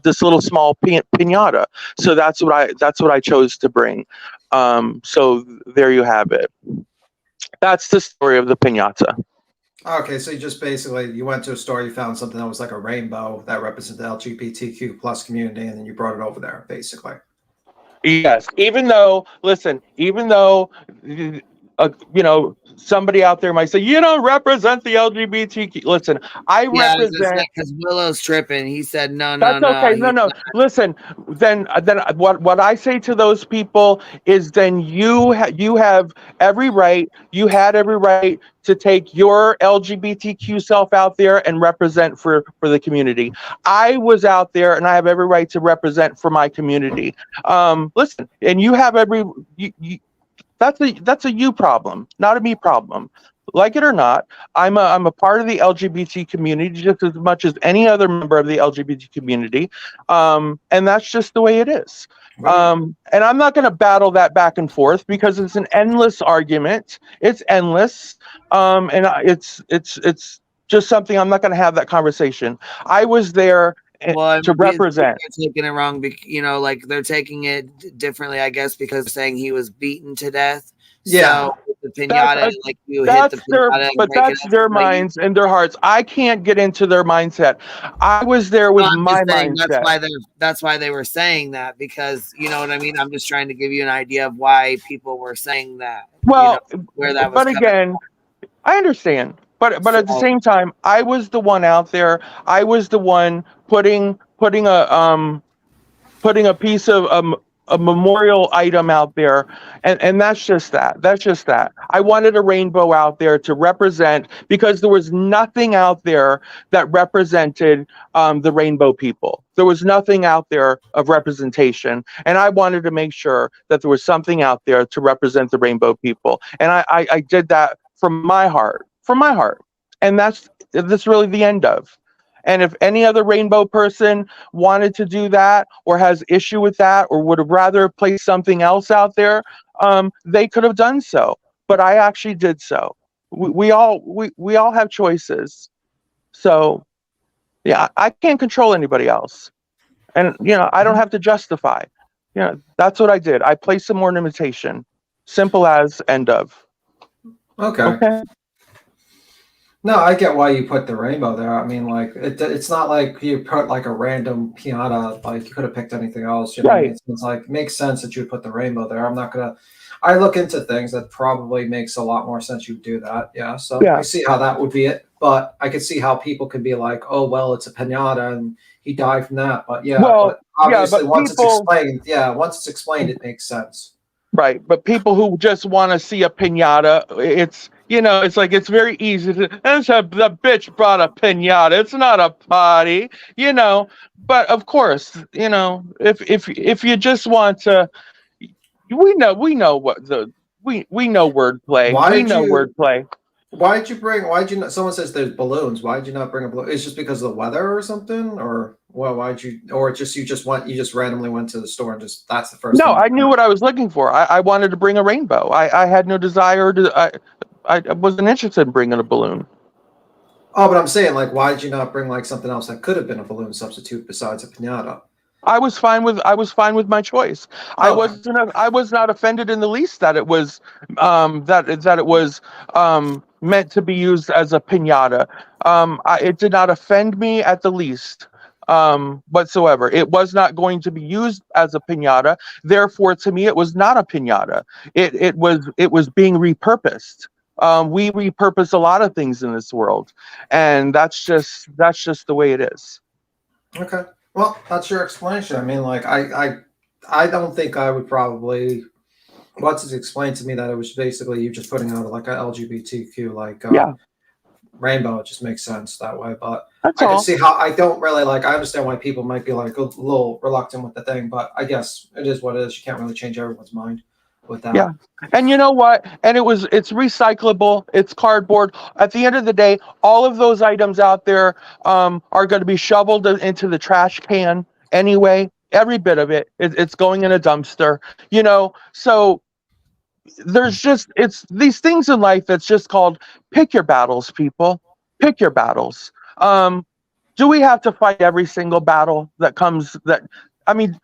this little small piñata. So that's what I chose to bring. So there you have it. That's the story of the piñata. Okay, so you went to a store, you found something that was like a rainbow that represented the LGBTQ plus community, and then you brought it over there, basically. Yes, even though somebody out there might say, you don't represent the LGBTQ. Listen, I represent. Because Willow's tripping. He said no. That's okay. No. Listen, then what I say to those people is, then you have every right. You had every right to take your LGBTQ self out there and represent for the community. I was out there, and I have every right to represent for my community. Listen, and you have every. That's a you problem, not a me problem. Like it or not, I'm a part of the LGBT community just as much as any other member of the LGBT community, and that's just the way it is. Right. And I'm not going to battle that back and forth, because it's an endless argument. It's endless, and it's just something I'm not going to have that conversation. I was there. To represent. They're taking it wrong, they're taking it differently, I guess, because saying he was beaten to death. Yeah, so the piñata, hit the piñata. But that's their minds and their hearts. I can't get into their mindset. I was there with my mindset. That's why they were saying that, because you know what I mean. I'm just trying to give you an idea of why people were saying that. Well, where that was. But again, I understand. But at the same time, I was the one out there. I was the one putting a piece of a memorial item out there, and that's just that. That's just that. I wanted a rainbow out there to represent, because there was nothing out there that represented the rainbow people. There was nothing out there of representation, and I wanted to make sure that there was something out there to represent the rainbow people, and I did that from my heart. And that's really the end of. And if any other rainbow person wanted to do that, or has issue with that, or would have rather placed something else out there, they could have done so. But I actually did so. We all have choices. So yeah, I can't control anybody else. And I don't have to justify. That's what I did. I placed some ornamentation. Simple as, end of. Okay. No, I get why you put the rainbow there. I mean, like it's not like you put like a random piñata. Like you could have picked anything else. You know what I mean? Right. It's like makes sense that you would put the rainbow there. I'm not gonna. I look into things that probably makes a lot more sense. You do that, yeah. So I Yeah. see how that would be it. But I could see how people could be like, oh well, it's a piñata and he died from that. But yeah, Well, but obviously but once it's people, explained, once it's explained, it makes sense. right? But people who just want to see a piñata, it's it's like it's very easy to. The bitch brought a piñata. It's not a party, But of course, if you just want to, we know what we know wordplay. Why We did know you? wordplay. Why'd you bring? Why'd you not? Someone says there's balloons. Why'd you not bring a balloon? It's just because of the weather or something, or well, why'd you? Or just you just randomly went to the store and just that's the first No, thing. I knew what I was looking for. I wanted to bring a rainbow. I had no desire to. I wasn't interested in bringing a balloon. Oh, but I'm saying like, why did you not bring like something else that could have been a balloon substitute besides a piñata? I was fine with my choice. I was not offended in the least that it was that it was meant to be used as a piñata. It did not offend me at the least whatsoever. It was not going to be used as a piñata. Therefore, to me, it was not a piñata. It was being repurposed. We repurpose a lot of things in this world, and that's just the way it is. Okay. Well, that's your explanation. I mean, like, I don't think I would probably. Once it's explained to me that it was basically you just putting out like a LGBTQ rainbow, it just makes sense that way. But That's I can all. see how I don't really like. I understand why people might be like a little reluctant with the thing, but I guess it is what it is. You can't really change everyone's mind with that. Yeah. And you know what? And it's recyclable. It's cardboard. At the end of the day, all of those items out there are going to be shoveled into the trash can anyway. Every bit of it's going in a dumpster. So there's it's these things in life that's just called pick your battles, people. Pick your battles. Do we have to fight every single battle that comes? I mean,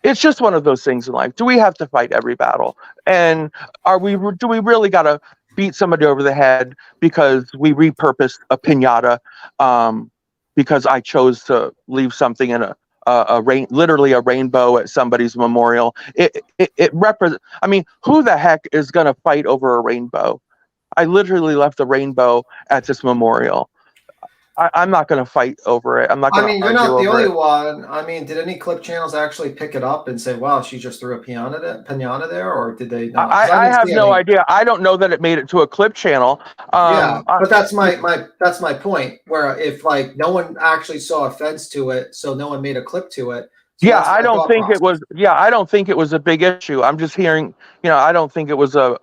it's just one of those things in life. Do we have to fight every battle? And do we really got to beat somebody over the head because we repurposed a piñata because I chose to leave something in literally a rainbow at somebody's memorial? It represents. I mean, who the heck is going to fight over a rainbow? I literally left a rainbow at this memorial. I'm not going to fight over it. I'm not going to I mean, you're argue not the over only it. one. I mean, did any clip channels actually pick it up and say, "Wow, she just threw a piñata there," or did they not? 'Cause I didn't have see no any. idea. I don't know that it made it to a clip channel. Yeah, but that's my point. Where if like no one actually saw offense to it, so no one made a clip to it. So Yeah, that's I my don't thought think it process. was. Yeah, I don't think it was a big issue. I'm just hearing. I don't think it was a.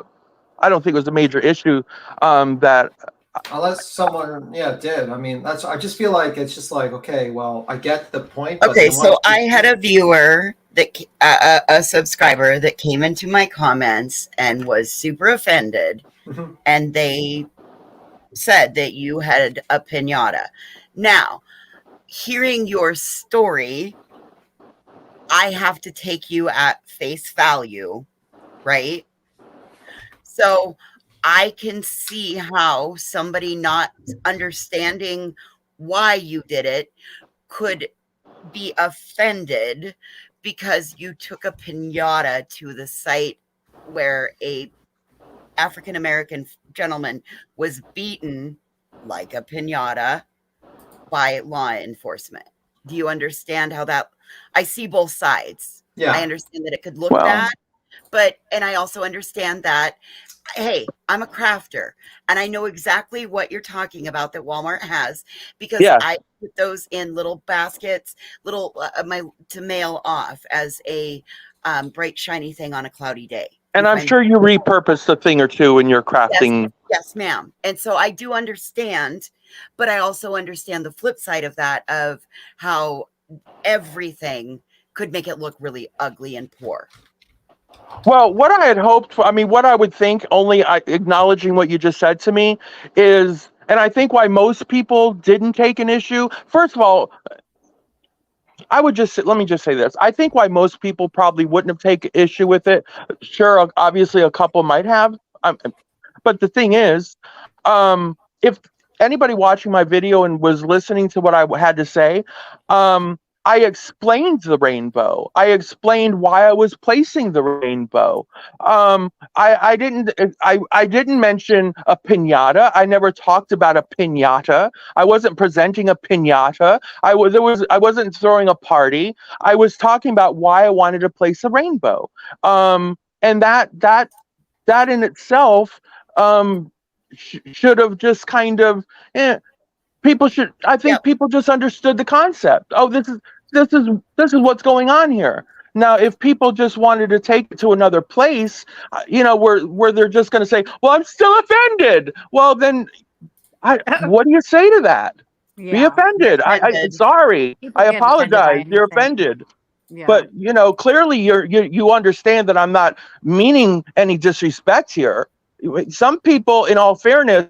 I don't think it was a major issue. That. Unless someone, did. I mean, I just feel like it's just like, okay, well, I get the point, but Okay, then so what? I had a viewer that a subscriber that came into my comments and was super offended, and they said that you had a piñata. Now, hearing your story, I have to take you at face value, right? So I can see how somebody not understanding why you did it could be offended because you took a piñata to the site where a African American gentleman was beaten like a piñata by law enforcement. Do you understand how that? I see both sides. Yeah. I understand that it could look bad, and I also understand that, hey, I'm a crafter and I know exactly what you're talking about that Walmart has, because I put those in little baskets, to mail off as a bright, shiny thing on a cloudy day. And I'm sure you repurposed a thing or two in your crafting. Yes, ma'am. And so I do understand, but I also understand the flip side of that, of how everything could make it look really ugly and poor. Well, what I had hoped for, I mean, what I would think, only acknowledging what you just said to me, is, and I think why most people didn't take an issue. First of all, let me just say this. I think why most people probably wouldn't have taken issue with it. Sure, obviously a couple might have. But the thing is, anybody watching my video and was listening to what I had to say, I explained the rainbow. I explained why I was placing the rainbow. I didn't mention a piñata. I never talked about a piñata. I wasn't presenting a piñata. I wasn't throwing a party. I was talking about why I wanted to place a rainbow. And that in itself should have just kind of people should, I think people just understood the concept. Oh, this is what's going on here. Now, if people just wanted to take it to another place, where they're just going to say, well, I'm still offended. Well, then what do you say to that? Be offended. I'm sorry. People I get offended by apologize. You're anything. offended. Yeah. But clearly you understand that I'm not meaning any disrespect here. Some people, in all fairness,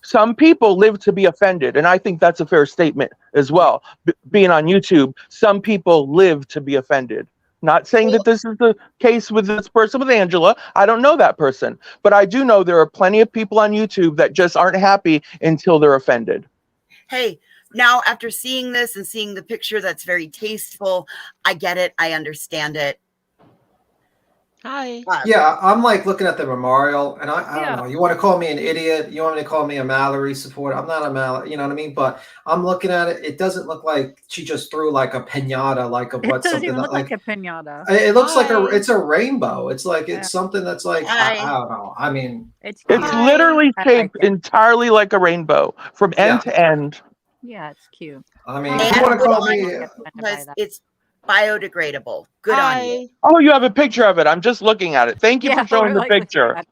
some people live to be offended, and I think that's a fair statement as well. Being on YouTube, some people live to be offended. Not saying that this is the case with this person, with Angela. I don't know that person, but I do know there are plenty of people on YouTube that just aren't happy until they're offended. Hey, now after seeing this and seeing the picture that's very tasteful, I get it. I understand it. Hi. Yeah, I'm like looking at the memorial, and I don't know. You want to call me an idiot? You want me to call me a Mallory supporter? I'm not a Mallory, you know what I mean? But I'm looking at it. It doesn't look like she just threw like a piñata, like of It what doesn't something even that, look like a piñata. It looks like Hi. it's a rainbow. It's like it's Yeah. something that's like I don't know. I mean, It's It's literally shaped entirely like a rainbow from end to end. Yeah, it's cute. I mean, And if you want to good call on me, you, because it's biodegradable. Good on you. Oh, you have a picture of it. I'm just looking at it. Thank you Yeah, for showing the we're like looking picture.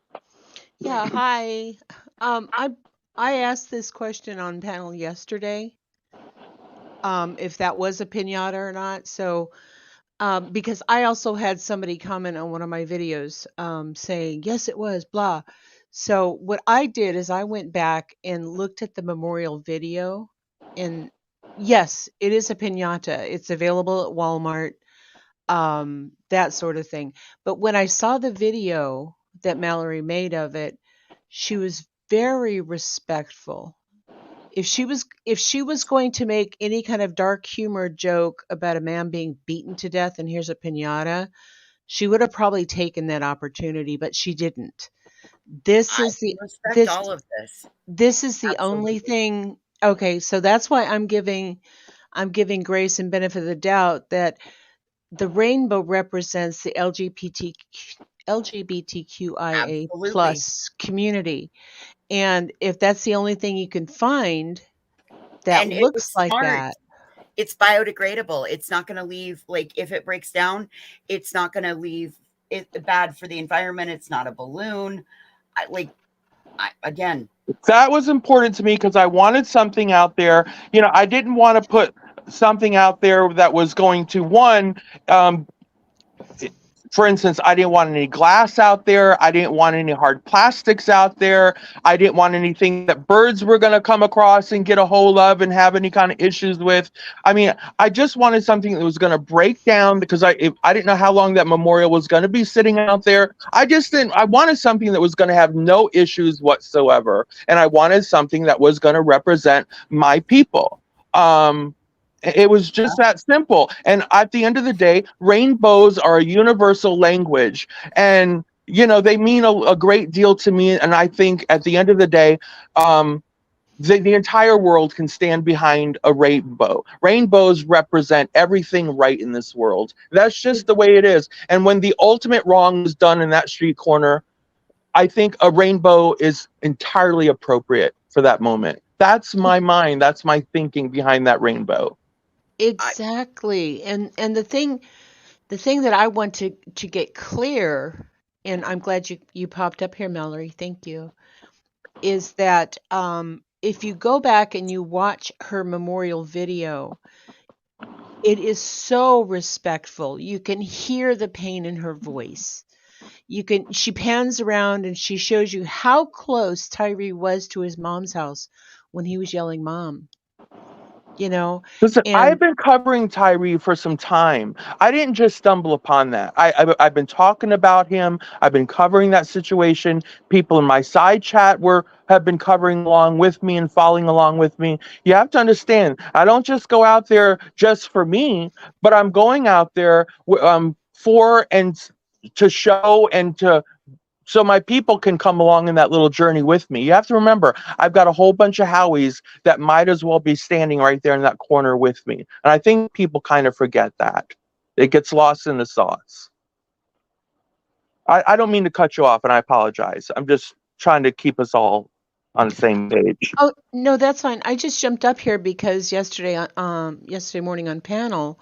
Yeah, hi. I asked this question on panel yesterday, if that was a piñata or not. So, because I also had somebody comment on one of my videos, saying, yes, it was, blah. So what I did is I went back and looked at the memorial video, and yes, it is a piñata. It's available at Walmart, that sort of thing. But when I saw the video that Mallory made of it, she was very respectful. If she was going to make any kind of dark humor joke about a man being beaten to death and here's a piñata, she would have probably taken that opportunity, but she didn't. This is the respect all of this. This is the only thing. Okay, so that's why I'm giving grace and benefit of the doubt that the rainbow represents the LGBTQIA plus community. And if that's the only thing you can find that And it looks was like smart. that. It's biodegradable. It's not going to leave, like, if it breaks down, it's not going to leave it bad for the environment. It's not a balloon. Again, That was important to me because I wanted something out there. I didn't want to put something out there that was going to, for instance, I didn't want any glass out there. I didn't want any hard plastics out there. I didn't want anything that birds were going to come across and get a hold of and have any kind of issues with. I mean, I just wanted something that was going to break down because I didn't know how long that memorial was going to be sitting out there. I wanted something that was going to have no issues whatsoever. And I wanted something that was going to represent my people. It was just that simple. And at the end of the day, rainbows are a universal language. And, they mean a great deal to me. And I think at the end of the day, the entire world can stand behind a rainbow. Rainbows represent everything right in this world. That's just the way it is. And when the ultimate wrong is done in that street corner, I think a rainbow is entirely appropriate for that moment. That's my mind. That's my thinking behind that rainbow. Exactly. And the thing that I want to get clear, and I'm glad you popped up here, Mallory, thank you, is that if you go back and you watch her memorial video, it is so respectful. You can hear the pain in her voice. She pans around and she shows you how close Tyree was to his mom's house when he was yelling mom. you know, Listen, I've and been covering Tyree for some time. I didn't just stumble upon that. I've been talking about him. I've been covering that situation. People in my side chat have been covering along with me and following along with me. You have to understand, I don't just go out there just for me, but I'm going out there for and to show and to so my people can come along in that little journey with me. You have to remember, I've got a whole bunch of Howies that might as well be standing right there in that corner with me. And I think people kind of forget that. It gets lost in the sauce. I don't mean to cut you off, and I apologize. I'm just trying to keep us all on the same page. oh no, that's fine. I just jumped up here because yesterday morning on panel,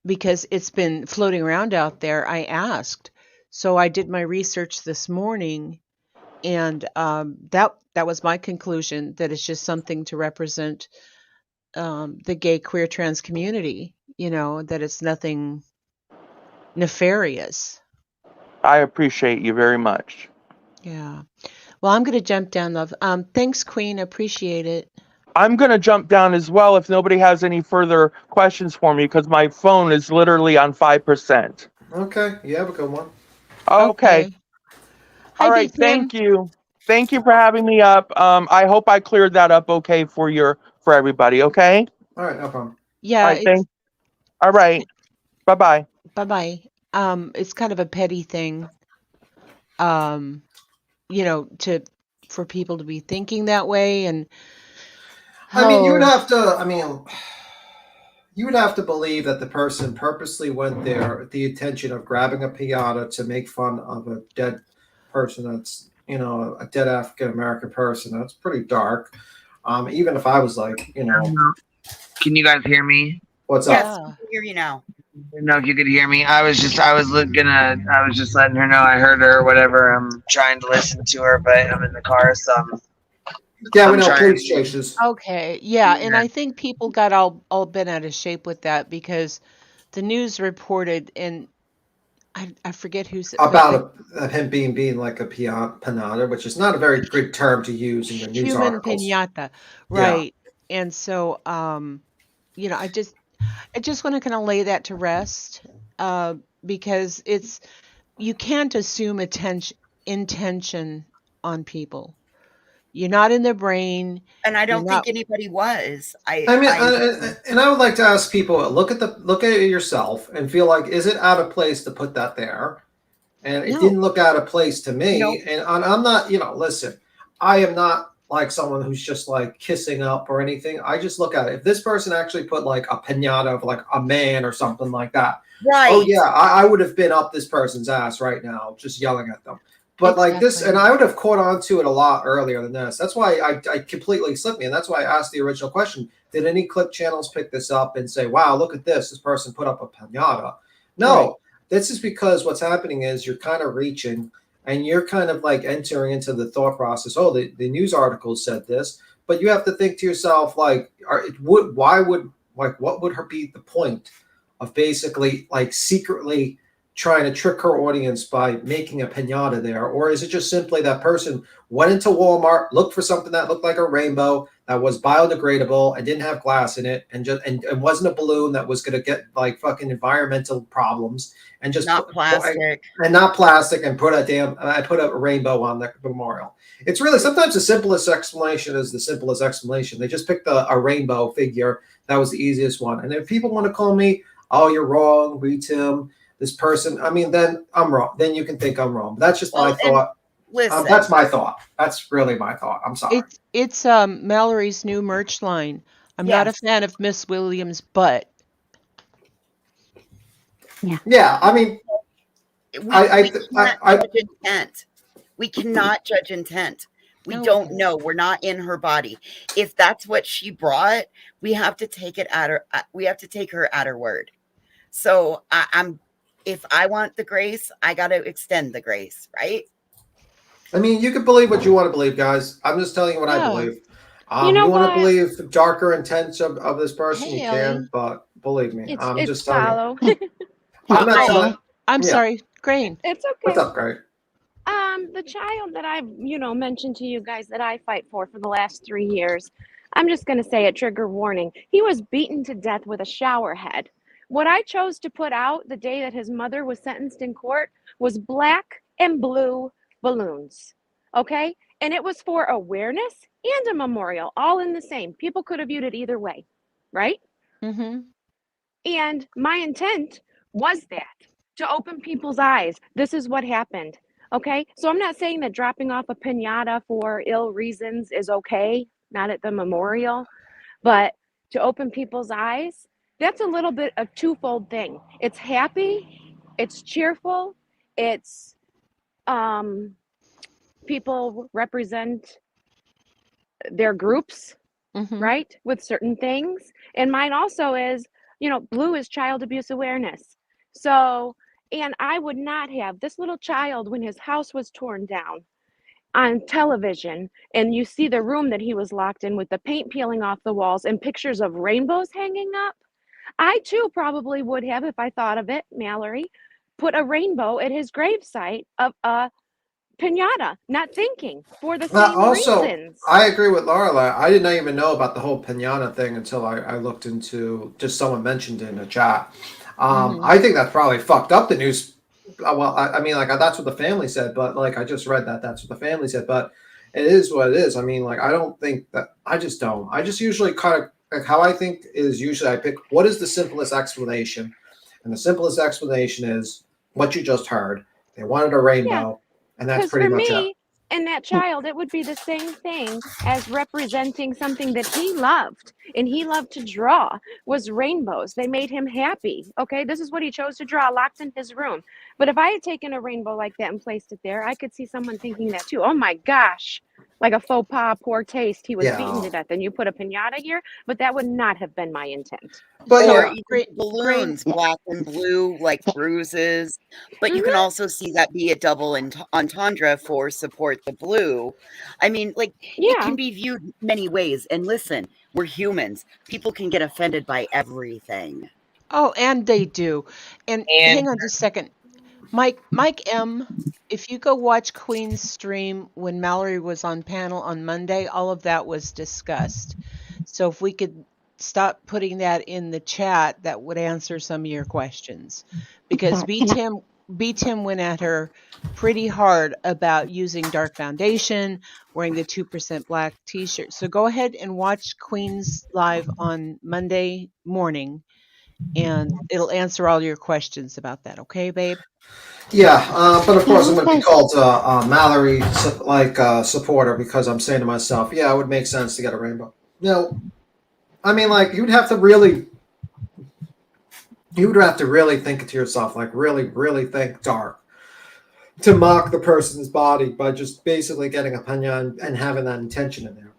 because it's been floating around out there, I asked. So I did my research this morning, and that was my conclusion, that it's just something to represent the gay, queer, trans community. You know, that it's nothing nefarious. I appreciate you very much. Yeah. Well, I'm going to jump down, love. Thanks, Queen. Appreciate it. I'm going to jump down as well if nobody has any further questions for me, because my phone is literally on 5%. Okay, you have a good one. Okay. All Hi, right. Big Tim. Thank you. Thank you for having me up. I hope I cleared that up okay for everybody. Okay. All right, no problem. Yeah. All right. Thanks. All right. Bye-bye. Bye-bye. It's kind of a petty thing, you know, for people to be thinking that way. And I mean, you would have to believe that the person purposely went there with the intention of grabbing a piñata to make fun of a dead person that's, you know, a dead African American person. That's pretty dark. Even if I was like, you know. Can you guys hear me? What's Yes, up? I can hear you now. I didn't know if you could hear me. I was just letting her know I heard her or whatever. I'm trying to listen to her, but I'm in the car, so Yeah, we know police chases. Okay. Yeah. And I think people got all bent out of shape with that, because the news reported, and I forget who's About him being like a pinata, which is not a very good term to use in the news human articles. piñata, right? And so, you know, I just want to kind of lay that to rest, because you can't assume intention on people. You're not in their brain, and I don't think anybody was. I mean, and I would like to ask people, look at it yourself and feel like, is it out of place to put that there? And it didn't look out of place to me. Nope. And I'm not, you know, listen, I am not like someone who's just like kissing up or anything. I just look at it. If this person actually put like a piñata of like a man or something like that, right? Oh yeah, I would have been up this person's ass right now, just yelling at them. But like this, and I would have caught on to it a lot earlier than this. That's why I completely slipped me. And that's why I asked the original question. Did any clip channels pick this up and say, wow, look at this. This person put up a piñata. No, right. This is because what's happening is you're kind of reaching and you're kind of like entering into the thought process. Oh, the news article said this. But you have to think to yourself, like, what would be the point of basically like secretly trying to trick her audience by making a piñata there? Or is it just simply that person went into Walmart, looked for something that looked like a rainbow, that was biodegradable and didn't have glass in it, and wasn't a balloon that was going to get like fucking environmental problems, and just not plastic and put a rainbow on the memorial? It's really sometimes the simplest explanation is the simplest explanation. They just picked a rainbow figure. That was the easiest one. And if people want to call me, oh, you're wrong, Tim, this person, I mean, then I'm wrong. Then you can think I'm wrong. But that's just my thought. Listen, that's my thought. That's really my thought. I'm sorry. It's Mallory's new merch line. I'm not a fan of Miss Williams' butt. Yeah. I mean, we cannot judge intent. We cannot judge intent. We don't know. We're not in her body. If that's what she brought, we have to take it at her. We have to take her at her word. So if I want the grace, I got to extend the grace, right? I mean, you can believe what you want to believe, guys. I'm just telling you what I believe. You want to believe darker intents of this person, you can, but believe me, I'm just telling you. I'm sorry, Grain. It's okay. What's up, Grain? The child that I've, mentioned to you guys that I fight for the last 3 years, I'm just going to say it, trigger warning. He was beaten to death with a shower head. What I chose to put out the day that his mother was sentenced in court was black and blue balloons. Okay? And it was for awareness and a memorial, all in the same. People could have viewed it either way, right? Mm-hmm. And my intent was that to open people's eyes. This is what happened. Okay? So I'm not saying that dropping off a piñata for ill reasons is okay, not at the memorial, but to open people's eyes, that's a little bit of twofold thing. It's happy, it's cheerful, it's people represent their groups, right, with certain things. And mine also is, blue is child abuse awareness. So, and I would not have this little child when his house was torn down on television, and you see the room that he was locked in with the paint peeling off the walls and pictures of rainbows hanging up. I too probably would have, if I thought of it, Mallory, put a rainbow at his gravesite of a piñata, not thinking for the same Also, reasons. I agree with Laura. I did not even know about the whole pinata thing until I looked into, just someone mentioned it in a chat. I think that's probably fucked up the news. Well, I mean, like, that's what the family said, but like, I just read that that's what the family said, but it is what it is. I mean, like, I don't think that, I just don't. I just usually kind of, like, how I think is usually I pick what is the simplest explanation. And the simplest explanation is what you just heard. They wanted a rainbow, and that's Because pretty for much it. me and that child, it would be the same thing as representing something that he loved and he loved to draw was rainbows. They made him happy. Okay, this is what he chose to draw, locked in his room. But if I had taken a rainbow like that and placed it there, I could see someone thinking that too. Oh my gosh, like a faux pas, poor taste. He was beaten to death, and you put a piñata here. But that would not have been my intent. But Or yeah. even balloons, black and blue, like bruises. But you can also see that be a double entendre for support the blue. I mean, like, it can be viewed many ways. And listen, we're humans. People can get offended by everything. Oh, and they do. And hang on just a second. Mike M, if you go watch Queen's stream when Mallory was on panel on Monday, all of that was discussed. So if we could stop putting that in the chat, that would answer some of your questions. Because B Tim went at her pretty hard about using dark foundation, wearing the 2% black t-shirt. So go ahead and watch Queen's live on Monday morning, and it'll answer all your questions about that. Okay, babe? Yeah, but of course I'm going to be called Mallory supporter because I'm saying to myself, yeah, it would make sense to get a rainbow. I mean, like, you'd have to really think it to yourself, like really think dark to mock the person's body by just basically getting a piñata and having that intention in there.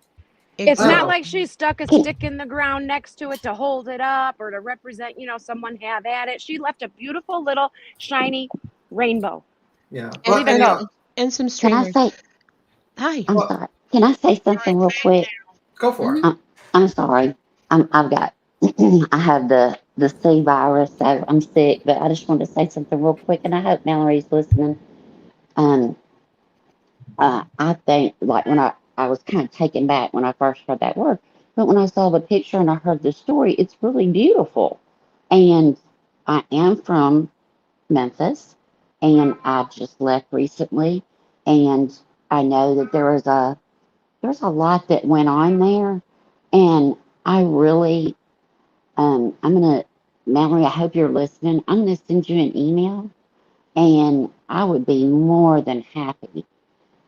It's not like she stuck a stick in the ground next to it to hold it up or to represent, someone have at it. She left a beautiful little shiny rainbow. Yeah. And some Can I streamers. say? Hi. I'm sorry. Can I say something real quick? Go for it. I'm sorry. I've got. I have the C virus, so I'm sick. But I just wanted to say something real quick, and I hope Mallory's listening. I think, like, when I was kind of taken back when I first heard that word, but when I saw the picture and I heard the story, it's really beautiful. And I am from Memphis, and I just left recently, and I know that there's a lot that went on there, and I really, Mallory, I hope you're listening. I'm gonna send you an email, and I would be more than happy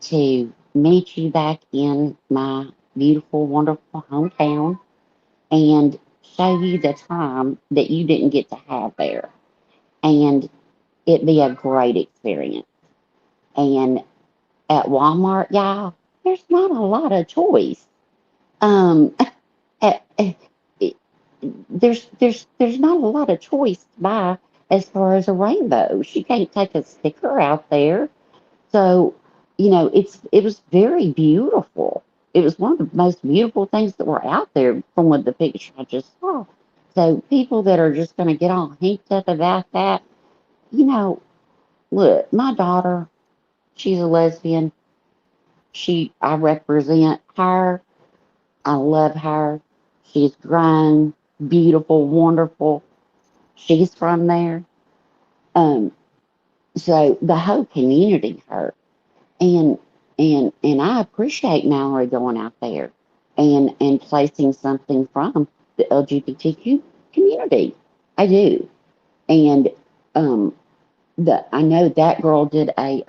to meet you back in my beautiful, wonderful hometown and show you the time that you didn't get to have there. And it'd be a great experience. And at Walmart, y'all, there's not a lot of choice. There's not a lot of choice to buy as far as a rainbow. She can't take a sticker out there. So, it was very beautiful. It was one of the most beautiful things that were out there from what the picture I just saw. So people that are just going to get all heaped up about that, look, my daughter, she's a lesbian. I represent her. I love her. She's grown, beautiful, wonderful. She's from there. Um, so the whole community hurt. And and I appreciate Mallory going out there and placing something from the LGBTQ community. I do. And um I know that girl did a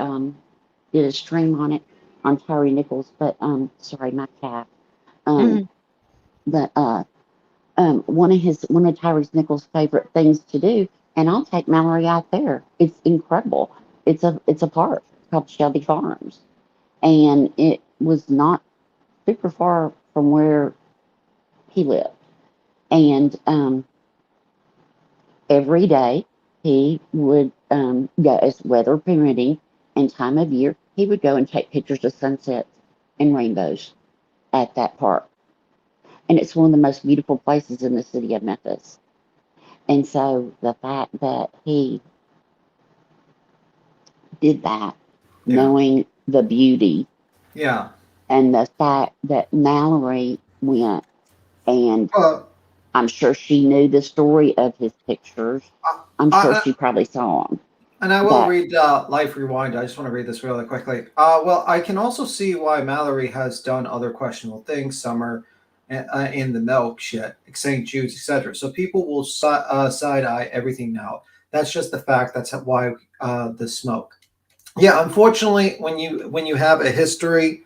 stream on it on Terry Nichols, but sorry, my cat. Um Mhm. but one of Tyrese Nichols' favorite things to do, and I'll take Mallory out there. It's incredible. It's a park called Shelby Farms, and it was not super far from where he lived. And every day he would go, as weather permitting and time of year, he would go and take pictures of sunsets and rainbows at that park. And it's one of the most beautiful places in the city of Memphis. And so the fact that he did that, Yeah. knowing the beauty, Yeah. and the fact that Mallory went, and Well, I'm sure she knew the story of his pictures. I'm sure I, she probably saw them. and I will But read Life Rewind. I just want to read this really quickly. Well, I can also see why Mallory has done other questionable things. Summer in the milk shit, St. Jude's, etc. So people will side eye everything now. That's just the fact. That's why the smoke. Yeah, unfortunately, when you have a history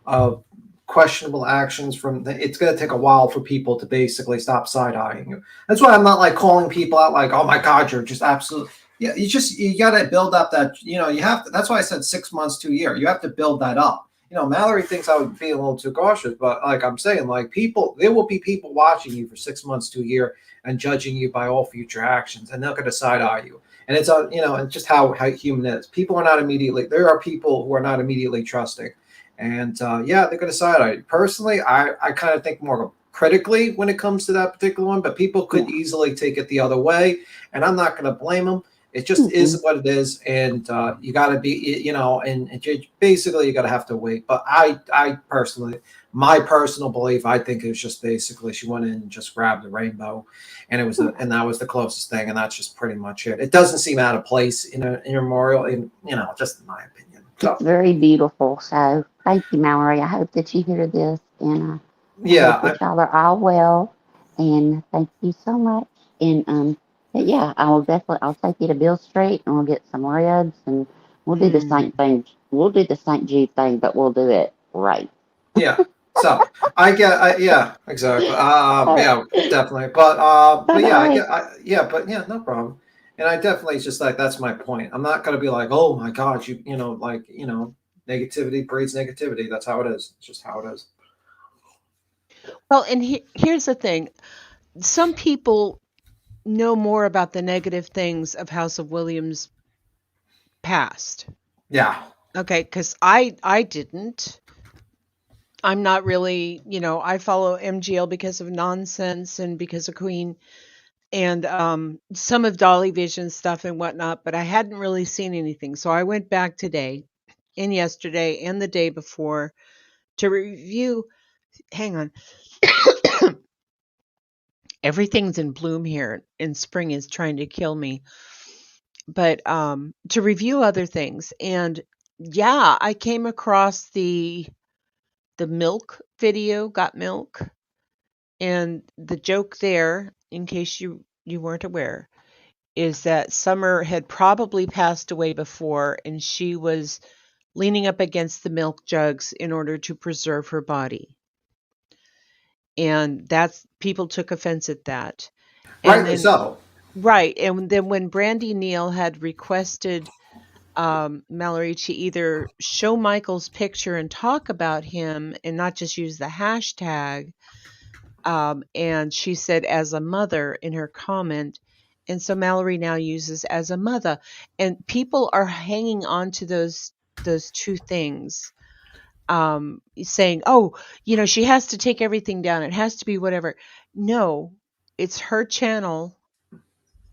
of questionable actions it's going to take a while for people to basically stop side eyeing you. That's why I'm not like calling people out like, oh my god, you're just absolute. Yeah, you got to build up that, you have to. That's why I said 6 months to a year. You have to build that up. Mallory thinks I would be a little too cautious, but like I'm saying, like there will be people watching you for 6 months to a year and judging you by all future actions, and they're going to side eye you. And it's and just how human is. People are not immediately. There are people who are not immediately trusting. And yeah, they're going to side eye. Personally, I kind of think more critically when it comes to that particular one, but people could easily take it the other way, and I'm not going to blame them. It just is what it is, and you got to be, and basically you got to have to wait. But I personally, my personal belief, I think it was just basically she went in and just grabbed the rainbow, and and that was the closest thing, and that's just pretty much it. It doesn't seem out of place in a memorial, just in my opinion. So. it's very beautiful. So thank you, Mallory. I hope that you hear this, and I Yeah, hope that y'all are all well. And thank you so much. And but yeah, I'll take you to Bill Street, and we'll get some ribs, and we'll do the same thing. We'll do the St. Jude thing, but we'll do it right. Yeah. So yeah, exactly. Yeah, definitely. But yeah, but yeah, no problem. And I definitely just like, that's my point. I'm not gonna be like, oh my God, negativity breeds negativity. That's how it is. It's just how it is. Well, and here's the thing. Some people know more about the negative things of House of Williams past. Yeah. Okay, because I didn't. I'm not really, I follow MGL because of nonsense and because of Queen and some of Dolly Vision stuff and whatnot, but I hadn't really seen anything. So I went back today and yesterday and the day before to review. Hang on. Everything's in bloom here and spring is trying to kill me. But to review other things. And yeah, I came across the milk video, Got Milk. And the joke there, in case you weren't aware, is that Summer had probably passed away before and she was leaning up against the milk jugs in order to preserve her body. And people took offense at that. And Rightly then, so. right. And then when Brandy Neal had requested Mallory to either show Michael's picture and talk about him and not just use the hashtag, and she said as a mother in her comment, and so Mallory now uses as a mother, and people are hanging on to those two things, saying, oh, she has to take everything down, it has to be whatever. No, it's her channel,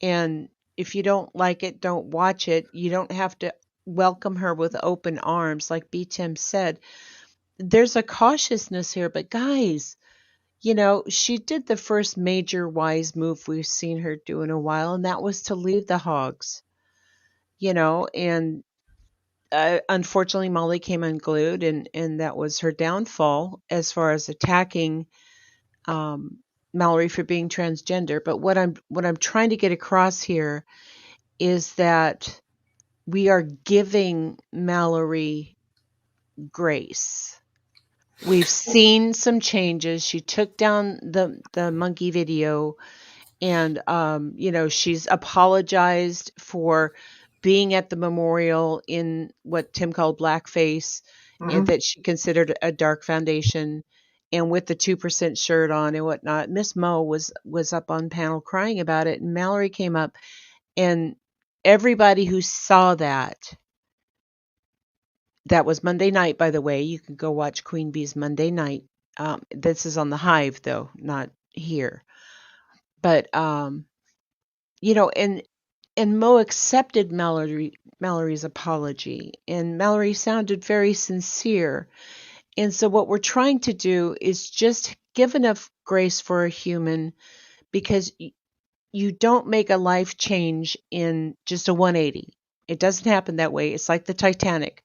and if you don't like it, don't watch it. You don't have to welcome her with open arms like B. Tim said. There's a cautiousness here, but guys, you know, she did the first major wise move we've seen her do in a while, and that was to leave the hogs, you know, and unfortunately Molly came unglued, and that was her downfall as far as attacking Mallory for being transgender. But what I'm trying to get across here is that we are giving Mallory grace. We've seen some changes. She took down the monkey video, and you know, she's apologized for being at the memorial in what Tim called blackface, and that she considered a dark foundation, and with the 2% shirt on and whatnot. Miss Mo was up on panel crying about it, and Mallory came up, and everybody who saw that was Monday night, by the way. You can go watch Queen Bee's Monday night. This is on the Hive, though, not here. But you know, and Mo accepted Mallory's apology, and Mallory sounded very sincere. And so what we're trying to do is just give enough grace for a human, because you don't make a life change in just a 180. It doesn't happen that way. It's like the Titanic.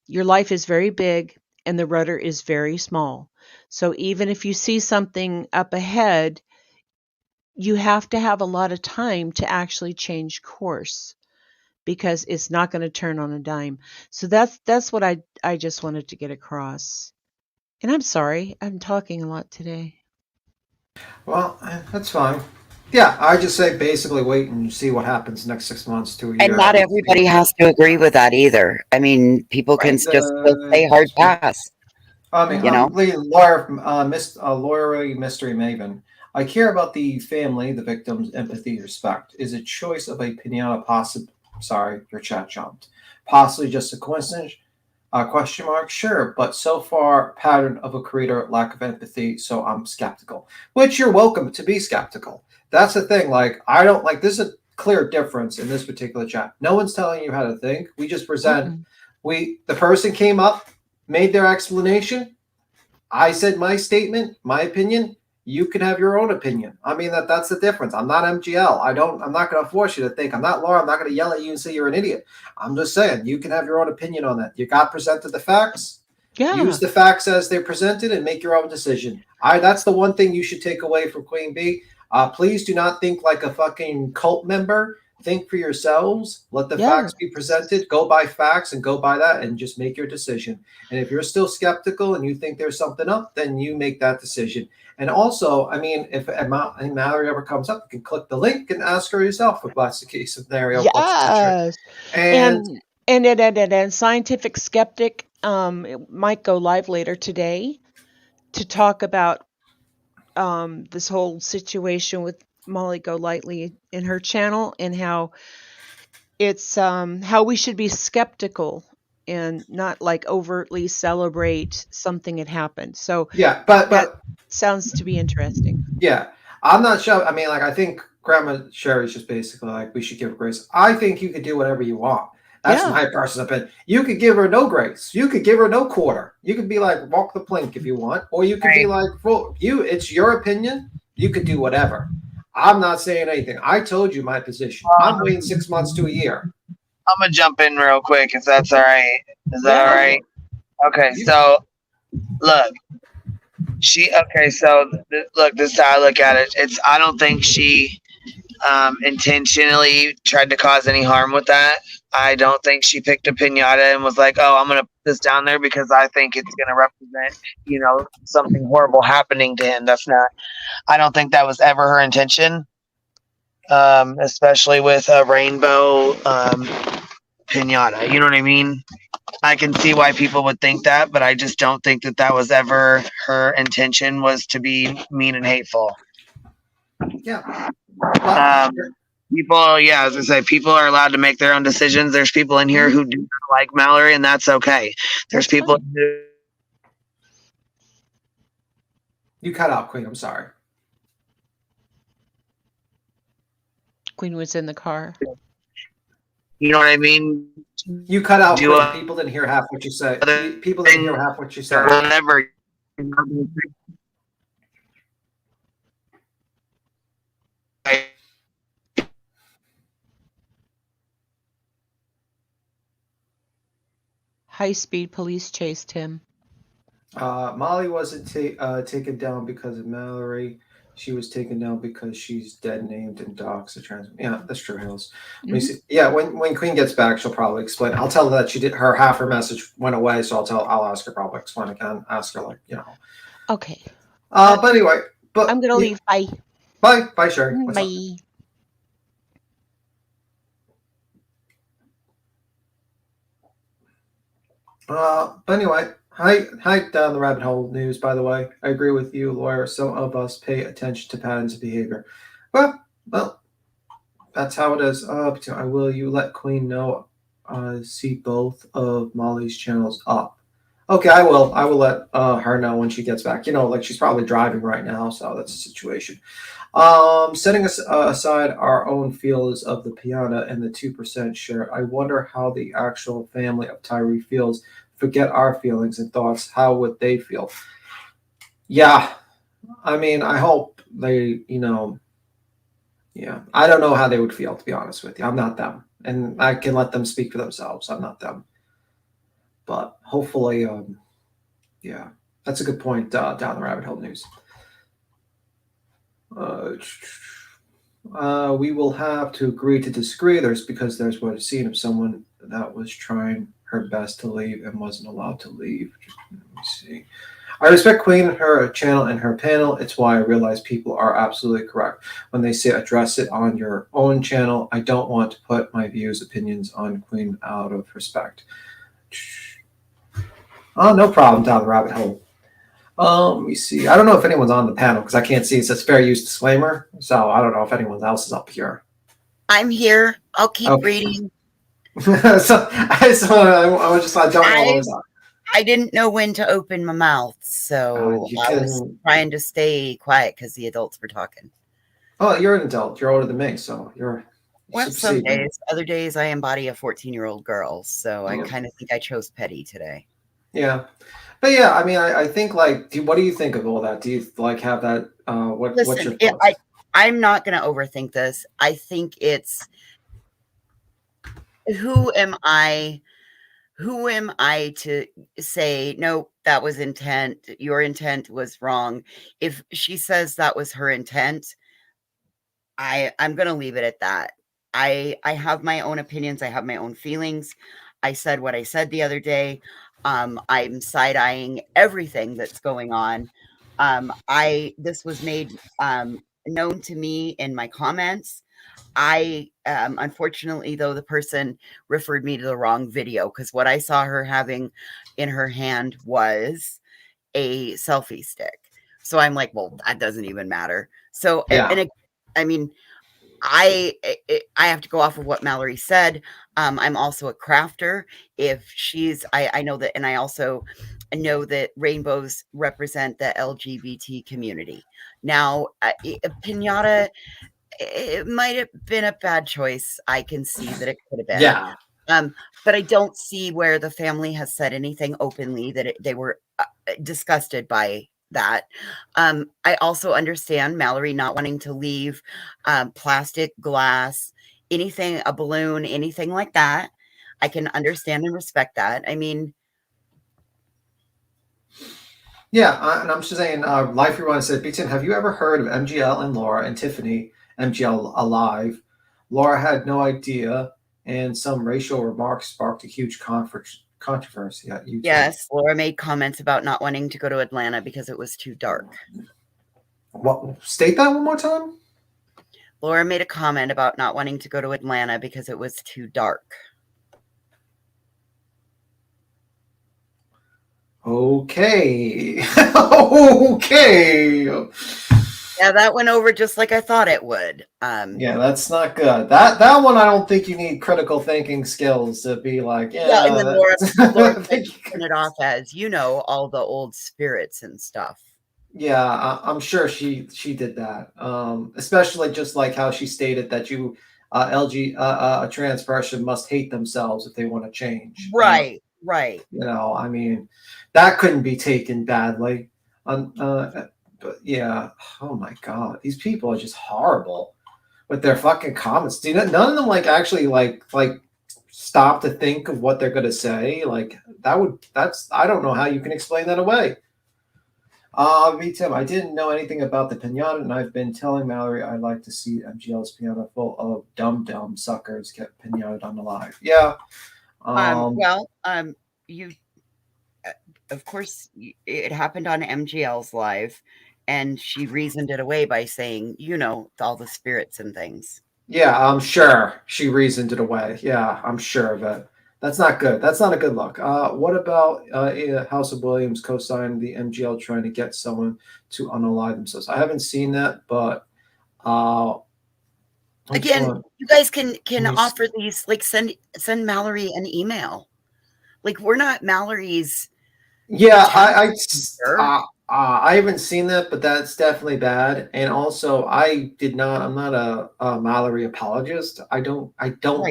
Your life is very big and the rudder is very small. So even if you see something up ahead, you have to have a lot of time to actually change course, because it's not going to turn on a dime. So that's what I just wanted to get across. And I'm sorry, I'm talking a lot today. Well, that's fine. Yeah, I just say basically wait and see what happens next 6 months to a year. And not everybody has to agree with that either. I mean, people can just say hard pass. I mean, you know, lawyer, lawyery mystery maven. I care about the family, the victims, empathy, respect. Is a choice of a pinata sorry, your chat jumped. Possibly just a coincidence? Question mark? Sure, but so far, pattern of a creator, lack of empathy, so I'm skeptical. Which you're welcome to be skeptical. That's the thing. Like, I don't like, this is a clear difference in this particular chat. No one's telling you how to think. We just present. The person came up, made their explanation. I said my statement, my opinion. You can have your own opinion. I mean, that's the difference. I'm not MGL. I'm not going to force you to think. I'm not Laura. I'm not going to yell at you and say you're an idiot. I'm just saying you can have your own opinion on that. You got presented the facts. Yeah. Use the facts as they're presented and make your own decision. That's the one thing you should take away from Queen Bee. Please do not think like a fucking cult member. Think for yourselves. Let the facts be presented. Go by facts and go by that and just make your decision. And if you're still skeptical and you think there's something up, then you make that decision. And also, I mean, if Mallory ever comes up, you can click the link and ask her yourself if that's the case scenario. Yes. And Scientific Skeptic might go live later today to talk about this whole situation with Molly Golightly in her channel, and how it's how we should be skeptical and not like overtly celebrate something had happened. So yeah, but that sounds to be interesting. Yeah, I'm not sure. I mean, like, I think Grandma Sherry's just basically like, we should give her grace. I think you could do whatever you want. That's my personal opinion. You could give her no grace. You could give her no quarter. You could be like, walk the plank if you want, or you could be like, well, it's your opinion. You could do whatever. I'm not saying anything. I told you my position. I'm waiting 6 months to a year. I'm gonna jump in real quick if that's all right. Is that all right? Okay, so look, look, this is how I look at it. I don't think she intentionally tried to cause any harm with that. I don't think she picked a pinata and was like, oh, I'm gonna put this down there because I think it's gonna represent, you know, something horrible happening to him. I don't think that was ever her intention. Especially with a rainbow pinata, you know what I mean? I can see why people would think that, but I just don't think that was ever her intention, was to be mean and hateful. Yeah. People, yeah, as I say, people are allowed to make their own decisions. There's people in here who do not like Mallory, and that's okay. There's people who... You cut out, Queen. I'm sorry. Queen was in the car. You know what I mean? You cut out. People didn't hear half what you said. People didn't hear half what you said. Whenever. high-speed police chased him. Molly wasn't taken down because of Mallory. She was taken down because she's dead named and docs a trans. Yeah, that's true, Hills. Yeah, when Queen gets back, she'll probably explain. I'll tell her that she did half her message went away, so I'll ask her probably explain again. Ask her Okay. But anyway, I'm gonna leave. Bye. Bye, Sherry. What's up? Bye. But anyway, hi down the rabbit hole news. By the way, I agree with you, Laura. Some of us pay attention to patterns of behavior. Well, that's how it is. I will. You let Queen know. See both of Molly's channels up. Okay, I will. I will let her know when she gets back. She's probably driving right now, so that's the situation. Setting aside our own feels of the piano and the 2% share, I wonder how the actual family of Tyree feels. Forget our feelings and thoughts. How would they feel? Yeah, I mean, I hope they, yeah, I don't know how they would feel, to be honest with you. I'm not them, and I can let them speak for themselves. I'm not them, but hopefully, yeah, that's a good point. Down the rabbit hole news. We will have to agree to disagree. Because there's what a scene of someone that was trying her best to leave and wasn't allowed to leave. Let me see. I respect Queen, her channel, and her panel. It's why I realize people are absolutely correct when they say address it on your own channel. I don't want to put my opinions on Queen out of respect. Oh, no problem, down the rabbit hole. Let me see. I don't know if anyone's on the panel because I can't see. It says fair use disclaimer. So I don't know if anyone else is up here. I'm here. I'll keep reading. So I was just like, don't know what was on. I didn't know when to open my mouth, so I was trying to stay quiet because the adults were talking. Oh, you're an adult. You're older than me, so you're. Well, some days. Other days, I embody a 14-year-old girl, so I kind of think I chose petty today. Yeah. But yeah, I mean, I think what do you think of all that? Do you have that? What's your thoughts? I'm not going to overthink this. I think it's who am I to say, no, that was intent. Your intent was wrong. If she says that was her intent, I'm going to leave it at that. I have my own opinions. I have my own feelings. I said what I said the other day. I'm side-eyeing everything that's going on. This was made known to me in my comments. Unfortunately, though, the person referred me to the wrong video because what I saw her having in her hand was a selfie stick. So I'm like, well, that doesn't even matter. So, I mean, I have to go off of what Mallory said. I'm also a crafter. If I know that, and I also know that rainbows represent the LGBT community. Now, piñata, it might have been a bad choice. I can see that it could have been. Yeah. But I don't see where the family has said anything openly that they were disgusted by that. I also understand Mallory not wanting to leave plastic, glass, anything, a balloon, anything like that. I can understand and respect that. I mean, yeah, and I'm just saying, Life Rewind said, B10, have you ever heard of MGL and Laura and Tiffany, MGL Alive? Laura had no idea, and some racial remarks sparked a huge controversy at YouTube. Yes, Laura made comments about not wanting to go to Atlanta because it was too dark. What? State that one more time? Laura made a comment about not wanting to go to Atlanta because it was too dark. Okay. Okay. Yeah, that went over just like I thought it would. Yeah, that's not good. That one, I don't think you need critical thinking skills to be like, yeah. And then Laura turn it off as, all the old spirits and stuff. Yeah, I'm sure she did that. Especially just like how she stated that a trans person must hate themselves if they want to change. Right, right. I mean, that couldn't be taken badly. But yeah, oh my God, these people are just horrible with their fucking comments. None of them actually stop to think of what they're going to say, like that's I don't know how you can explain that away. Me too. I didn't know anything about the pinata, and I've been telling Mallory I'd like to see MGL's pinata full of dumb suckers get pinata on the live. Yeah. You, of course, it happened on MGL's live, and she reasoned it away by saying, all the spirits and things. Yeah, I'm sure she reasoned it away. Yeah, I'm sure of it. That's not good. That's not a good look. What about House of Williams co-signed the MGL trying to get someone to unalive themselves? I haven't seen that, but again, you guys can offer these, like send Mallory an email. Like, we're not Mallory's. Yeah, I haven't seen that, but that's definitely bad. And also, I'm not a Mallory apologist. I don't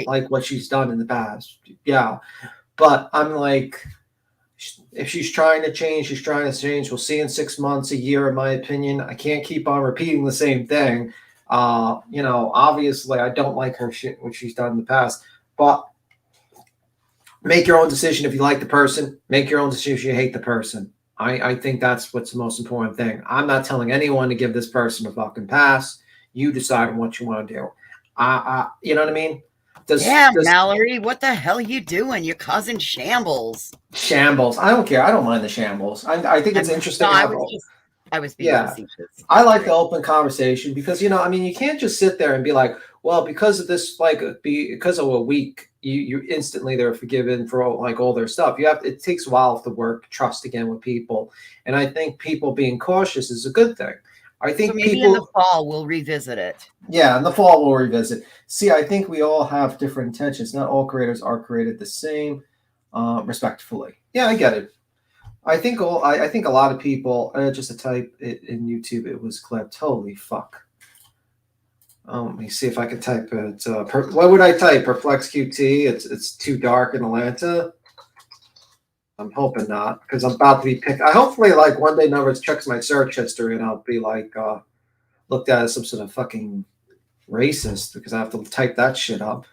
like what she's done in the past. Yeah, but I'm like, if she's trying to change, she's trying to change. We'll see in 6 months, a year, in my opinion. I can't keep on repeating the same thing. Obviously, I don't like her shit, what she's done in the past, but make your own decision if you like the person. Make your own decision if you hate the person. I think that's what's the most important thing. I'm not telling anyone to give this person a fucking pass. You decide on what you want to do. You know what I mean? Mallory, what the hell are you doing? You're causing shambles. Shambles. I don't care. I don't mind the shambles. I think it's interesting. I was being facetious. I like the open conversation because, you can't just sit there and be like, well, because of this, because of a week, you instantly they're forgiven for all their stuff. It takes a while to work trust again with people. And I think people being cautious is a good thing. I think maybe in the fall we'll revisit it. Yeah, in the fall we'll revisit. See, I think we all have different intentions. Not all creators are created the same, respectfully. Yeah, I get it. I think a lot of people just to type it in YouTube, it was clipped. Holy fuck. Let me see if I can type it. What would I type? Perplex QT. It's too dark in Atlanta. I'm hoping not, because I'm about to be picked. I hopefully one day Numbers checks my search history and I'll be looked at as some sort of fucking racist because I have to type that shit up.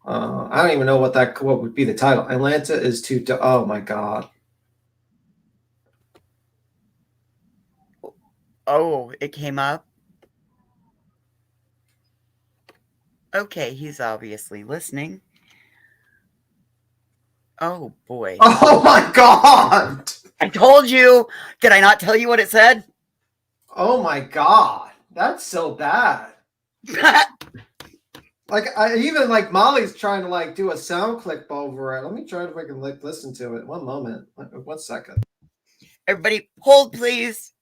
I don't even know what would be the title. Atlanta is too. Oh my god. Oh, it came up. Okay, he's obviously listening. Oh boy. Oh my god. I told you. Did I not tell you what it said? Oh my god. That's so bad. Molly's trying to do a sound clip over it. Let me try if I can listen to it. One moment. 1 second. Everybody hold, please.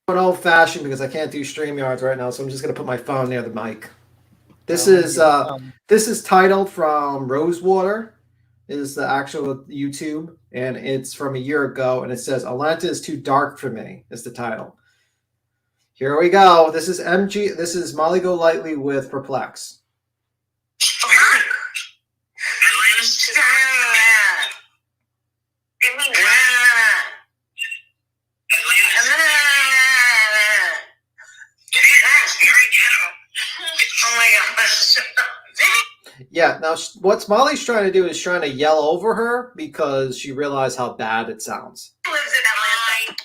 An old fashioned because I can't do StreamYards right now, so I'm just gonna put my phone near the mic. This is titled from Rosewater. Is the actual YouTube, and it's from a year ago, and it says Atlanta is too dark for me is the title. Here we go. This is MG. This is Molly Go Lightly with Perplex. Oh my gosh. Yeah, now what Molly's trying to do is trying to yell over her because she realized how bad it sounds. Lives in Atlanta.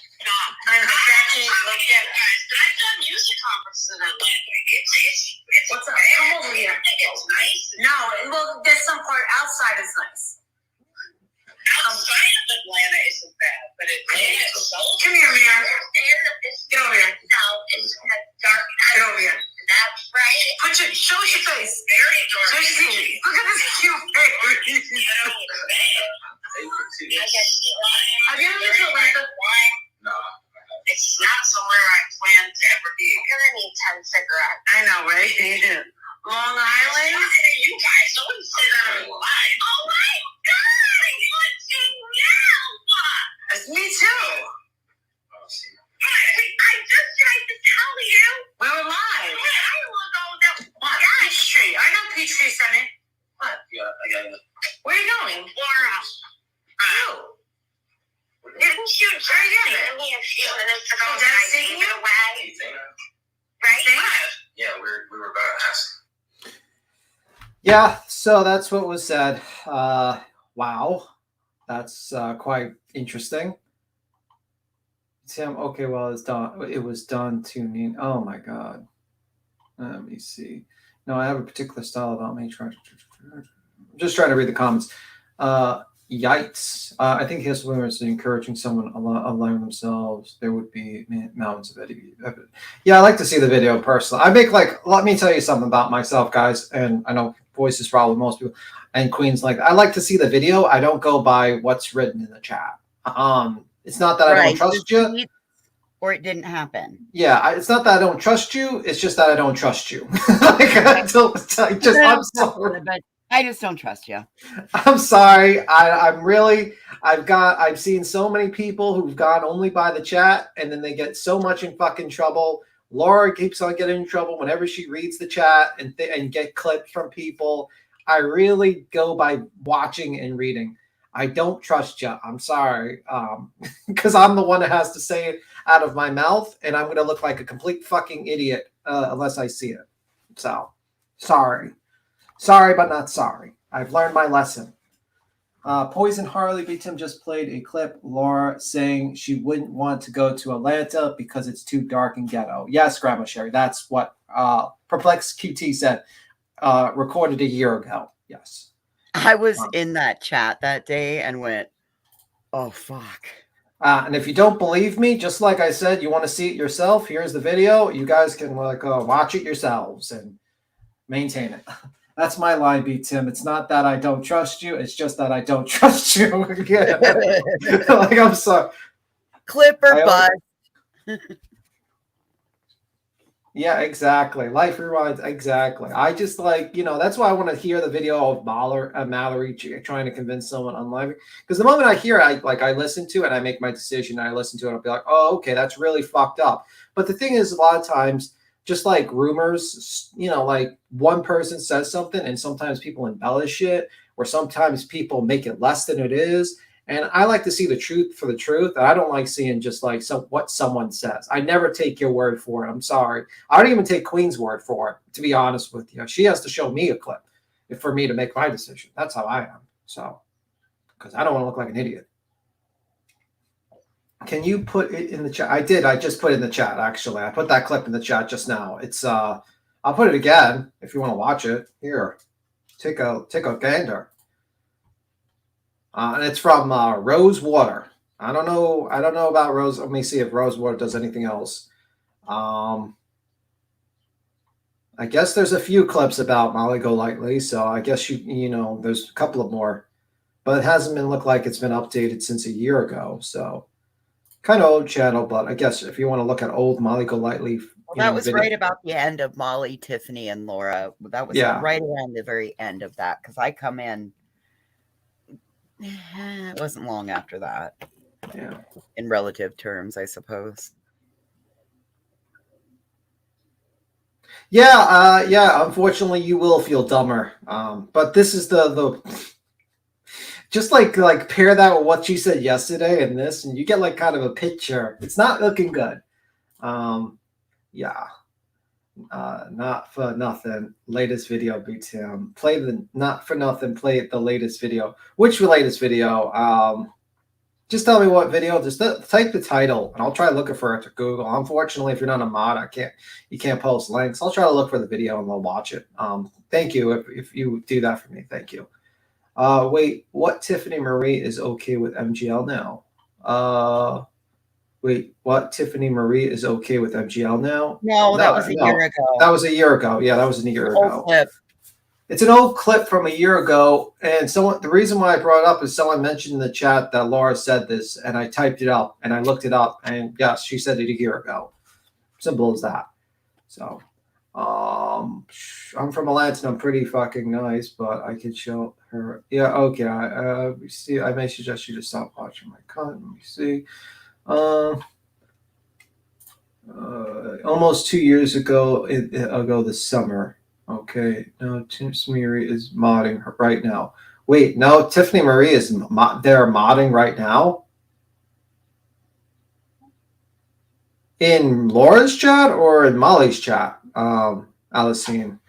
I'm exactly like that. I've done music conferences in Atlanta. It's what's up? Come over here. I think it's nice. No, well, there's some part outside is nice. Outside of Atlanta isn't bad, but it is. Come here, Mia. Get over here. No, it's dark. Get over here. That's right. Show us your face. Very dark. Look at this cute face. Have you ever been to Atlanta? No. It's not somewhere I plan to ever be. You're gonna need 10 cigarettes. I know, right? Long Island? You guys, someone say that on the line. Oh my god! It's me too. I just tried to tell you. Where am I? What? Peachtree. I know Peachtree Center. What? Yeah, I got it. Where are you going? Laura. You. Didn't you try to me a few minutes ago? Did I see you? Right? Yeah, we were about Yeah, so that's what was said. Wow, that's quite interesting. Tim, okay, well, it's done. It was done tuning. Oh my god. Let me see. No, I have a particular style about me. Just trying to read the comments. Yikes. I think his women is encouraging someone allowing themselves. There would be mountains of evidence. Yeah, I like to see the video personally. I make let me tell you something about myself, guys. And I know voice is probably most people and queens I like to see the video. I don't go by what's written in the chat. It's not that I don't trust you. Or it didn't happen. Yeah, it's not that I don't trust you. It's just that I don't trust you. I'm sorry. But I just don't trust you. I'm sorry. I've seen so many people who've gone only by the chat, and then they get so much in fucking trouble. Laura keeps on getting in trouble whenever she reads the chat and get clips from people. I really go by watching and reading. I don't trust you. I'm sorry. Because I'm the one that has to say it out of my mouth, and I'm going to look like a complete fucking idiot unless I see it. So, sorry. Sorry, but not sorry. I've learned my lesson. Poison Harley B. Tim just played a clip. Laura saying she wouldn't want to go to Atlanta because it's too dark and ghetto. Yes, Grandma Sherry. That's what Perplex QT said. Recorded a year ago. Yes. I was in that chat that day and went, oh, fuck. And if you don't believe me, just like I said, you want to see it yourself, here's the video. You guys can watch it yourselves and maintain it. That's my line, B. Tim. It's not that I don't trust you. It's just that I don't trust you. I'm sorry. Clipper buzz. Yeah, exactly. Life rewinds. Exactly. I just that's why I want to hear the video of Mallory trying to convince someone online. Because the moment I hear it, I listen to it and I make my decision. And I listen to it. I'll be like, oh, okay, that's really fucked up. But the thing is, a lot of times, just like rumors, one person says something and sometimes people embellish it, or sometimes people make it less than it is. And I like to see the truth for the truth. And I don't like seeing just what someone says. I never take your word for it. I'm sorry. I don't even take Queen's word for it, to be honest with you. She has to show me a clip for me to make my decision. That's how I am. So, because I don't want to look like an idiot. Can you put it in the chat? I did. I just put it in the chat, actually. I put that clip in the chat just now. It's I'll put it again if you want to watch it. Here. Take a gander. And it's from Rosewater. I don't know about Rose. Let me see if Rosewater does anything else. I guess there's a few clips about Molly Golightly, so I guess there's a couple of more, but it hasn't looked like it's been updated since a year ago. So kind of old channel, but I guess if you want to look at old Molly Golightly, that was right about the end of Molly, Tiffany, and Laura. That was right around the very end of that because I come in. It wasn't long after that. Yeah. In relative terms, I suppose. Yeah. Unfortunately, you will feel dumber. But this is the just pair that with what you said yesterday and this, and you get kind of a picture. It's not looking good. Yeah. Not for nothing. Latest video, BTM. Play the latest video. Which latest video? Just tell me what video. Just type the title, and I'll try looking for it to Google. Unfortunately, if you're not a mod, you can't post links. I'll try to look for the video and we'll watch it. Thank you if you do that for me. Thank you. Wait, what Tiffany Marie is okay with MGL now? Wait, what? Tiffany Marie is okay with MGL now? No, that was a year ago. That was a year ago. Yeah, that was a year ago. Clip. It's an old clip from a year ago. And the reason why I brought it up is someone mentioned in the chat that Laura said this, and I typed it up and I looked it up. And yes, she said it a year ago. Simple as that. So, I'm from Atlanta and I'm pretty fucking nice, but I could show her. Yeah, okay. I may suggest you to stop watching my content. Let me see. Almost 2 years ago this summer. Okay, no, Tiffany Marie is modding her right now. Wait, no, Tiffany Marie is they're modding right now in Laura's chat or in Molly's chat. Alicine.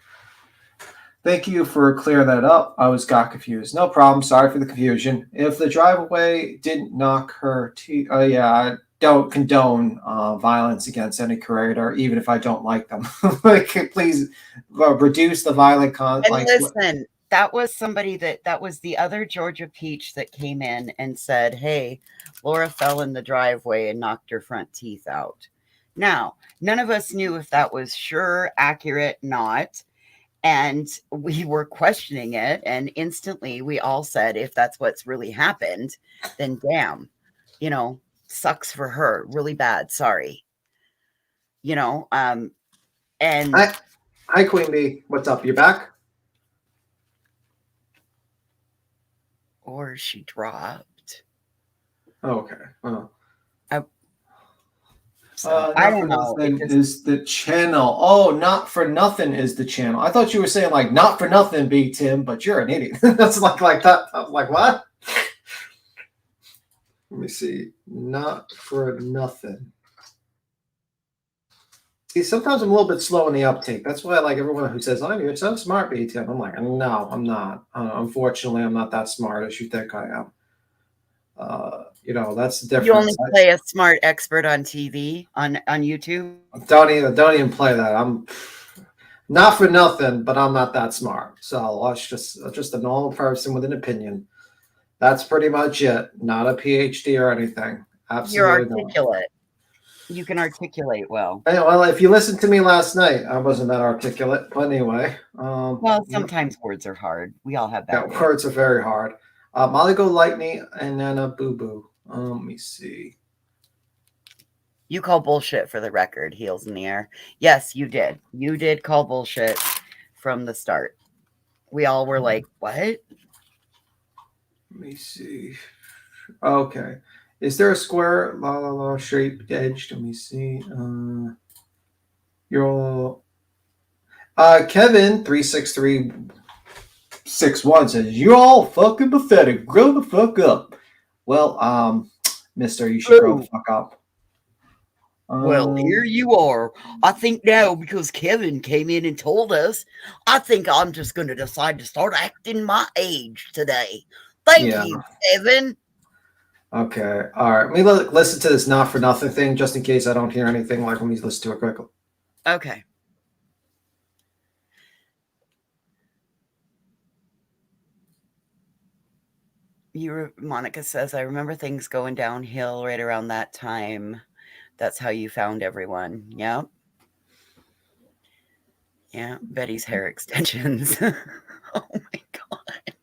Thank you for clearing that up. I got confused. No problem. Sorry for the confusion. If the driveaway didn't knock her teeth, I don't condone violence against any creator, even if I don't like them. Like, please reduce the violent content. And listen, that was somebody that was the other Georgia Peach that came in and said, "Hey, Laura fell in the driveway and knocked her front teeth out." Now, none of us knew if that was accurate, not. And we were questioning it, and instantly we all said, if that's what's really happened, then damn, sucks for her. Really bad. Sorry. And hi, Queen Bee. What's up? You back? Or she dropped. Oh, okay. Well. I don't know. Is the channel? Oh, not for nothing is the channel. I thought you were saying like not for nothing, be Tim, but you're an idiot. That's like that. I was like, what? Let me see. Not for nothing. See, sometimes I'm a little bit slow in the uptake. That's why I like everyone who says, "Oh, you're so smart, be Tim." I'm like, no, I'm not. Unfortunately, I'm not that smart as you think I am. That's the difference. You only play a smart expert on TV, on YouTube? Don't even play that. I'm not for nothing, but I'm not that smart. So that's just a normal person with an opinion. That's pretty much it. Not a PhD or anything. Absolutely. You're articulate. You can articulate well. Well, if you listened to me last night, I wasn't that articulate. But anyway. Well, sometimes words are hard. We all have that. Yeah, words are very hard. Molly Go Lightning and Nana Boo Boo. Let me see. You call bullshit, for the record, Heels in the Air. Yes, you did. You did call bullshit from the start. We all were like, what? Let me see. Okay. Is there a square shaped edge? Let me see. Kevin 36361 says, "You're all fucking pathetic. Grow the fuck up." Well, mister, you should grow the fuck up. Well, here you are. I think now, because Kevin came in and told us, I think I'm just going to decide to start acting my age today. Thank you, Kevin. Okay. All right. Let me listen to this not for nothing thing, just in case I don't hear anything. Let me listen to it quickly. Okay. Monica says, "I remember things going downhill right around that time. That's how you found everyone." Yep. Yeah. Betty's hair extensions. Oh my God.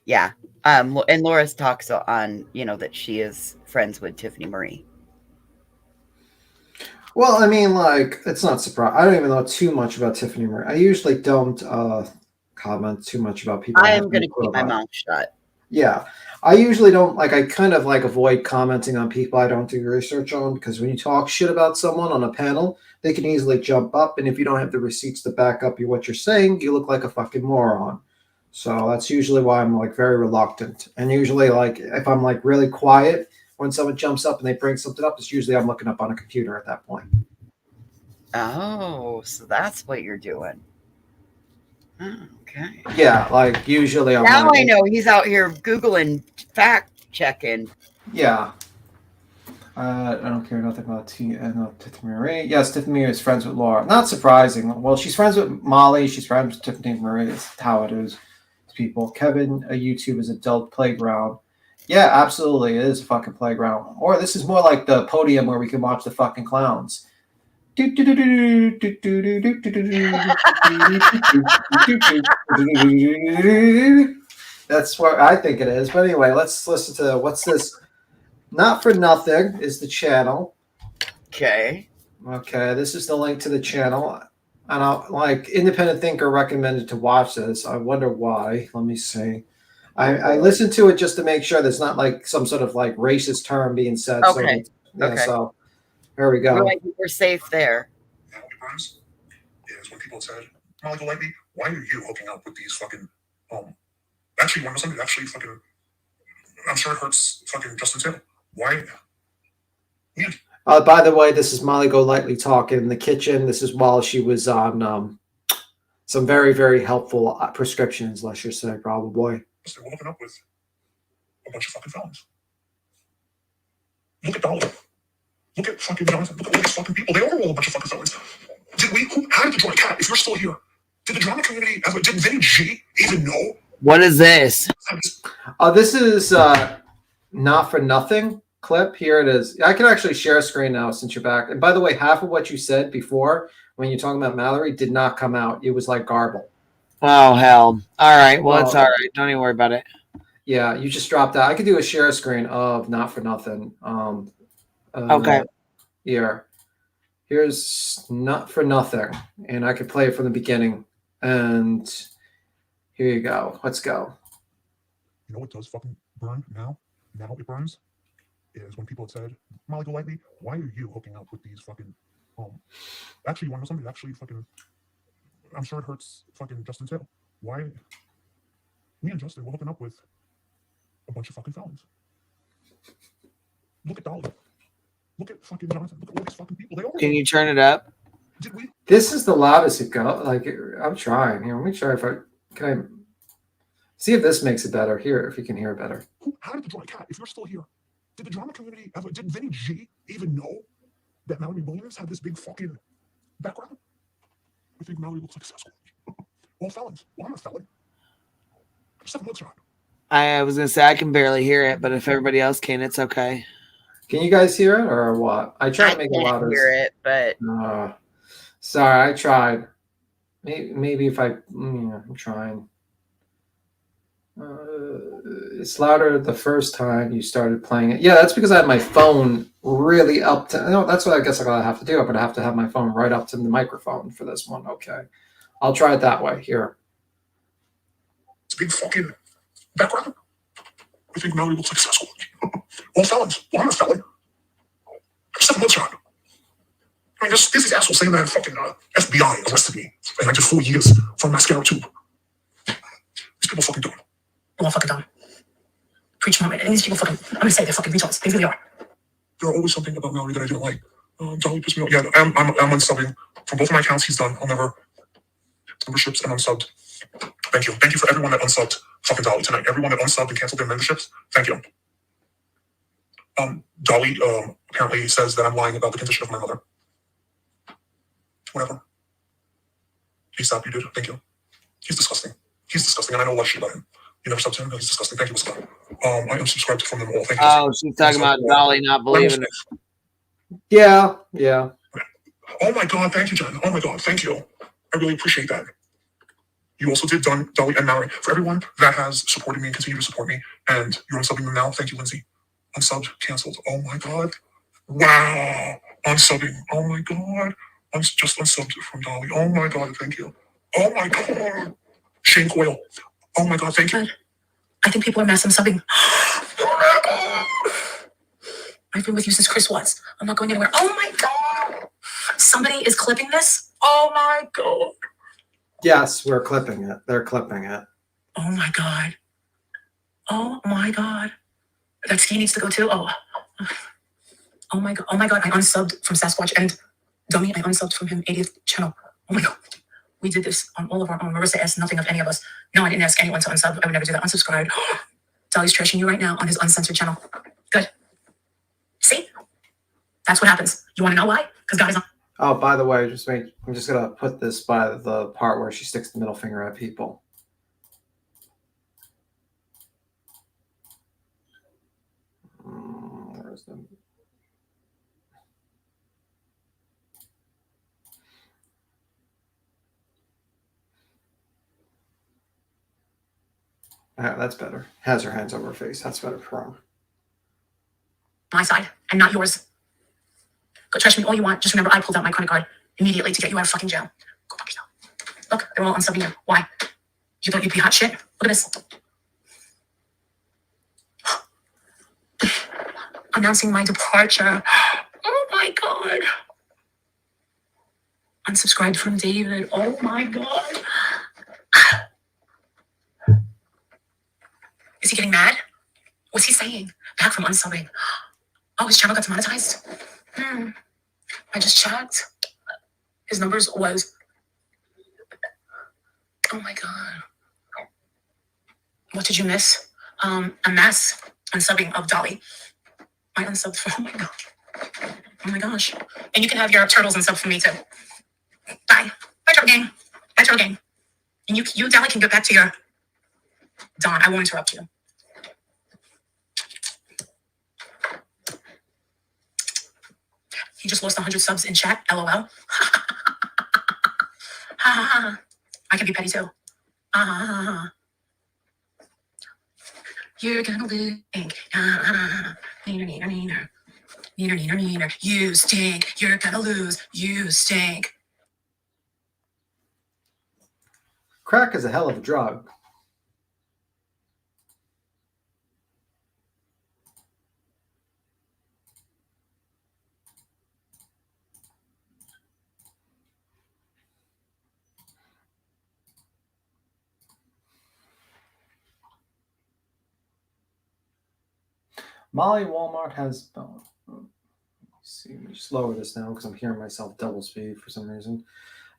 Yeah. And Laura's talks on, that she is friends with Tiffany Marie. Well, I mean, it's not surprising. I don't even know too much about Tiffany Marie. I usually don't comment too much about people. I am going to keep my mouth shut. Yeah. I usually don't I kind of avoid commenting on people I don't do research on, because when you talk shit about someone on a panel, they can easily jump up, and if you don't have the receipts to back up what you're saying, you look like a fucking moron. So that's usually why I'm very reluctant. And usually if I'm really quiet, when someone jumps up and they bring something up, it's usually I'm looking up on a computer at that point. Oh, so that's what you're doing. Oh, okay. Yeah, usually I'm now I know he's out here Googling, fact checking. Yeah. I don't care nothing about Tiffany Marie. Yes, Tiffany Marie is friends with Laura. Not surprising. Well, she's friends with Molly. She's friends with Tiffany Marie. That's how it is. People. Kevin, YouTube is adult playground. Yeah, absolutely. It is a fucking playground. Or this is more like the podium where we can watch the fucking clowns. That's what I think it is. But anyway, let's listen to what's this. Not for nothing is the channel. Okay. Okay, this is the link to the channel. And Independent Thinker recommended to watch this. I wonder why. Let me see. I listened to it just to make sure there's not some sort of racist term being said. Okay. So here we go. We're safe there. Is when people said, "Molly Go Lightning, why are you hooking up with these fucking actually one of them actually fucking I'm sure it hurts fucking Justin too. Why?" By the way, this is Molly Go Lightly talking in the kitchen. This is while she was on some very, very helpful prescriptions, let's just say, probably. We're hooking up with a bunch of fucking felons. Look at Dolly. Look at fucking Jonathan. Look at all these fucking people. They are all a bunch of fucking felons. How did the drama cat, if you're still here, did the drama community ever, did Vinny G even know? What is this? This is Not For Nothing clip. Here it is. I can actually share a screen now since you're back. And by the way, half of what you said before when you're talking about Mallory did not come out. It was like garble. Oh, hell. All right. Well, it's all right. Don't even worry about it. Yeah, you just dropped out. I could do a share screen of Not For Nothing. Okay. Here's Not For Nothing. And I could play it from the beginning. And here you go. Let's go. You know what does fucking burn now? Now it burns? Is when people had said, Molly Golightly, why are you hooking up with these fucking actually you want to know something? Actually fucking I'm sure it hurts fucking Justin too. Why me and Justin were hooking up with a bunch of fucking felons. Look at Dolly. Look at fucking Jonathan. Look at all these fucking people. They all Can you turn it up? This is the loudest it goes. Like, I'm trying. Here, let me try if I can. See if this makes it better. Here, if you can hear it better. How did the drama cat, if you're still here, did the drama community ever, did Vinny G even know that Mallory Williams had this big fucking background? I think Mallory looks like a Sasquatch. All felons. Well, I'm a felon. I just have a mugshot. I was going to say I can barely hear it, but if everybody else can, it's okay. Can you guys hear it or what? I tried to make it louder. I hear it, but sorry, I tried. Maybe if I'm trying. It's louder the first time you started playing it. Yeah, that's because I had my phone really up to. No, that's what I guess I'm gonna have to do. I'm gonna have to have my phone right up to the microphone for this one. Okay, I'll try it that way. Here. It's a big fucking background. I think Mallory looks like a Sasquatch. All felons. Well, I'm a felon. I just have a mugshot. I mean, there's these assholes saying that fucking FBI arrested me and I did 4 years for a mascara tube. These people fucking dumb. They're all fucking dumb. Preach moment. And these people fucking, I'm gonna say they're fucking retards. They really are. There are always something about Mallory that I didn't like. Dolly pissed me off. Yeah, I'm unsubbing from both of my accounts. He's done. I'll never memberships and unsubbed. Thank you. Thank you for everyone that unsubbed fucking Dolly tonight. Everyone that unsubbed and canceled their memberships. Thank you. Dolly apparently says that I'm lying about the condition of my mother. Whatever. ASAP, you did. Thank you. He's disgusting. He's disgusting, and I know a lot of shit about him. You never subbed to him? No, he's disgusting. Thank you, Scott. I unsubscribed from them all. Thank you. Oh, she's talking about Dolly not believing it. Yeah. Oh my God, thank you, Jen. Oh my God, thank you. I really appreciate that. You also did Dolly and Mallory. For everyone that has supported me and continue to support me, and you're unsubbing them now, thank you, Lindsay. Unsubbed, canceled. Oh my God. Wow. Unsubbing. Oh my God. I'm just unsubbed from Dolly. Oh my God, thank you. Oh my God. Shane Coyle. Oh my God, thank you. I think people are mass unsubbing. Oh my God. I've been with you since Chris was. I'm not going anywhere. Oh my God. Somebody is clipping this? Oh my God. Yes, we're clipping it. They're clipping it. Oh my God. Oh my God. That ski needs to go too? Oh my God. Oh my God. I unsubbed from Sasquatch and Dummy. I unsubbed from him 80th channel. Oh my God. We did this on all of our own. Marissa asked nothing of any of us. No, I didn't ask anyone to unsub. I would never do that. Unsubscribed. Dolly's trashing you right now on his uncensored channel. Good. See? That's what happens. You want to know why? Because God is on. Oh, by the way, I'm just gonna put this by the part where she sticks the middle finger at people. Where's the? That's better. Has her hands over her face. That's better for her. My side and not yours. Go trash me all you want. Just remember, I pulled out my credit card immediately to get you out of fucking jail. Go fuck yourself. Look, they're all unsubbing you. Why? You thought you'd be hot shit? Look at this. Announcing my departure. Oh my God. Unsubscribed from David. Oh my God. Is he getting mad? What's he saying? Back from unsubbing. Oh, his channel got demonetized? I just checked. His numbers was What did you miss? A mess. Unsubbing of Dolly. I unsubbed for, oh my god. Oh my gosh. And you can have your turtles and sub for me too. Bye. Bye, Turtle Gang. Bye, Turtle Gang. And you Dolly can get back to your Dawn. I won't interrupt you. He just lost 100 subs in chat. LOL. Ha ha ha. I can be petty too. Ha ha ha. You're gonna lose. Neener, neener, neener. Neener, neener, neener. You stink. You're gonna lose. You stink. Crack is a hell of a drug. Molly Walmart has. Oh, let's see, let me just lower this now because I'm hearing myself double speed for some reason.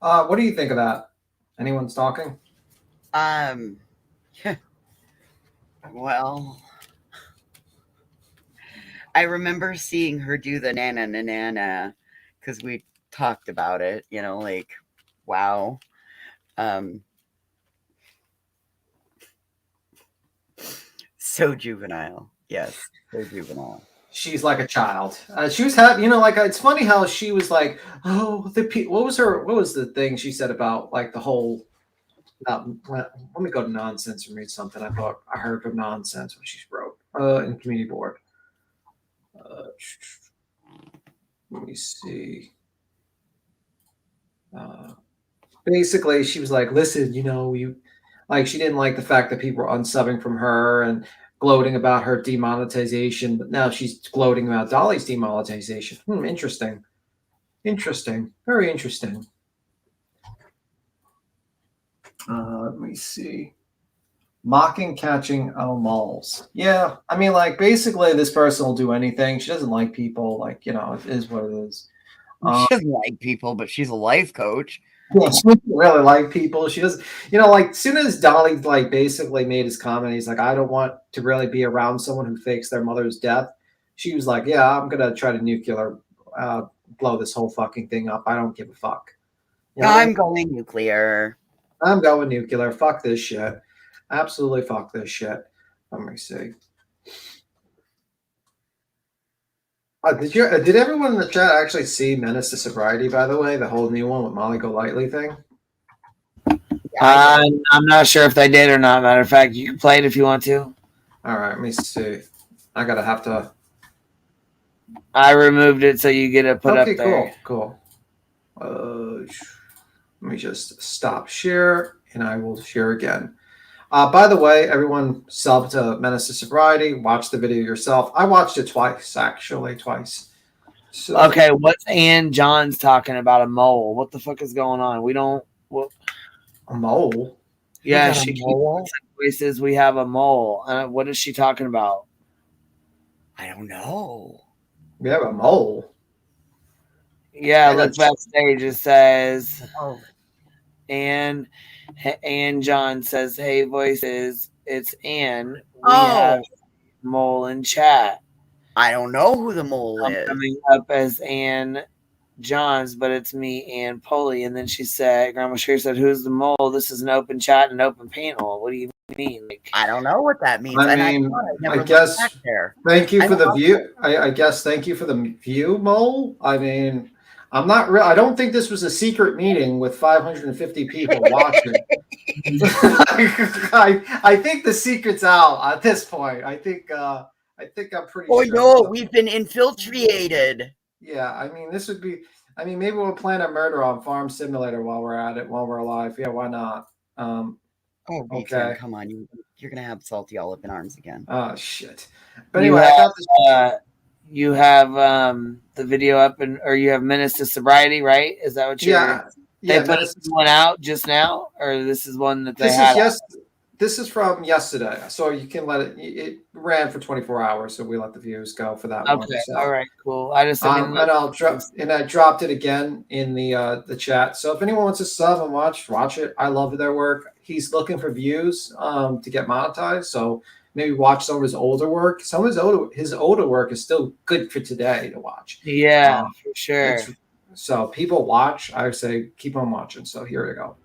What do you think of that? Anyone's talking? Well, I remember seeing her do the nana na nana because we talked about it, you know, like, wow. So juvenile. Yes, so juvenile. She's like a child. She was happy, you know, like it's funny how she was like, oh, what was the thing she said about like the whole, let me go to nonsense and read something I thought I heard of nonsense when she wrote in community board. Let me see. Basically, she was like, listen, you know, she didn't like the fact that people were unsubbing from her and gloating about her demonetization, but now she's gloating about Dolly's demonetization. Interesting. Interesting. Very interesting. Let me see. Mocking, catching moles. Yeah, I mean, like, basically, this person will do anything. She doesn't like people. Like, you know, it is what it is. She doesn't like people, but she's a life coach. Yeah, she doesn't really like people. She doesn't, you know, like, as soon as Dolly, like, basically made his comment, he's like, I don't want to really be around someone who fakes their mother's death. She was like, yeah, I'm going to try to nuclear blow this whole fucking thing up. I don't give a fuck. You know? I'm going nuclear. I'm going nuclear. Fuck this shit. Absolutely fuck this shit. Let me see. Did everyone in the chat actually see Menace to Sobriety, by the way? The whole new one with Molly Golightly thing? I'm not sure if they did or not. Matter of fact, you can play it if you want to. All right, let me see. I gotta have to. I removed it so you get it put up there. Cool. Let me just stop share, and I will share again. By the way, everyone sub to Menace to Sobriety. Watch the video yourself. I watched it twice, actually. So, okay, what's Ann John's talking about a mole? What the fuck is going on? We don't... A mole? Yeah, she keeps voices. We have a mole. What is she talking about? I don't know. We have a mole? Yeah, look backstage. It says... Oh. Ann John says, hey, voices, it's Ann. We have mole in chat. I don't know who the mole is. Coming up as Ann Johns, but it's me, Ann Poley. And then she said, Grandma Sherry said, who's the mole? This is an open chat and open panel. What do you mean? Like, I don't know what that means. I guess, thank you for the view. I guess, thank you for the view, mole. I mean... I'm not real. I don't think this was a secret meeting with 550 people watching. I think the secret's out at this point. I think I'm pretty sure. Oh no, we've been infiltrated. Yeah, I mean, this would be. I mean, maybe we'll plan a murder on Farm Simulator while we're at it, while we're alive. Yeah, why not? Okay, come on, you're gonna have Salty all up in arms again. Oh shit! But anyway, I got this. You have the video up, or you have Menace to Sobriety, right? Is that what you're? Yeah. They put this one out just now, or this is one that they had? This is from yesterday, so you can let it. It ran for 24 hours, so we let the views go for that one. Okay, So. all right, cool. I just and I dropped it again in the chat. So if anyone wants to sub and watch it. I love their work. he's looking for views to get monetized. So maybe watch some of his older work. Some of his older work is still good for today to watch. Yeah, for sure. So people watch. I would say keep on watching. So here we go.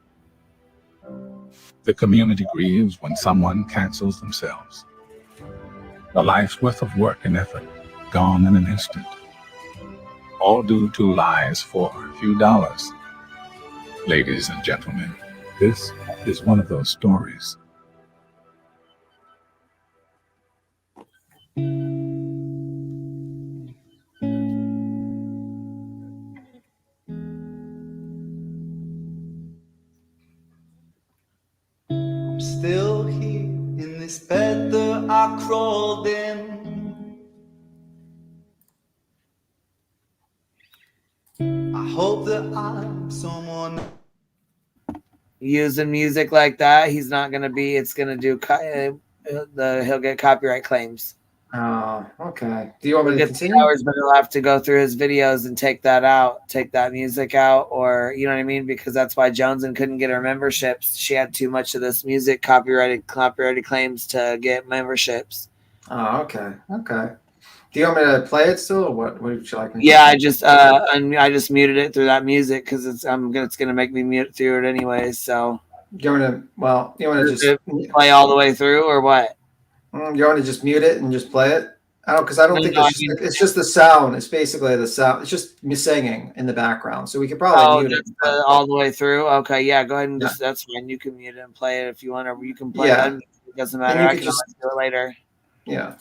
The community grieves when someone cancels themselves. A life's worth of work and effort gone in an instant. All due to lies for a few dollars. Ladies and gentlemen, this is one of those stories. I'm still here in this bed that I crawled in. I hope that I'm someone. Using music like that, he's not gonna be. It's gonna do. He'll get copyright claims. Oh, okay. Do you want me to He'll get continue? hours, but he'll have to go through his videos and take that out, take that music out, or you know what I mean? Because that's why Joneson couldn't get her memberships. She had too much of this music copyrighted claims to get memberships. Oh, okay. Okay. Do you want me to play it still, or what? What would you like me to Yeah, do? I just muted it through that music because it's gonna make me mute through it anyway. So you want to just play all the way through, or what? You want to just mute it and just play it? Because I don't think it's just the sound. It's basically the sound. It's just me singing in the background. So we could probably mute it. All the way through. Okay, yeah, go ahead and just that's fine. You can mute it and play it if you want, or you can play it. It doesn't matter. I can just do it later. Yeah.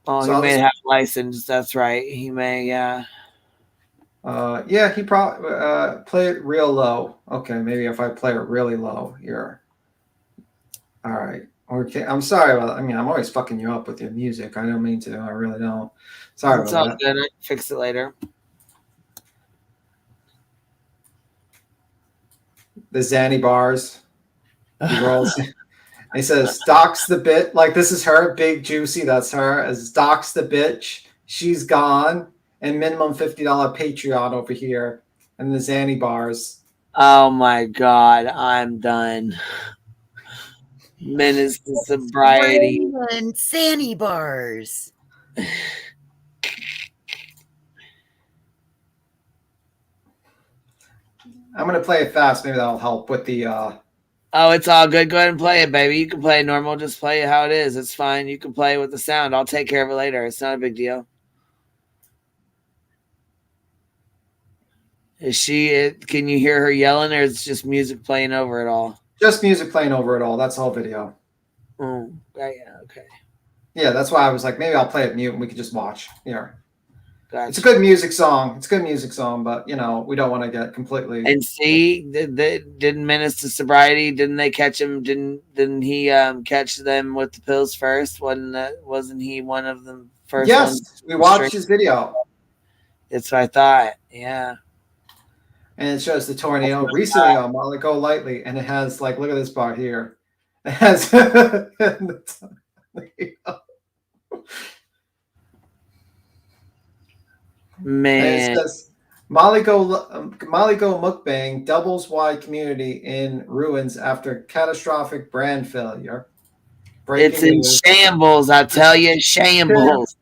Oh, So he may have license. That's right. He may. Yeah. Yeah, he probably play it real low. Okay, maybe if I play it really low here. All right. Okay, I'm sorry about. I mean, I'm always fucking you up with your music. I don't mean to. I really don't. Sorry It's about all that. good. I can fix it later. The Zanny bars. He rolls. He says, "Docs the bit." Like this is her, big juicy. That's her. As docs the bitch. She's gone. And minimum $50 Patreon over here. And the Zanny bars. Oh my God, I'm done. Menace to sobriety. And Sandy bars. I'm gonna play it fast. Maybe that'll help with the. Oh, it's all good. Go ahead and play it, baby. You can play it normal. Just play it how it is. It's fine. You can play it with the sound. I'll take care of it later. It's not a big deal. Is she? Can you hear her yelling, or is it just music playing over it all? Just music playing over it all. That's the whole video. Oh, yeah. Okay. Yeah, that's why I was like, maybe I'll play it mute and we can just watch. Yeah. Gotcha. It's a good music song. It's a good music song, but you know, we don't want to get completely. And see, didn't Menace to Sobriety? Didn't they catch him? Didn't he catch them with the pills first? Wasn't he one of them first? Yes, ones we watched his video. That's what I thought. Yeah. And it shows the tornado recently on Molly Go Lightly, and it has like, look at this part here. It has. Man, and it says Molly Go mukbang doubles wide community in ruins after catastrophic brand failure. It's in shambles. I tell you, shambles.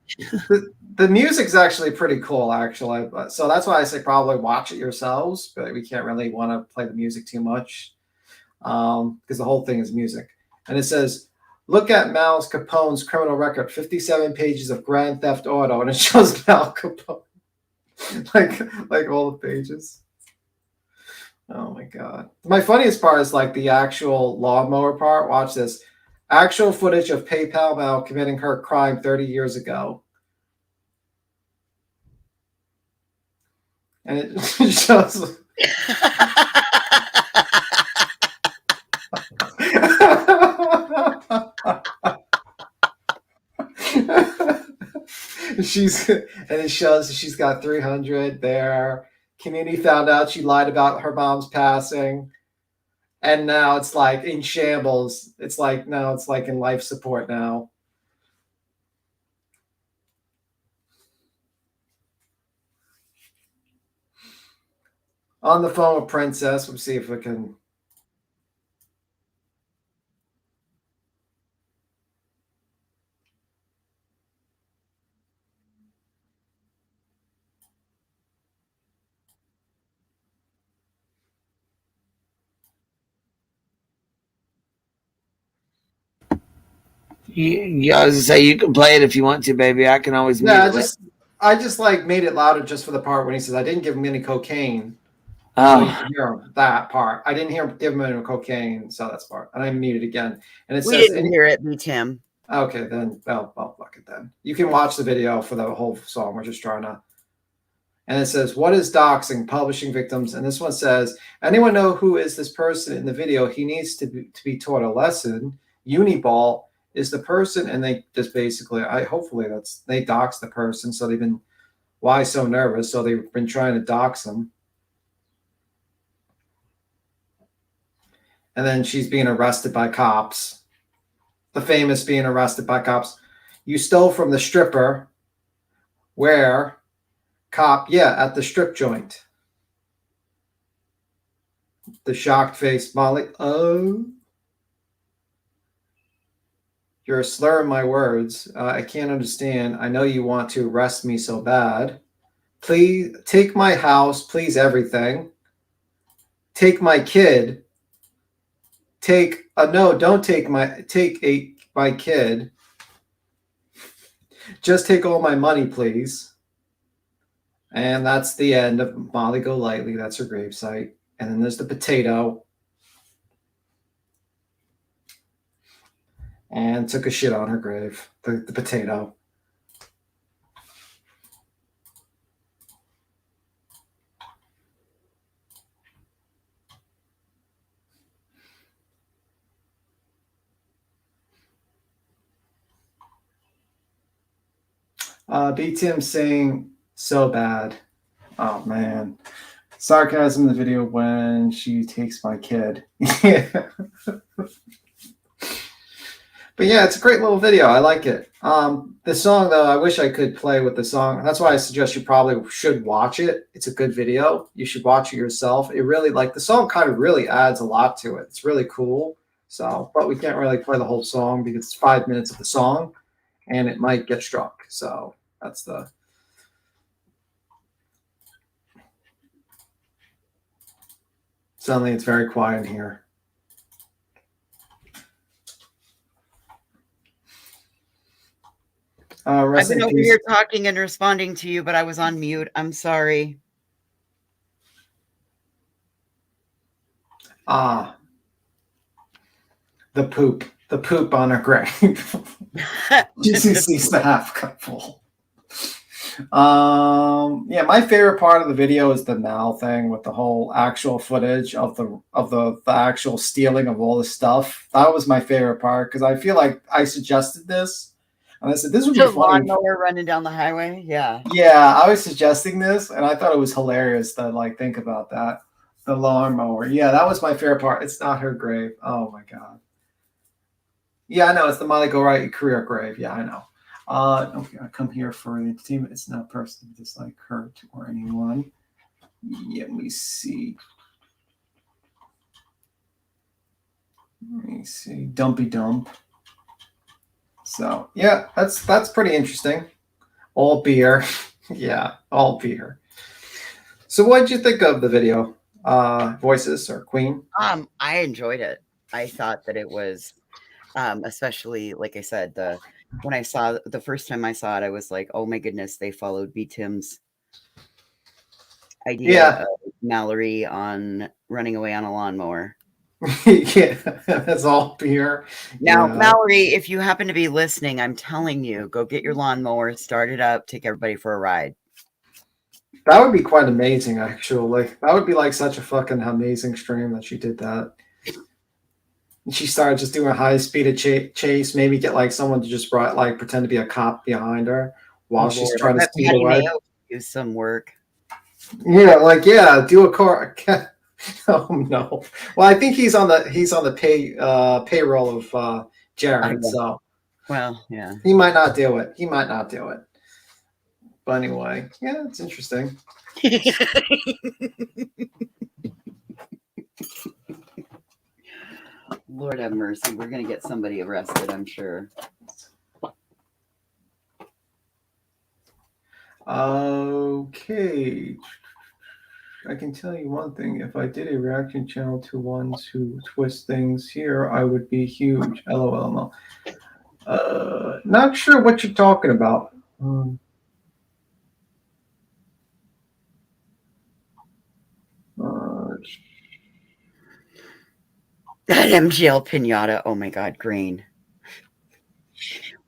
The music's actually pretty cool, actually. So that's why I say probably watch it yourselves, but we can't really want to play the music too much because the whole thing is music. And it says, look at Mal Capone's criminal record, 57 pages of Grand Theft Auto, and it shows Mal Capone. like all the pages. Oh my God. My funniest part is like the actual lawnmower part. Watch this. Actual footage of PayPal Mal committing her crime 30 years ago. And it shows. It shows she's got 300 there. Community found out she lied about her mom's passing. And now it's like in shambles. It's like now it's like in life support now. On the phone with Princess. We'll see if we can. I was gonna say you can play it if you want to, baby. I can always mute Yeah, it. I just like made it louder just for the part when he says I didn't give him any cocaine. Oh. So you can hear him, that part. I didn't give him any cocaine, so that's part. And I muted again. And it We says didn't hear it, Tim. Okay, then well, fuck it then. You can watch the video for the whole song. We're just trying to. And it says, what is doxing? Publishing victims. And this one says, anyone know who is this person in the video? He needs to be taught a lesson. Uniball is the person, and they just basically, hopefully they dox the person. So they've been, why so nervous? So they've been trying to dox them. And then she's being arrested by cops. The famous being arrested by cops. You stole from the stripper. Where? Cop, yeah, at the strip joint. The shocked face, Molly. Oh. You're slurring my words. I can't understand. I know you want to arrest me so bad. Please take my house. Please everything. Take my kid. No, don't take my kid. Just take all my money, please. And that's the end of Molly Go Lightly. That's her gravesite. And then there's the potato. And took a shit on her grave. The potato. B. Tim saying so bad. Oh man. Sarcasm in the video when she takes my kid. Yeah. But yeah, it's a great little video. I like it. The song though, I wish I could play with the song. That's why I suggest you probably should watch it. It's a good video. You should watch it yourself. It really the song kind of really adds a lot to it. It's really cool. So, but we can't really play the whole song because it's 5 minutes of the song and it might get struck. So that's the suddenly it's very quiet in here. I've been over here talking and responding to you, but I was on mute. I'm sorry. The poop on her grave. Jesus sees the half cup full. Yeah, my favorite part of the video is the Mal thing with the whole actual footage of the actual stealing of all the stuff. That was my favorite part because I feel like I suggested this. And I said, this would be The funny. lawnmower running down the highway. Yeah. Yeah, I was suggesting this, and I thought it was hilarious to think about that. The lawnmower. Yeah, that was my favorite part. It's not her grave. Oh my god. Yeah, I know. It's the Molly Go Right career grave. Yeah, I know. Okay, I come here for the entertainment. It's not personally dislike her or anyone. Yeah, let me see. Dumpy dump. So yeah, that's pretty interesting. All beer. Yeah, all beer. So what did you think of the video? Voices or Queen? I enjoyed it. I thought that it was especially like I said, when I saw the first time I saw it, I was like, oh my goodness, they followed B. Tim's idea of Mallory on running away on a lawnmower. Yeah, that's all beer. Now, yeah. Mallory, if you happen to be listening, I'm telling you, go get your lawnmower, start it up, take everybody for a ride. That would be quite amazing, actually. That would be such a fucking amazing stream that she did that. And she started just doing a high-speed chase, maybe get someone to just pretend to be a cop behind her while she's trying to speed away. Do some work. Yeah, do a car. Oh no! Well, I think he's on the payroll of Jared. So, well, yeah, he might not do it. But anyway, yeah, it's interesting. Lord have mercy. We're gonna get somebody arrested, I'm sure. Okay. I can tell you one thing. If I did a reaction channel to ones who twist things here, I would be huge. LOL. Not sure what you're talking about. That MGL pinata. Oh my God, Green.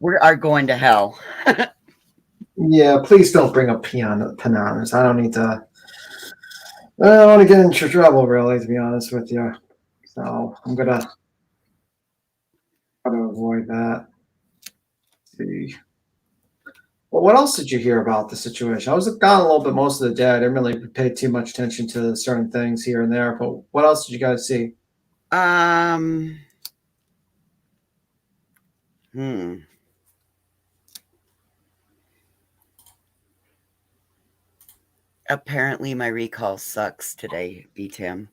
We are going to hell. Yeah, please don't bring up pinatas. I don't need to. I don't want to get into trouble, really, to be honest with you. So I'm gonna try to avoid that. Let's see. Well, what else did you hear about the situation? I was gone a little bit most of the day. I didn't really pay too much attention to certain things here and there. But what else did you guys see? Apparently my recall sucks today, B-Tim.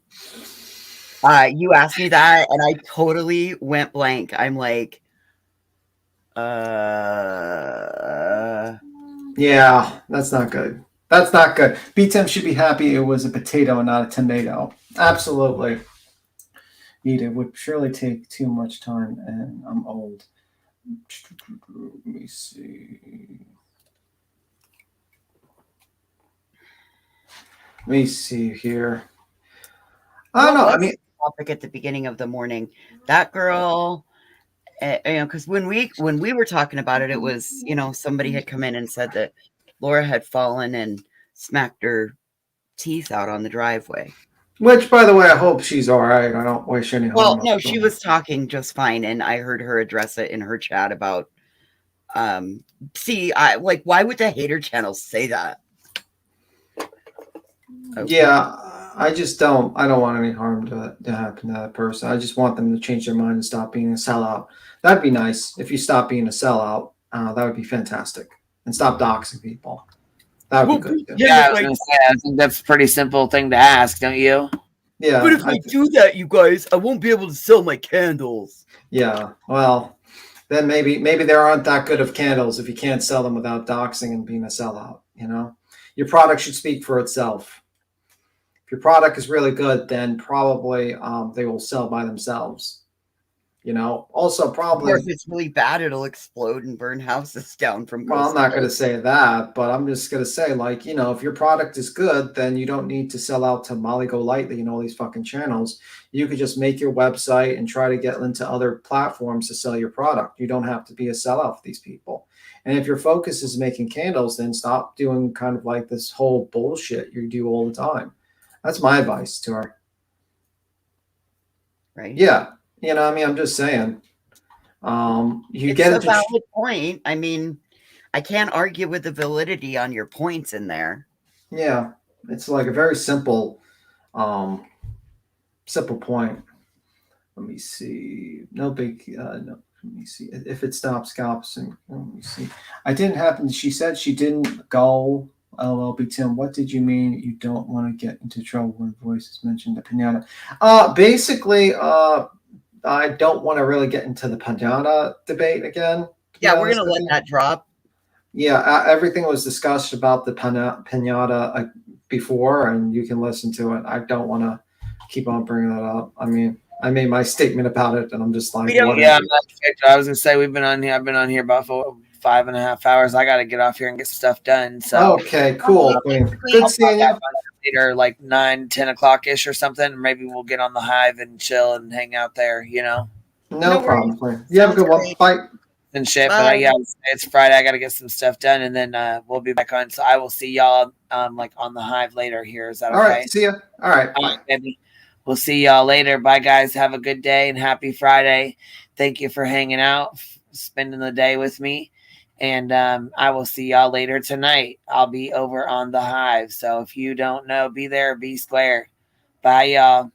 You asked me that and I totally went blank. I'm like, Yeah, that's not good. That's not good. B-Tim should be happy it was a potato and not a tomato. Absolutely. It would surely take too much time, and I'm old. Let me see. Let me see here. I don't know. I mean, topic at the beginning of the morning. That girl, because when we were talking about it, it was, somebody had come in and said that Laura had fallen and smacked her teeth out on the driveway. Which, by the way, I hope she's all right. I don't wish any harm. Well, no, she was talking just fine, and I heard her address it in her chat about. Why would the hater channel say that? Okay. Yeah, I just don't. I don't want any harm to happen to that person. I just want them to change their mind and stop being a sellout. That'd be nice if you stop being a sellout. That would be fantastic, and stop doxing people. That would be good. Too. Yeah, I was gonna say. I think that's a pretty simple thing to ask, don't you? Yeah. But if I do that, you guys, I won't be able to sell my candles. Yeah. Well, then maybe there aren't that good of candles if you can't sell them without doxing and being a sellout. Your product should speak for itself. If your product is really good, then probably they will sell by themselves. Also probably. Or if it's really bad, it'll explode and burn houses down from. Well, I'm not going to say that, but I'm just going to say, if your product is good, then you don't need to sell out to Molly Go Lightly and all these fucking channels. You could just make your website and try to get into other platforms to sell your product. You don't have to be a sellout for these people. And if your focus is making candles, then stop doing kind of like this whole bullshit you do all the time. That's my advice to her. Right. Yeah. I'm just saying. It's a valid point. I mean, I can't argue with the validity on your points in there. Yeah. It's like a very simple point. Let me see. No big, no. Let me see. If it stops, and let me see. I didn't happen. She said she didn't go. LLB Tim, what did you mean you don't want to get into trouble when voices mentioned the pinata? Basically, I don't want to really get into the pinata debate again. Yeah, we're going to let that drop. Yeah, everything was discussed about the pinata before, and you can listen to it. I don't want to keep on bringing that up. I mean, I made my statement about it, and I'm just like, yeah, I was going to say, I've been on here about 5.5 hours. I got to get off here and get stuff done. So okay, cool. Good seeing you. Later, like 9-10 o'clock ish or something. Maybe we'll get on the Hive and chill and hang out there. No problem. You have a good one. Bye. And shit. Bye. But it's Friday. I got to get some stuff done, and then we'll be back on. So I will see y'all like on the Hive later. Here, is that okay? All right. See ya. All right. Bye. Baby. We'll see y'all later. Bye, guys. Have a good day and happy Friday. Thank you for hanging out, spending the day with me. And I will see y'all later tonight. I'll be over on the Hive. So if you don't know, be there, be square. Bye, y'all.